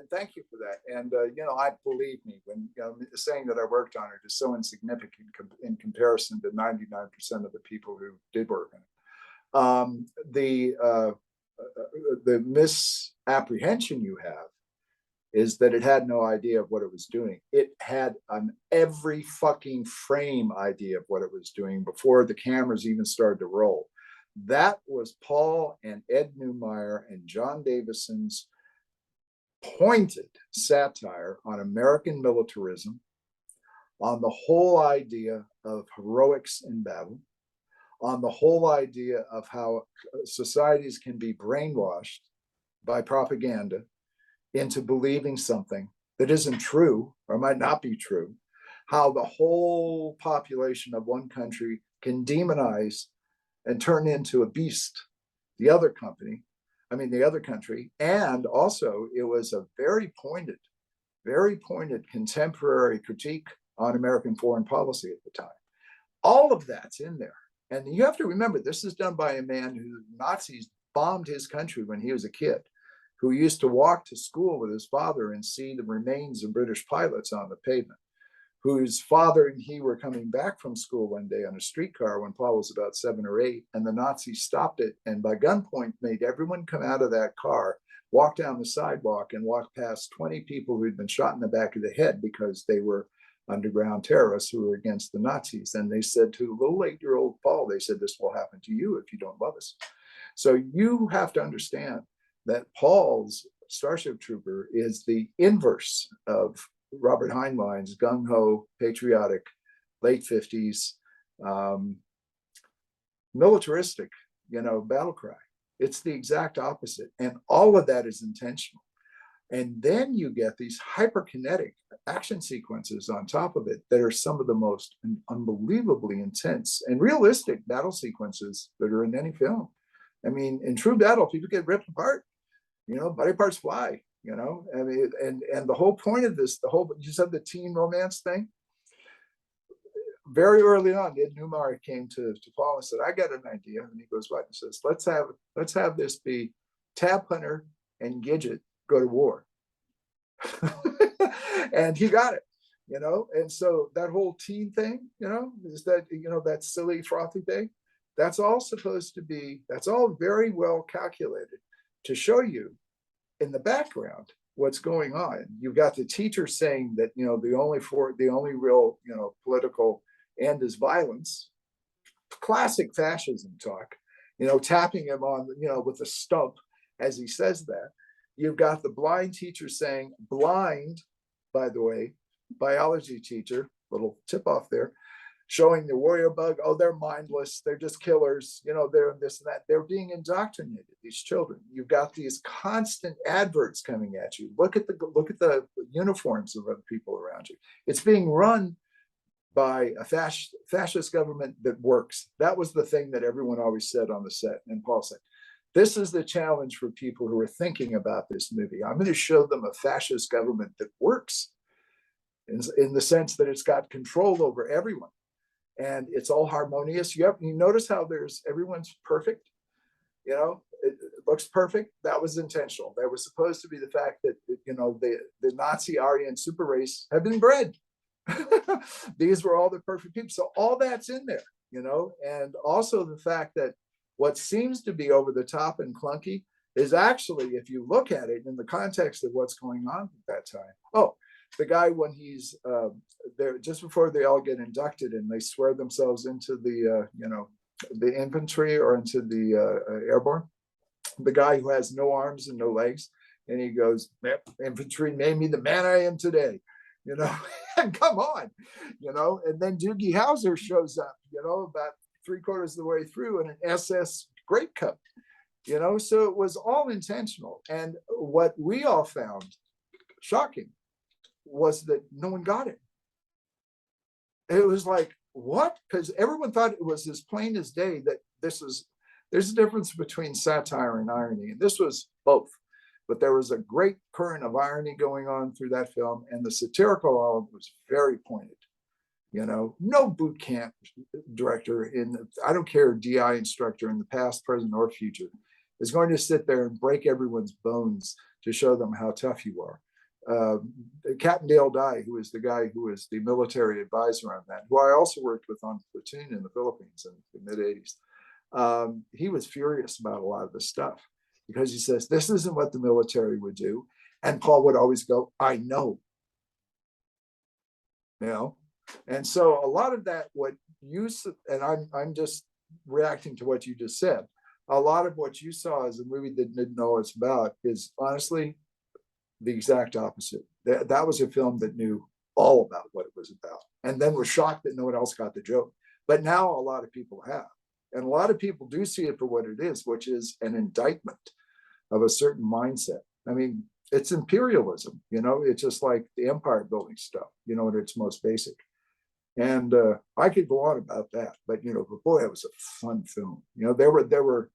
thank you for that. And I believe me when saying that I worked on it is so insignificant in comparison to 99% of the people who did work on it. the misapprehension you have is that it had no idea of what it was doing. It had an every fucking frame idea of what it was doing before the cameras even started to roll. That was Paul and Ed Neumeyer and John Davison's pointed satire on American militarism, on the whole idea of heroics in battle, on the whole idea of how societies can be brainwashed by propaganda into believing something that isn't true or might not be true, how the whole population of one country can demonize and turn into a beast the other country. And also it was a very pointed contemporary critique on American foreign policy at the time. All of that's in there. And you have to remember, this is done by a man who Nazis bombed his country when he was a kid, who used to walk to school with his father and see the remains of British pilots on the pavement, whose father and he were coming back from school one day on a streetcar when Paul was about 7 or 8, and the Nazis stopped it and by gunpoint made everyone come out of that car, walk down the sidewalk and walk past 20 people who'd been shot in the back of the head because they were underground terrorists who were against the Nazis. And they said to little 8-year-old Paul, they said, this will happen to you if you don't love us. So you have to understand that Paul's Starship Trooper is the inverse of Robert Heinlein's gung-ho, patriotic, late 50s, militaristic, battle cry. It's the exact opposite. And all of that is intentional. And then you get these hyperkinetic action sequences on top of it that are some of the most unbelievably intense and realistic battle sequences that are in any film. I mean, in true battle, people get ripped apart, body parts fly, and the whole point of this, you said the teen romance thing. Very early on, Ed Neumeyer came to Paul and said, I got an idea. And he goes, what? He says, let's have this be Tab Hunter and Gidget go to war. And he got it, and so that whole teen thing, is that, that silly frothy thing, that's all very well calculated to show you in the background what's going on. You've got the teacher saying that, the only real, political end is violence, classic fascism talk, tapping him on, with a stump as he says that. You've got the blind teacher saying, blind, by the way, biology teacher, little tip off there, showing the warrior bug, oh, they're mindless, they're just killers, they're this and that. They're being indoctrinated, these children. You've got these constant adverts coming at you. Look at the uniforms of other people around you. It's being run by a fascist government that works. That was the thing that everyone always said on the set. And Paul said, this is the challenge for people who are thinking about this movie. I'm going to show them a fascist government that works in the sense that it's got control over everyone. And it's all harmonious. You notice how everyone's perfect, it looks perfect. That was intentional. That was supposed to be the fact that, the Nazi Aryan super race had been bred. These were all the perfect people. So all that's in there, and also the fact that what seems to be over the top and clunky is actually, if you look at it in the context of what's going on at that time. Oh, the guy, when he's there, just before they all get inducted and they swear themselves into the, the infantry or into the airborne, the guy who has no arms and no legs, and he goes, infantry made me the man I am today, and come on, and then Doogie Howser shows up, about 3/4 of the way through in an SS greatcoat, so it was all intentional. And what we all found shocking was that no one got it. It was like, what? Because everyone thought it was as plain as day that there's a difference between satire and irony, and this was both. But there was a great current of irony going on through that film, and the satirical element was very pointed. No boot camp director I don't care, DI instructor in the past, present, or future, is going to sit there and break everyone's bones to show them how tough you are. Captain Dale Dye, who is the guy who was the military advisor on that, who I also worked with on Platoon in the Philippines in the mid-'80s, he was furious about a lot of this stuff. because he says, this isn't what the military would do. And Paul would always go, I know. You know? And so a lot of that, what you, and I'm just reacting to what you just said, a lot of what you saw as a movie that didn't know what it's about is honestly the exact opposite. That was a film that knew all about what it was about, and then was shocked that no one else got the joke. But now a lot of people have. And a lot of people do see it for what it is, which is an indictment of a certain mindset. I mean, it's imperialism, you know, it's just like the empire building stuff, you know, at its most basic. And I could go on about that, but, you know, but boy, it was a fun film. You know, there were,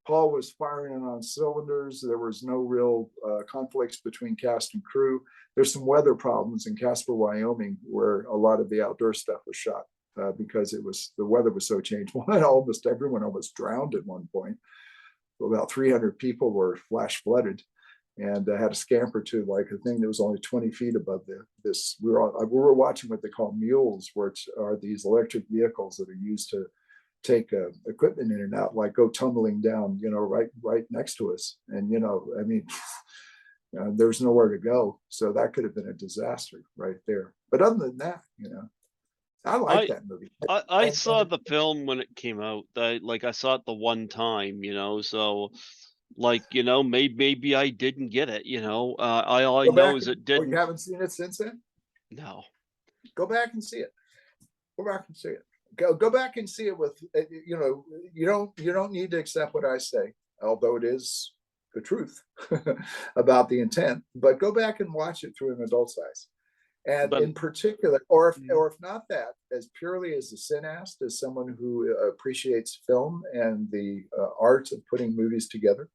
Paul was firing on cylinders. There was no real conflicts between cast and crew. There's some weather problems in Casper, Wyoming, where a lot of the outdoor stuff was shot because the weather was so changed. Almost everyone almost drowned at one point. About 300 people were flash flooded, and had to scamper to like a thing that was only 20 feet above this. We were watching what they call mules, which are these electric vehicles that are used to take equipment in and out, like go tumbling down, you know, right next to us. And, you know, I mean, there's nowhere to go. So that could have been a disaster right there. But other than that, you know, I like that movie. I saw the film when it came out. I saw it the one time, you know, so like, you know, maybe I didn't get it, you know. All I know is it didn't. Oh, you haven't seen it since then? No. Go back and see it. Go back and see it. Go back and see it with, you know, you don't need to accept what I say, although it is the truth about the intent, but go back and watch it through an adult's eyes. And in particular, or if not that, as purely as a cineast, as someone who appreciates film and the art of putting movies together,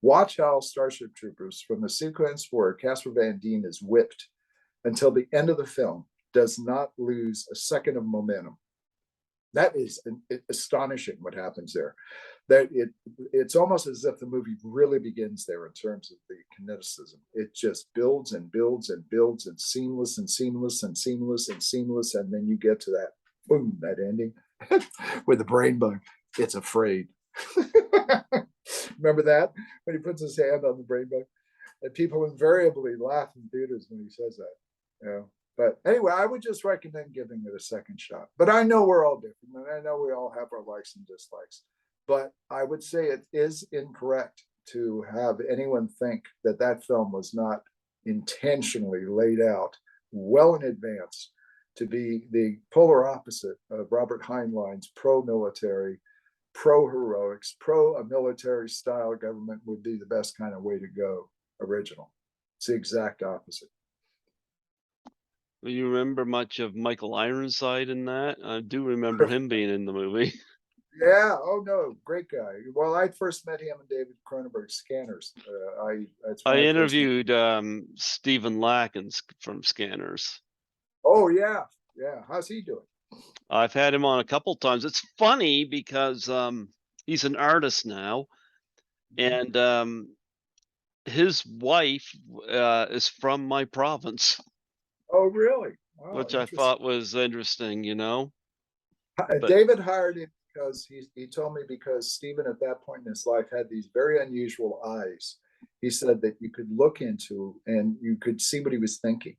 watch how Starship Troopers, from the sequence where Casper Van Dien is whipped until the end of the film, does not lose a second of momentum. That is astonishing what happens there. That it's almost as if the movie really begins there in terms of the kineticism. It just builds and builds and builds and seamless and seamless and seamless and seamless, and then you get to that boom, that ending with the brain bug. It's afraid. Remember that when he puts his hand on the brain bug, and people invariably laugh in theaters when he says that. You know. But anyway, I would just recommend giving it a second shot. But I know we're all different, and I know we all have our likes and dislikes. But I would say it is incorrect to have anyone think that that film was not intentionally laid out well in advance to be the polar opposite of Robert Heinlein's pro-military, pro-heroics, pro-military style government would be the best kind of way to go original. It's the exact opposite. You remember much of Michael Ironside in that? I do remember him being in the movie. Yeah. Oh no, great guy. Well, I first met him in David Cronenberg's Scanners. I interviewed Stephen Lackens from Scanners. Oh yeah, yeah. How's he doing? I've had him on a couple times. It's funny because he's an artist now, and his wife is from my province. Oh really? Oh, which I thought was interesting, you know. But David hired him because he told me because Stephen at that point in his life had these very unusual eyes. He said that you could look into and you could see what he was thinking.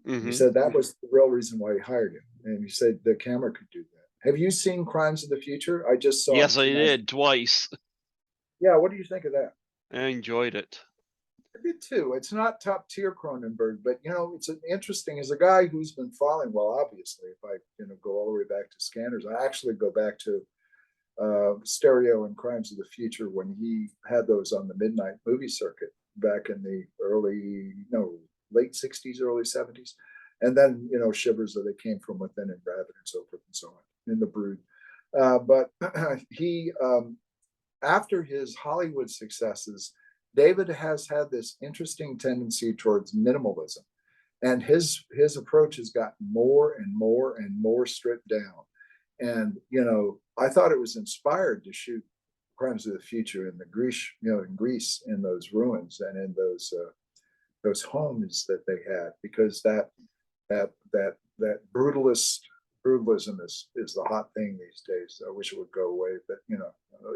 He said that was the real reason why he hired him. And he said the camera could do that. Have you seen Crimes of the Future? I just saw Yes, I did twice. Yeah, what do you think of that? I enjoyed it. I did too. It's not top tier Cronenberg, but you know, it's interesting as a guy who's been following. Well, obviously, if I go all the way back to Scanners, I actually go back to Stereo and Crimes of the Future when he had those on the midnight movie circuit back in the late '60s, early '70s, and then Shivers that they came from within and Rabbit and so forth and so on in The Brood. But he, after his Hollywood successes, David has had this interesting tendency towards minimalism, and his approach has gotten more and more and more stripped down. And I thought it was inspired to shoot Crimes of the Future in the Greece, in Greece, in those ruins and in those homes that they had, because that brutalism is the hot thing these days. I wish it would go away, but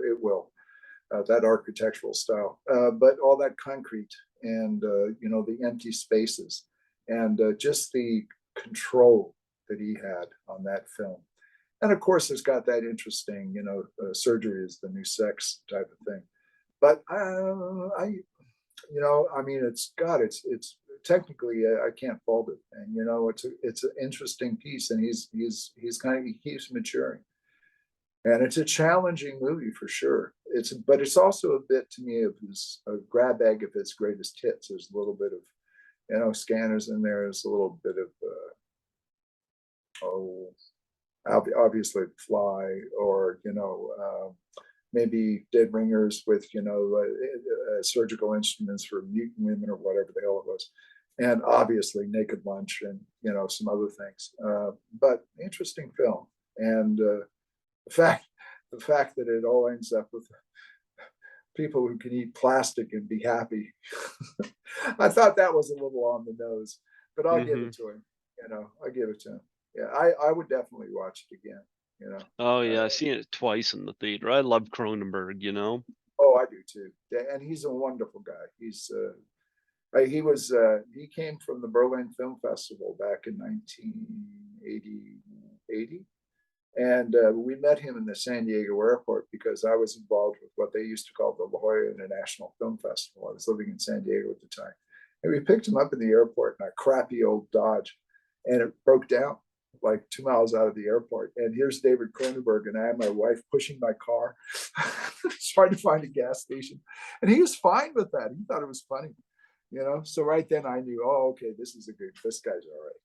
it will. that architectural style, but all that concrete and the empty spaces and just the control that he had on that film. And of course, it's got that interesting, surgery is the new sex type of thing. But it's technically I can't fault it, and it's an interesting piece, and he keeps maturing, and it's a challenging movie for sure. But it's also a bit to me of a grab bag of his greatest hits. There's a little bit of Scanners in there. There's a little bit of obviously Fly, or maybe Dead Ringers with surgical instruments for mutant women or whatever the hell it was, and obviously Naked Lunch and some other things. But interesting film, and the fact that it all ends up with people who can eat plastic and be happy. I thought that was a little on the nose, but I'll give it to him. I'll give it to him. Yeah, I would definitely watch it again. Oh yeah, I've seen it twice in the theater. I love Cronenberg. Oh, I do too. And he's a wonderful guy. He came from the Berlin Film Festival back in 1980, and we met him in the San Diego airport because I was involved with what they used to call the La Jolla International Film Festival. I was living in San Diego at the time, and we picked him up in the airport in a crappy old Dodge, and it broke down like 2 miles out of the airport. And here's David Cronenberg and I and my wife pushing my car, trying to find a gas station. And he was fine with that. He thought it was funny, So right then I knew, oh, okay, this guy's all right,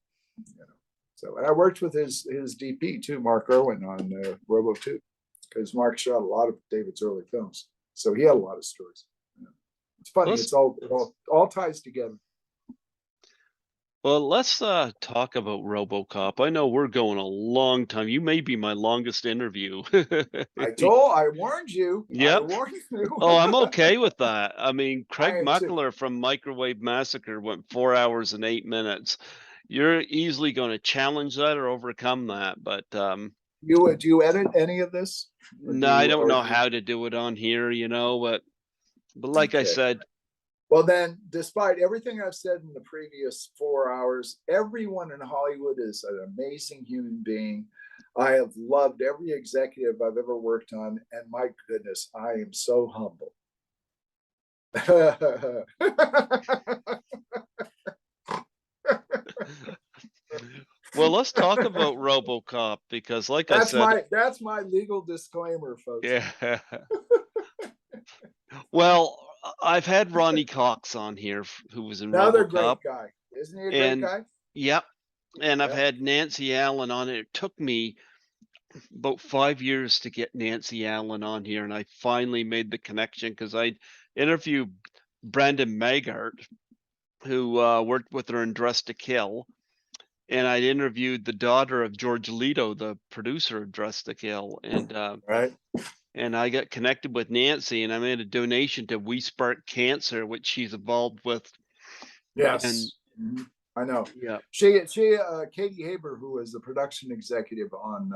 So, and I worked with his DP too, Mark Irwin, on Robo 2, because Mark shot a lot of David's early films. So he had a lot of stories. It's funny. It's all ties together. Well, let's talk about RoboCop. I know we're going a long time. You may be my longest interview. I warned you. Yep. I warned you. Oh, I'm okay with that. I mean, Craig too. Muckler from Microwave Massacre went 4 hours and 8 minutes. You're easily going to challenge that or overcome that, but do you edit any of this? No, I don't know how to do it on here, but like I said. Well, then, despite everything I've said in the previous 4 hours, everyone in Hollywood is an amazing human being. I have loved every executive I've ever worked on, and my goodness, I am so humble. Well, let's talk about RoboCop, because like I said, that's my legal disclaimer, folks. Yeah. Well, I've had Ronnie Cox on here, who was in Another RoboCop. great guy. Isn't he a great guy? Yep. And I've had Nancy Allen on it. It took me about 5 years to get Nancy Allen on here, and I finally made the connection because I interviewed Brandon Magart, who worked with her in Dress to Kill, and I interviewed the daughter of George Leto, the producer of Dress to Kill, and right. And I got connected with Nancy, and I made a donation to We Spark Cancer, which she's involved with. Yes, and, I know. Yeah, Katie Haber, who is the production executive on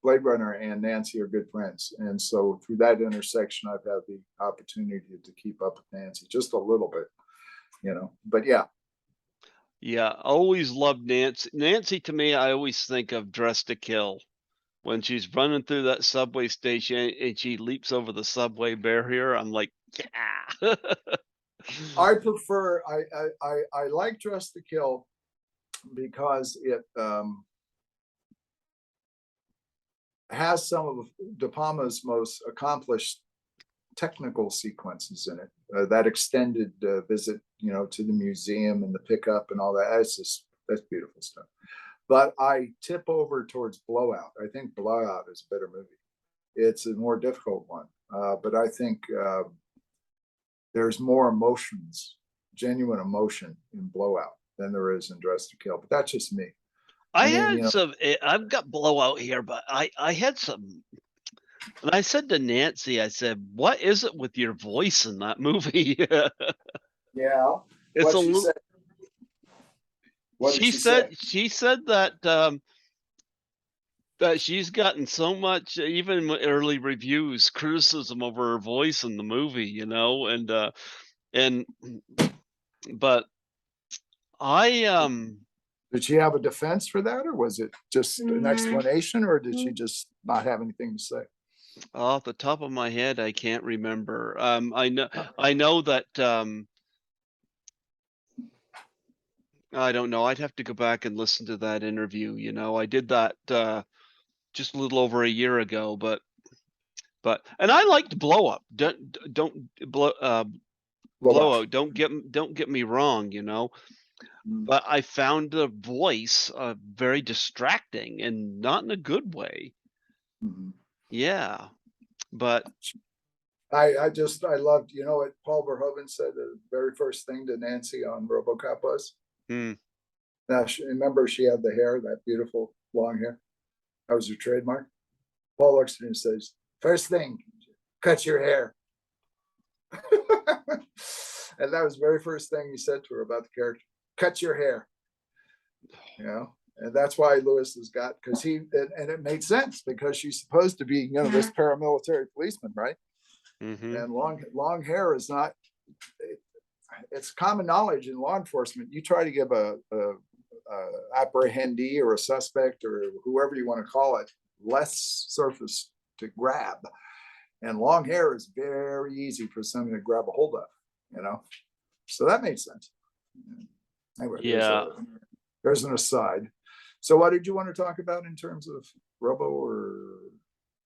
Blade Runner, and Nancy are good friends, and so through that intersection, I've had the opportunity to keep up with Nancy just a little bit, But yeah. Yeah, always loved Nancy. Nancy, to me, I always think of Dress to Kill. When she's running through that subway station and she leaps over the subway barrier, I'm like, yeah. I prefer, I like Dress to Kill because it has some of De Palma's most accomplished technical sequences in it. That extended visit, to the museum and the pickup and all that. That's beautiful stuff. But I tip over towards Blowout. I think Blowout is a better movie. It's a more difficult one, but I think there's more emotions, genuine emotion in Blowout than there is in Dress to Kill. But that's just me. I've got Blowout here, but I had some. And I said to Nancy, I said, "What is it with your voice in that movie?" Yeah, it's a little. She said that that she's gotten so much, even early reviews, criticism over her voice in the movie, and but I Did she have a defense for that, or was it just an explanation, or did she just not have anything to say? off the top of my head, I can't remember. I know that I don't know. I'd have to go back and listen to that interview. I did that just a little over a year ago, and I liked Blow Up. Don't Blow up. Blowout. Don't get me wrong. But I found the voice very distracting and not in a good way. Mhm. Yeah, but I loved, what Paul Verhoeven said the very first thing to Nancy on RoboCop was? hmm, Now, remember she had the hair, that beautiful long hair? That was her trademark. Paul looks at her and says, first thing, cut your hair. And that was the very first thing he said to her about the character. Cut your hair. And that's why Lewis has got, because and it made sense because she's supposed to be, this paramilitary policeman, right? And long hair is not, it's common knowledge in law enforcement. You try to give a apprehendee or a suspect or whoever you want to call it less surface to grab, and long hair is very easy for someone to grab a hold of. So that made sense. Anyway, yeah. there's an aside. So what did you want to talk about in terms of Robo or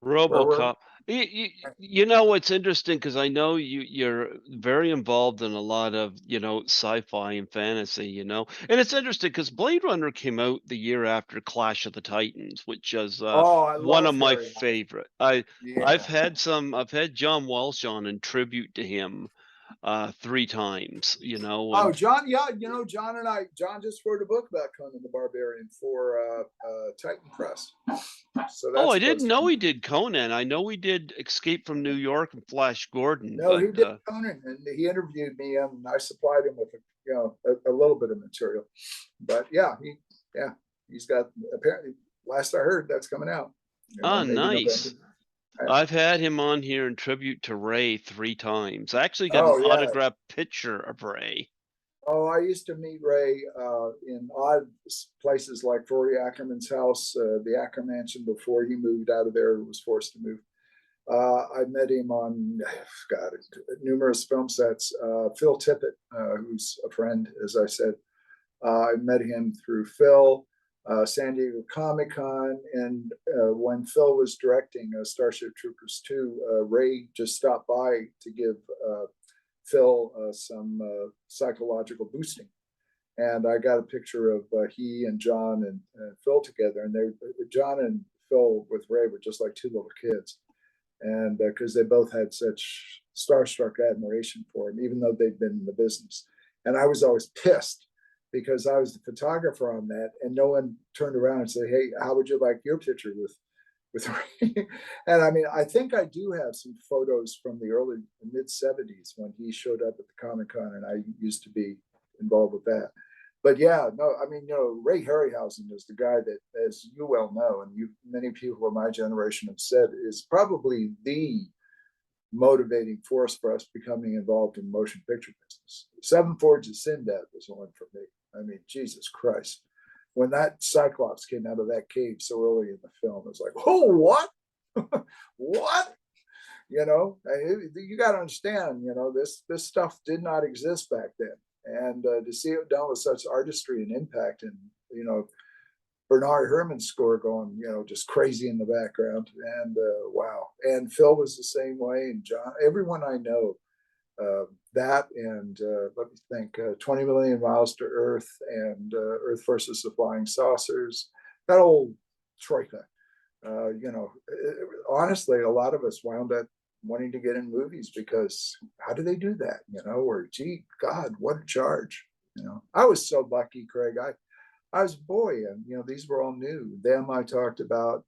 RoboCop. It's interesting because I know you're very involved in a lot of sci-fi and fantasy, and it's interesting because Blade Runner came out the year after Clash of the Titans, which is I one love of my Harry. favorite. Yeah. I've had John Walsh on in tribute to him 3 times, Oh, John, yeah, John just wrote a book about Conan the Barbarian for Titan Press. So Oh, that's I didn't supposed know to he did Conan. I know he did Escape from New York and Flash Gordon, No, but he did Conan, and he interviewed me, and I supplied him with a little bit of material. But he's got, apparently, last I heard, that's coming out. Maybe nice. November. I've had him on here in tribute to Ray 3 times. I actually got an Oh yeah. autographed picture of Ray. Oh, I used to meet Ray in odd places like Rory Ackerman's house, the Acker Mansion, before he moved out of there, was forced to move. I met him on, numerous film sets. Phil Tippett, who's a friend, as I said, I met him through Phil, San Diego Comic-Con, and when Phil was directing Starship Troopers 2, Ray just stopped by to give Phil some psychological boosting. And I got a picture of he and John and Phil together, and John and Phil with Ray were just like 2 little kids. And because they both had such starstruck admiration for him, even though they'd been in the business. And I was always pissed because I was the photographer on that, and no one turned around and said, hey, how would you like your picture with Ray? And I mean, I think I do have some photos from the early mid 70s when he showed up at the Comic-Con, and I used to be involved with that. But yeah, no, I mean, Ray Harryhausen is the guy that, as you well know, and many people of my generation have said, is probably the motivating force for us becoming involved in the motion picture business. Seven Fords of Sinbad was one for me. I mean, Jesus Christ. When that Cyclops came out of that cave so early in the film, it was like, oh, what? What? You got to understand, this stuff did not exist back then. And to see it done with such artistry and impact, and Bernard Herrmann's score going, just crazy in the background, and wow. And Phil was the same way, and John, everyone I know, that, and let me think, 20 Million Miles to Earth, and Earth versus the Flying Saucers, that old troika. Honestly, a lot of us wound up wanting to get in movies because how do they do that? Or gee, God, what a charge. I was so lucky, Craig. I was a boy, and these were all new. Them I talked about,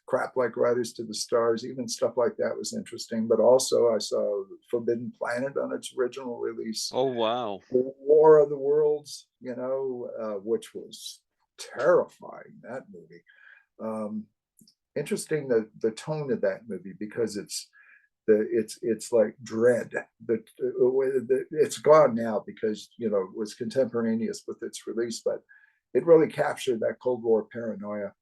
crap like Riders to the Stars, even stuff like that was interesting. But also I saw Forbidden Planet on its original release. Oh wow. War of the Worlds, which was terrifying, that movie. interesting the tone of that movie, because it's like dread. It's gone now because it was contemporaneous with its release, but it really captured that Cold War paranoia,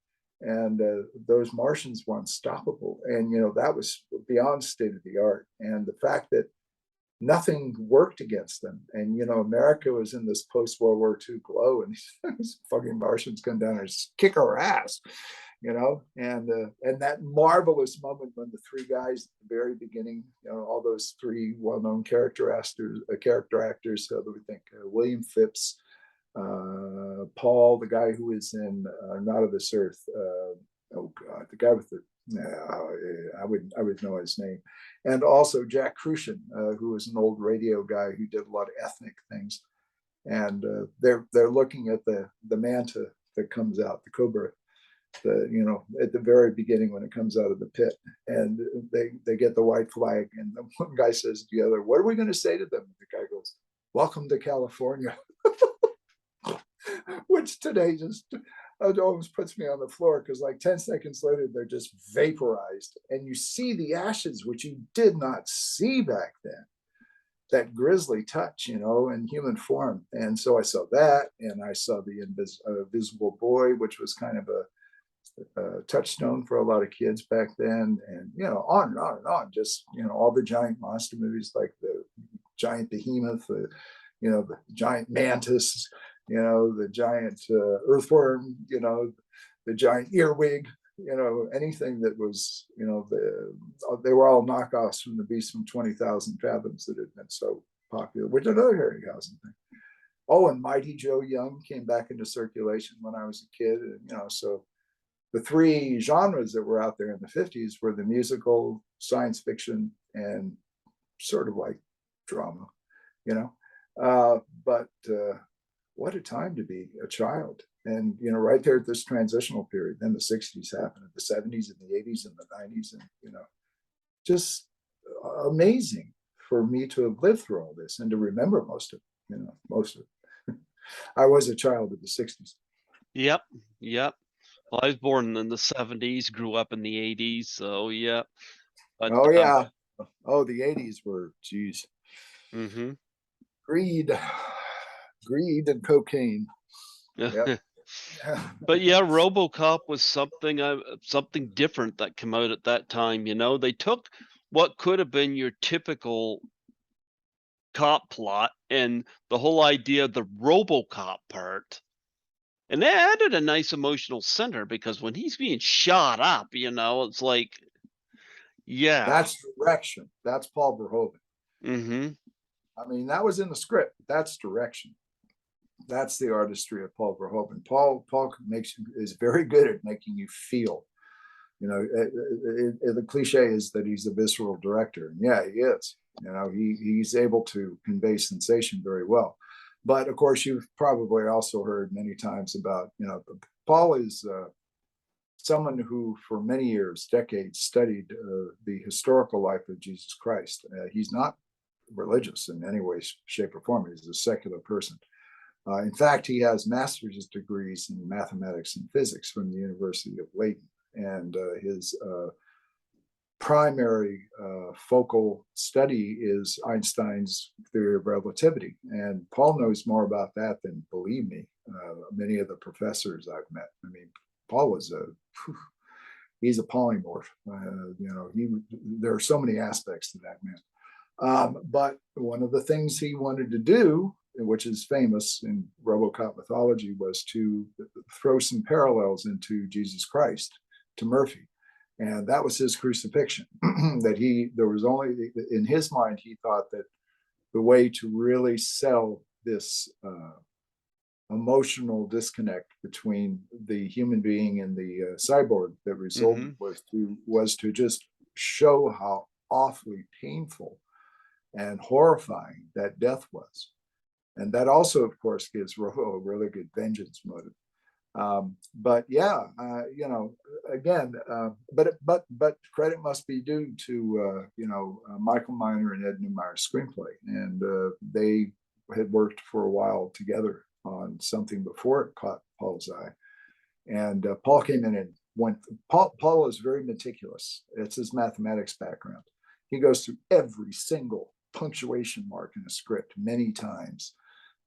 and those Martians were unstoppable, and that was beyond state of the art, and the fact that nothing worked against them, and America was in this post World War II glow, and these fucking Martians come down and just kick our ass. And that marvelous moment when the three guys at the very beginning, all those three well-known character actors, so that we think William Phipps, Paul, the guy who is in Not of This Earth, oh God, the guy with the, I would know his name, and also Jack Crucian, who was an old radio guy who did a lot of ethnic things, and they're looking at the manta that comes out, the cobra, at the very beginning when it comes out of the pit, and they get the white flag, and the one guy says to the other, "What are we going to say to them?" The guy goes, "Welcome to California," which today just almost puts me on the floor, because like 10 seconds later they're just vaporized, and you see the ashes, which you did not see back then. That grisly touch, in human form. And so I saw that, and I saw the Invisible Boy, which was kind of a touchstone for a lot of kids back then, and on and on and on. Just all the giant monster movies, like the giant behemoth, the giant mantis, the giant earthworm, the giant earwig, anything that was, they were all knockoffs from the Beast from 20,000 Fathoms that had been so popular, which is another Harryhausen thing. Oh, and Mighty Joe Young came back into circulation when I was a kid, and so the three genres that were out there in the 50s were the musical, science fiction, and sort of like drama, but what a time to be a child. And, right there at this transitional period, then the 60s happened, the 70s and the 80s and the 90s. And, just amazing for me to have lived through all this and to remember most of it. I was a child of the 60s. Yep. Well, I was born in the 70s, grew up in the 80s, so yeah. But, oh yeah. Oh, the 80s were, geez. Mm-hmm. Greed and cocaine. Yep. But yeah, RoboCop was something different that came out at that time. They took what could have been your typical cop plot and the whole idea of the RoboCop part, and they added a nice emotional center, because when he's being shot up, it's like, yeah, that's direction. That's Paul Verhoeven. Mm-hmm. I mean, that was in the script. That's direction. That's the artistry of Paul Verhoeven. Paul is very good at making you feel. The cliche is that he's a visceral director, and yeah, he is. He's able to convey sensation very well. But of course, you've probably also heard many times about, Paul is someone who for many years, decades, studied the historical life of Jesus Christ. He's not religious in any way, shape, or form. He's a secular person. In fact, he has master's degrees in mathematics and physics from the University of Leiden. And his primary focal study is Einstein's theory of relativity. And Paul knows more about that than, believe me, many of the professors I've met. I mean, Paul was he's a polymorph. There are so many aspects to that man. But one of the things he wanted to do, which is famous in RoboCop mythology, was to throw some parallels into Jesus Christ, to Murphy. And that was his crucifixion. There was only, in his mind, he thought that the way to really sell this emotional disconnect between the human being and the cyborg that resulted was to just show how awfully painful and horrifying that death was. And that also, of course, gives Robo a really good vengeance motive. But yeah, again, but credit must be due to Michael Miner and Ed Neumeier's screenplay, and they had worked for a while together on something before it caught Paul's eye, and Paul came in and Paul is very meticulous. It's his mathematics background. He goes through every single punctuation mark in a script many times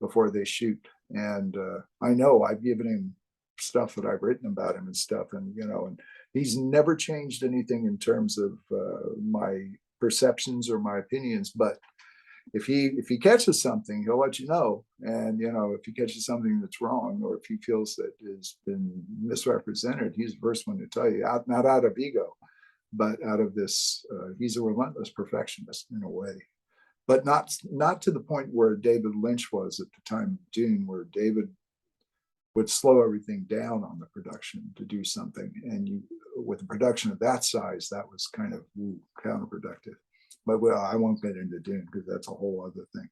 before they shoot. And I know I've given him stuff that I've written about him and stuff, and and he's never changed anything in terms of my perceptions or my opinions. But if he catches something, he'll let you know. And if he catches something that's wrong, or if he feels that has been misrepresented, he's the first one to tell you. Not out of ego, but out of this. He's a relentless perfectionist in a way, but not to the point where David Lynch was at the time of Dune, where David would slow everything down on the production to do something. And with a production of that size, that was kind of counterproductive. But I won't get into Dune because that's a whole other thing.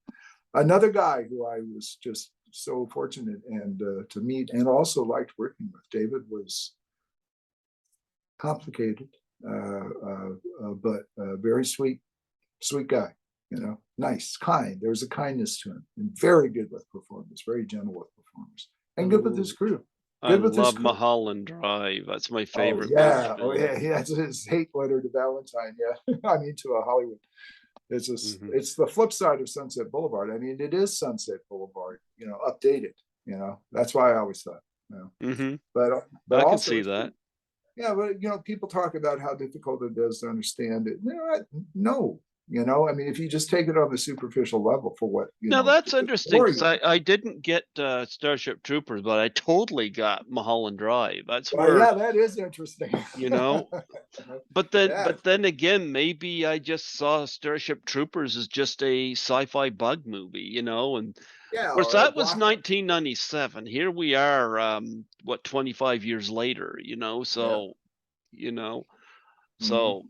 Another guy who I was just so fortunate and to meet and also liked working with, David, was complicated, but very sweet guy. Nice, kind. There was a kindness to him, and very good with performers, very gentle with performers, and good with his crew. I love Mulholland Drive. That's my favorite. Oh yeah. That's his hate letter to Valentine. Yeah, I mean to a Hollywood. It's the flip side of Sunset Boulevard. I mean, it is Sunset Boulevard. Updated. That's why I always thought. But I also, can see that. Yeah, but people talk about how difficult it is to understand it. No. I mean, if you just take it on the superficial level for what Now that's interesting, because I didn't get Starship Troopers, but I totally got Mulholland Drive. That's where, yeah, that is interesting. But then again, maybe I just saw Starship Troopers as just a sci-fi bug movie, and of course that was 1997. Here we are, 25 years later, so so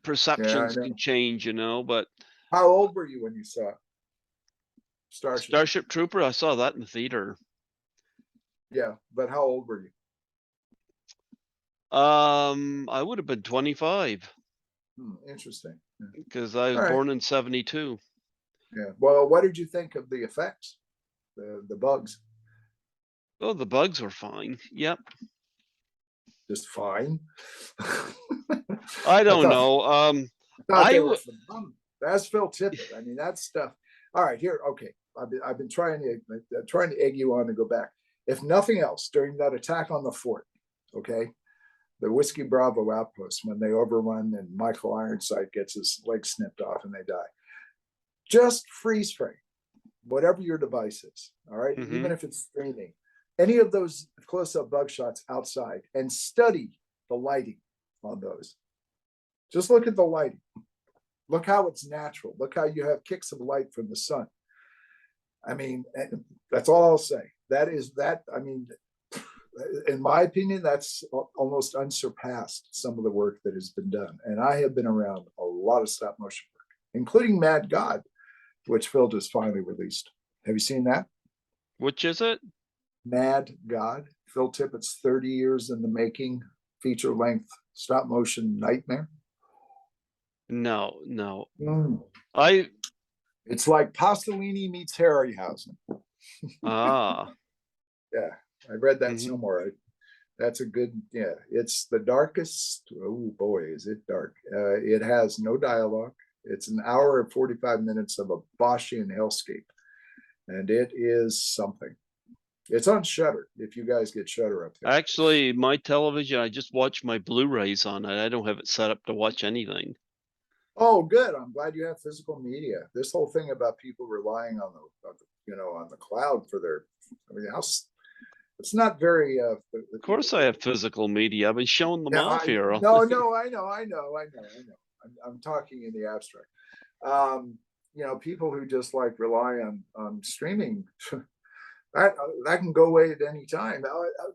perceptions can change, but how old were you when you saw Starship Trooper? I saw that in the theater. Yeah, but how old were you? I would have been 25. Interesting. Because I was born in 72. Yeah. Well, what did you think of the effects? The bugs? Oh, the bugs were fine. Yep. Just fine. I don't know. That's Phil Tippett. I mean, that stuff. All right, here. Okay, I've been trying to egg you on to go back. If nothing else, during that attack on the fort, okay, the Whiskey Bravo outpost, when they overrun and Michael Ironside gets his leg snipped off and they die, just freeze frame whatever your device is. All right, even if it's streaming, any of those close-up bug shots outside, and study the lighting on those. Just look at the lighting. Look how it's natural. Look how you have kicks of light from the sun. I mean, that's all I'll say. I mean, in my opinion, that's almost unsurpassed, some of the work that has been done. And I have been around a lot of stop motion work, including Mad God, which Phil just finally released. Have you seen that? Which is it? Mad God, Phil Tippett's 30 years in the making feature-length stop motion nightmare. No. It's like Pasolini meets Harryhausen. Yeah, I read that somewhere. That's a good, it's the darkest. Oh boy, is it dark. It has no dialogue. It's an hour and 45 minutes of a Boschian hellscape. And it is something. It's on Shudder, if you guys get Shudder up there. Actually, my television, I just watch my Blu-rays on it. I don't have it set up to watch anything. Oh, good. I'm glad you have physical media. This whole thing about people relying on the cloud for their, it's not very. Of course, I have physical media. I've been showing them off here. No, I know. I'm talking in the abstract. People who just like rely on streaming. That can go away at any time.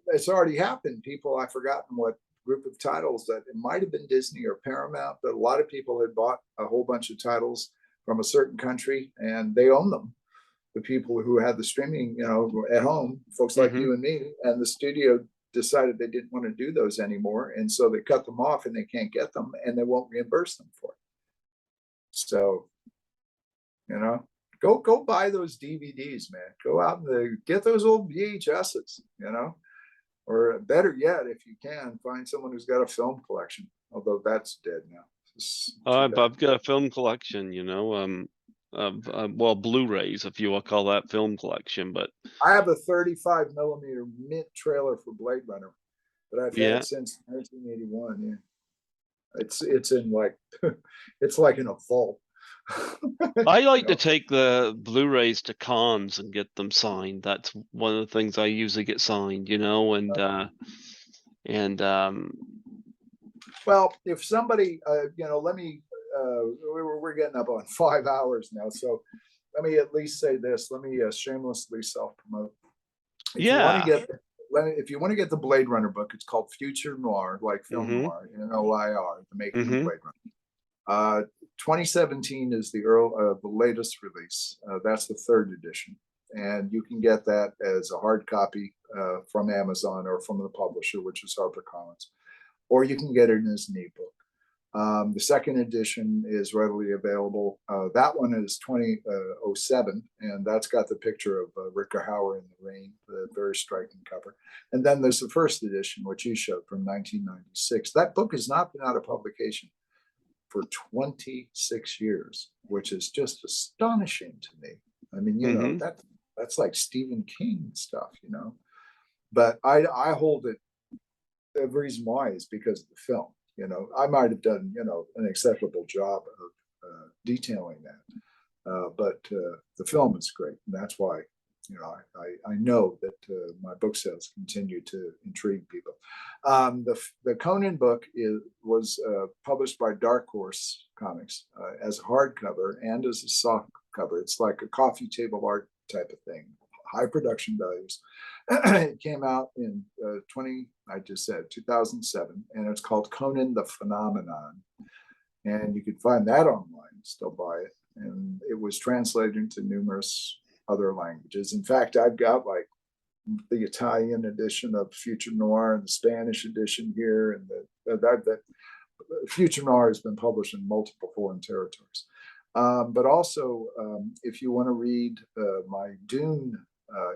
It's already happened. I've forgotten what group of titles, that it might have been Disney or Paramount, but a lot of people had bought a whole bunch of titles from a certain country and they own them. The people who had the streaming, at home, folks like you and me, and the studio decided they didn't want to do those anymore. And so they cut them off and they can't get them and they won't reimburse them for it. So, go buy those DVDs, man. Go out and get those old VHSs, or better yet, if you can, find someone who's got a film collection, although that's dead now. I've got a film collection, of Blu-rays, if you will call that film collection, but I have a 35 millimeter mint trailer for Blade Runner that I've yeah. had since 1981. Yeah. It's in like it's like in a vault. I like to take the Blu-rays to cons and get them signed. That's one of the things I usually get signed, Well, if somebody, let me, we're getting up on 5 hours now, so let me at least say this. Let me shamelessly self-promote. If you want to get the Blade Runner book, it's called Future Noir, like film noir, Noir, the making of Blade Runner. 2017 is the latest release. That's the 3rd edition, and you can get that as a hard copy from Amazon or from the publisher, which is HarperCollins, or you can get it as an ebook. The 2nd edition is readily available. That one is 2007, and that's got the picture of Rutger Hauer in the rain, the very striking cover. And then there's the 1st edition, which you showed, from 1996. That book has not been out of publication for 26 years, which is just astonishing to me. I mean, that's like Stephen King stuff, But I hold it. The reason why is because of the film. I might have done, an acceptable job of detailing that, but the film is great, and that's why, I know that my book sales continue to intrigue people. The Conan book was published by Dark Horse Comics as a hardcover and as a soft cover. It's like a coffee table art type of thing, high production values. It came out in 2007, and it's called Conan the Phenomenon. And you can find that online, still buy it. And it was translated into numerous other languages. In fact, I've got like the Italian edition of Future Noir and the Spanish edition here. And the Future Noir has been published in multiple foreign territories. But also, if you want to read my Dune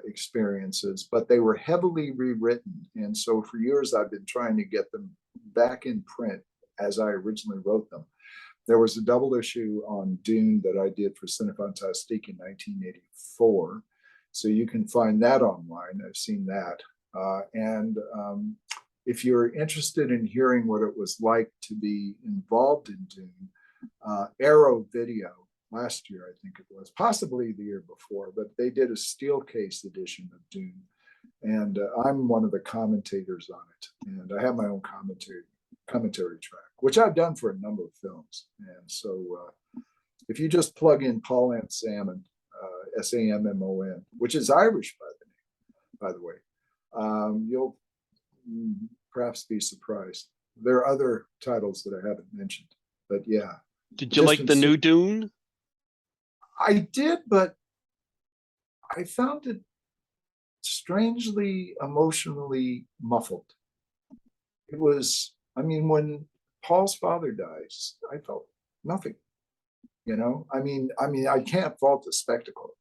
experiences, but they were heavily rewritten. And so for years, I've been trying to get them back in print as I originally wrote them. There was a double issue on Dune that I did for Cinefantastique in 1984. So you can find that online. I've seen that. And if you're interested in hearing what it was like to be involved in Dune, Arrow Video, last year, I think it was, possibly the year before, but they did a steel case edition of Dune. And I'm one of the commentators on it. And I have my own commentary track, which I've done for a number of films. And so if you just plug in Paul and Sammon, Sammon, which is Irish, by the way, you'll perhaps be surprised. There are other titles that I haven't mentioned, but yeah. Did you like the new Dune? I did, but I found it strangely emotionally muffled. It was, when Paul's father dies, I felt nothing. I can't fault the spectacle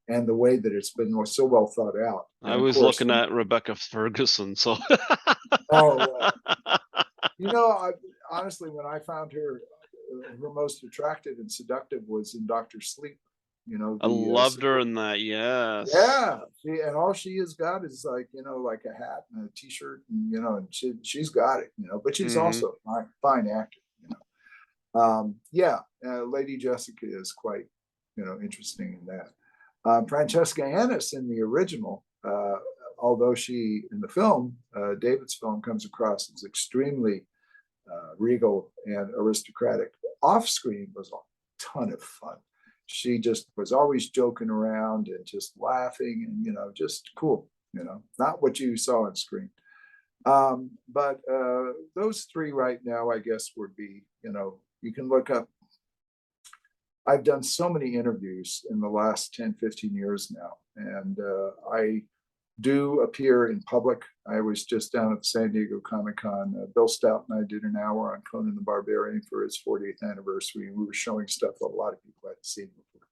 and the way that it's been so well thought out. I was looking at Rebecca Ferguson, so. Honestly, when I found her most attractive and seductive was in Dr. Sleep. I loved her in that, yes. Yeah, and all she has got is like a hat and a t-shirt, and and she's got it, but she's also a fine actor, Lady Jessica is quite interesting in that. Francesca Annis in the original, although she in the film, David's film, comes across as extremely regal and aristocratic, off screen was a ton of fun. She just was always joking around and just laughing and, just cool, not what you saw on screen. But those three right now, I guess, would be, you can look up. I've done so many interviews in the last 10, 15 years now, and I do appear in public. I was just down at the San Diego Comic-Con. Bill Stout and I did an hour on Conan the Barbarian for his 40th anniversary, and we were showing stuff that a lot of people hadn't seen before.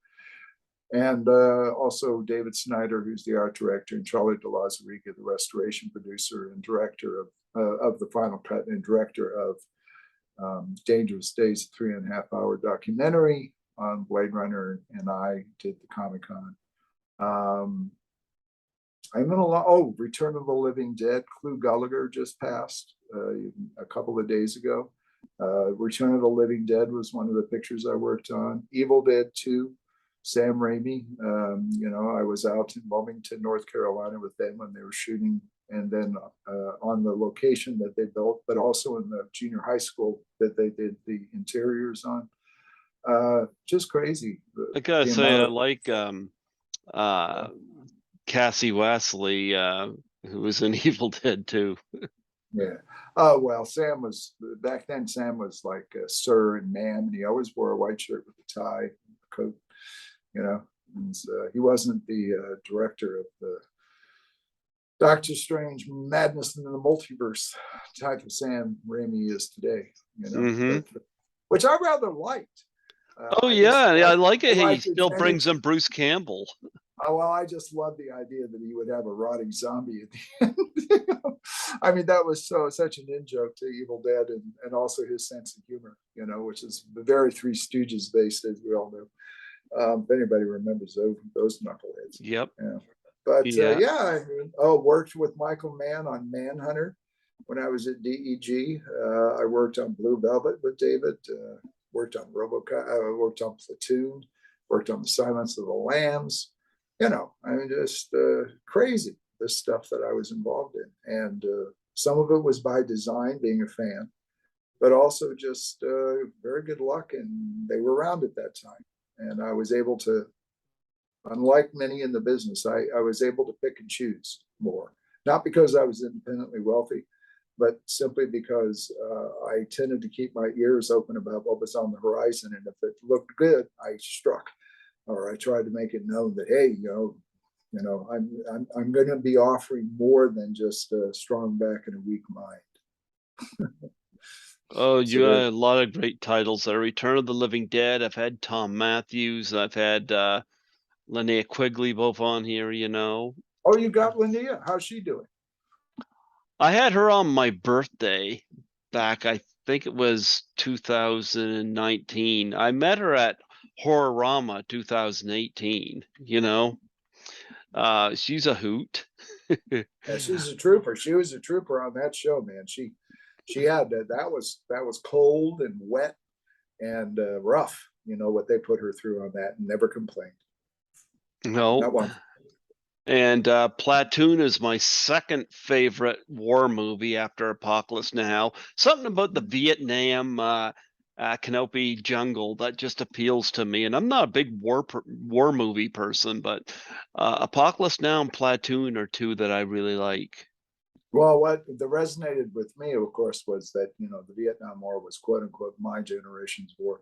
And also David Snyder, who's the art director, and Charlie de Lauzirika, the restoration producer and director of the final cut and director of Dangerous Days, a 3.5-hour documentary on Blade Runner, and I did the Comic-Con. I'm in Return of the Living Dead. Clu Gulager just passed a couple of days ago. Return of the Living Dead was one of the pictures I worked on. Evil Dead 2, Sam Raimi. I was out in Wilmington, North Carolina with them when they were shooting, and then on the location that they built, but also in the junior high school that they did the interiors on. Just crazy. I gotta say, I like Cassie Wesley, who was in Evil Dead too. Yeah. Oh, well, Sam was, back then, Sam was like sir and ma'am, and he always wore a white shirt with a tie, a coat, and he wasn't the director of the Doctor Strange Madness in the Multiverse type of Sam Raimi is today, which I rather liked. I like it. He still brings in Bruce Campbell. Well, I just love the idea that he would have a rotting zombie at the end. I mean, that was such an in-joke to Evil Dead, and also his sense of humor, which is very Three Stooges based, as we all know. If anybody remembers those knuckleheads. Yep. Yeah. But worked with Michael Mann on Manhunter when I was at DEG. I worked on Blue Velvet with David. Worked on RoboCop. Worked on Platoon. Worked on The Silence of the Lambs. Just crazy, this stuff that I was involved in. And some of it was by design, being a fan, but also just very good luck. And they were around at that time. And I was able to, unlike many in the business, I was able to pick and choose more. Not because I was independently wealthy, but simply because I tended to keep my ears open about what was on the horizon. And if it looked good, I struck. Or I tried to make it known that, hey, I'm going to be offering more than just a strong back and a weak mind. You had a lot of great titles there. Return of the Living Dead. I've had Tom Matthews. I've had Linnea Quigley both on here. Oh, you got Linnea. How's she doing? I had her on my birthday back. I think it was 2019. I met her at Horrorama 2018. She's a hoot. Yeah, she's a trooper. She was a trooper on that show, man. She had that was cold and wet and rough. What they put her through on that, and never complained. No. Not one. And Platoon is my second favorite war movie after Apocalypse Now. Something about the Vietnam Canopy jungle that just appeals to me. And I'm not a big war movie person, but Apocalypse Now and Platoon are two that I really like. Well, what resonated with me, of course, was that the Vietnam War was "quote unquote" my generation's war,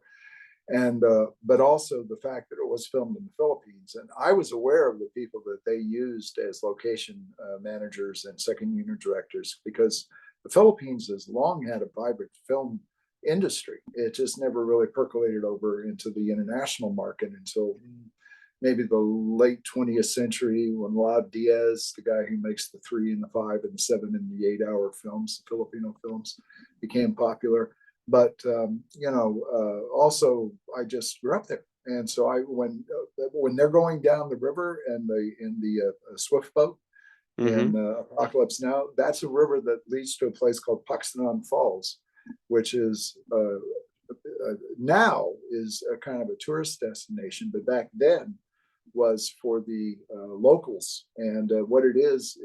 and but also the fact that it was filmed in the Philippines, and I was aware of the people that they used as location managers and second unit directors, because the Philippines has long had a vibrant film industry. It just never really percolated over into the international market until maybe the late 20th century, when Laud Diaz, the guy who makes the 3 and the 5 and the 7 and the 8-hour films, Filipino films, became popular. But also I just grew up there, and so when they're going down the river and in the swift boat in Apocalypse Now, that's a river that leads to a place called Paxtanon Falls, which is now is a kind of a tourist destination, but back then was for the locals. And what it is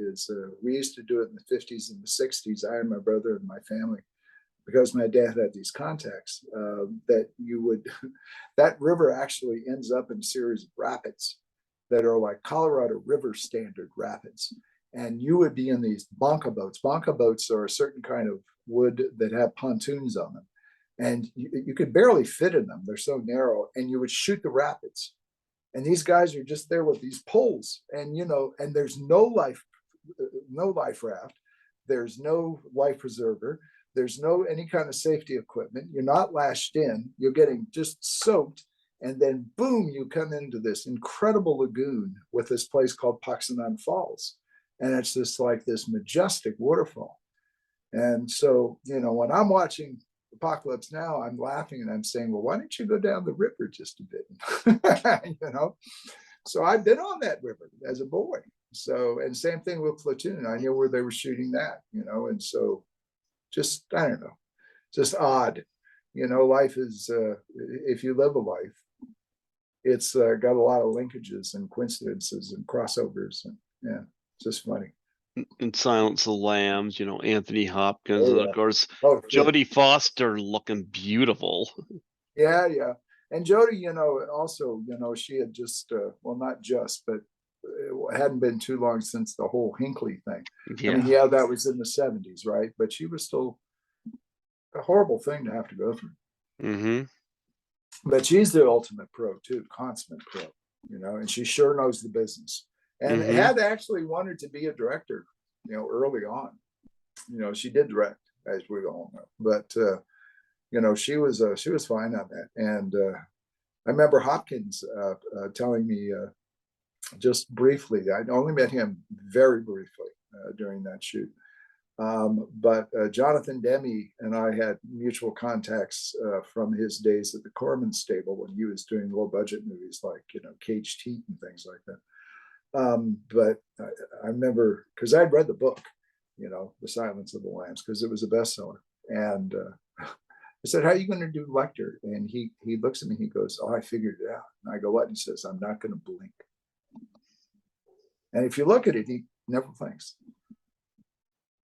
we used to do it in the 50s and the 60s, I and my brother and my family, because my dad had these contacts, that that river actually ends up in a series of rapids that are like Colorado River standard rapids. And you would be in these banca boats. Banca boats are a certain kind of wood that have pontoons on them. And you could barely fit in them. They're so narrow. And you would shoot the rapids. And these guys are just there with these poles. And, and there's no life raft. There's no life preserver. There's no any kind of safety equipment. You're not lashed in. You're getting just soaked. And then boom, you come into this incredible lagoon with this place called Paxanan Falls. And it's just like this majestic waterfall. And so, you know, when I'm watching Apocalypse Now, I'm laughing and I'm saying, well, why don't you go down the river just a bit? You know, so I've been on that river as a boy. So, and same thing with Platoon. I knew where they were shooting that, you know, and so just, I don't know, just odd. You know, life is, if you live a life, it's got a lot of linkages and coincidences and crossovers. And yeah, it's just funny. In Silence of the Lambs, you know, Anthony Hopkins, Oh, and yeah. of course, Oh, sure. Jodie Foster looking beautiful. Yeah, yeah. And Jodie, you know, also, you know, she had just, well, not just, but it hadn't been too long since the whole Hinckley thing. Yeah. I mean, yeah, that was in the 70s, right? But she was still a horrible thing to have to go through. Mm-hmm. But she's the ultimate pro too, consummate pro, you know, and she sure knows the business. And had actually wanted to be a director, you know, early on. You know, she did direct, as we all know. But you know, she was fine on that. And I remember Hopkins telling me just briefly. I only met him very briefly during that shoot. But Jonathan Demme and I had mutual contacts from his days at the Corman stable when he was doing low budget movies like, you know, Caged Heat and things like that. But I remember, because I'd read the book, you know, The Silence of the Lambs, because it was a bestseller. And I said, how are you going to do Lecter? And he looks at me, he goes, oh, I figured it out. And I go, what? And he says, I'm not going to blink. And if you look at it, he never blinks.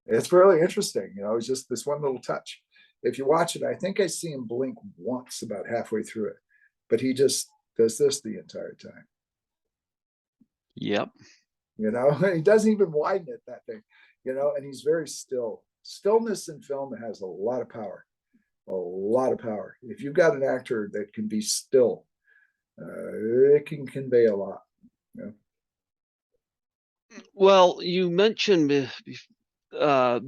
It's really interesting, you know, it's just this one little touch. If you watch it, I think I see him blink once about halfway through it, but he just does this the entire time. Yep. You know, he doesn't even widen it, that thing, you know, and he's very still. Stillness in film has a lot of power, a lot of power. If you've got an actor that can be still, it can convey a lot. You know? Well, you mentioned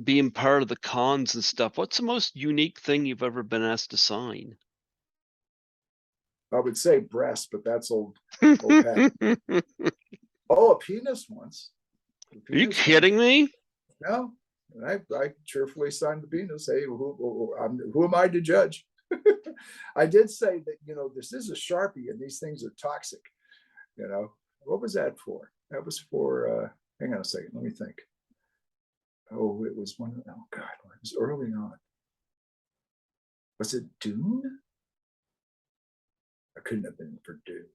being part of the cons and stuff. What's the most unique thing you've ever been asked to sign? I would say breast, but that's old hat. Oh, a penis once. Are you kidding me? No, I cheerfully signed the penis. Hey, who am I to judge? I did say that, you know, this is a Sharpie and these things are toxic. You know, what was that for? That was for, hang on a second, let me think. Oh, it was one, oh God, it was early on. Was it Dune? It couldn't have been for Dune.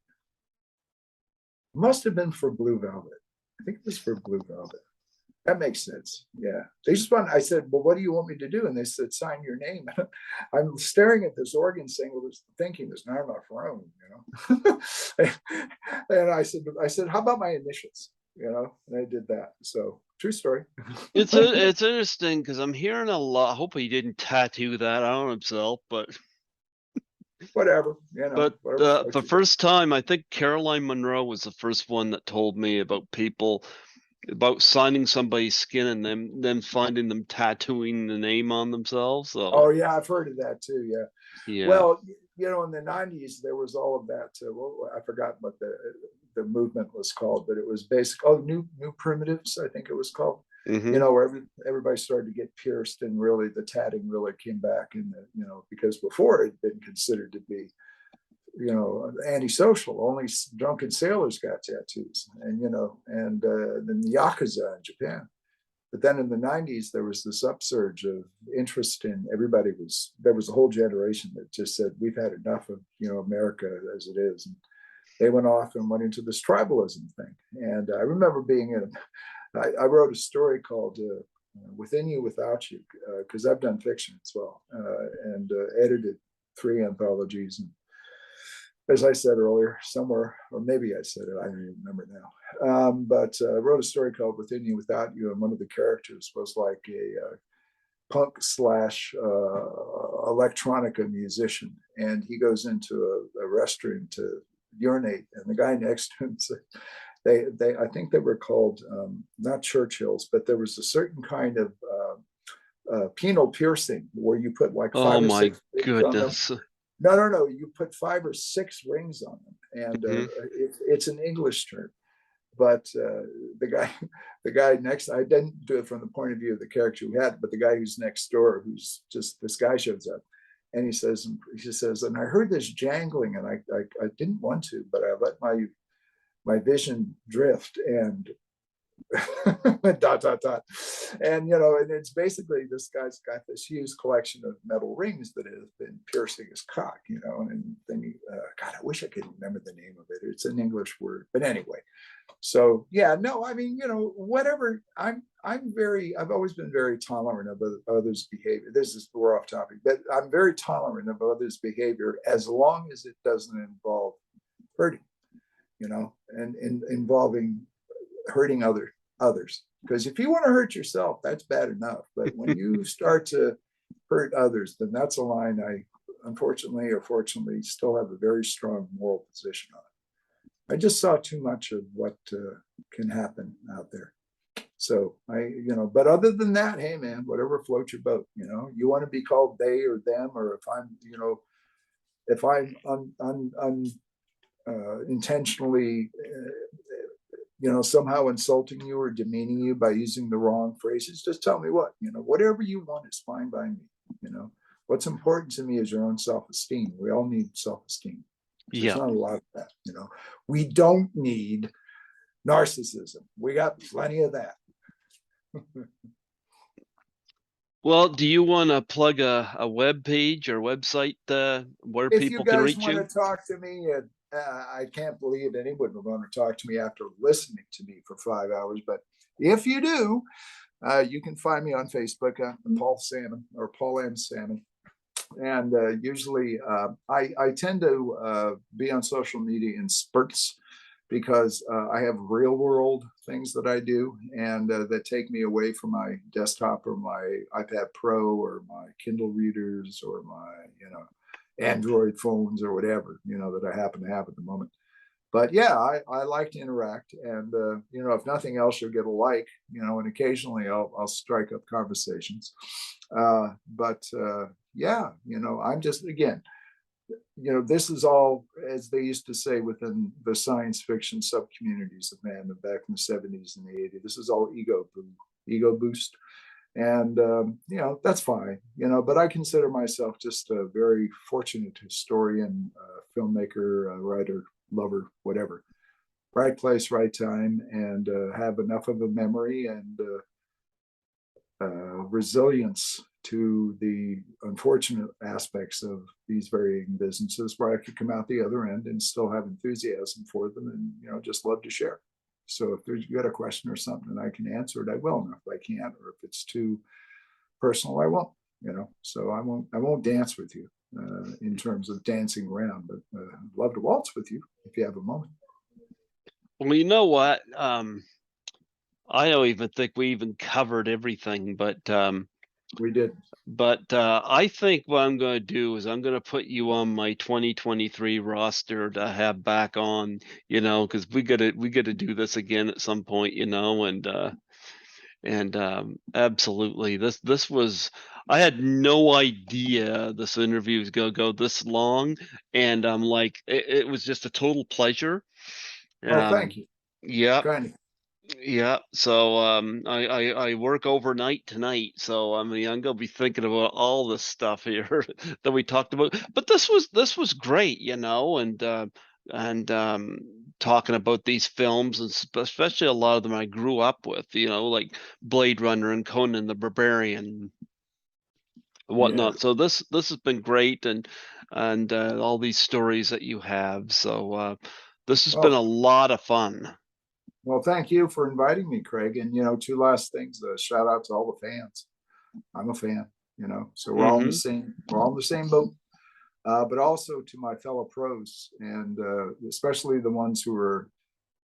Must have been for Blue Velvet. I think it was for Blue Velvet. That makes sense. Yeah. They just want, I said, well, what do you want me to do? And they said, sign your name. I'm staring at this organ saying, well, thinking there's not enough room, you know? And I said, how about my initials? You know, and I did that. So true story. It's interesting because I'm hearing a lot. I hope he didn't tattoo that on himself, but whatever, you know. But the first time, I think Caroline Munro was the first one that told me about people about signing somebody's skin and them finding them tattooing the name on themselves. So. Oh yeah, I've heard of that too. Yeah. Yeah. Well, you know, in the 90s there was all of that. Well, I forgot what the movement was called, but it was basically new primitives, I think it was called. Mm-hmm. You know, where everybody started to get pierced, and really the tatting really came back, and you know, because before it had been considered to be, you know, antisocial. Only drunken sailors got tattoos, and you know, and then the Yakuza in Japan. But then in the 90s, there was this upsurge of interest in everybody. There was a whole generation that just said, we've had enough of, you know, America as it is. And they went off and went into this tribalism thing. And I remember being in, I wrote a story called Within You, Without You, because I've done fiction as well, and edited 3 anthologies. And as I said earlier, somewhere, or maybe I said it, I don't even remember now. But I wrote a story called Within You, Without You, and one of the characters was like a punk / electronica musician, and he goes into a restroom to urinate, and the guy next to him said, I think they were called not Churchills, but there was a certain kind of penal piercing where you put like 5 or 6 goodness. No. You put 5 or 6 rings on them, and Mhm. it's an English term. But the guy next, I didn't do it from the point of view of the character who had, but the guy who's next door, who's just this guy shows up, and he says, and I heard this jangling, and I didn't want to, but I let my vision drift, and dot dot dot, and and it's basically this guy's got this huge collection of metal rings that have been piercing his cock, and then God, I wish I could remember the name of it. It's an English word, but anyway. So yeah, no, I mean, whatever. I've always been very tolerant of others' behavior. We're off topic, but I'm very tolerant of others' behavior as long as it doesn't involve hurting, and involving hurting others. Because if you want to hurt yourself, that's bad enough. But when you start to hurt others, then that's a line I, unfortunately or fortunately, still have a very strong moral position on. I just saw too much of what can happen out there. So but other than that, hey man, whatever floats your boat. You want to be called they or them, or if I'm intentionally, somehow insulting you or demeaning you by using the wrong phrases, just tell me what. Whatever you want is fine by me. What's important to me is your own self-esteem. We all need self-esteem. There's Yeah. not a lot of that. We don't need narcissism. We got plenty of that. Well, do you want to plug a web page or website where If you people can guys reach want you? to talk to me, I can't believe anyone would want to talk to me after listening to me for 5 hours. But if you do, you can find me on Facebook, Paul Salmon or Paul M. Salmon. And usually I tend to be on social media in spurts because I have real world things that I do and that take me away from my desktop or my iPad Pro or my Kindle readers or my, Android phones or whatever, that I happen to have at the moment. But yeah, I like to interact, and if nothing else, you'll get a like, and occasionally I'll strike up conversations. But yeah, I'm just, again, this is all, as they used to say within the science fiction sub communities of man back in the 70s and the 80s, this is all ego boost. And, that's fine, but I consider myself just a very fortunate historian, filmmaker, writer, lover, whatever. Right place, right time, and have enough of a memory and resilience to the unfortunate aspects of these varying businesses where I could come out the other end and still have enthusiasm for them and, just love to share. So if there's you got a question or something and I can answer it, I will. And if I can't, or if it's too personal, I won't. So I won't dance with you in terms of dancing around, but I'd love to waltz with you if you have a moment. Well, you know what? I don't even think we even covered everything, but We did. I think what I'm going to do is I'm going to put you on my 2023 roster to have back on, because we gotta do this again at some point, and absolutely, this was, I had no idea this interview was going to go this long, and I'm like, it was just a total pleasure. Oh, thank you. Yeah. Kind of. Yeah, so I work overnight tonight, so I mean I'm gonna be thinking about all this stuff here that we talked about. But this was great, and talking about these films, and especially a lot of them I grew up with, like Blade Runner and Conan the Barbarian and whatnot. Yeah. So this has been great, and all these stories that you have. So this has been a Well, lot of fun. well, thank you for inviting me, Craig. And 2 last things. Shout out to all the fans. I'm a fan. So we're all in the Hmm. same. We're all in the same boat. But also to my fellow pros, and especially the ones who are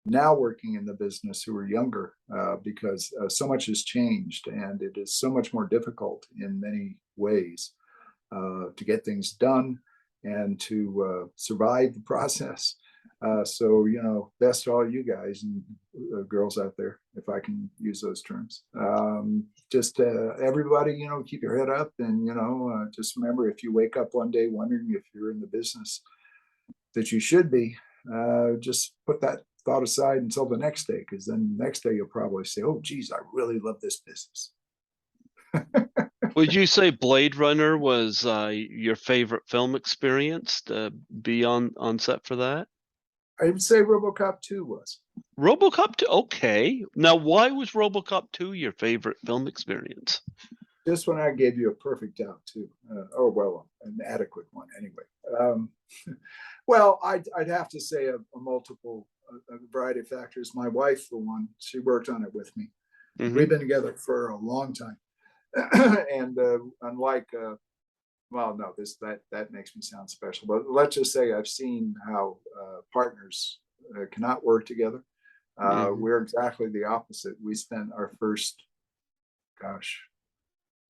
now working in the business, who are younger, because so much has changed, and it is so much more difficult in many ways to get things done and to survive the process. So, you know, best to all you guys and girls out there, if I can use those terms. Just everybody, you know, keep your head up, and, you know, just remember, if you wake up one day wondering if you're in the business that you should be, just put that thought aside until the next day, because then the next day you'll probably say, oh, geez, I really love this business. Would you say Blade Runner was your favorite film experience to be on set for that? I would say RoboCop 2 was. RoboCop 2, okay. Now, why was RoboCop 2 your favorite film experience? This one I gave you a perfect out too. Or well, an adequate one anyway. Well, I'd have to say a variety of factors. My wife, for one, she worked on it with me. Mhm. We've been together for a long time. And unlike well, no, that makes me sound special, but let's just say I've seen how partners cannot work together. We're exactly the opposite. We spent our first,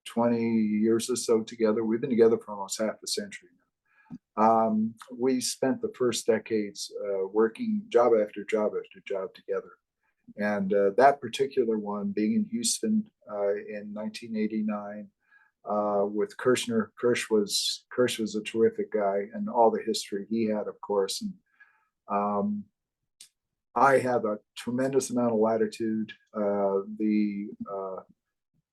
20 years or so together. We've been together for almost half a century now. We spent the first decades working job after job after job together. And that particular one, being in Houston in 1989, with Kirshner. Kirsch was a terrific guy, and all the history he had, of course. And I have a tremendous amount of latitude. The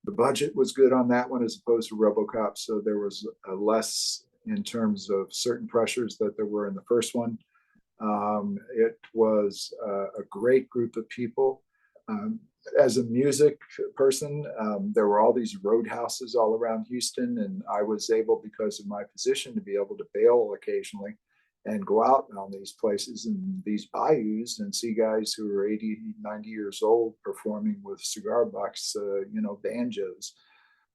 budget was good on that one as opposed to RoboCop, so there was less in terms of certain pressures that there were in the first one. It was a great group of people. As a music person, there were all these roadhouses all around Houston, and I was able, because of my position, to be able to bail occasionally and go out on these places and these bayous and see guys who are 80, 90 years old performing with cigar box, banjos,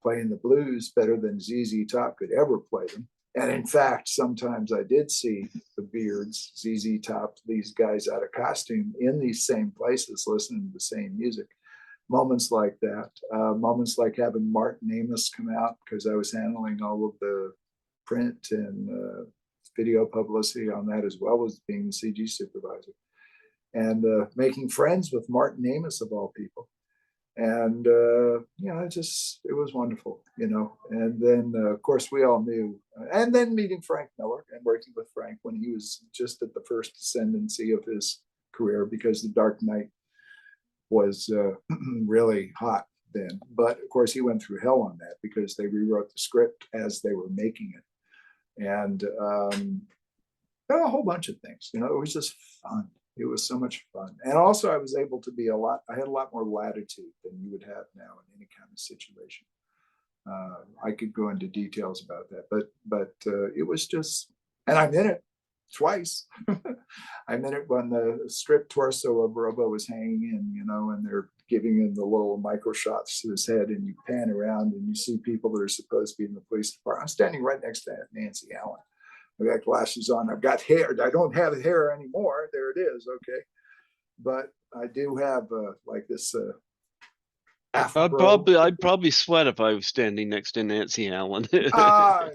playing the blues better than ZZ Top could ever play them. And in fact, sometimes I did see the Beards, ZZ Top, these guys out of costume in these same places, listening to the same music. Moments like that, moments like having Martin Amis come out, because I was handling all of the print and video publicity on that, as well as being the CG supervisor, and making friends with Martin Amis, of all people. And it was wonderful, and then of course we all knew, and then meeting Frank Miller and working with Frank when he was just at the first ascendancy of his career, because The Dark Knight was really hot then. But of course he went through hell on that, because they rewrote the script as they were making it, and a whole bunch of things. It was just fun. It was so much fun. And also I was able to I had a lot more latitude than you would have now in any kind of situation. I could go into details about that, but it was just, and I'm in it twice. I'm in it when the stripped torso of Robo was hanging in, and they're giving him the little micro shots to his head, and you pan around and you see people that are supposed to be in the police department. I'm standing right next to Nancy Allen. I've got glasses on. I've got hair. I don't have hair anymore. There it is. Okay. But I do have like this afro. I'd probably sweat if I was standing next to Nancy Allen. I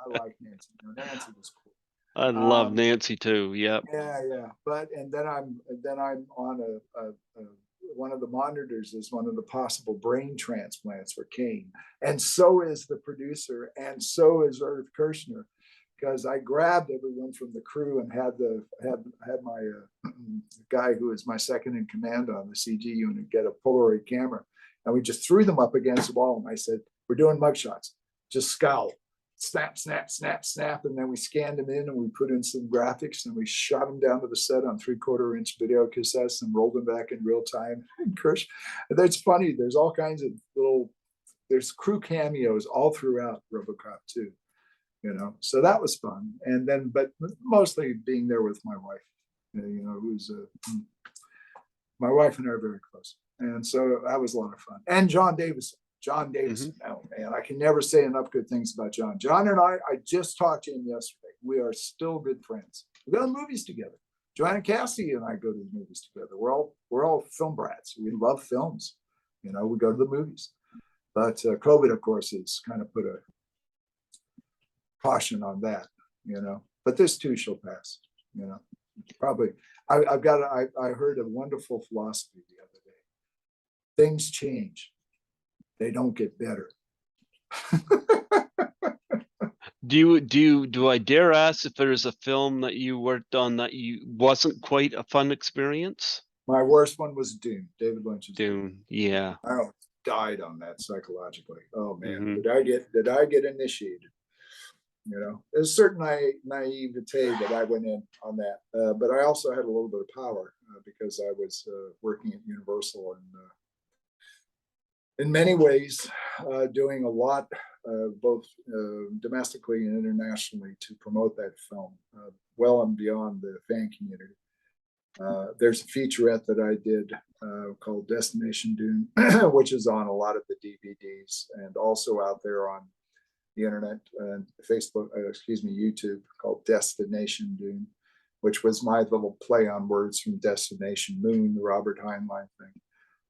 like Nancy. Nancy was cool. I love Nancy too. Yep. Yeah. But then I'm on one of the monitors is one of the possible brain transplants for Kane, and so is the producer, and so is Irv Kirshner. Because I grabbed everyone from the crew and had my guy who is my second in command on the CG unit get a Polaroid camera, and we just threw them up against the wall. And I said, "We're doing mugshots. Just scowl, snap, snap, snap, snap." And then we scanned them in, and we put in some graphics, and we shot them down to the set on 3/4-inch video cassettes and rolled them back in real time. And Kirsch, that's funny. There's all kinds of there's crew cameos all throughout RoboCop 2. So that was fun. And then, but mostly being there with my wife, who's my wife and I are very close. And so that was a lot of fun. And John Davison, oh man, I can never say enough good things about John. John and I just talked to him yesterday. We are still good friends. We go to movies together. Joanna Cassidy and I go to the movies together. We're all film brats. We love films. We go to the movies. But COVID, of course, has kind of put a caution on that, but this too shall pass, Probably. I heard a wonderful philosophy the other day. Things change. They don't get better. Do I dare ask if there's a film that you worked on that you wasn't quite a fun experience? My worst one was Dune, David Lynch's Dune, yeah. I almost died on that psychologically. Oh man, Mhm. did I get initiated? You know, there's a certain naivete that I went in on that, but I also had a little bit of power because I was working at Universal and in many ways doing a lot, both domestically and internationally, to promote that film well and beyond the fan community. There's a featurette that I did called Destination Dune, which is on a lot of the DVDs and also out there on the internet and Facebook, YouTube, called Destination Dune, which was my little play on words from Destination Moon, the Robert Heinlein thing.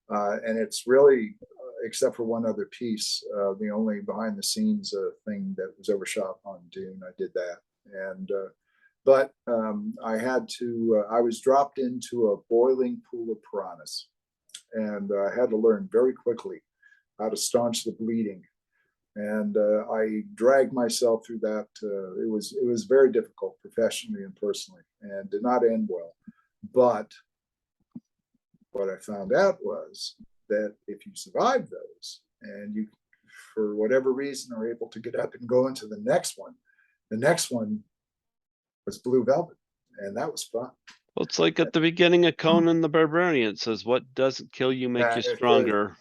And it's really, except for one other piece, the only behind the scenes thing that was ever shot on Dune. I did that. And but I had to, I was dropped into a boiling pool of piranhas, and I had to learn very quickly how to staunch the bleeding. And I dragged myself through that. It was very difficult professionally and personally, and did not end well. But what I found out was that if you survive those and you, for whatever reason, are able to get up and go into the next one was Blue Velvet, and that was fun. Well, it's like at the beginning of Conan the Barbarian, it says, "What doesn't kill you make you stronger."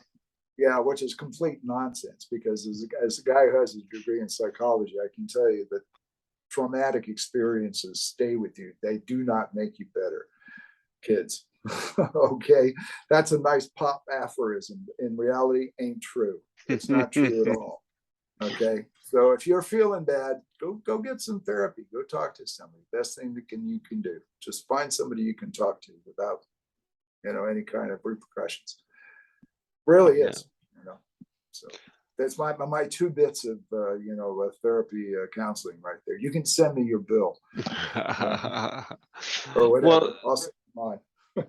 Yeah, which is complete nonsense, because as a guy who has a degree in psychology, I can tell you that traumatic experiences stay with you. They do not make you better, kids. Okay, that's a nice pop aphorism. In reality, ain't true. It's not true at all. Okay, so if you're feeling bad, go get some therapy. Go talk to somebody. Best thing that you can do. Just find somebody you can talk to without, any kind of repercussions. Really is, So that's my 2 bits of therapy counseling right there. You can send me your bill or whatever. Well, I'll send mine.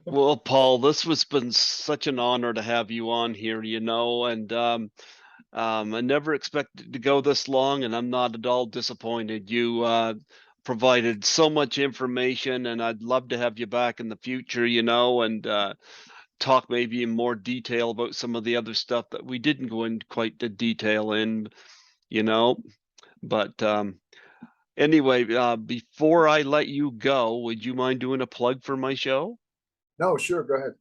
well, Paul, this has been such an honor to have you on here, and I never expected to go this long, and I'm not at all disappointed. You provided so much information, and I'd love to have you back in the future, and talk maybe in more detail about some of the other stuff that we didn't go into quite the detail in, But anyway, before I let you go, would you mind doing a plug for my show? No, sure, go ahead.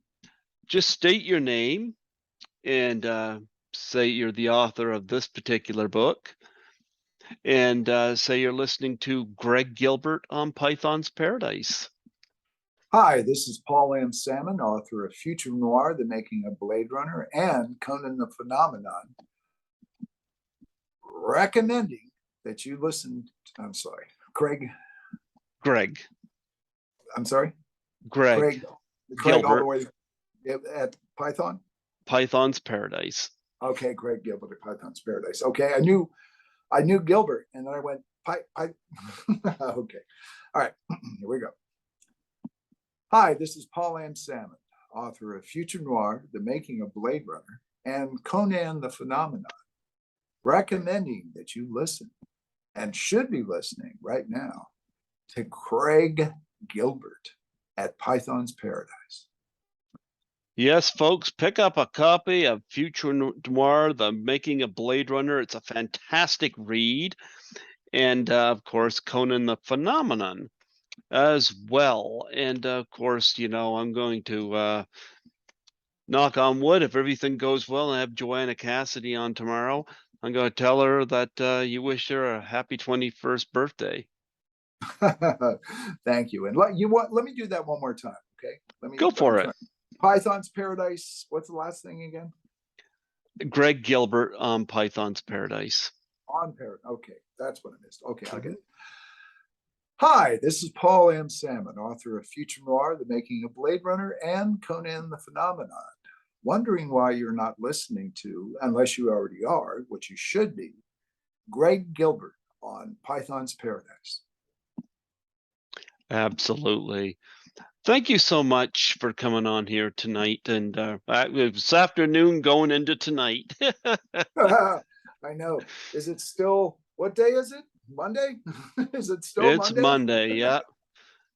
Just state your name and say you're the author of this particular book, and say you're listening to Greg Gilbert on Python's Paradise. Hi, this is Paul M. Sammon, author of Future Noir, The Making of Blade Runner, and Conan the Phenomenon, recommending that you listen. I'm sorry, Greg. I'm sorry? Greg Craig all the way at Python? Python's Paradise. Okay, Greg Gilbert at Python's Paradise. Okay, I knew Gilbert, and then I went, okay. All right, here we go. Hi, this is Paul M. Sammon, author of Future Noir, The Making of Blade Runner, and Conan the Phenomenon, recommending that you listen, and should be listening right now, to Craig Gilbert at Python's Paradise. Yes, folks, pick up a copy of Future Noir, The Making of Blade Runner. It's a fantastic read. And, of course, Conan the Phenomenon as well. And, of course, I'm going to knock on wood, if everything goes well, and have Joanna Cassidy on tomorrow. I'm going to tell her that you wish her a happy 21st birthday. Thank you. And let me do that one more time, okay? Go for it. Python's Paradise. What's the last thing again? Greg Gilbert on Python's Paradise. On Paradise. Okay, that's what it is. Okay, I'll get it. Hi, this is Paul M. Sammon, author of Future Noir, The Making of Blade Runner, and Conan the Phenomenon. Wondering why you're not listening to, unless you already are, which you should be, Greg Gilbert on Python's Paradise. Absolutely. Thank you so much for coming on here tonight, and this afternoon going into tonight. I know. Is it still, what day is it? Monday? Is it still It's Monday? Monday, yeah.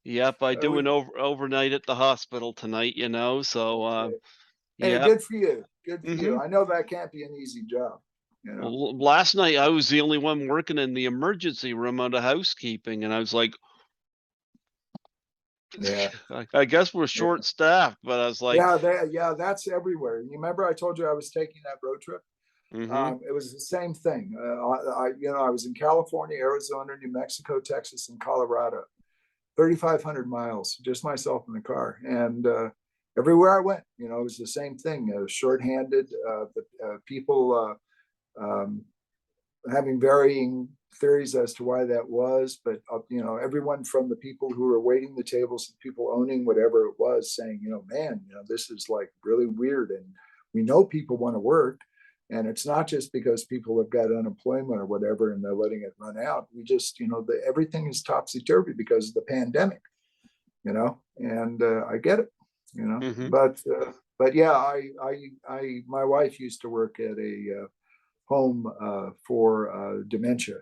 Yep, I do We- an overnight at the hospital tonight, so okay. Hey, yeah. good for you. Good for you. hmm I know that can't be an easy job, you know. Last night I was the only one working in the emergency room out of housekeeping, and I was like, Yeah. I guess we're short staffed, but I was like, Yeah, that's everywhere. You remember I told you I was taking that road trip? mm-hmm, It was the same thing. I was in California, Arizona, New Mexico, Texas, and Colorado, 3,500 miles, just myself in the car. And everywhere I went, it was the same thing. Shorthanded, people having varying theories as to why that was, but everyone from the people who were waiting the tables, the people owning whatever it was, saying, man, this is like really weird, and we know people want to work, and it's not just because people have got unemployment or whatever, and they're letting it run out. We just, everything is topsy turvy because of the pandemic, and I get it, mm-hmm. but yeah, my wife used to work at a home for dementia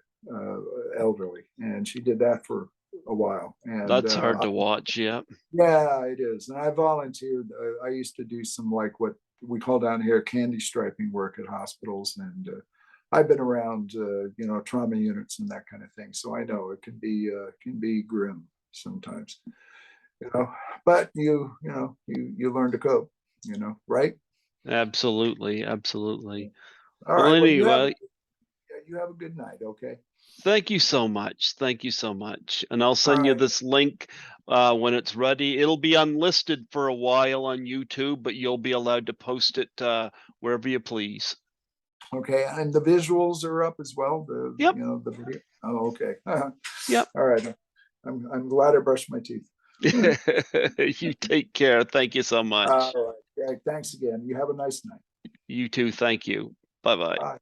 elderly, and she did that for a while. And That's hard to watch. Yeah. yeah, it is. And I volunteered. I used to do some, like, what we call down here candy striping work at hospitals, and I've been around trauma units and that kind of thing, so I know it can be grim sometimes, but you learn to cope, right? Absolutely. All Well, right, well, anyway, you have a good night. Okay. thank you so much. Thank you so much. And I'll All send you right. this link when it's ready. It'll be unlisted for a while on YouTube, but you'll be allowed to post it wherever you please. Okay, and the visuals are up as well. Yep. The video. Oh, okay. Yep. All right. I'm glad I brushed my teeth. You take care. Thank you so much. All right. Yeah, thanks again. You have a nice night. You too. Thank you. Bye-bye. Bye.